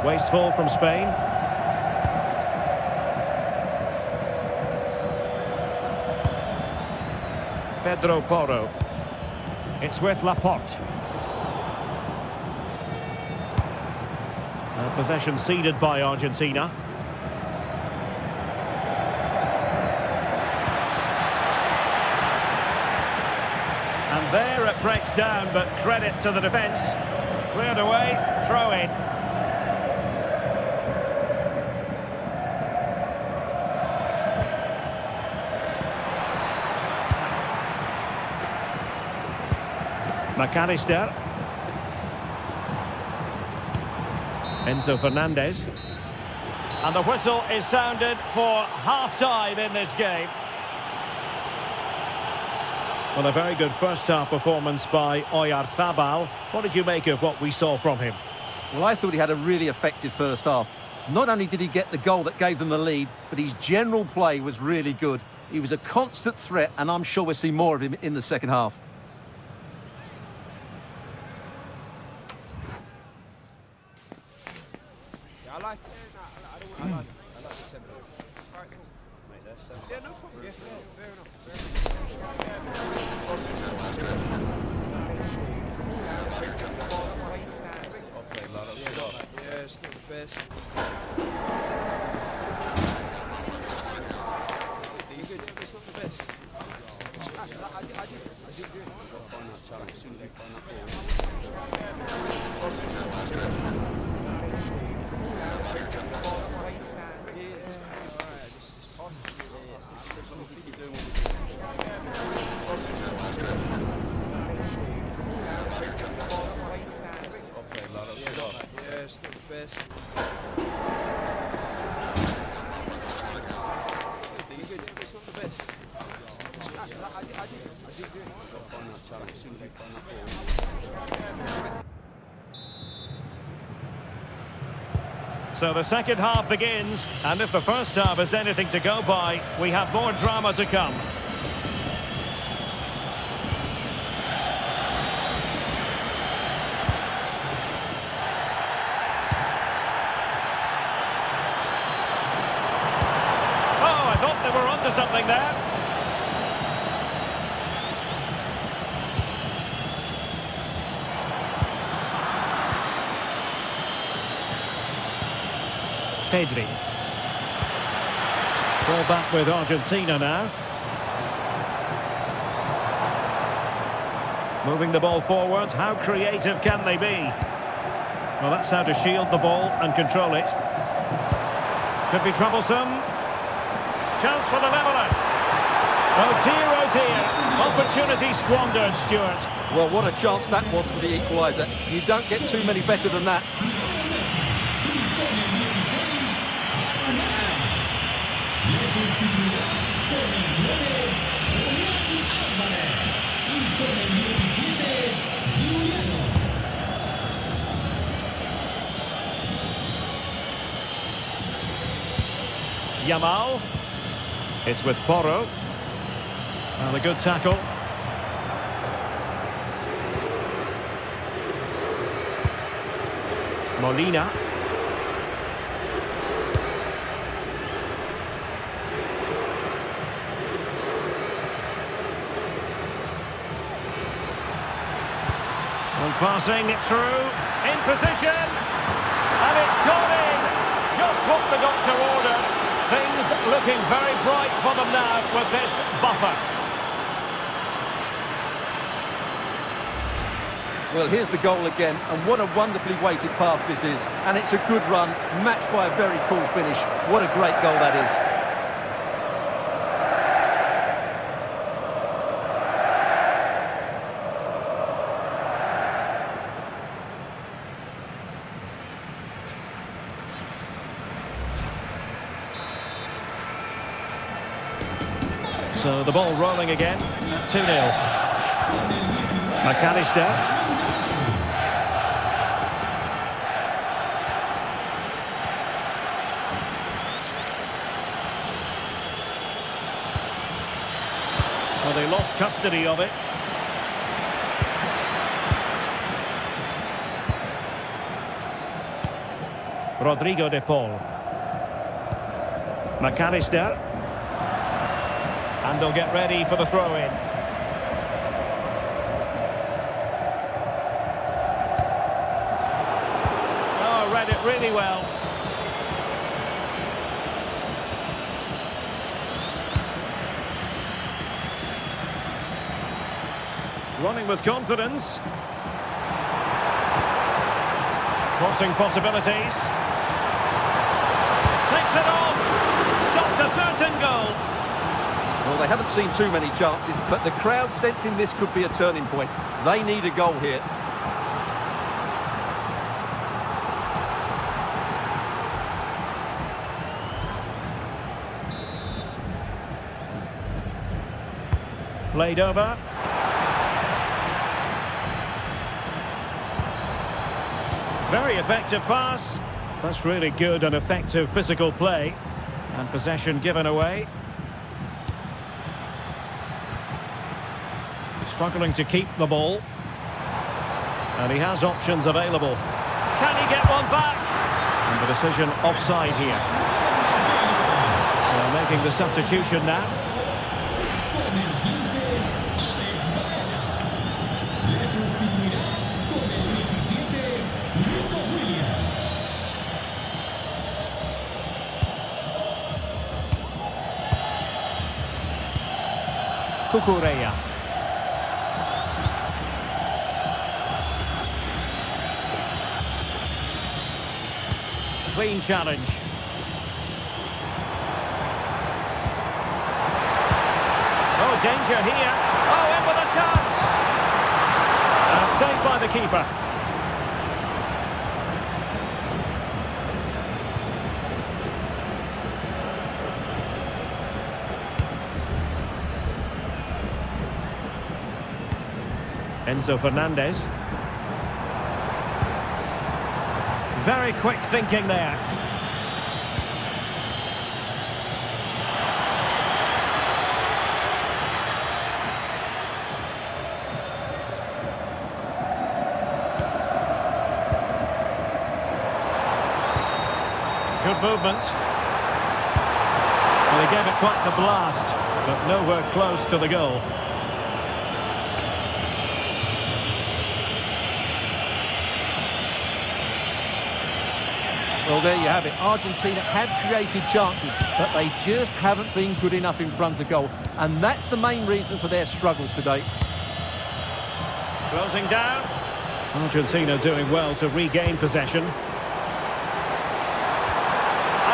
Wasteful from Spain. Pedro Porro. It's with Laporte. Possession ceded by Argentina. And there it breaks down, but credit to the defence. Cleared away, throw in. McAllister. Enzo Fernandez. And the whistle is sounded for half-time in this game. Well, a very good first-half performance by Oyarzabal. What did you make of what we saw from him? Well, I thought he had a really effective first half. Not only did he get the goal that gave them the lead, but his general play was really good. He was a constant threat, and I'm sure we'll see more of him in the second half. I like it. I like the tempo. Alright, cool. Mate, that's yeah, no problem. Yeah, fair enough. Yeah, it's not the best. It's not the best. I did good. Find that challenge as soon as you find that it's not the best. It's not the best. I did good. Find that challenge as soon as you find that. So the second half begins, and if the first half is anything to go by, we have more drama to come. Oh, I thought they were onto something there. Pedri. Ball back with Argentina now. Moving the ball forwards. How creative can they be? Well, that's how to shield the ball and control it. Could be troublesome. Chance for the leveller. Oh dear, opportunity squandered, Stuart. Well, what a chance that was for the equaliser. You don't get too many better than that. Yamal. It's with Porro. And a good tackle. Molina. And passing it through, in position, and it's gone in. Just what the doctor ordered. Things looking very bright for them now with this buffer. Well, here's the goal again, and what a wonderfully weighted pass this is. And it's a good run, matched by a very cool finish. What a great goal that is. So the ball rolling again, 2-0. McAllister. Well, they lost custody of it. Rodrigo de Paul. McAllister. And they'll get ready for the throw-in. Oh, read it really well. Running with confidence. Crossing possibilities. Takes it on. Stopped a certain goal. Well, they haven't seen too many chances, but the crowd sensing this could be a turning point. They need a goal here. Played over. Very effective pass. That's really good and effective physical play. And possession given away. Struggling to keep the ball. And he has options available. Can he get one back? And the decision offside here. So making the substitution now. Con el 15, Alex Baena. Le sustituirá con el 17, Nico Williams. Cucurella. Clean challenge. Oh, danger here. Oh, in with a chance. And saved by the keeper. Enzo Fernandez. Very quick thinking there. Good movement. Well, he gave it quite the blast, but nowhere close to the goal. Well, there you have it. Argentina have created chances, but they just haven't been good enough in front of goal. And that's the main reason for their struggles today. Closing down. Argentina doing well to regain possession. And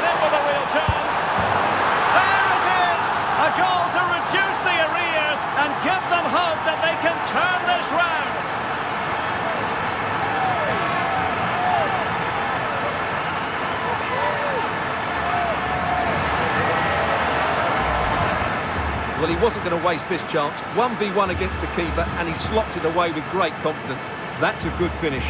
in with a real chance. There it is! A goal to reduce the arrears and give them hope that they can turn this round. Well, he wasn't going to waste this chance. 1v1 against the keeper, and he slots it away with great confidence. That's a good finish.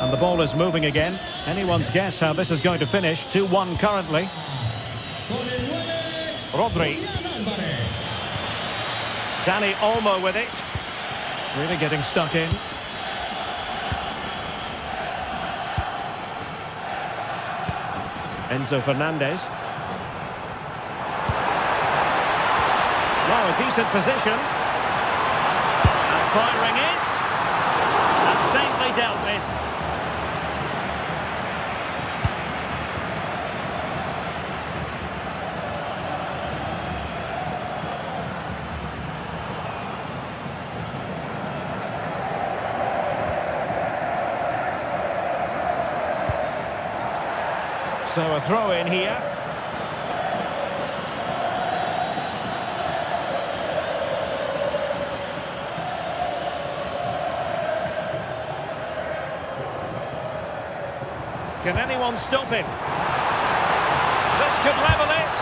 And the ball is moving again. Anyone's guess how this is going to finish. 2-1 currently. Con el 9, Rodri. Julián Álvarez. Dani Olmo with it. Really getting stuck in. Enzo Fernandez. Well, a decent position. And firing it. And safely dealt with. So a throw in here. Can anyone stop him? This could level it.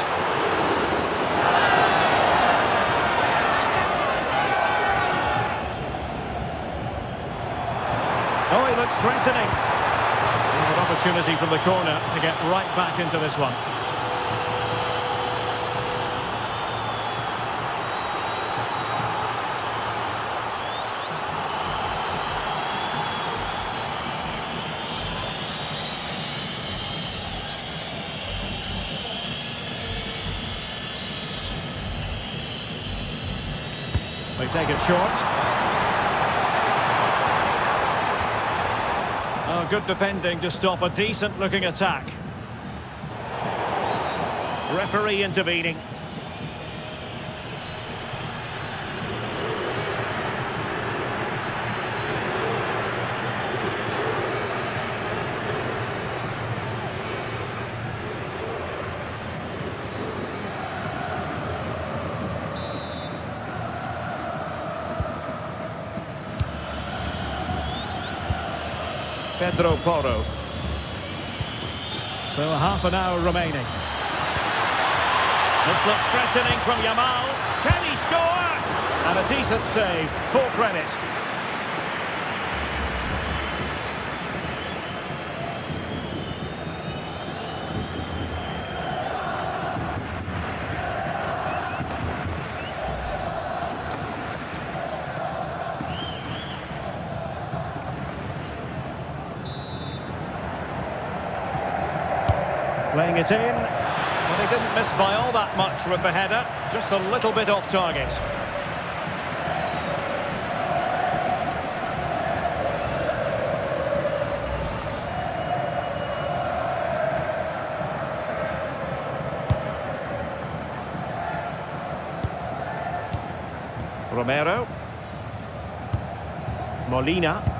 Oh, he looks threatening. opportunity from the corner to get right back into this one. They take it short. Oh, good defending to stop a decent-looking attack. Referee intervening. Pedro Porro. So half an hour remaining. This looks threatening from Yamal. Can he score? And a decent save. Full credit. Playing it in, but he didn't miss by all that much with the header, just a little bit off target. Romero. Molina.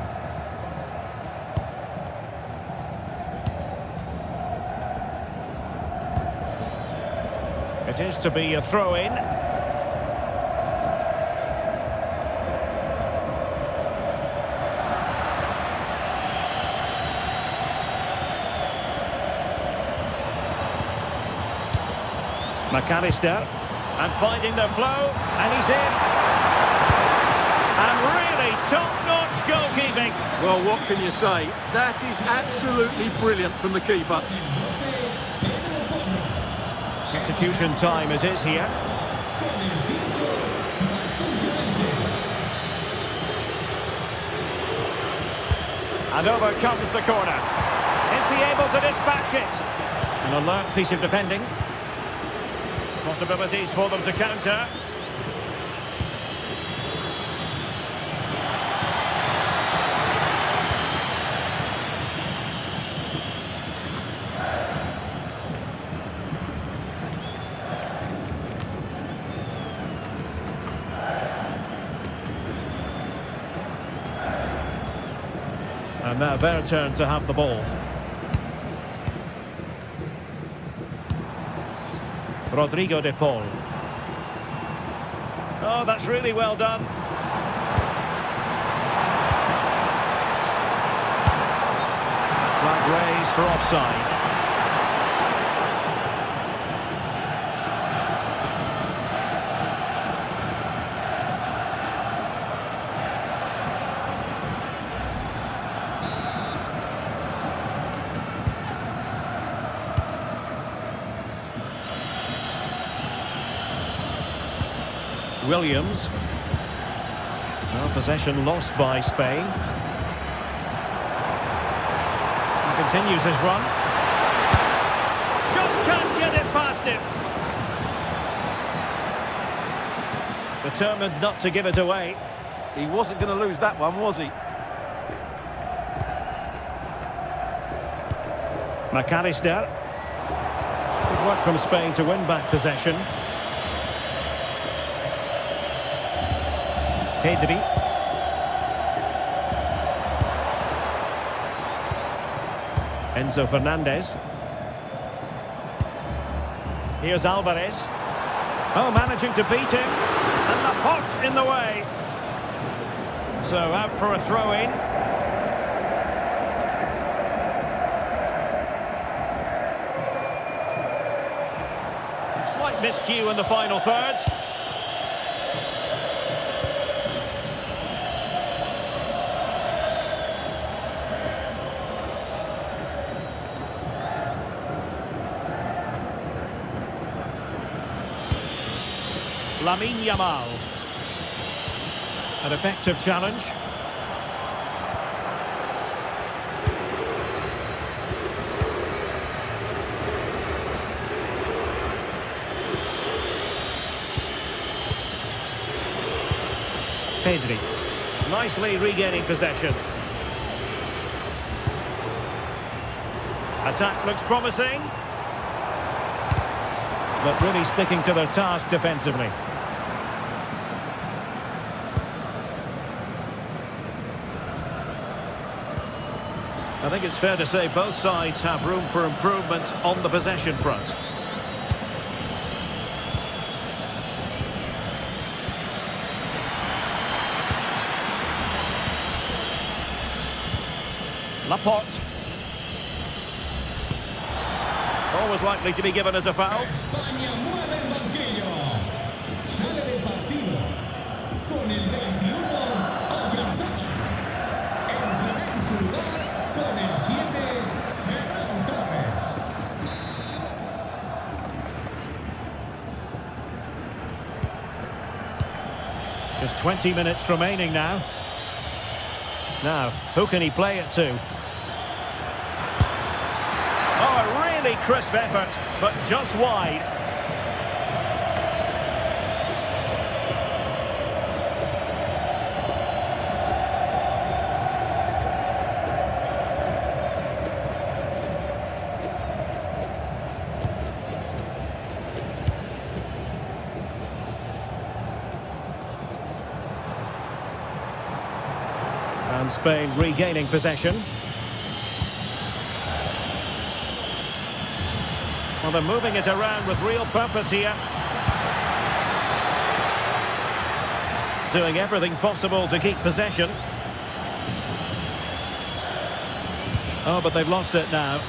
It is to be a throw-in. McAllister, and finding the flow, and he's in. And really top-notch goalkeeping. Well, what can you say? That is absolutely brilliant from the keeper. Substitution time it is here. And over comes the corner. Is he able to dispatch it? An alert piece of defending. Possibilities for them to counter. And now their turn to have the ball. Rodrigo de Paul. Oh, that's really well done. Flag raised for offside. Williams. Well, possession lost by Spain. He continues his run. Just can't get it past him. Determined not to give it away. He wasn't going to lose that one, was he? McAllister. Good work from Spain to win back possession. Pedri. Enzo Fernandez. Here's Alvarez. Oh, managing to beat him. And the pot in the way. So out for a throw-in. Slight miscue in the final third. Lamine Yamal. An effective challenge. Pedri. Nicely regaining possession. Attack looks promising. But really sticking to their task defensively. I think it's fair to say both sides have room for improvement on the possession front. Laporte. Always likely to be given as a foul. España mueve el banquillo. Sale del partido con el 21, Oyarzabal. Entrará en su lugar con el 7, Ferran Torres. Just 20 minutes remaining now. Now, who can he play it to? Oh, a really crisp effort, but just wide. And Spain regaining possession. Well, they're moving it around with real purpose here. Doing everything possible to keep possession. Oh, but they've lost it now.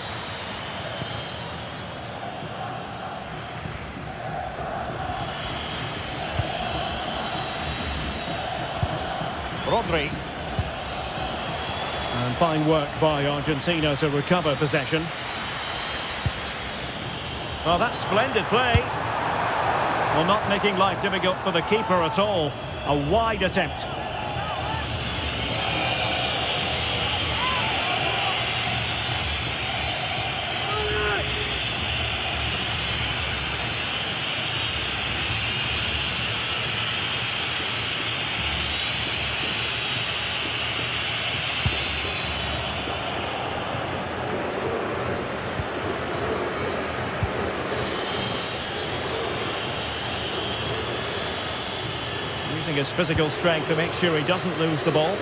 Rodri. And fine work by Argentina to recover possession. Well, that's splendid play. Well, not making life difficult for the keeper at all. A wide attempt. Using his physical strength to make sure he doesn't lose the ball.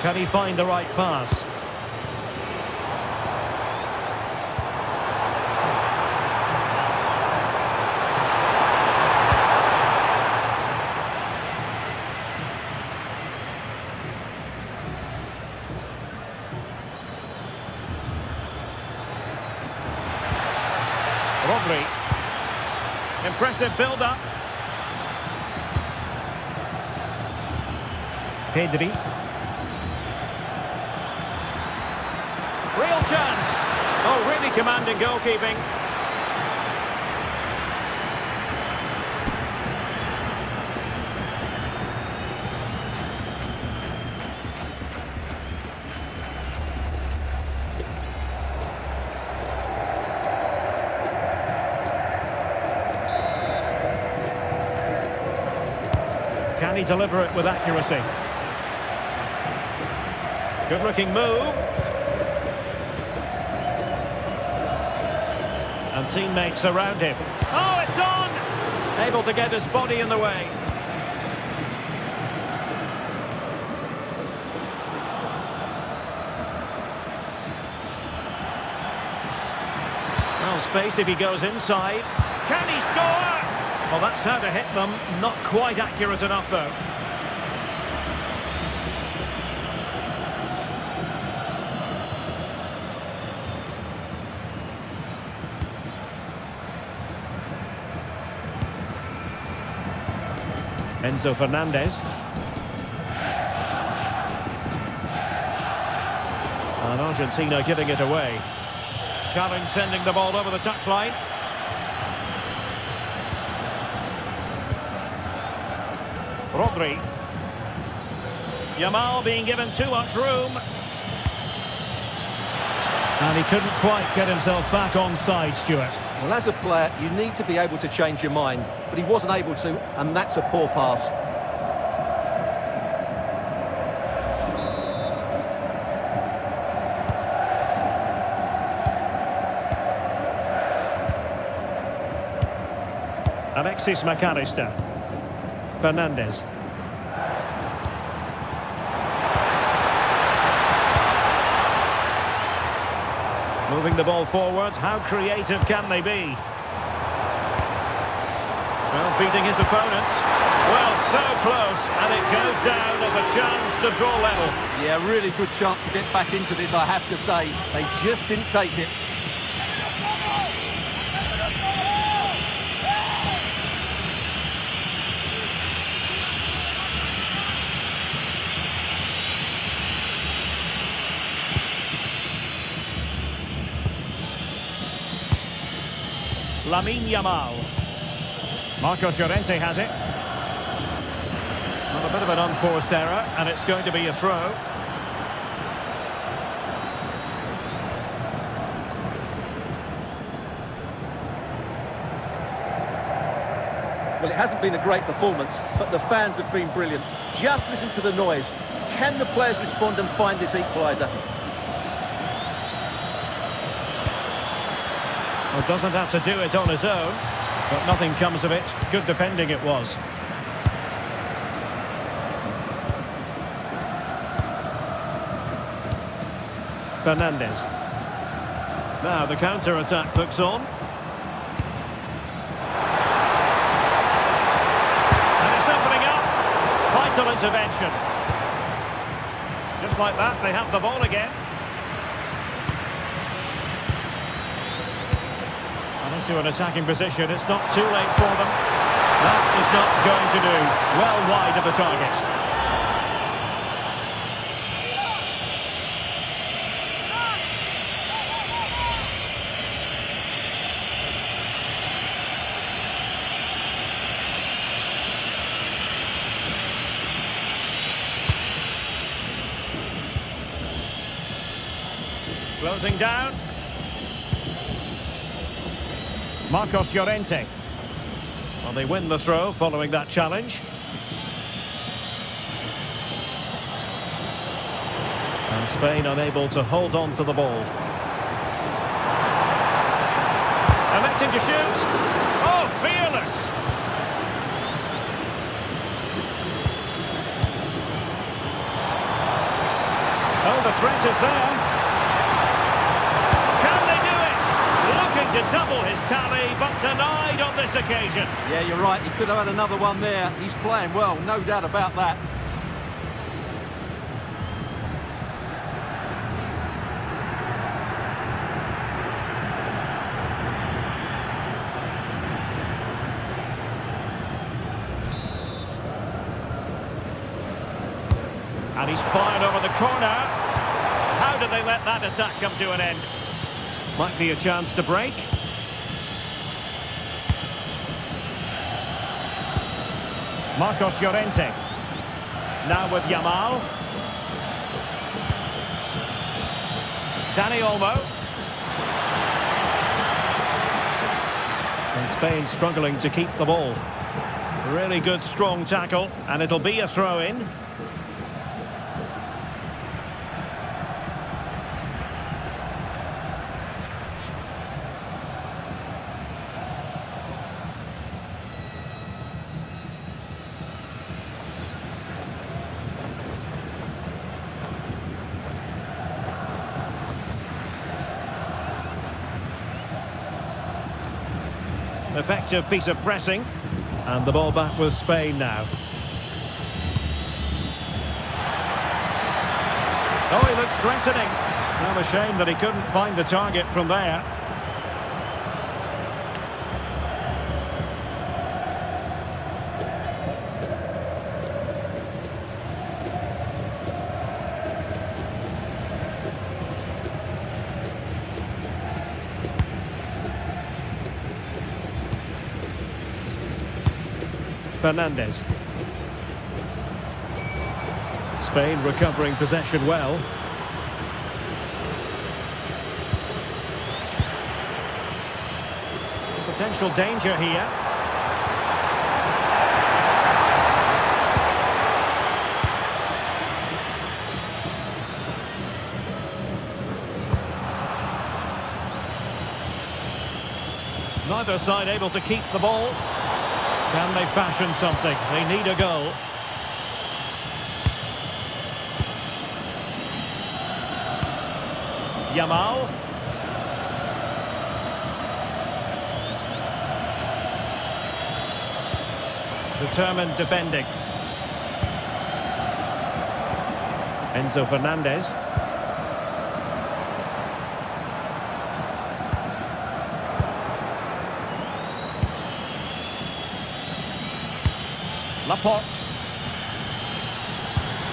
Can he find the right pass? Rodri. Impressive build-up. Pedri. Real chance. Oh, really commanding goalkeeping. Can he deliver it with accuracy? Good-looking move. And teammates around him. Oh, it's on! Able to get his body in the way. Well, space if he goes inside. Can he score? Well, that's how to hit them. Not quite accurate enough, though. Enzo Fernandez. And Argentina giving it away. Challenge sending the ball over the touchline. Rodri. Yamal being given too much room. And he couldn't quite get himself back on side, Stuart. Well, as a player, you need to be able to change your mind, but he wasn't able to, and that's a poor pass. Alexis McAllister. Fernandes. Moving the ball forward, how creative can they be? Well, beating his opponent. Well, so close, and it goes down as a chance to draw level. Yeah, really good chance to get back into this, I have to say. They just didn't take it. Lamine Yamal. Marcos Llorente has it. Well, a bit of an unforced error, and it's going to be a throw. Well, it hasn't been a great performance, but the fans have been brilliant. Just listen to the noise. Can the players respond and find this equaliser? Well, doesn't have to do it on his own, but nothing comes of it. Good defending it was. Fernandes. Now the counter-attack looks on. And it's opening up. Vital intervention. Just like that, they have the ball again. Into an attacking position, it's not too late for them. That is not going to do. Well wide of the target. Closing down. Marcos Llorente. Well, they win the throw following that challenge. And Spain unable to hold on to the ball. Electing to shoot. Oh, fearless! Oh, the threat is there. To double his tally, but denied on this occasion. Yeah, you're right. He could have had another one there. He's playing well, no doubt about that. And he's fired over the corner. How did they let that attack come to an end? Might be a chance to break. Marcos Llorente. Now with Yamal. Dani Olmo. And Spain struggling to keep the ball. Really good, strong tackle, and it'll be a throw-in. Effective piece of pressing, and the ball back with Spain now. Oh, he looks threatening. It's kind of a shame that he couldn't find the target from there. Fernandes. Spain recovering possession well. Potential danger here. Neither side able to keep the ball. Can they fashion something? They need a goal. Yamal. Determined defending. Enzo Fernandez. Laporte.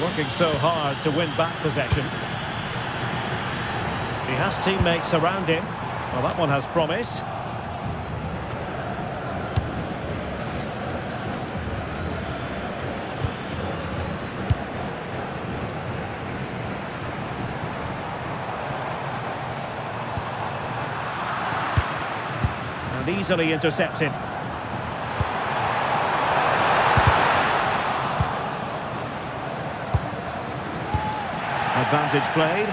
Working so hard to win back possession. He has teammates around him. Well, that one has promise. And easily intercepted. Advantage played.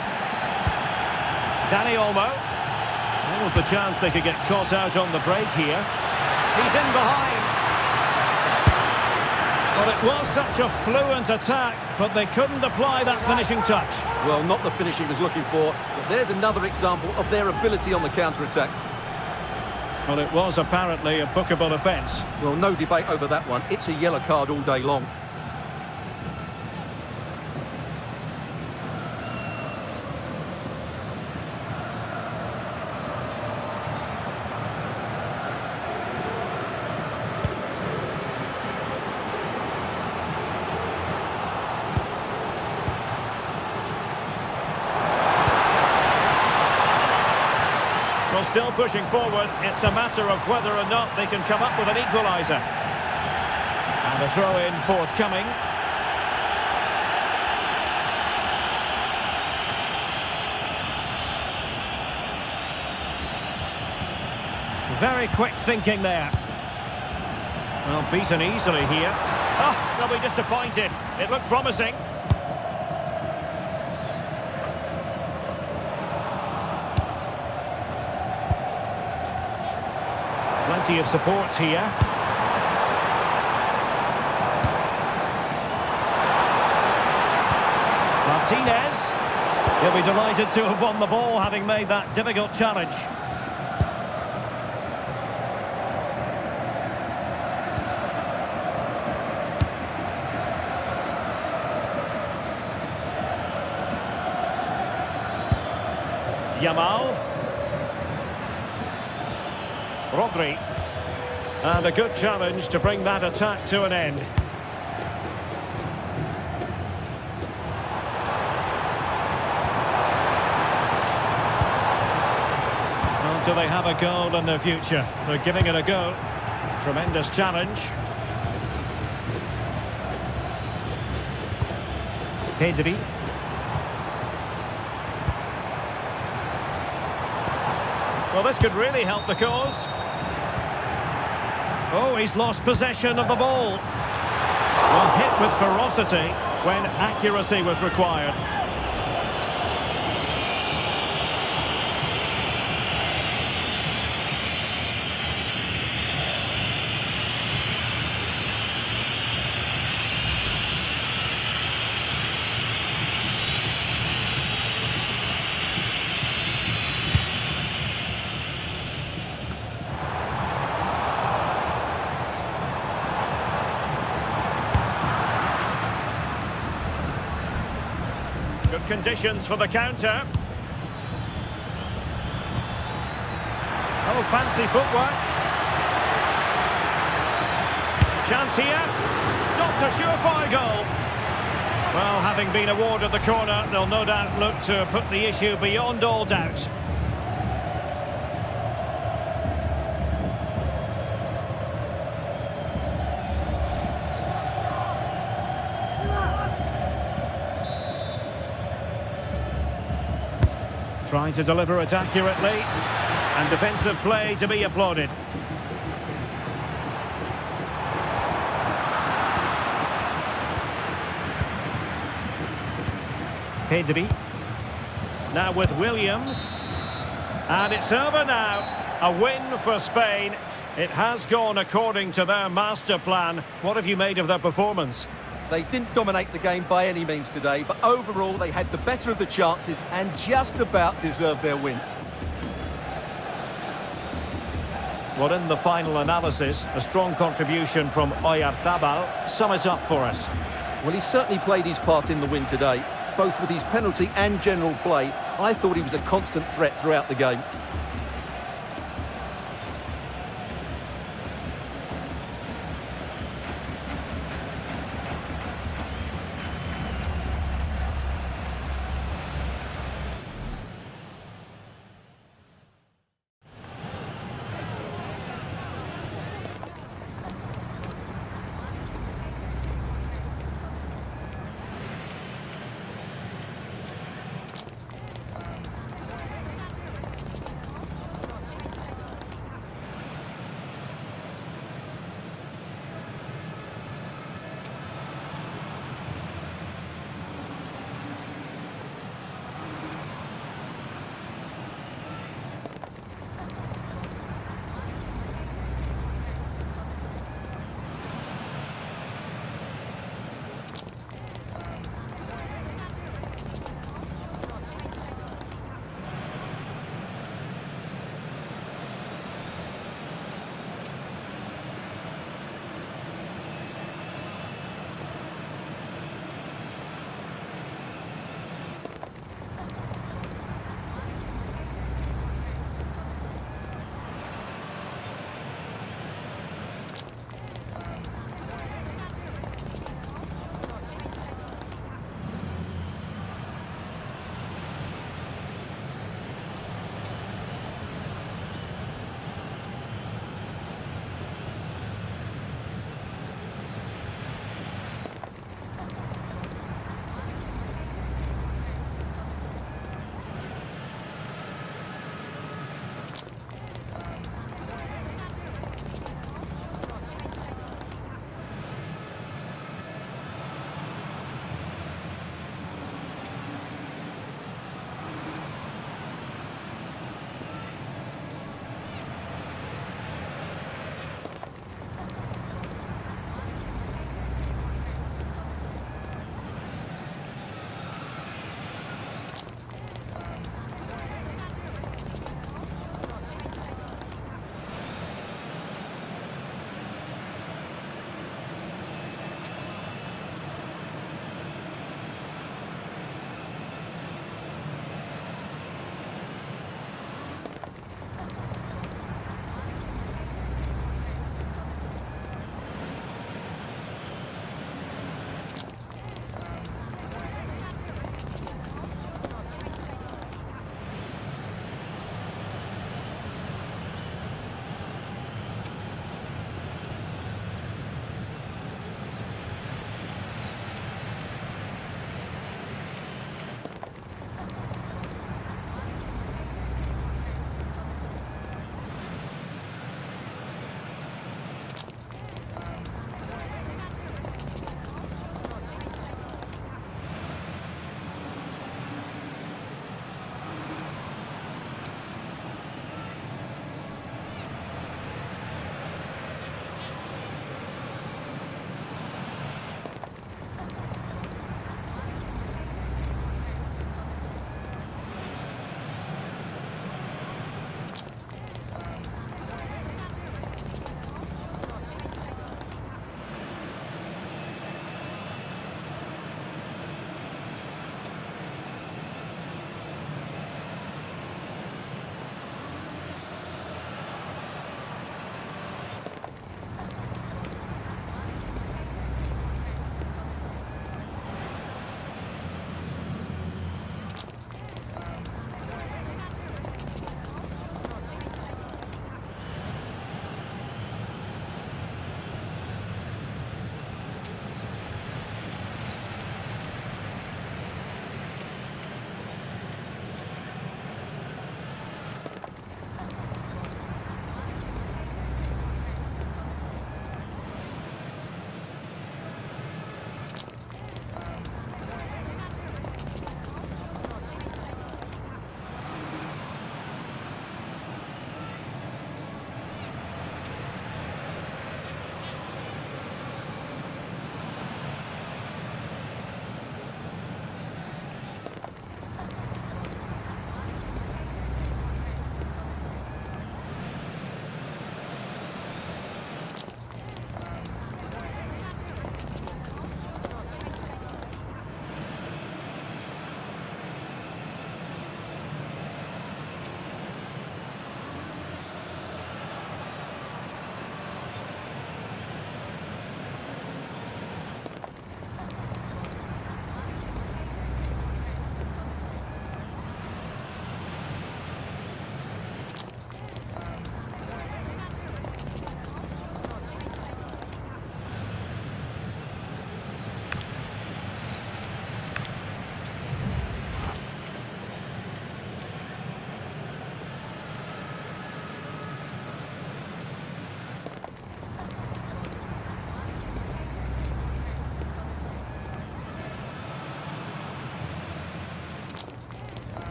Dani Olmo. What was the chance they could get caught out on the break here? He's in behind. Well, it was such a fluent attack, but they couldn't apply that finishing touch. Well, not the finish he was looking for, but there's another example of their ability on the counter-attack. Well, it was apparently a bookable offence. Well, no debate over that one. It's a yellow card all day long. Well, still pushing forward. It's a matter of whether or not they can come up with an equaliser. And a throw-in forthcoming. Very quick thinking there. Well, beaten easily here. Oh, they'll be disappointed. It looked promising. Plenty of support here. Martinez. He'll be delighted to have won the ball, having made that difficult challenge. Yamal. Rodri. And a good challenge to bring that attack to an end. Well, do they have a goal in their future? They're giving it a go. Tremendous challenge. Pedri. Well, this could really help the cause. Oh, he's lost possession of the ball. Well, hit with ferocity when accuracy was required. Good conditions for the counter. Oh, fancy footwork. Chance here. Not a surefire goal. Well, having been awarded the corner, they'll no doubt look to put the issue beyond all doubt. Trying to deliver it accurately. And defensive play to be applauded. Pedri. Now with Williams. And it's over now. A win for Spain. It has gone according to their master plan. What have you made of their performance? They didn't dominate the game by any means today, but overall they had the better of the chances and just about deserved their win. Well, in the final analysis, a strong contribution from Oyarzabal. Sum it up for us. Well, he certainly played his part in the win today, both with his penalty and general play. I thought he was a constant threat throughout the game.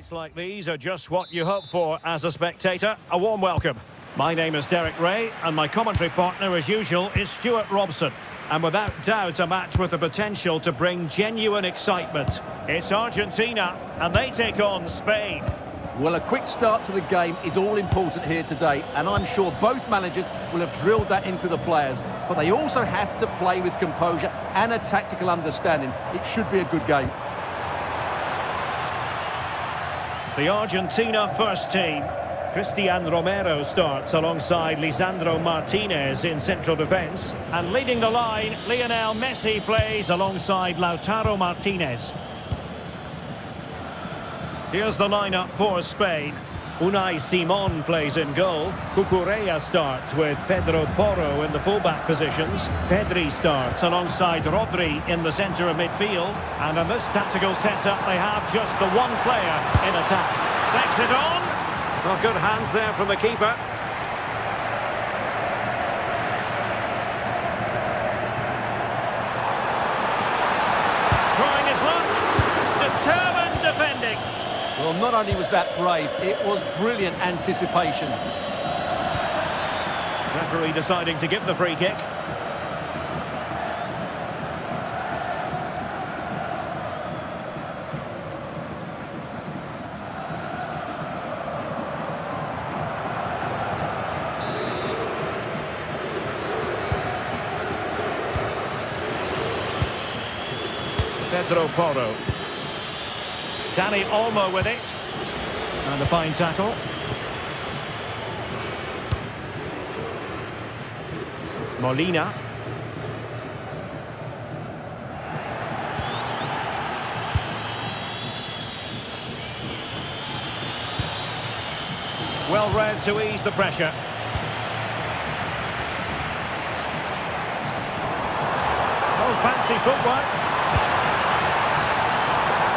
Nights like these are just what you hope for as a spectator. A warm welcome. My name is Derek Ray, and my commentary partner, as usual, is Stuart Robson. And without doubt, a match with the potential to bring genuine excitement. It's Argentina, and they take on Spain. Well, a quick start to the game is all important here today, and I'm sure both managers will have drilled that into the players. But they also have to play with composure and a tactical understanding. It should be a good game. The Argentina first team. Cristian Romero starts alongside Lisandro Martinez in central defence. And leading the line, Lionel Messi plays alongside Lautaro Martinez. Here's the lineup for Spain. Unai Simon plays in goal. Cucurella starts with Pedro Porro in the fullback positions. Pedri starts alongside Rodri in the centre of midfield. And in this tactical setup, they have just the one player in attack. Takes it on. Well, good hands there from the keeper. Trying his luck. Determined defending. Well, not only was that brave, it was brilliant anticipation. Referee deciding to give the free kick. Pedro Porro. Dani Olmo with it. And a fine tackle. Molina. Well read to ease the pressure. Oh, fancy footwork.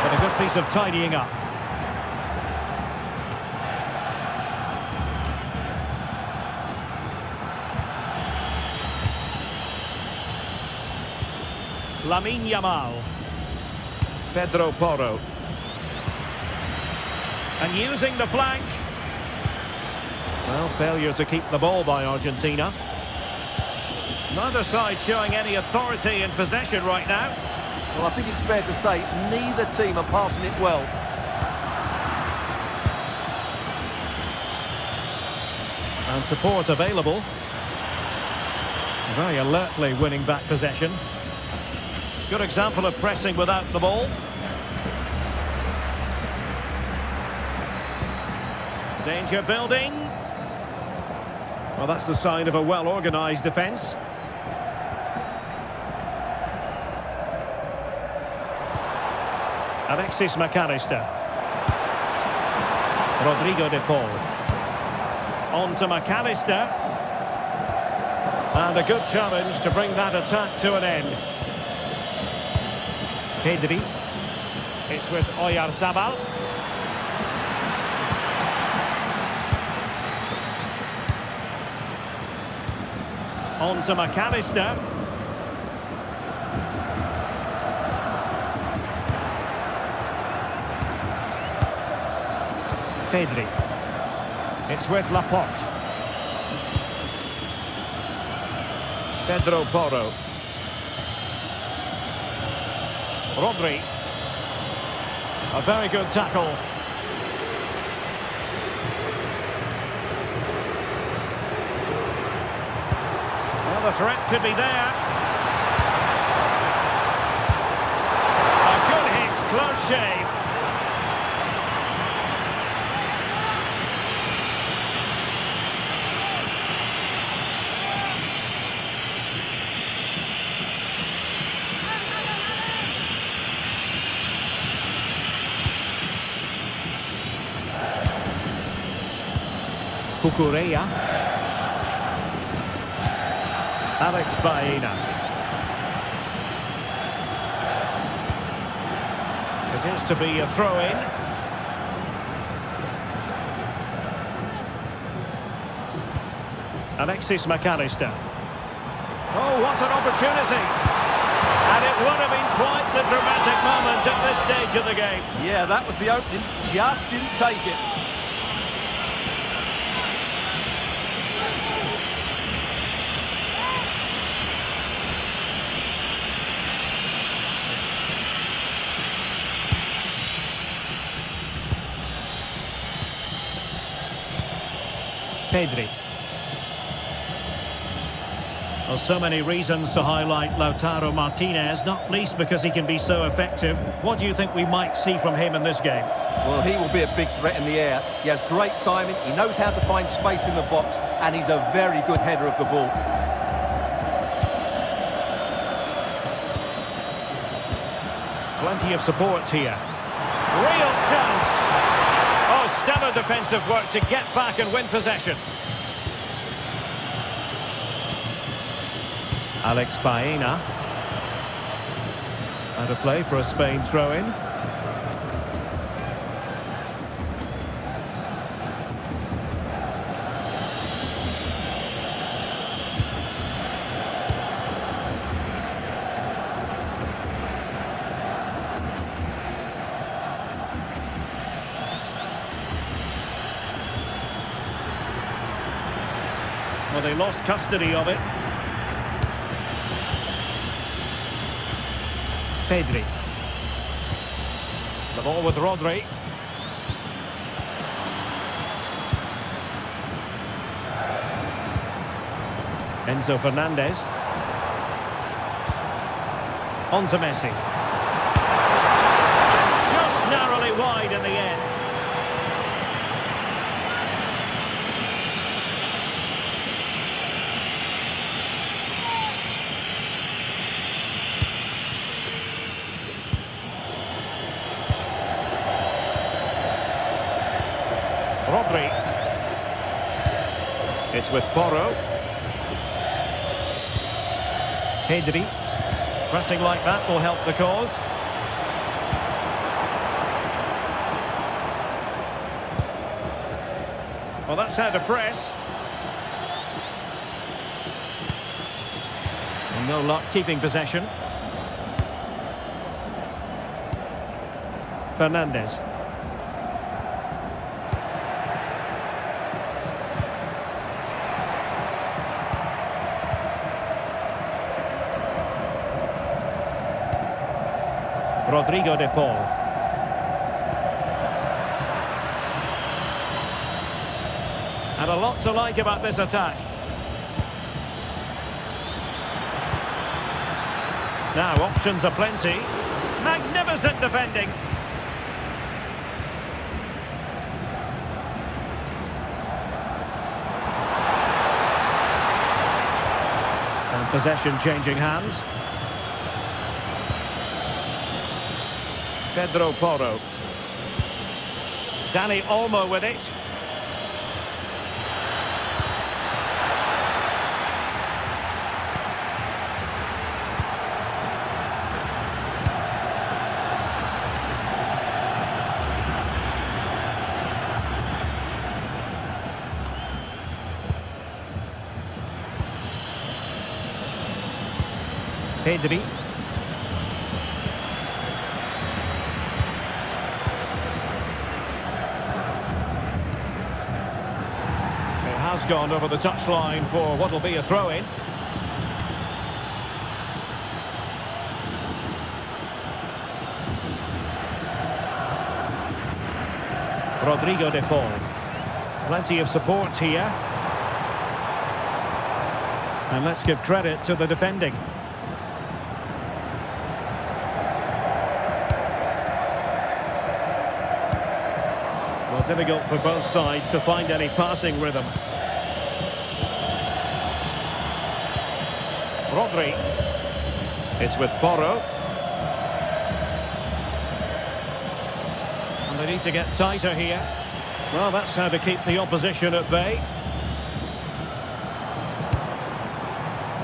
But a good piece of tidying up. Lamine Yamal. Pedro Porro. And using the flank. Well, failure to keep the ball by Argentina. Neither side showing any authority in possession right now. Well, I think it's fair to say neither team are passing it well. And support available. Very alertly winning back possession. Good example of pressing without the ball. Danger building. Well, that's the sign of a well-organised defence. Alexis McAllister. Rodrigo de Paul. On to McAllister. And a good challenge to bring that attack to an end. Pedri. It's with Oyarzabal. On to McAllister. Pedri. It's with Laporte. Pedro Porro. Rodri. A very good tackle. Well, the threat could be there. A good hit, close shave. Cucurella. Alex Baena. It is to be a throw-in. Alexis McAllister. Oh, what an opportunity! And it would have been quite the dramatic moment at this stage of the game. Yeah, that was the opening. Just didn't take it. Pedri. Well, so many reasons to highlight Lautaro Martinez, not least because he can be so effective. What do you think we might see from him in this game? Well, he will be a big threat in the air. He has great timing, he knows how to find space in the box, and he's a very good header of the ball. Plenty of support here. Real chance. Oh, stellar defensive work to get back and win possession. Alex Baena. Out of play for a Spain throw-in. Well, they lost custody of it. Pedri. The ball with Rodri. Enzo Fernandez. On to Messi. Just narrowly wide in the end. Rodri. It's with Porro. Pedri. Pressing like that will help the cause. Well, that's how to press. And no luck keeping possession. Fernandez. Rodrigo de Paul. And a lot to like about this attack. Now options are plenty. Magnificent defending. And possession changing hands. Pedro Porro. Dani Olmo with it. Pedri. Has gone over the touchline for what will be a throw-in. Rodrigo de Paul. Plenty of support here. And let's give credit to the defending. Well, difficult for both sides to find any passing rhythm. Rodri. It's with Porro. And they need to get tighter here. Well, that's how to keep the opposition at bay.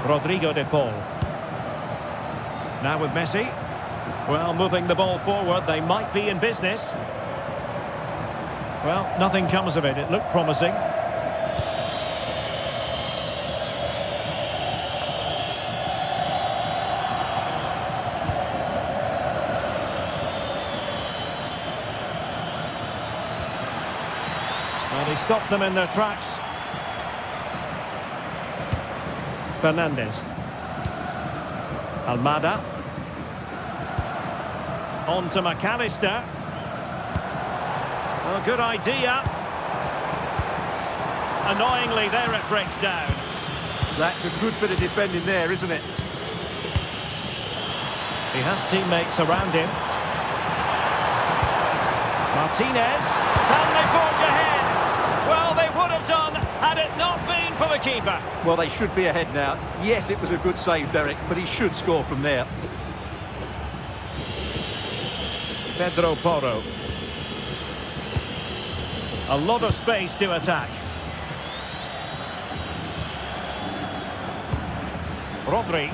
Rodrigo de Paul. Now with Messi. Well, moving the ball forward, they might be in business. Well, nothing comes of it. It looked promising. He stopped them in their tracks. Fernandez. Almada. On to McAllister. Well, good idea. Annoyingly, there it breaks down. That's a good bit of defending there, isn't it? He has teammates around him. Martinez. Can they forge ahead? Well, they would have done had it not been for the keeper. Well, they should be ahead now. Yes, it was a good save, Derek, but he should score from there. Pedro Porro. A lot of space to attack. Rodri.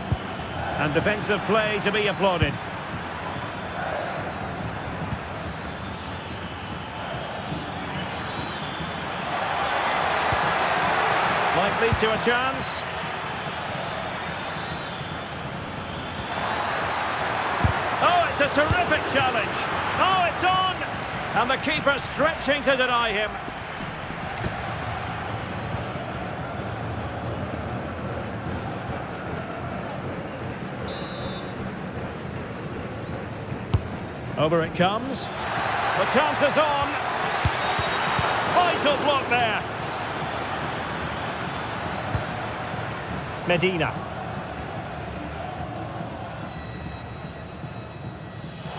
And defensive play to be applauded. Likely to a chance. Oh, it's a terrific challenge. Oh, it's on! And the keeper stretching to deny him. Over it comes. The chance is on. Vital block there. Medina.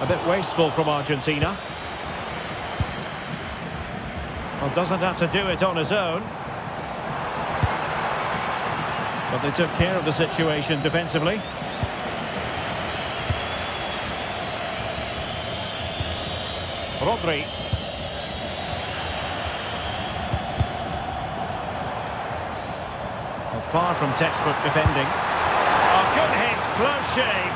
A bit wasteful from Argentina. Well, doesn't have to do it on his own. But they took care of the situation defensively. Rodri. Well, far from textbook defending. Oh, good hit, close shave.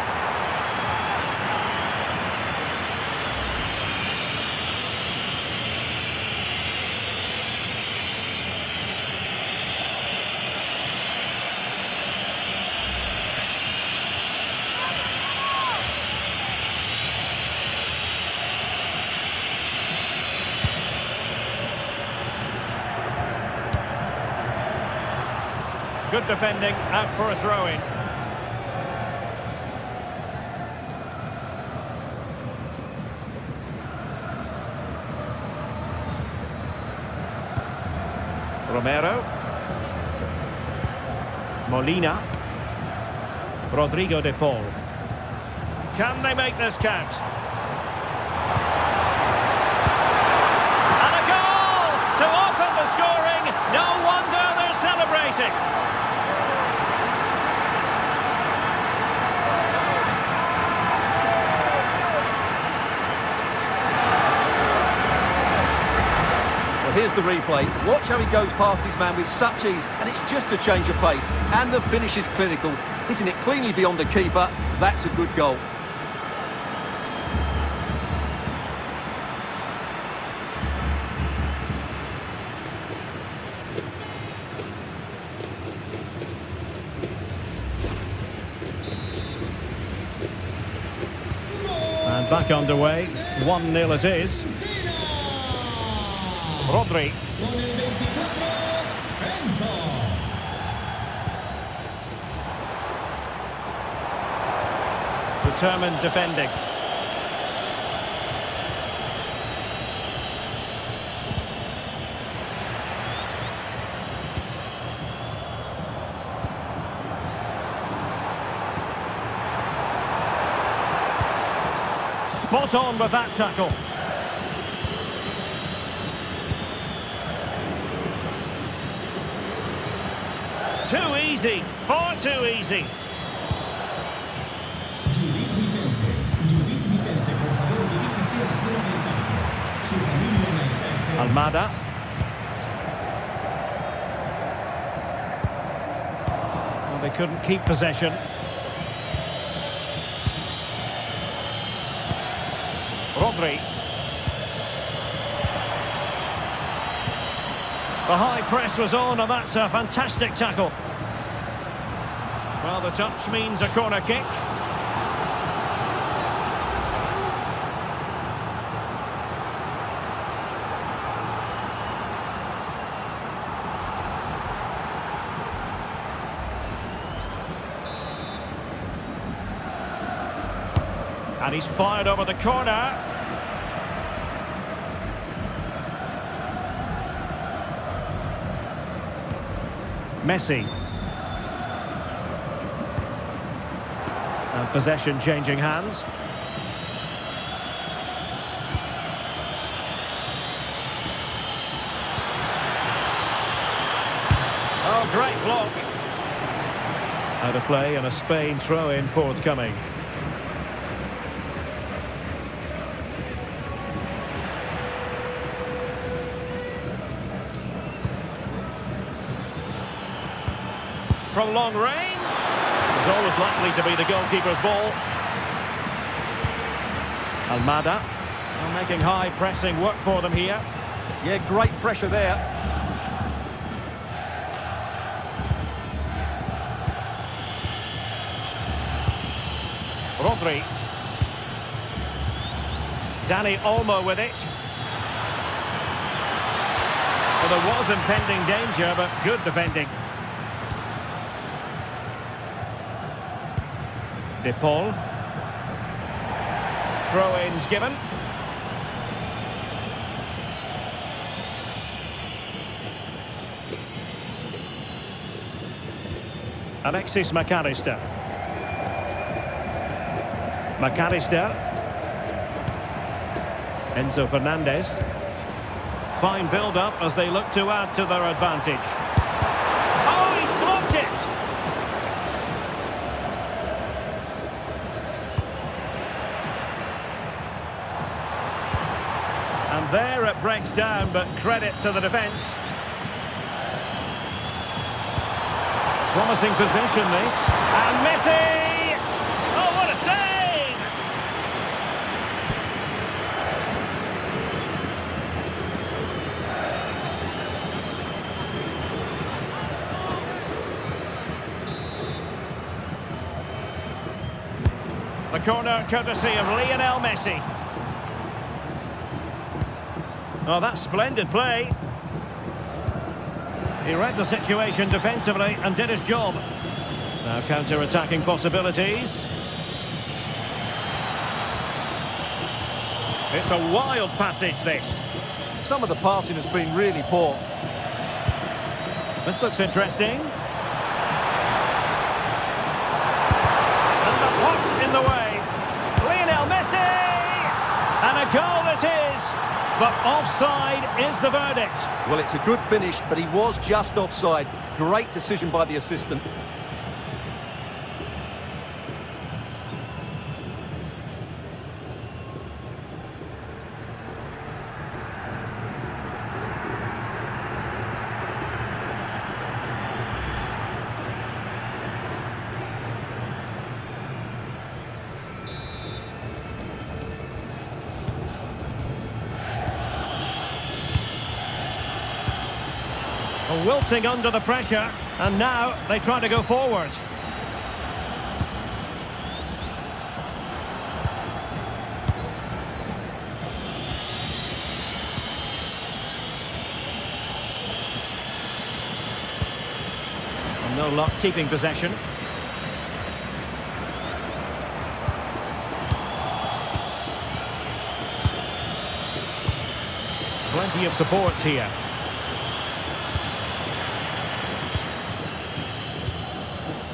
Good defending, out for a throw-in. Romero. Molina. Rodrigo de Paul. Can they make this count? And a goal to open the scoring. No wonder they're celebrating. Here's the replay. Watch how he goes past his man with such ease, and it's just a change of pace. And the finish is clinical. Hitting it cleanly beyond the keeper. That's a good goal. And back underway. 1-0 it is. Rodri. Con el 24, Enzo. Determined defending. Spot on with that tackle. Too easy, far too easy. Judith Vicente, por favor, diríjase a la zona del parque. Su familia la está esperando. Almada. Well, they couldn't keep possession. Rodri. The high press was on, and that's a fantastic tackle. Well, the touch means a corner kick. And he's fired over the corner. Messi. And possession changing hands. Oh, great block. Out of play and a Spain throw-in forthcoming. From long range. It's always likely to be the goalkeeper's ball. Almada. Well, making high pressing work for them here. Yeah, great pressure there. Rodri. Dani Olmo with it. Well, there was impending danger, but good defending. De Paul. Throw-ins given. Alexis McAllister. McAllister. Enzo Fernandez. Fine build-up as they look to add to their advantage. Oh, he's blocked it! And there it breaks down, but credit to the defence. Promising position, this. And Messi! Oh, what a save! The corner courtesy of Lionel Messi. Oh, that's splendid play. He read the situation defensively and did his job. Now counter-attacking possibilities. It's a wild passage, this. Some of the passing has been really poor. This looks interesting. And the pot in the way. Lionel Messi! And a goal it is. But offside is the verdict. Well, it's a good finish, but he was just offside. Great decision by the assistant. Wilting under the pressure, and now they try to go forward. And no luck keeping possession. Plenty of support here.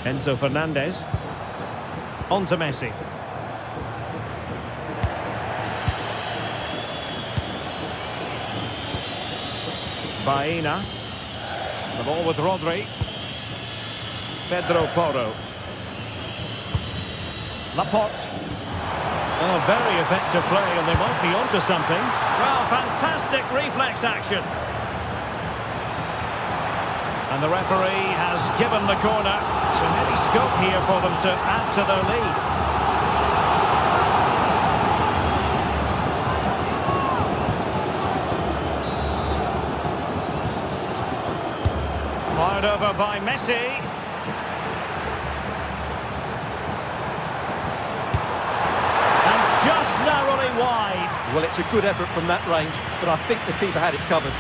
Enzo Fernandez. On to Messi. Baena. The ball with Rodri. Pedro Porro. Laporte. Oh, very effective play, and they might be onto something. Well, fantastic reflex action. And the referee has given the corner. So any scope here for them to add to their lead. Fired over by Messi. And just narrowly wide. Well, it's a good effort from that range, but I think the keeper had it covered.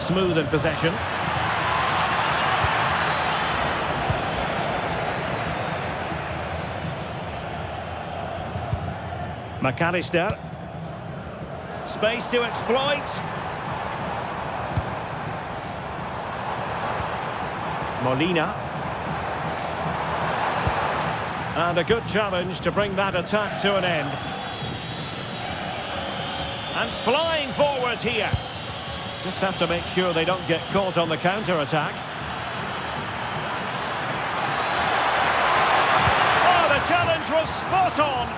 smooth in possession. McAllister. Space to exploit. Molina. And a good challenge to bring that attack to an end. And flying forwards here. Just have to make sure they don't get caught on the counter-attack. Oh, the challenge was spot on.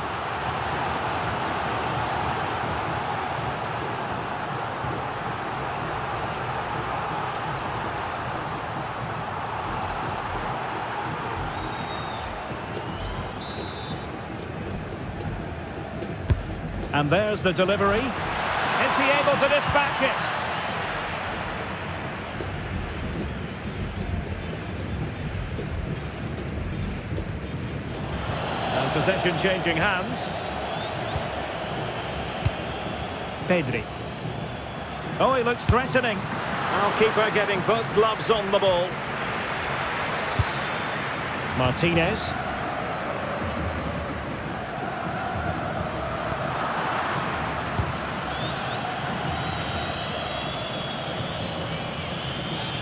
And there's the delivery. Is he able to dispatch it? And possession changing hands. Pedri. Oh, he looks threatening. Our keeper getting both gloves on the ball. Martinez.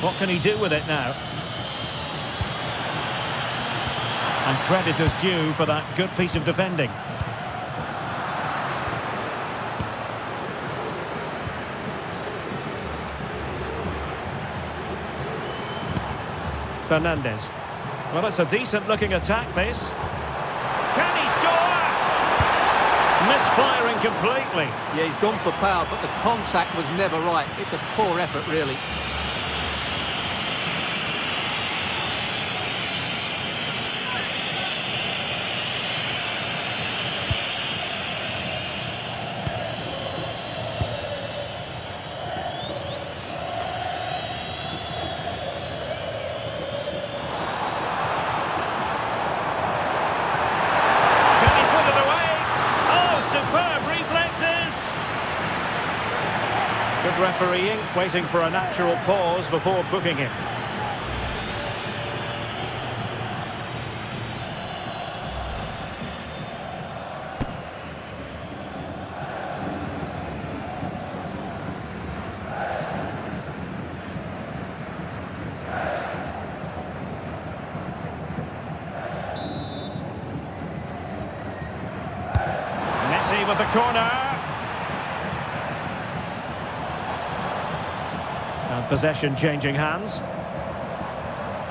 What can he do with it now? And credit is due for that good piece of defending. Fernandez. Well, it's a decent-looking attack, this. Can he score? Misfiring completely. Yeah, he's gone for power, but the contact was never right. It's a poor effort, really. Good refereeing, waiting for a natural pause before booking him. Messi with the corner. And possession changing hands.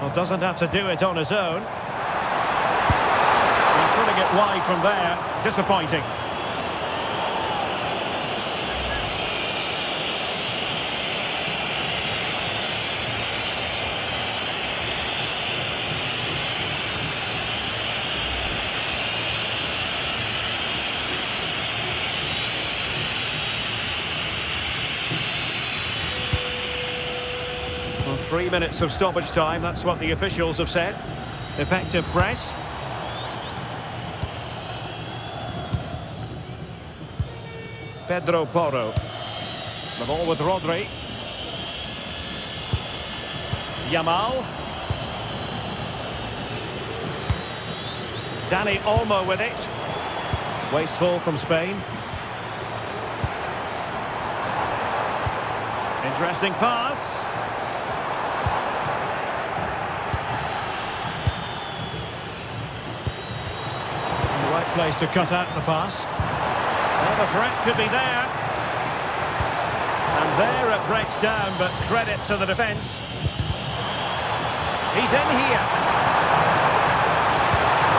Well, doesn't have to do it on his own. And putting it wide from there. Disappointing. Well, 3 minutes of stoppage time, that's what the officials have said. Effective press. Pedro Porro. The ball with Rodri. Yamal. Dani Olmo with it. Wasteful from Spain. Interesting pass. Place to cut out the pass. Well, the threat could be there. And there it breaks down, but credit to the defence. He's in here.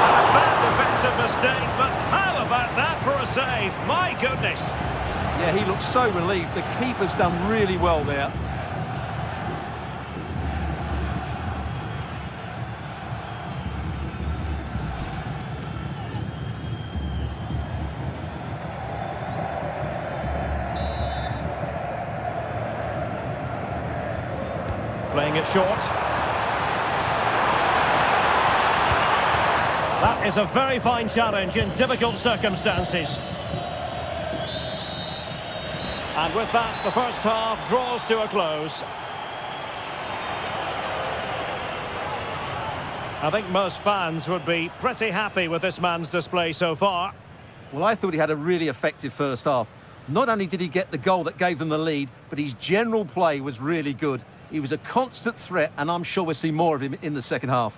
A bad defensive mistake, but how about that for a save? My goodness. Yeah, he looks so relieved. The keeper's done really well there. Playing it short. That is a very fine challenge in difficult circumstances. And with that, the first half draws to a close. I think most fans would be pretty happy with this man's display so far. Well, I thought he had a really effective first half. Not only did he get the goal that gave them the lead, but his general play was really good. He was a constant threat, and I'm sure we'll see more of him in the second half.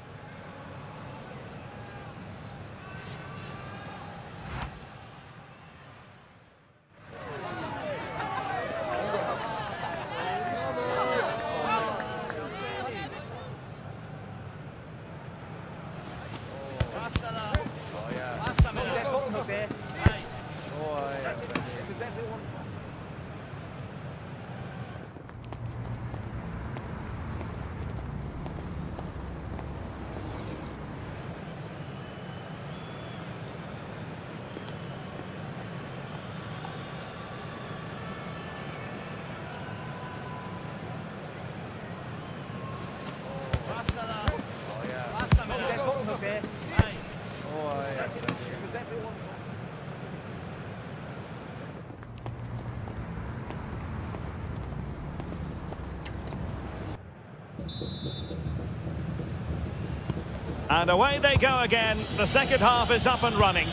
And away they go again. The second half is up and running.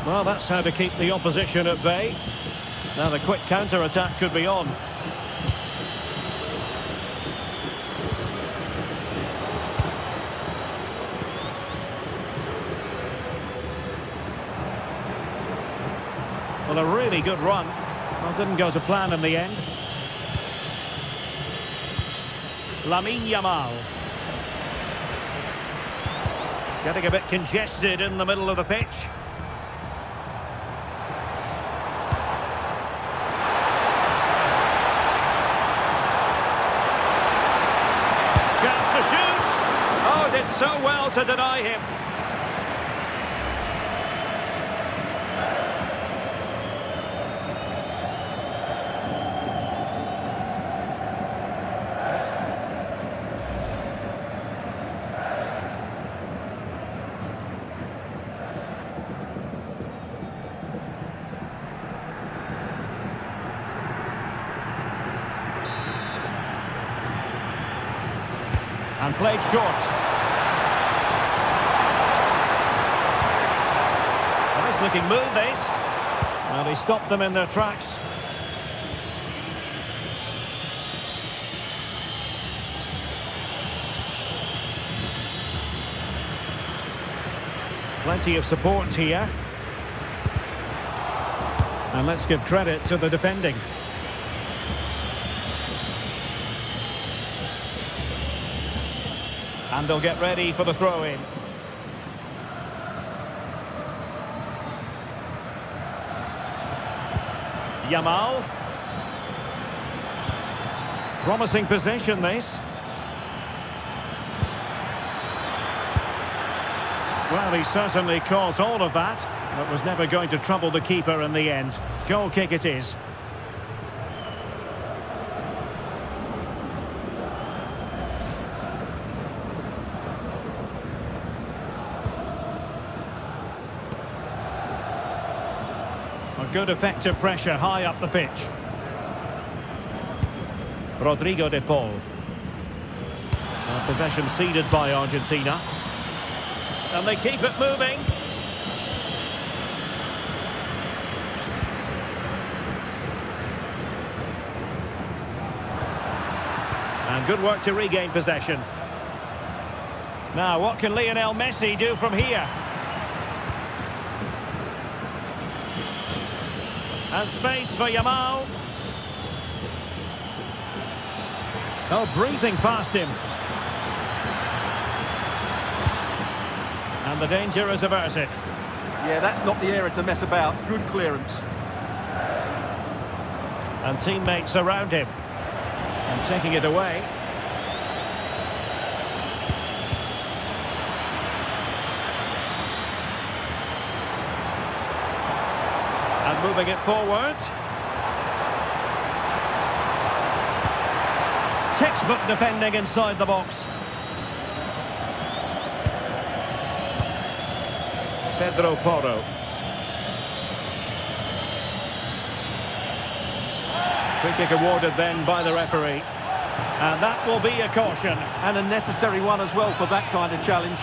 Well, that's how to keep the opposition at bay. Now the quick counter-attack could be on. Well, a really good run. Well, didn't go to plan in the end. Lamine Yamal. Getting a bit congested in the middle of the pitch. Chance to shoot. Oh, did so well to deny him. And played short. Nice looking move this. And he stopped them in their tracks. Plenty of support here. And let's give credit to the defending. And they'll get ready for the throw-in. Yamal. Promising possession, this. Well, he certainly caught all of that, but was never going to trouble the keeper in the end. Goal kick it is. Good effective pressure high up the pitch. Rodrigo de Paul. Possession ceded by Argentina. And they keep it moving. And good work to regain possession. Now, what can Lionel Messi do from here? And space for Yamal. Oh, breezing past him. And the danger is averted. Yeah, that's not the area to mess about. Good clearance. And teammates around him. And taking it away. And moving it forward. Textbook defending inside the box. Porro. Free kick awarded then by the referee. And that will be a caution. And a necessary one as well for that kind of challenge.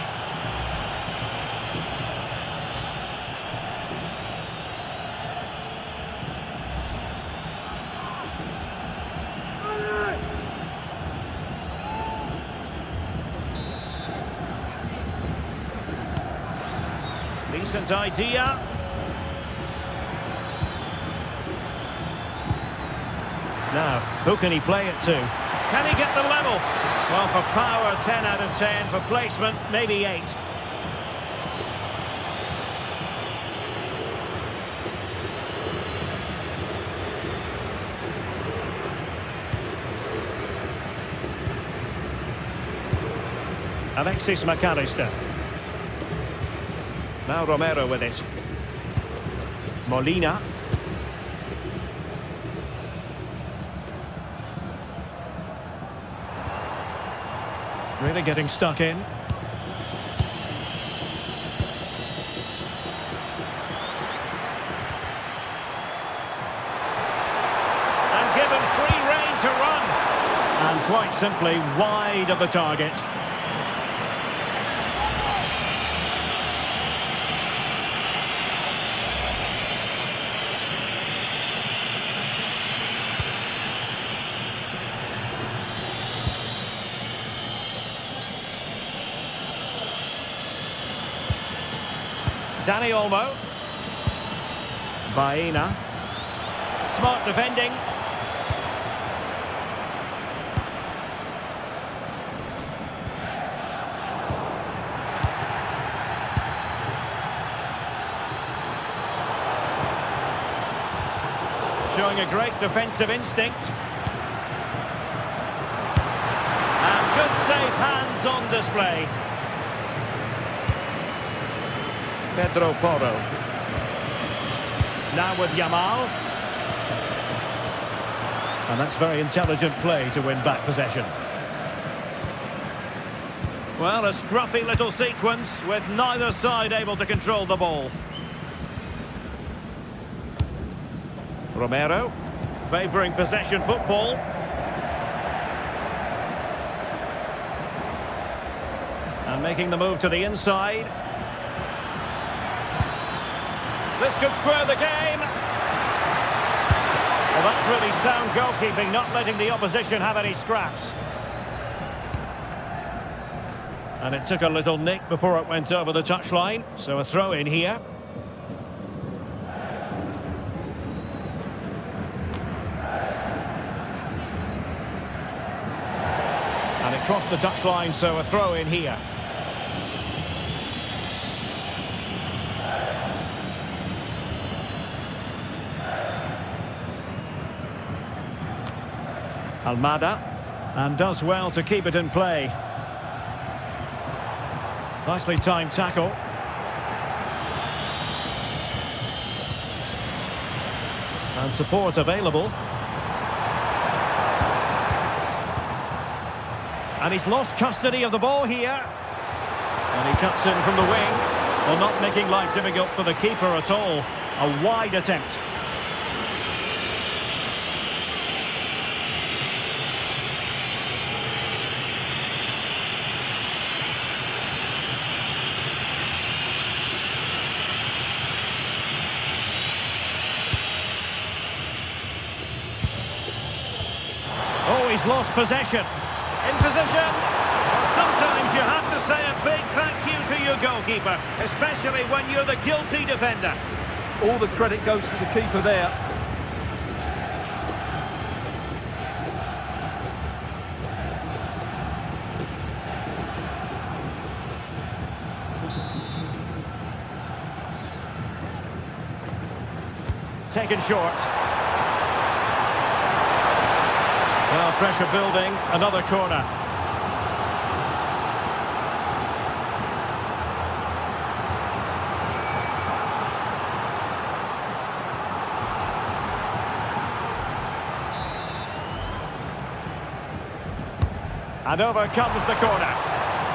Decent idea. Now, who can he play it to? Can he get the level? Well, for power, 10 out of 10. For placement, maybe 8. Alexis McAllister. Now Romero with it. Molina. Really getting stuck in. And given free rein to run. And quite simply wide of the target. Dani Olmo. Baena. Smart defending. Showing a great defensive instinct. And good safe hands on display. Porro. Now with Yamal. And that's very intelligent play to win back possession. Well, a scruffy little sequence with neither side able to control the ball. Romero, favouring possession football. And making the move to the inside. This could square the game. Well, that's really sound goalkeeping, not letting the opposition have any scraps. And it took a little nick before it went over the touchline, so a throw in here. And it crossed the touchline, so a throw in here. Almada, and does well to keep it in play. Nicely timed tackle. And support available. And he's lost custody of the ball here. And he cuts in from the wing. Well, not making life difficult for the keeper at all. A wide attempt. Oh, he's lost possession. In position. Sometimes you have to say a big thank you to your goalkeeper, especially when you're the guilty defender. All the credit goes to the keeper there. Taken short. Well, pressure building, another corner. And over comes the corner.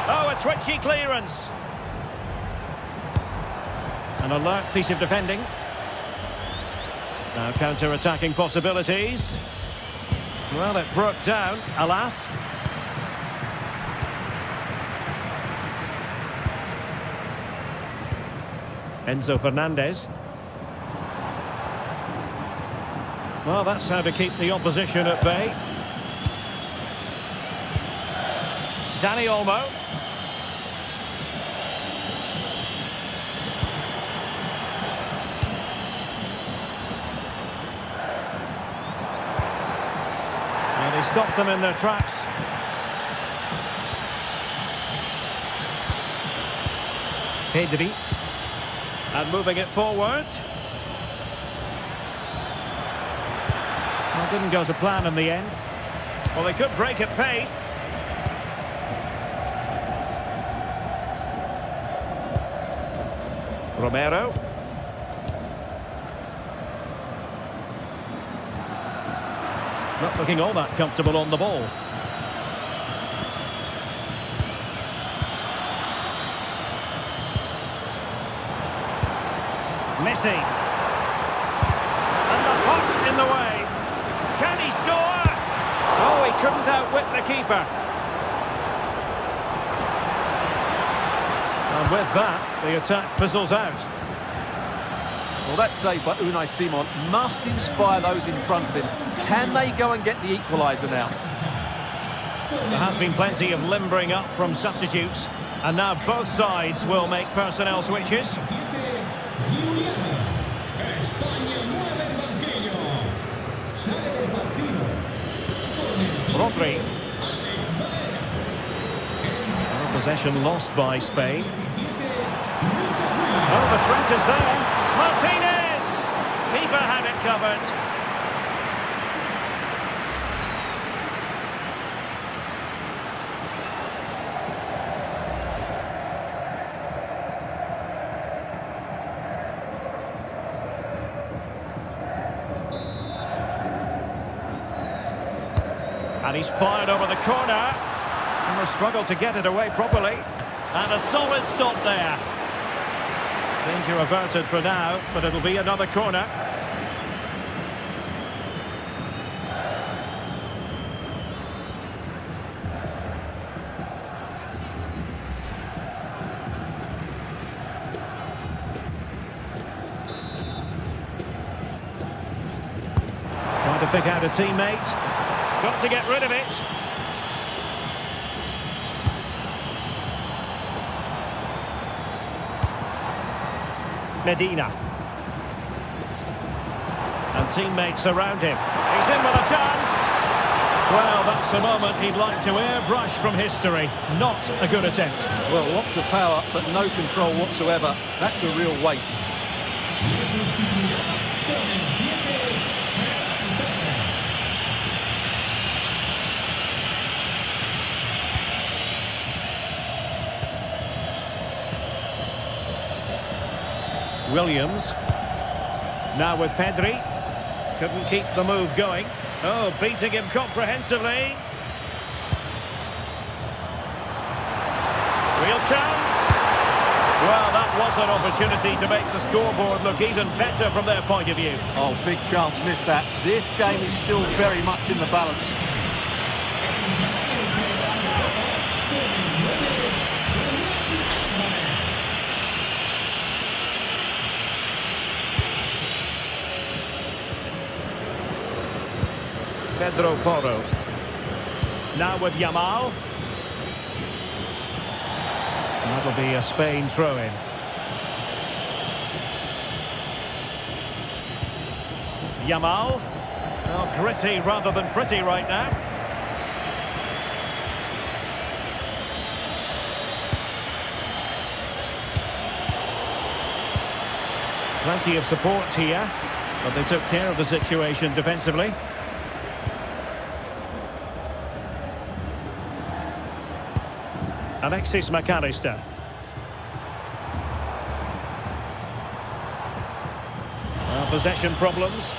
Oh, a twitchy clearance. An alert piece of defending. Now counter-attacking possibilities. Well, it broke down, alas. Enzo Fernandez. Well, that's how to keep the opposition at bay. Dani Olmo. And he stopped them in their tracks. Pedri. And moving it forward. Well, didn't go to plan in the end. Well, they could break at pace. Romero. Not looking all that comfortable on the ball. Messi. And the punch in the way. Can he score? Oh, he couldn't outwit the keeper. And with that, the attack fizzles out. Well, that save by Unai Simon must inspire those in front of him. Can they go and get the equaliser now? There has been plenty of limbering up from substitutes. And now both sides will make personnel switches. Rodri. Well, possession lost by Spain. Oh, the threat is there. Martinez! Keeper had it covered. And he's fired over the corner. And will struggle to get it away properly. And a solid stop there. Danger averted for now, but it'll be another corner. Trying to pick out a teammate. Got to get rid of it. Medina. And teammates around him. He's in with a chance. Well, that's a moment he'd like to airbrush from history. Not a good attempt. Well, lots of power, but no control whatsoever. That's a real waste. Williams. Now with Pedri. Couldn't keep the move going. Oh, beating him comprehensively. Real chance. Well, that was an opportunity to make the scoreboard look even better from their point of view. Oh, big chance, missed that. This game is still very much in the balance. Pedro Porro. Now with Yamal. That'll be a Spain throw-in. Yamal. Oh, gritty rather than pretty right now. Plenty of support here, but they took care of the situation defensively. Alexis McAllister. Possession problems.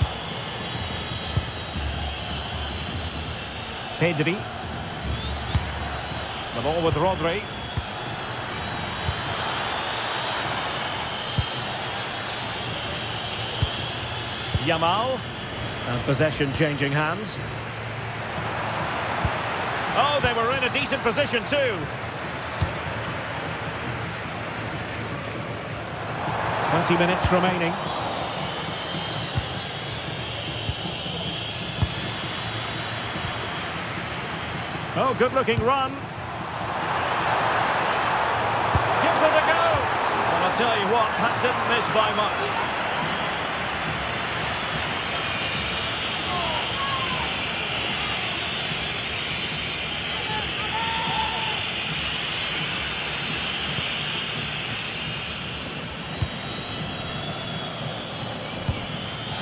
Pedri. The ball with Rodri. Yamal. And possession changing hands. Oh, they were in a decent position too. 20 minutes remaining. Oh, good-looking run. Gives it a go. Well, I'll tell you what, that didn't miss by much.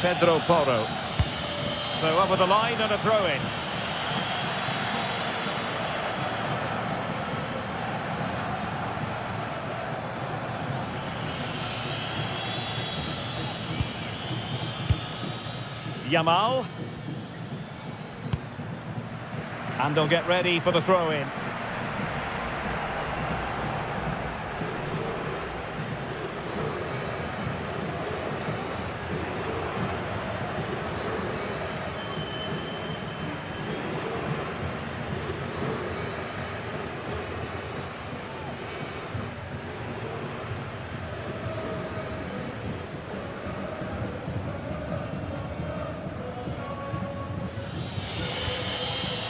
Pedro Porro. So over the line and a throw-in. Yamal. And they'll get ready for the throw-in.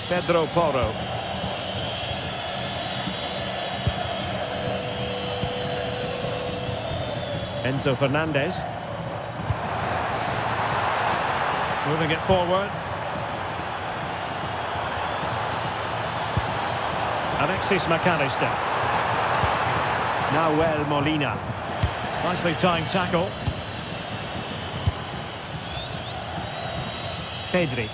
Pedro Porro. Enzo Fernandez. Moving it forward. Alexis McAllister. Nahuel Molina. Nicely timed tackle. Pedri.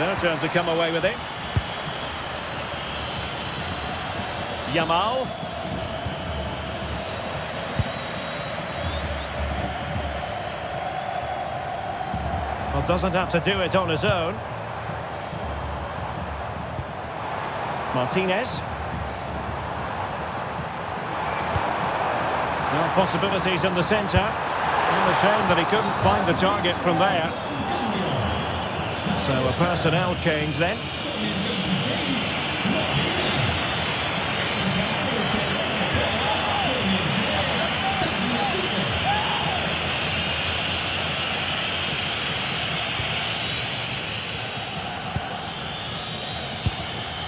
Their turn to come away with it. Yamal. Well, doesn't have to do it on his own. Martinez. No possibilities in the centre. And a shame that he couldn't find the target from there. So a personnel change then.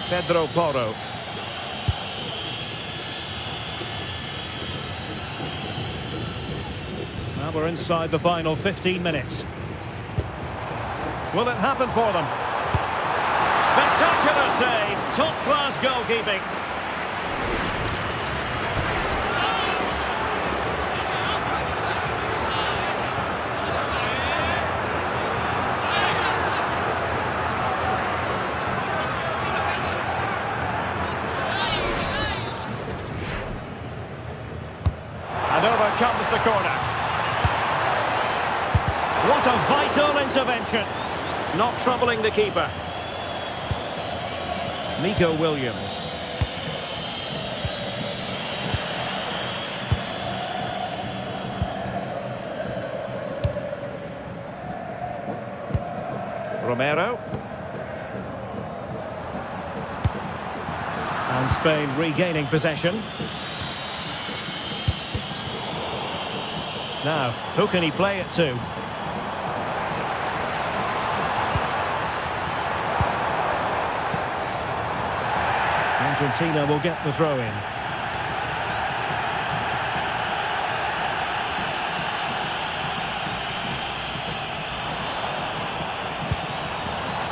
Pedro Porro. Now we're inside the final 15 minutes. Will it happen for them? Spectacular save. Top-class goalkeeping. And over comes the corner. What a vital intervention. Not troubling the keeper. Nico Williams. Romero. And Spain regaining possession. Now, who can he play it to? Argentina will get the throw-in.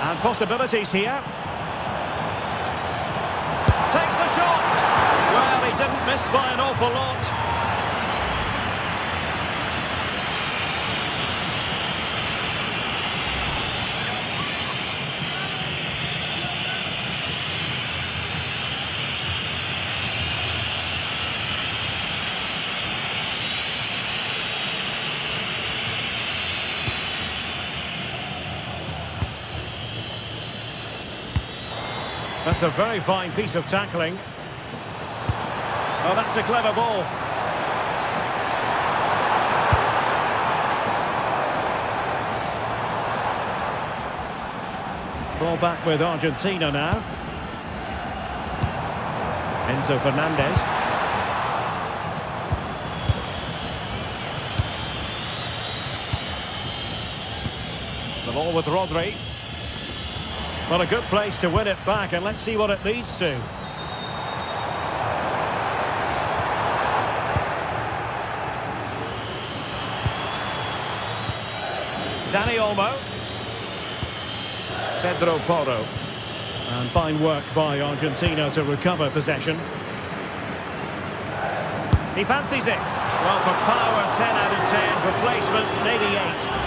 And possibilities here. Takes the shot. Well, he didn't miss by an awful lot. That's a very fine piece of tackling. Oh, that's a clever ball. Ball back with Argentina now. Enzo Fernandez. The ball with Rodri. Well, a good place to win it back, and let's see what it leads to. Dani Olmo. Pedro Porro. And fine work by Argentina to recover possession. He fancies it. Well, for power, 10 out of 10. For placement, maybe 8.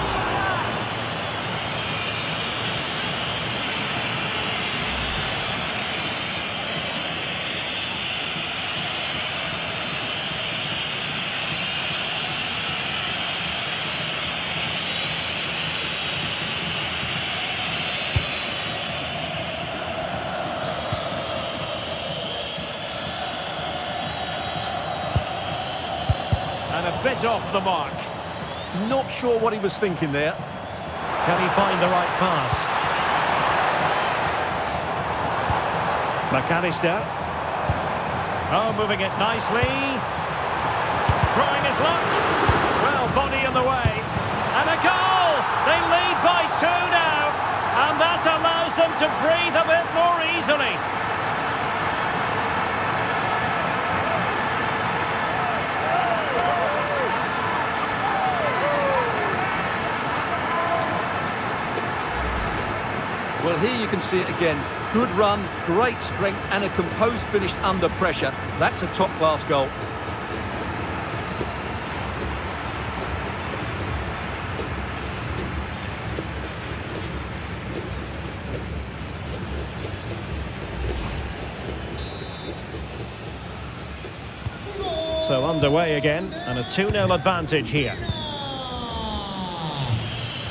And a bit off the mark. Not sure what he was thinking there. Can he find the right pass? McAllister. Oh, moving it nicely. Trying his luck. Well, body in the way. And a goal! They lead by 2 now. And that allows them to breathe a bit more easily. Well, here you can see it again. Good run, great strength, and a composed finish under pressure. That's a top-class goal. So underway again, and a 2-0 advantage here.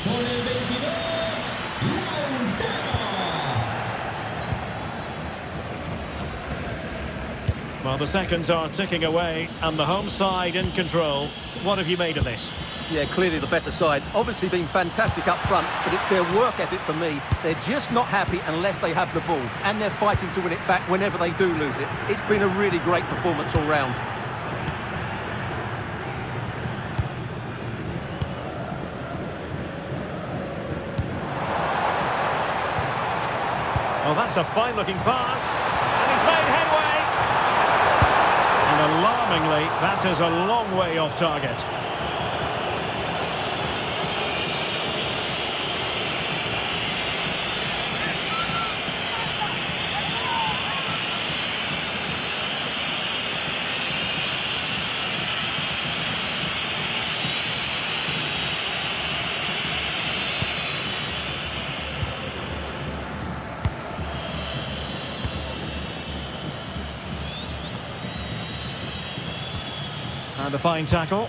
Con el 22, Well, the seconds are ticking away, and the home side in control. What have you made of this? Yeah, clearly the better side. Obviously been fantastic up front, but it's their work ethic for me. They're just not happy unless they have the ball, and they're fighting to win it back whenever they do lose it. It's been a really great performance all round. Oh, that's a fine-looking pass, and he's made headway. And alarmingly, that is a long way off target. And a fine tackle.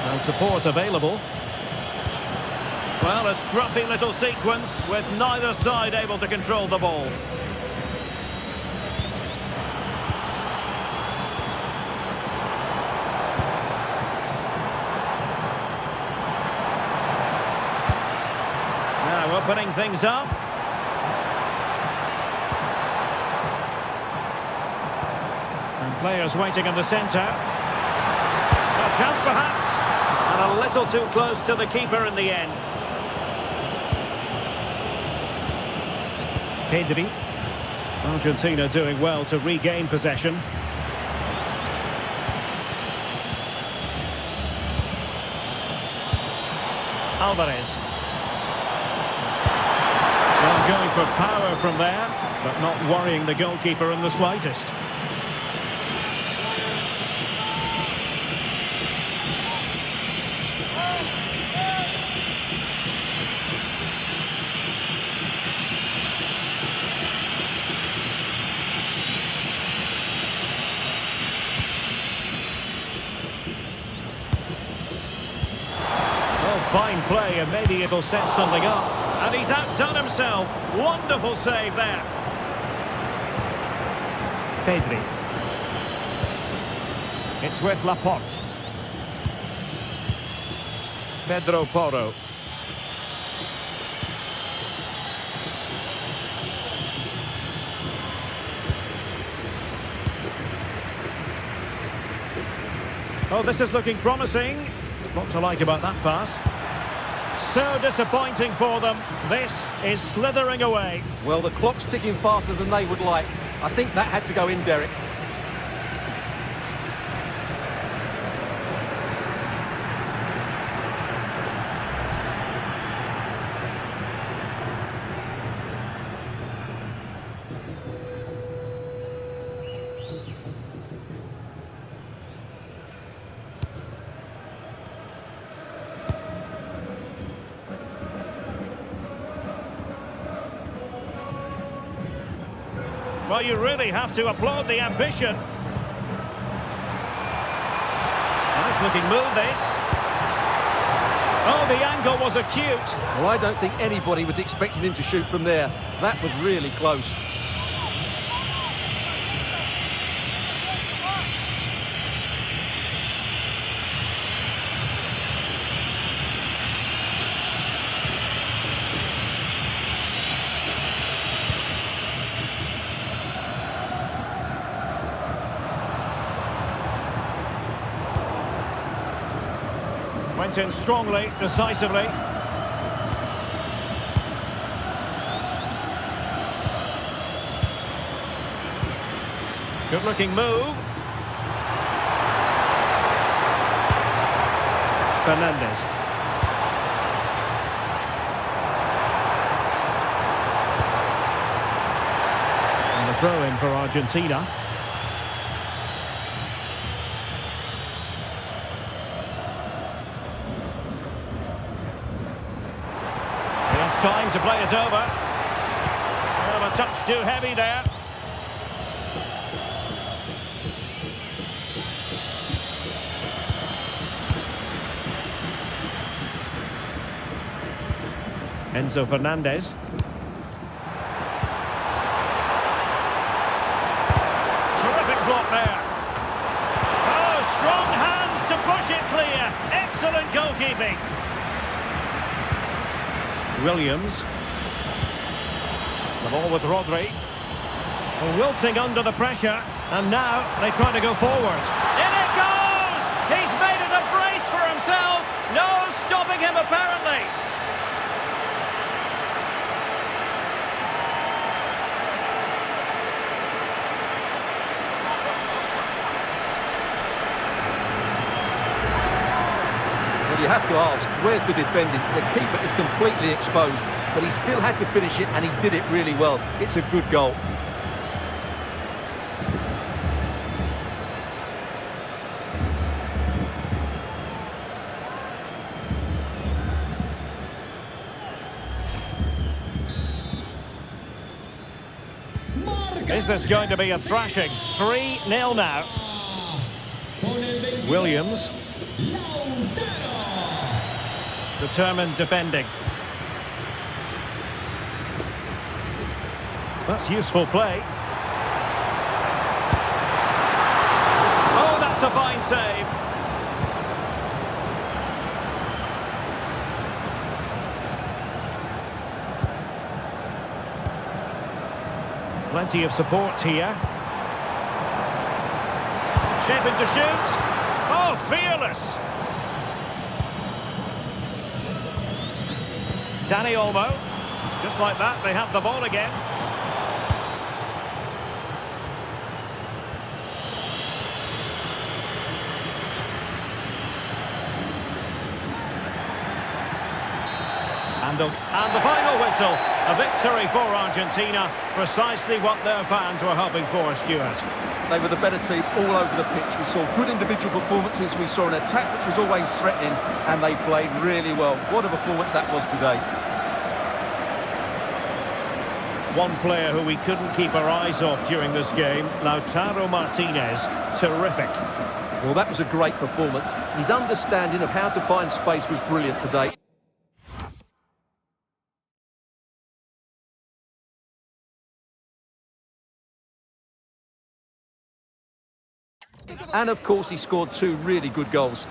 And support available. Well, a scruffy little sequence with neither side able to control the ball. Now opening things up. Players waiting in the centre. A chance perhaps. And a little too close to the keeper in the end. Pedri. Argentina doing well to regain possession. Alvarez. Well, going for power from there, but not worrying the goalkeeper in the slightest. Fine play, and maybe it'll set something up. And he's outdone himself. Wonderful save there. Pedri. It's with Laporte. Pedro Porro. Oh, this is looking promising. What to like about that pass? So disappointing for them. This is slithering away. Well, the clock's ticking faster than they would like. I think that had to go in, Derek. Well, you really have to applaud the ambition. Nice looking move, this. Oh, the angle was acute. Well, I don't think anybody was expecting him to shoot from there. That was really close. Went in strongly, decisively. Good-looking move. Fernandes. And the throw-in for Argentina. Time to play is over. Well, a touch too heavy there. Enzo Fernandez. Terrific block there. Oh, strong hands to push it clear. Excellent goalkeeping. Williams. The ball with Rodri. Wilting under the pressure. And now they try to go forward. In it goes! He's made it a brace for himself. No stopping him, apparently. You have to ask, where's the defending? The keeper is completely exposed, but he still had to finish it, and he did it really well. It's a good goal. Is this going to be a thrashing? 3-0 now. Williams. Determined defending. That's useful play. Oh, that's a fine save. Plenty of support here. Shaping to shoot. Oh, fearless. Danny Olmo. Just like that, they have the ball again. And the final whistle. A victory for Argentina. Precisely what their fans were hoping for, Stuart. They were the better team all over the pitch. We saw good individual performances. We saw an attack which was always threatening, and they played really well. What a performance that was today. One player who we couldn't keep our eyes off during this game, Lautaro Martinez. Terrific. Well, that was a great performance. His understanding of how to find space was brilliant today. And of course he scored 2 really good goals.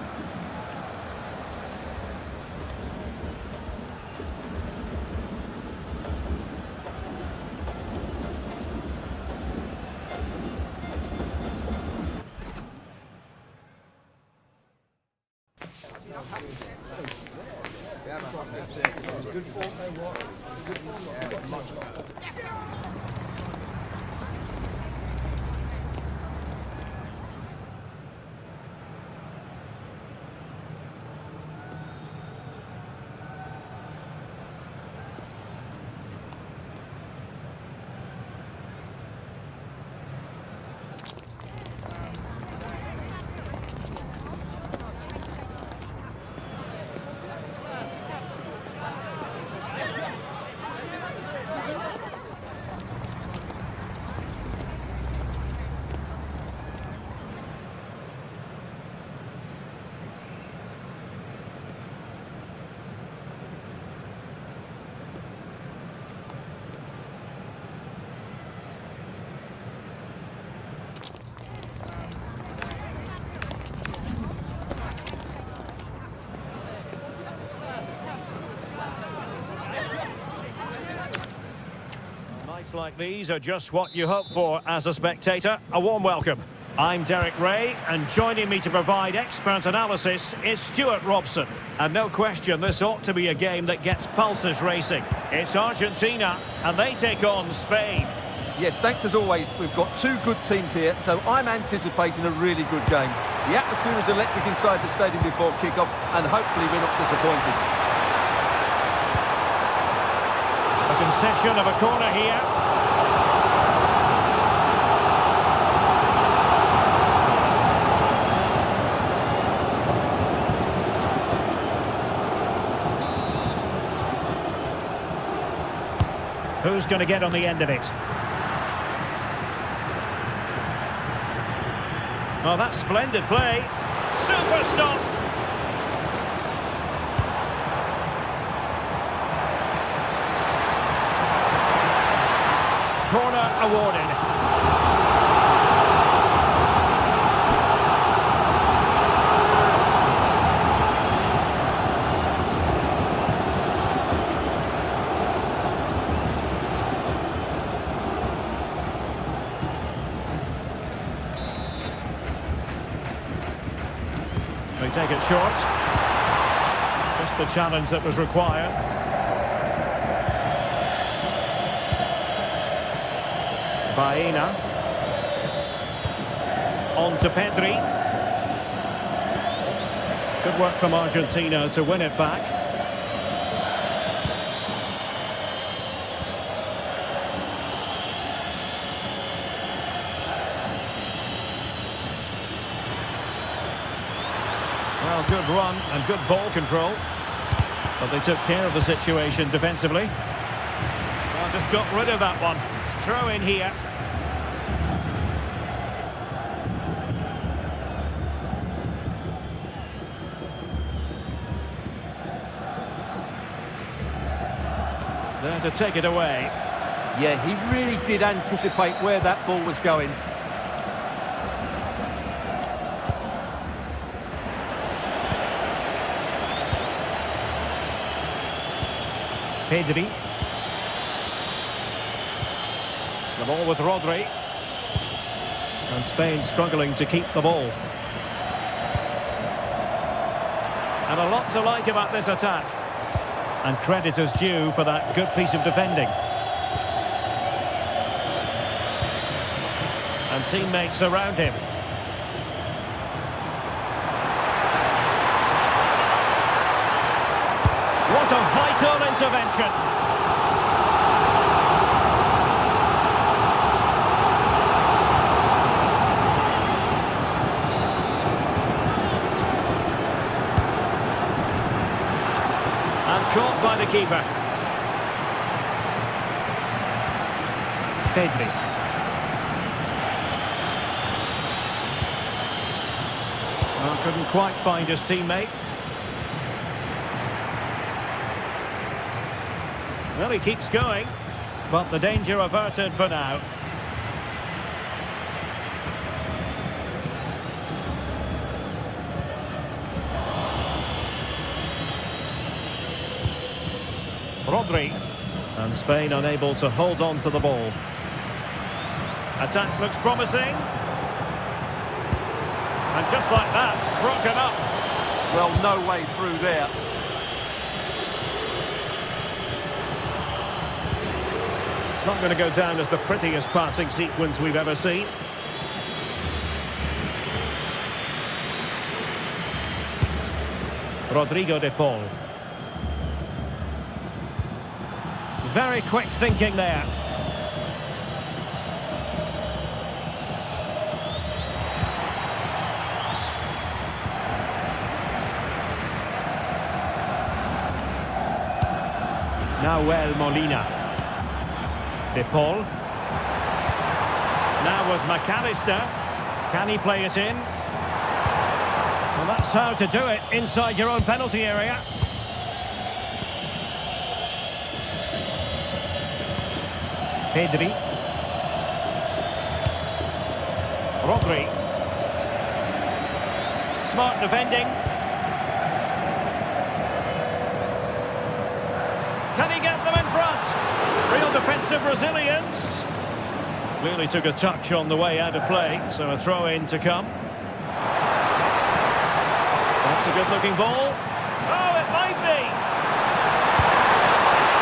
Nights like these are just what you hope for as a spectator. A warm welcome. I'm Derek Ray, and joining me to provide expert analysis is Stuart Robson. And no question, this ought to be a game that gets pulses racing. It's Argentina, and they take on Spain. Yes, thanks as always. We've got 2 good teams here, so I'm anticipating a really good game. The atmosphere is electric inside the stadium before kick-off, and hopefully we're not disappointed. A concession of a corner here. Who's going to get on the end of it? Oh, that's splendid play. Super stop. Corner awarded. They take it short. Just the challenge that was required. Baena. On to Pedri. Good work from Argentina to win it back. Well, good run and good ball control. But they took care of the situation defensively. Well, just got rid of that one. Throw in here. There to take it away. Yeah, he really did anticipate where that ball was going. Pedri. The ball with Rodri. And Spain struggling to keep the ball. And a lot to like about this attack. And credit is due for that good piece of defending. And teammates around him. What a vital intervention. Caught by the keeper. Pedri. Well, couldn't quite find his teammate. Well, he keeps going, but the danger averted for now. Rodri. And Spain unable to hold on to the ball. Attack looks promising. And just like that, broken up. Well, no way through there. It's not going to go down as the prettiest passing sequence we've ever seen. Rodrigo de Paul. Very quick thinking there. Nahuel Molina. De Paul. Now with McAllister. Can he play it in? Well, that's how to do it inside your own penalty area. Pedri. Rodri. Smart defending. Can he get them in front? Real defensive Brazilians. Clearly took a touch on the way out of play, so a throw-in to come. That's a good-looking ball. Oh, it might be.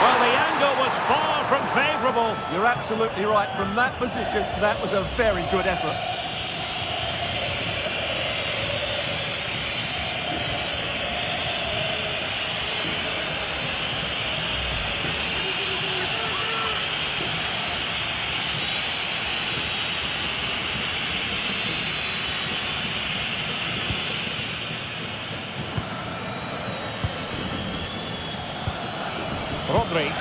Well, the angle was far from favourable. You're absolutely right. From that position, that was a very good effort. Rodri.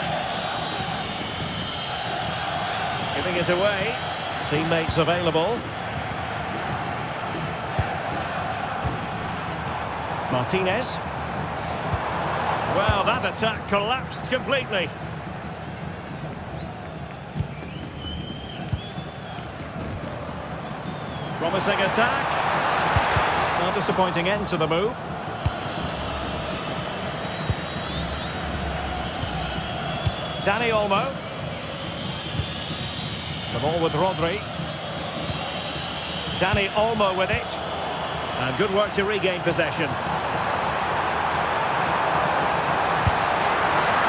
Giving it away. Teammates available. Martinez. Well, that attack collapsed completely. Promising attack. Well, disappointing end to the move. Dani Olmo. The ball with Rodri. Dani Olmo with it. And good work to regain possession.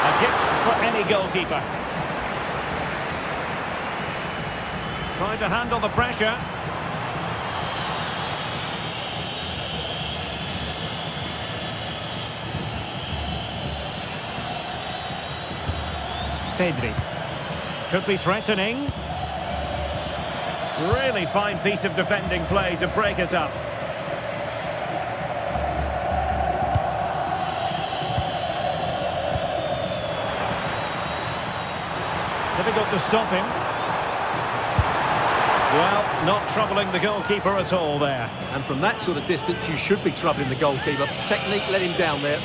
A gift for any goalkeeper. Trying to handle the pressure. Pedri. Could be threatening. Really fine piece of defending play to break us up. Difficult to stop him. Well, not troubling the goalkeeper at all there. And from that sort of distance, you should be troubling the goalkeeper. Technique let him down there.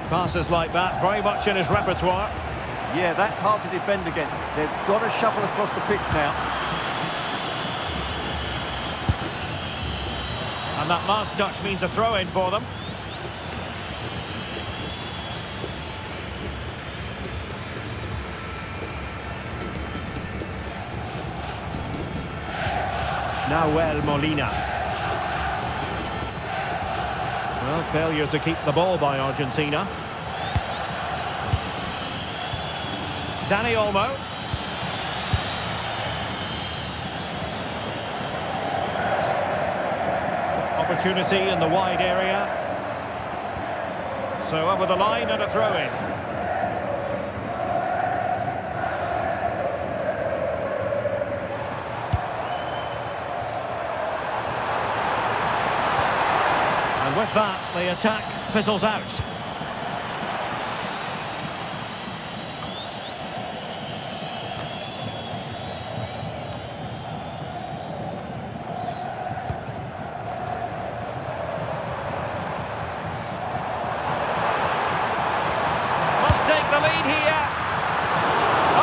Passes like that, very much in his repertoire. Yeah, that's hard to defend against. They've got to shuffle across the pitch now. And that last touch means a throw-in for them. Nahuel Molina. Well, failure to keep the ball by Argentina. Dani Olmo. Opportunity in the wide area. So over the line and a throw-in. And with that, the attack fizzles out. the lead here.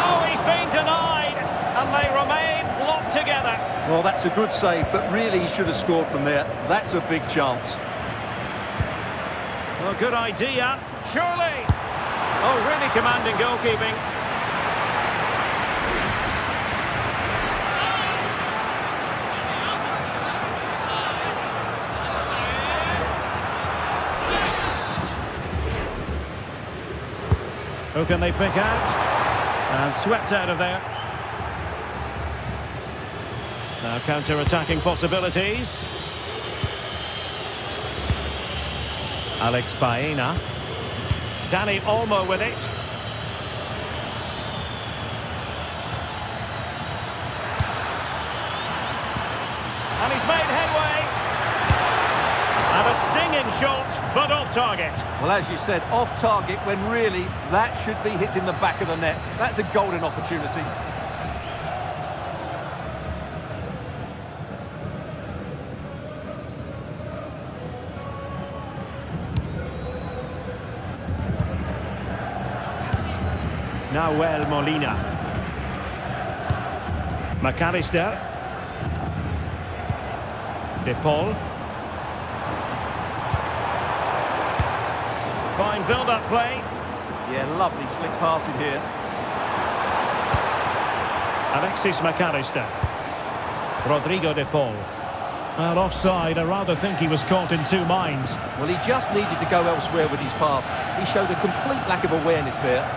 Oh, he's been denied, and they remain locked together. Well, that's a good save, but really he should have scored from there. That's a big chance. Well, good idea, surely. Oh, really commanding goalkeeping. Who can they pick out? And swept out of there. Now counter-attacking possibilities. Alex Baena. Dani Olmo with it. And he's made headway. And a stinging shot, but off target. Well, as you said, off target when really that should be hitting the back of the net. That's a golden opportunity. Nahuel Molina. McAllister. De Paul. Fine build-up play. Yeah, lovely slick passing here. Alexis McAllister. Rodrigo De Paul. Well, offside, I rather think he was caught in two minds. Well, he just needed to go elsewhere with his pass. He showed a complete lack of awareness there.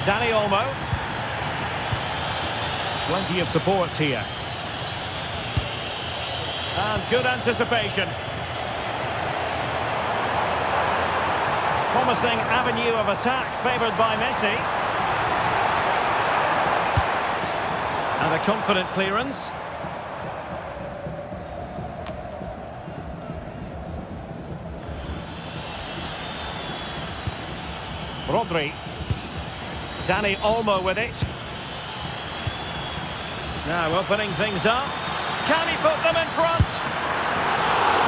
Dani Olmo. Plenty of support here. And good anticipation. Promising avenue of attack favoured by Messi. And a confident clearance. Rodri. Dani Olmo with it. Now opening things up. Can he put them in front?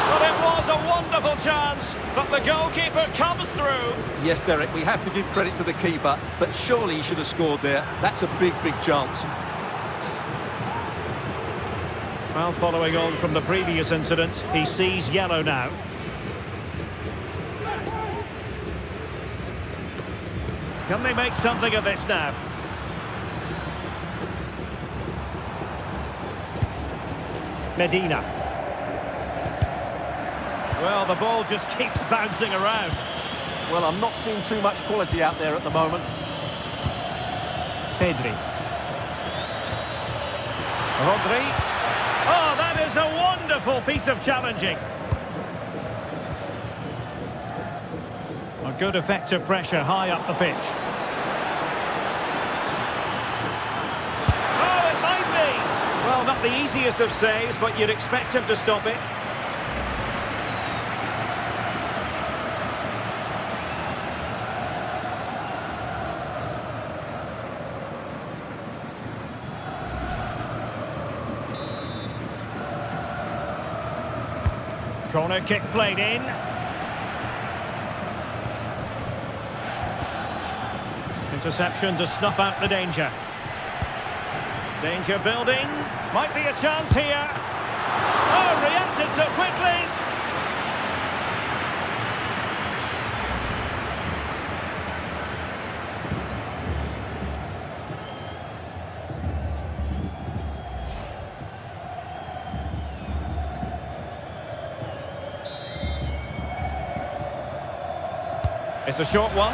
Well, it was a wonderful chance, but the goalkeeper comes through. Yes, Derek, we have to give credit to the keeper, but surely he should have scored there. That's a big, big chance. Well, following on from the previous incident, he sees yellow now. Can they make something of this now? Medina. Well, the ball just keeps bouncing around. Well, I'm not seeing too much quality out there at the moment. Pedri. Rodri. Oh, that is a wonderful piece of challenging. A good effective pressure high up the pitch. Oh, it might be. Well, not the easiest of saves, but you'd expect him to stop it. Corner kick played in. Interception to snuff out the danger. Danger building. Might be a chance here. Oh, reacted so quickly. It's a short one.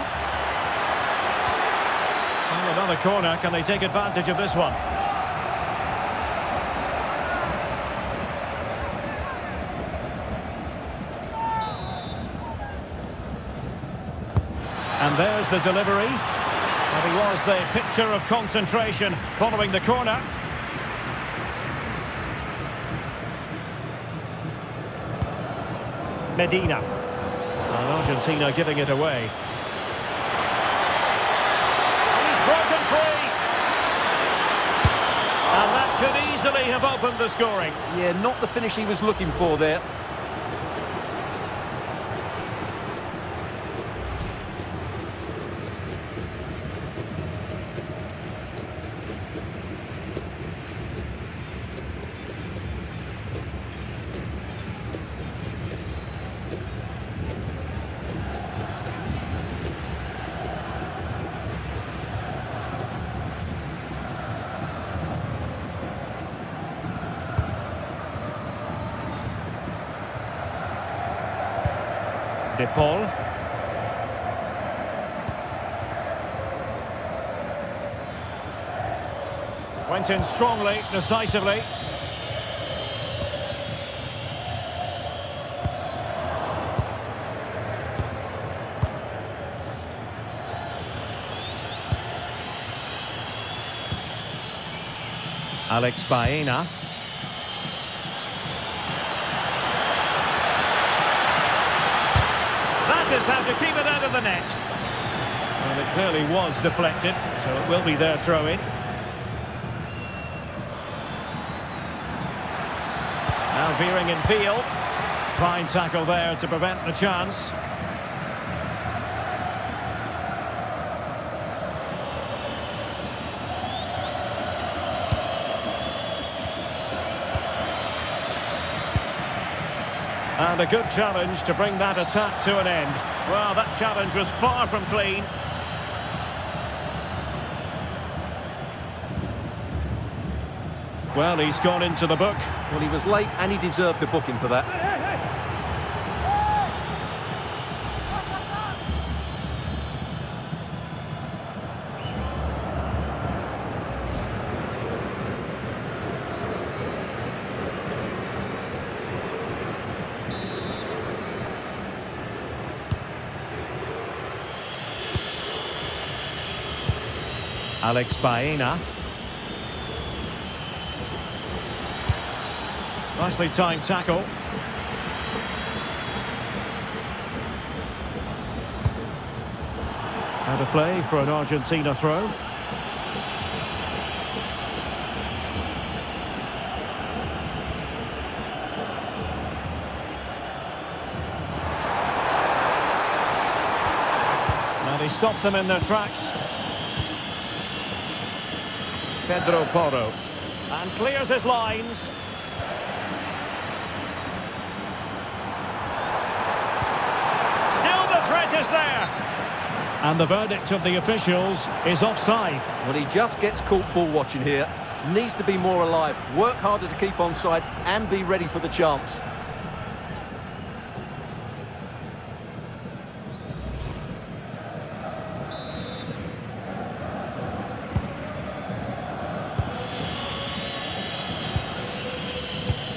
Well, another corner. Can they take advantage of this one? And there's the delivery. And he was the picture of concentration following the corner. Medina. And Argentina giving it away. And he's broken free. have opened the scoring. Yeah, not the finish he was looking for there. De Paul. Went in strongly, decisively. Alex Baena. That is how to keep it out of the net. Well, it clearly was deflected, so it will be their throw-in. Now veering in field. Fine tackle there to prevent the chance. And a good challenge to bring that attack to an end. Well, that challenge was far from clean. Well, he's gone into the book. Well, he was late and he deserved a booking for that. Alex Baena. Nicely timed tackle. Out of play for an Argentina throw. And he stopped them in their tracks. Pedro Porro. And clears his lines. Still the threat is there. And the verdict of the officials is offside. Well, he just gets caught ball watching here. Needs to be more alive, work harder to keep onside and be ready for the chance.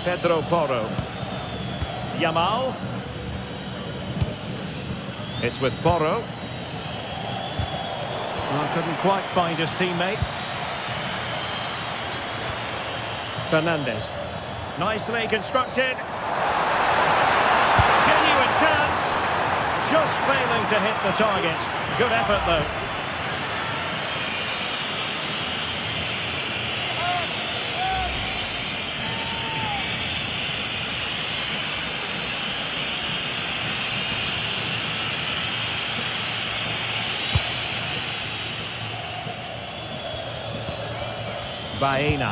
Pedro Porro. Yamal. It's with Porro. Well, couldn't quite find his teammate. Fernandez. Nicely constructed. Genuine chance. Just failing to hit the target. Good effort, though. Baena.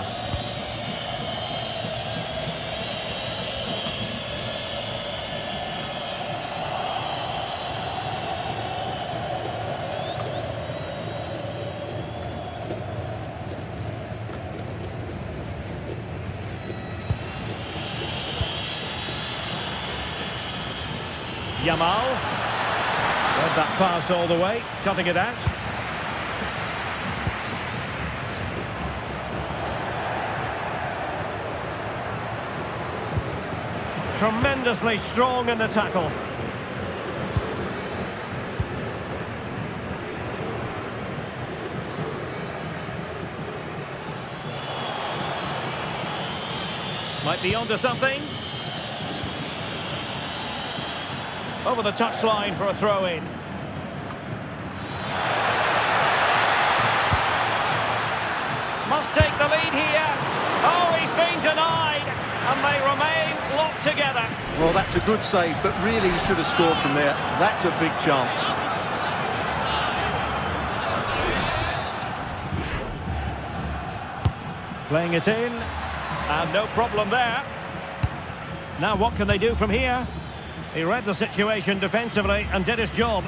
Yamal. Read that pass all the way, cutting it out. Tremendously strong in the tackle. Might be onto something. Over the touchline for a throw-in. Must take the lead here. Oh, he's been denied, and they remain locked together. Well, that's a good save, but really he should have scored from there. That's a big chance. Playing it in, and no problem there. Now what can they do from here? He read the situation defensively and did his job.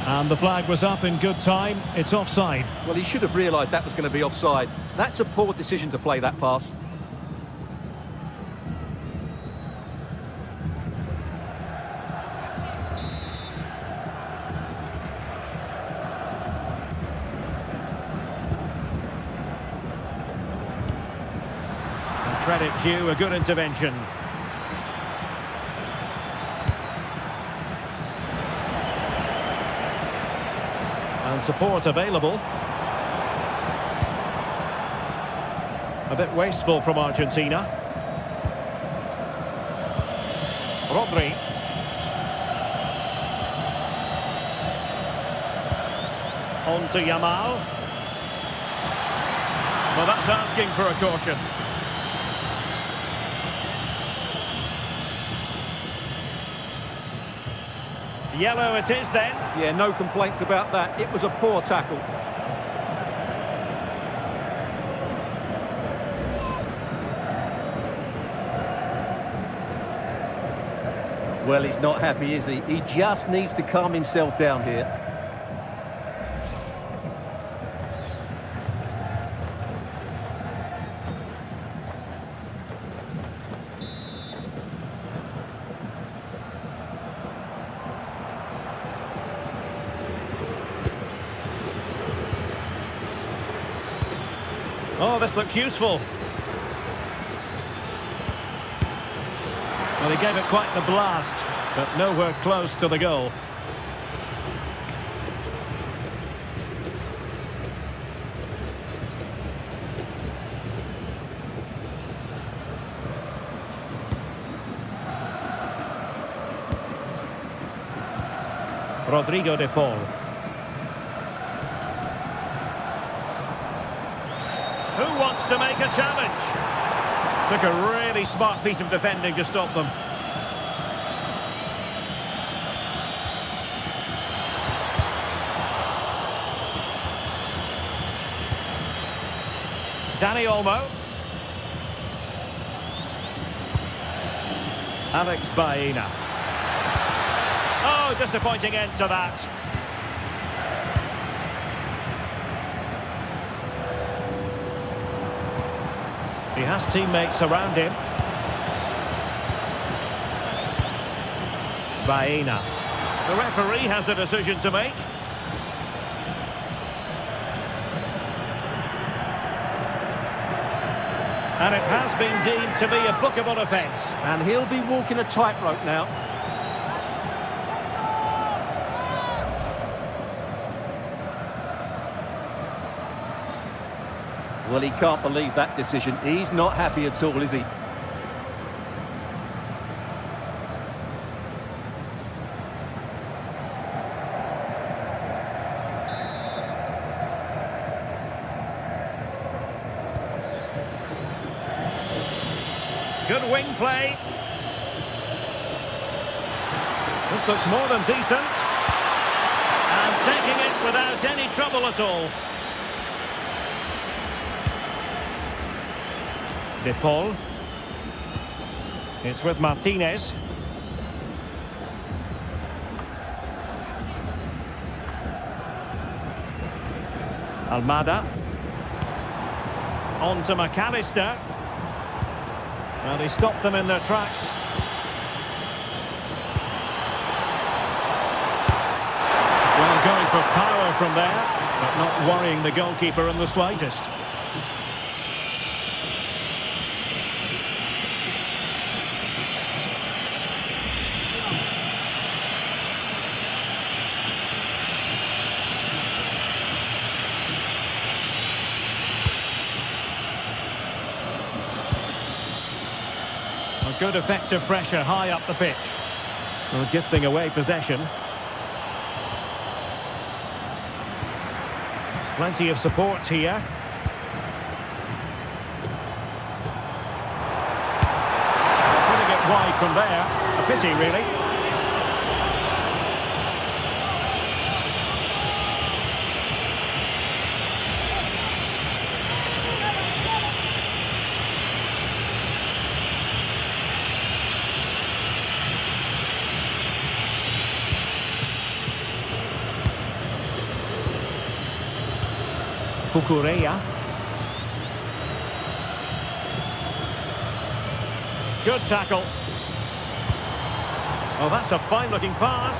And the flag was up in good time. It's offside. Well, he should have realised that was going to be offside. That's a poor decision to play that pass. And credit due, a good intervention. And support available. A bit wasteful from Argentina. Rodri. On to Yamal. Well, that's asking for a caution. Yellow it is then. Yeah, no complaints about that. It was a poor tackle. Well, he's not happy, is he? He just needs to calm himself down here. Oh, this looks useful. Well, he gave it quite the blast, but nowhere close to the goal. Rodrigo de Paul. Who wants to make a challenge? Took a really smart piece of defending to stop them. Dani Olmo. Alex Baena. Oh, disappointing end to that. He has teammates around him. Baena. The referee has a decision to make. And it has been deemed to be a bookable offence. And he'll be walking a tightrope now. Well, he can't believe that decision. He's not happy at all, is he? Good wing play. This looks more than decent. And taking it without any trouble at all. De Paul. It's with Martinez. Almada. On to McAllister. And he stopped them in their tracks. Well, going for power from there, but not worrying the goalkeeper in the slightest. Good effective pressure high up the pitch. Well, gifting away possession. Plenty of support here. Putting it wide from there. A pity, really. Cucurella. Good tackle. Oh, that's a fine-looking pass.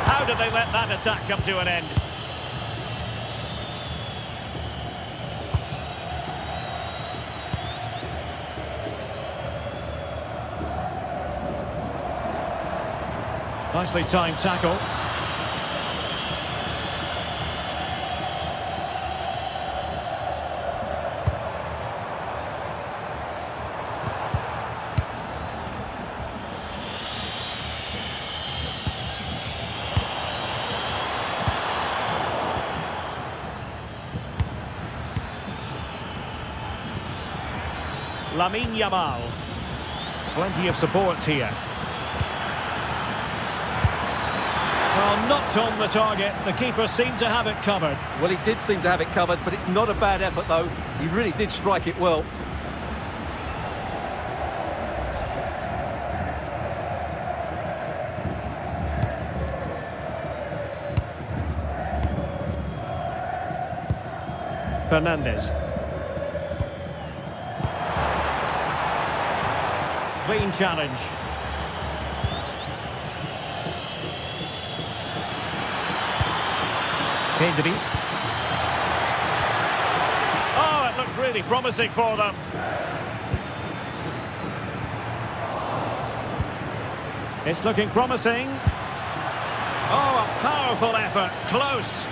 How did they let that attack come to an end? Nicely timed tackle. Lamine Yamal. Plenty of support here. Well, knocked on the target. The keeper seemed to have it covered. Well, he did seem to have it covered, but it's not a bad effort, though. He really did strike it well. Fernandez. Clean challenge. Pedri. Oh, it looked really promising for them. It's looking promising. Oh, a powerful effort. Close.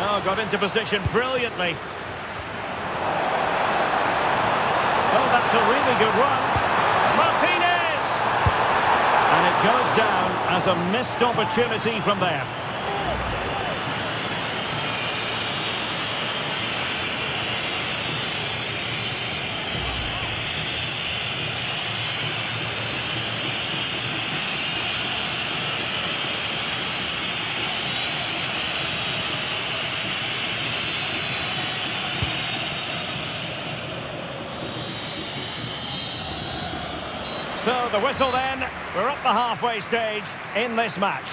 Oh, got into position brilliantly. Oh, that's a really good run. Martinez! And it goes down as a missed opportunity from there. So the whistle then, we're up the halfway stage in this match.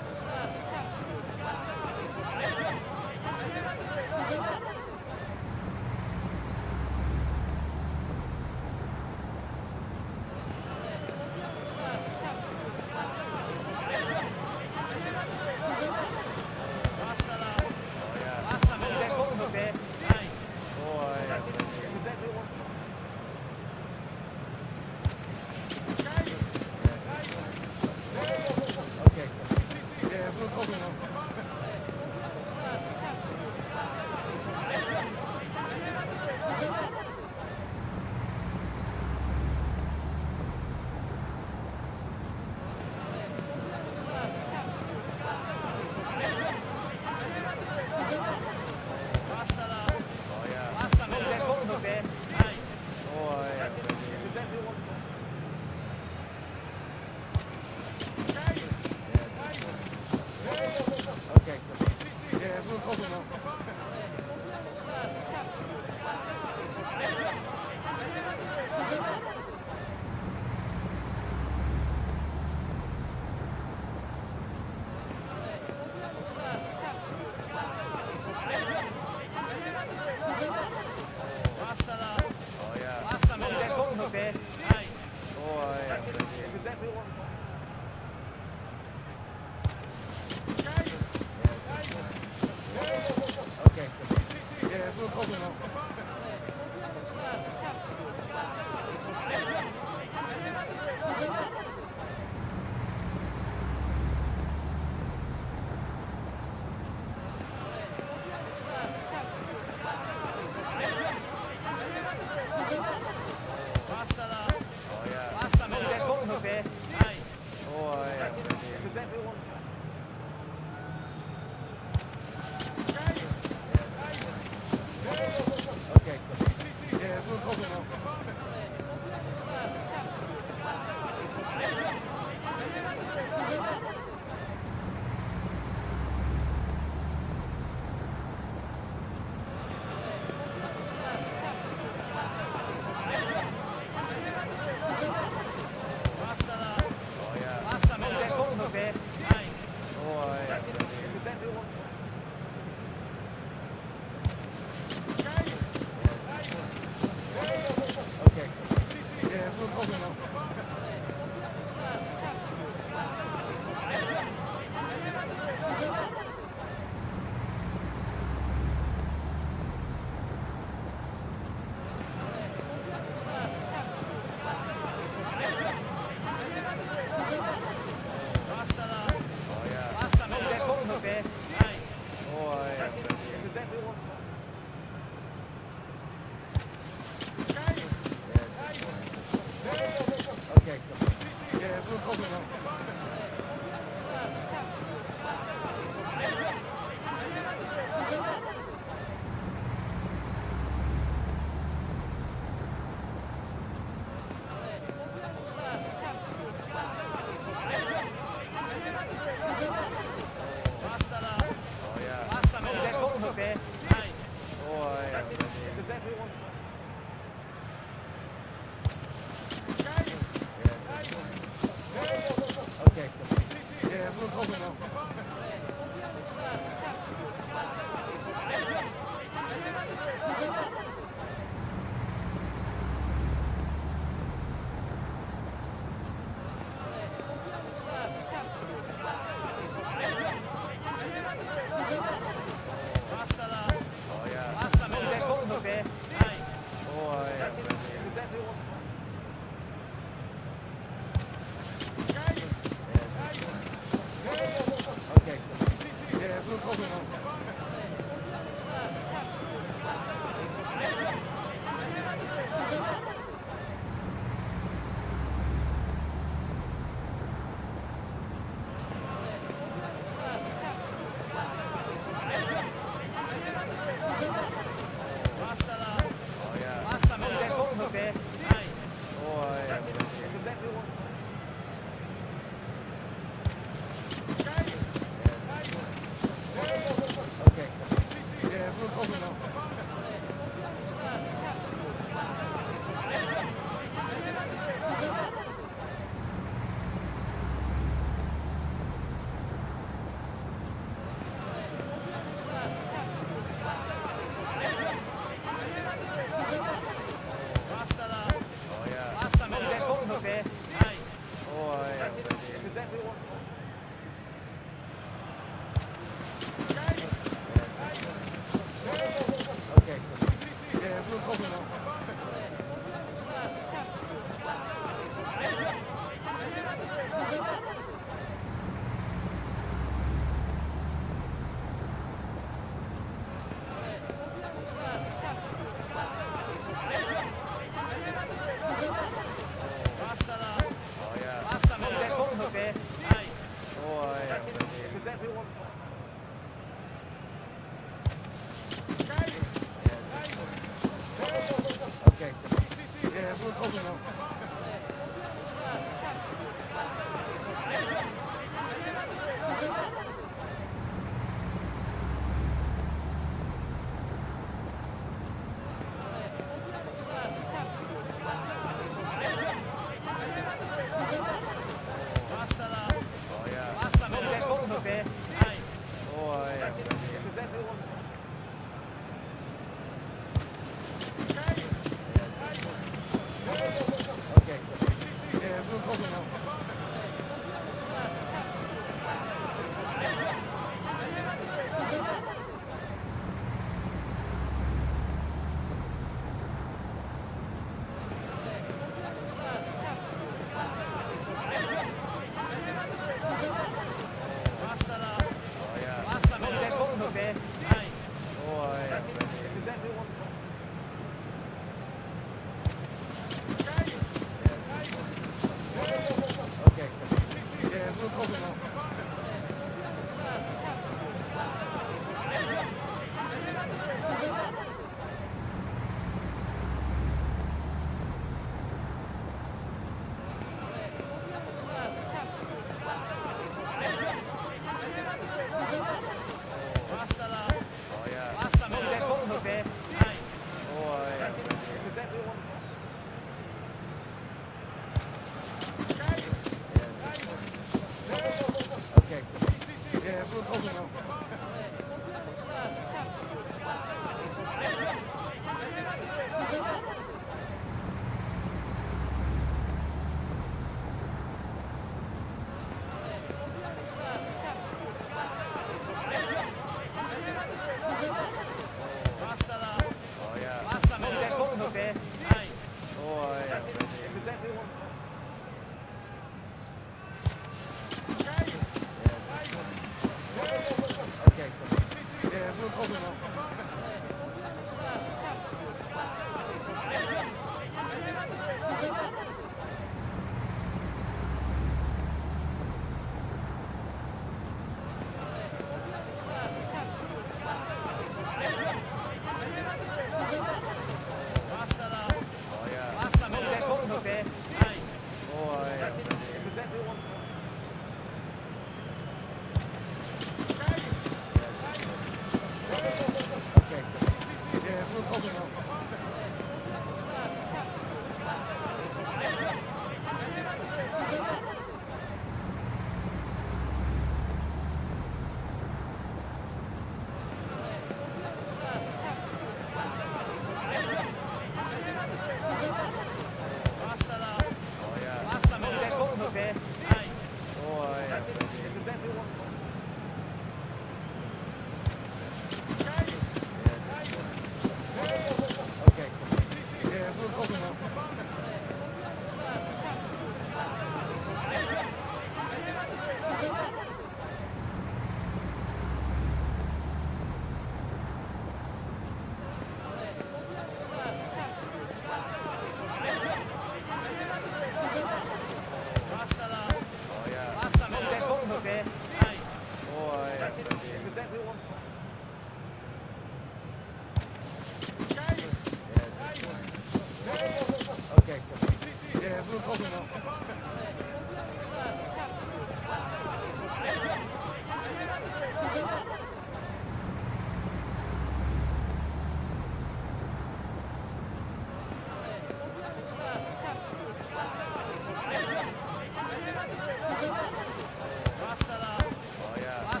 Yeah, it's a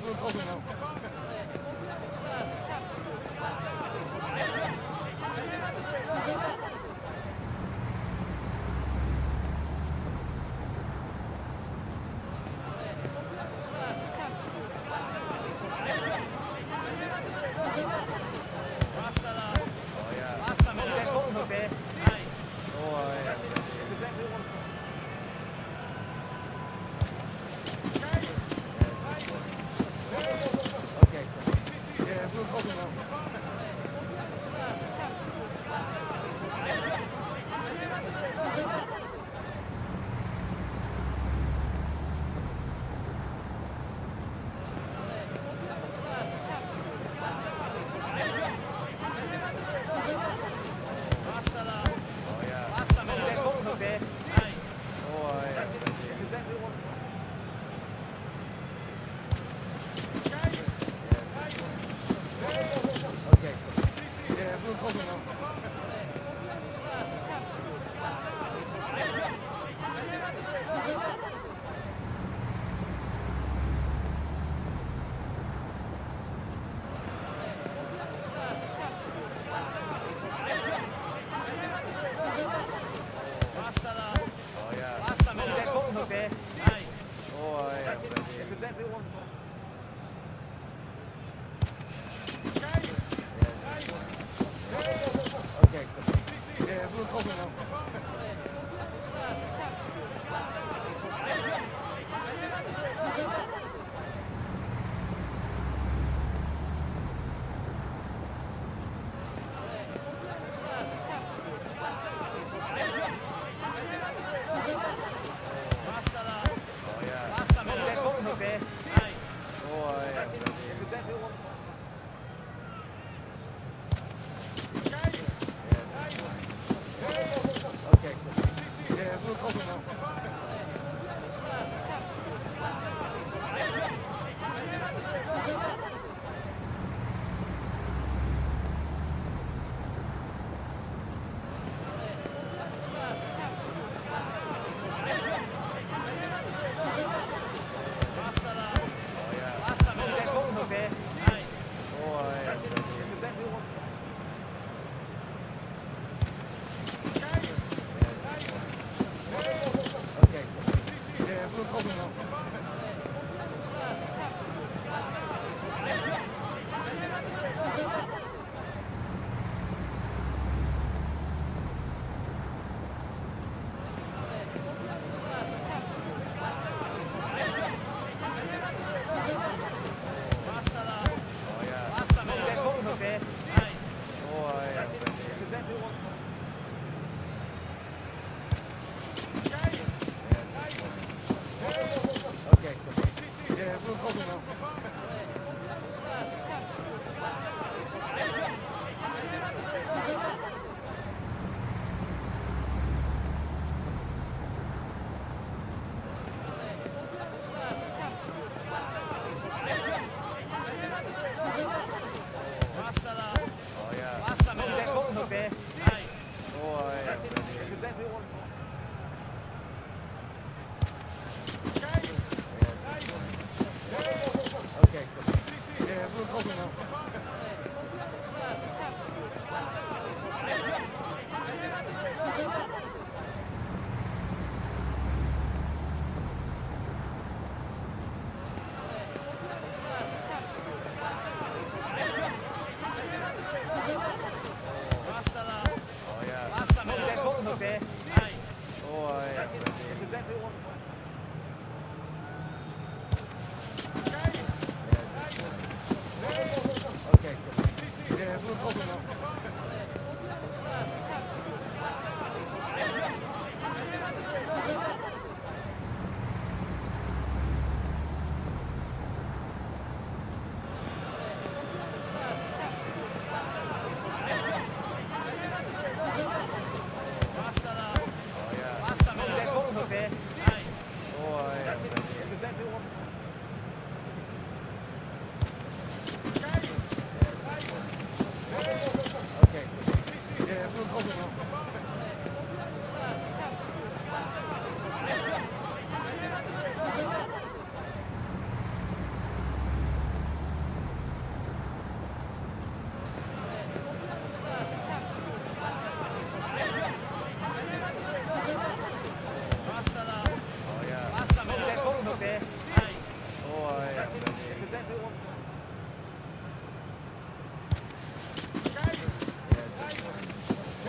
little closer now.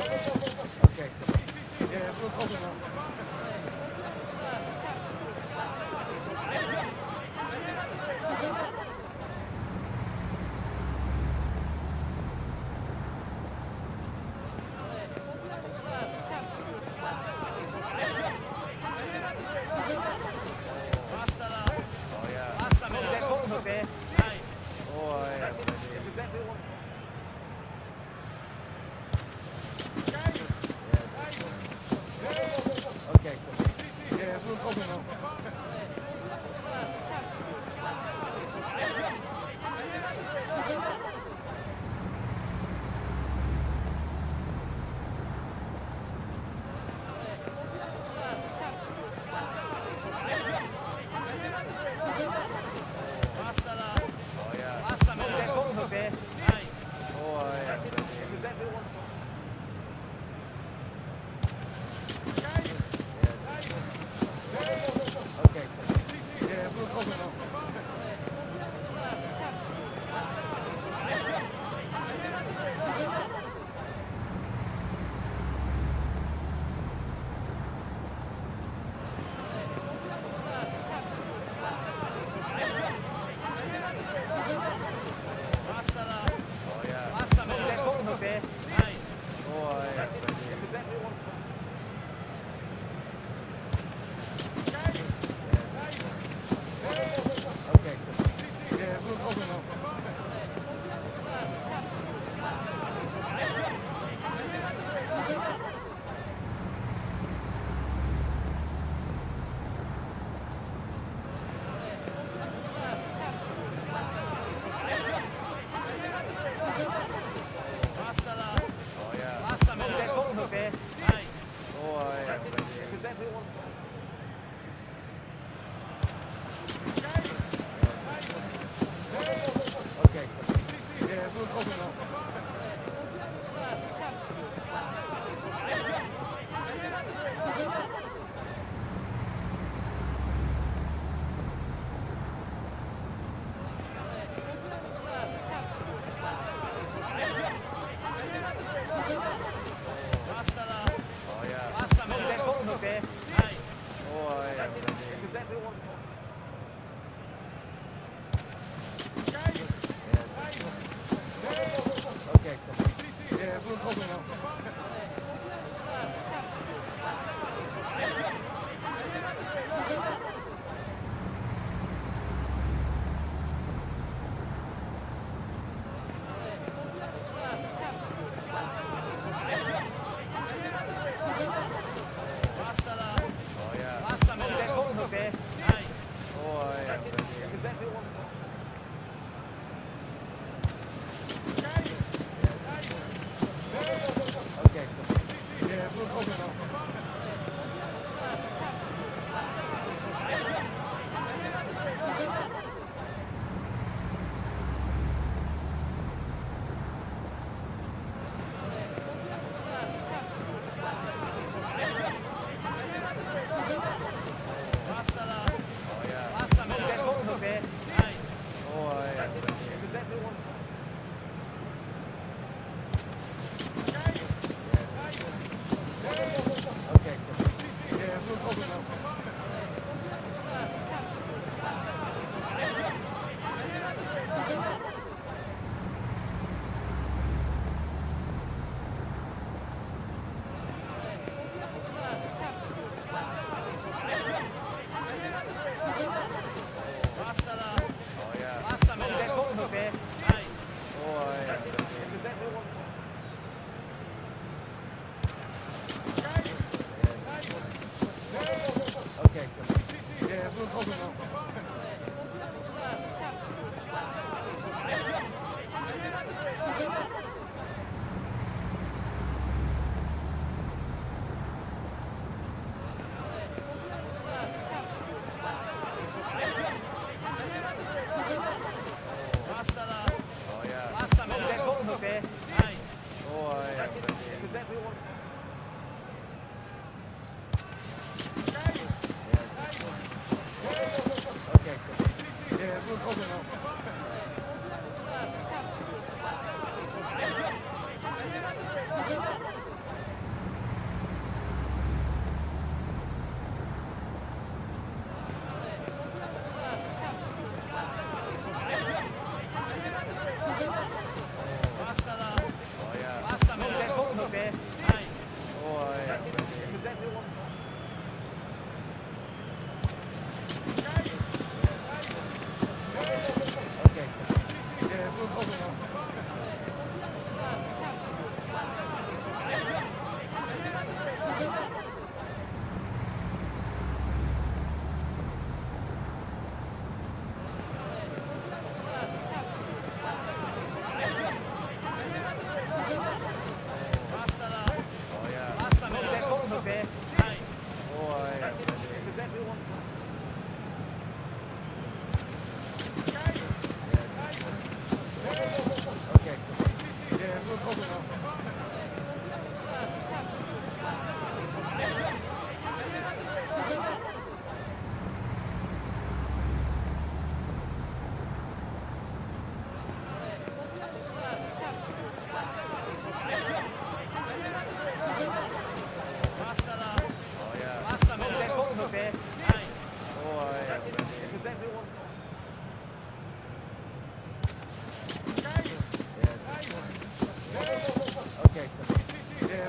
Okay. Yeah, it's not open now.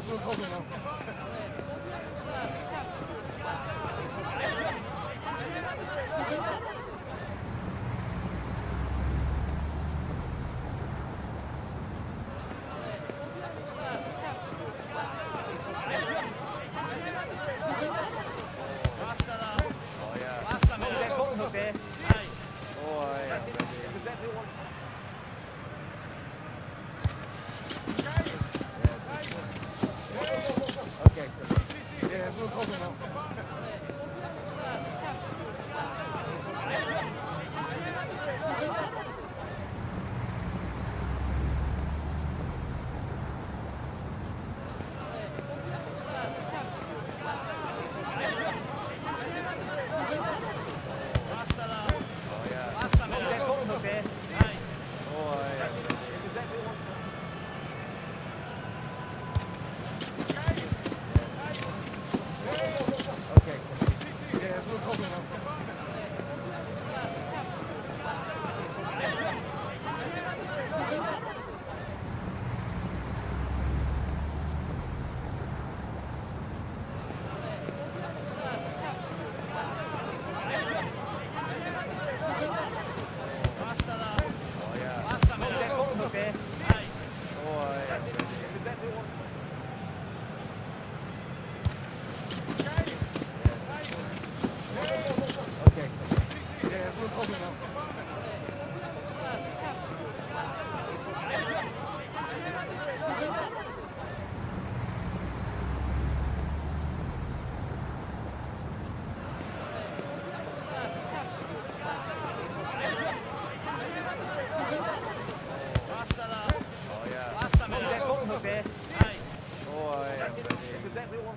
その顔だな。Yeah, so close enough. Yeah, so close enough. Yeah, so close enough. It's a deadly one.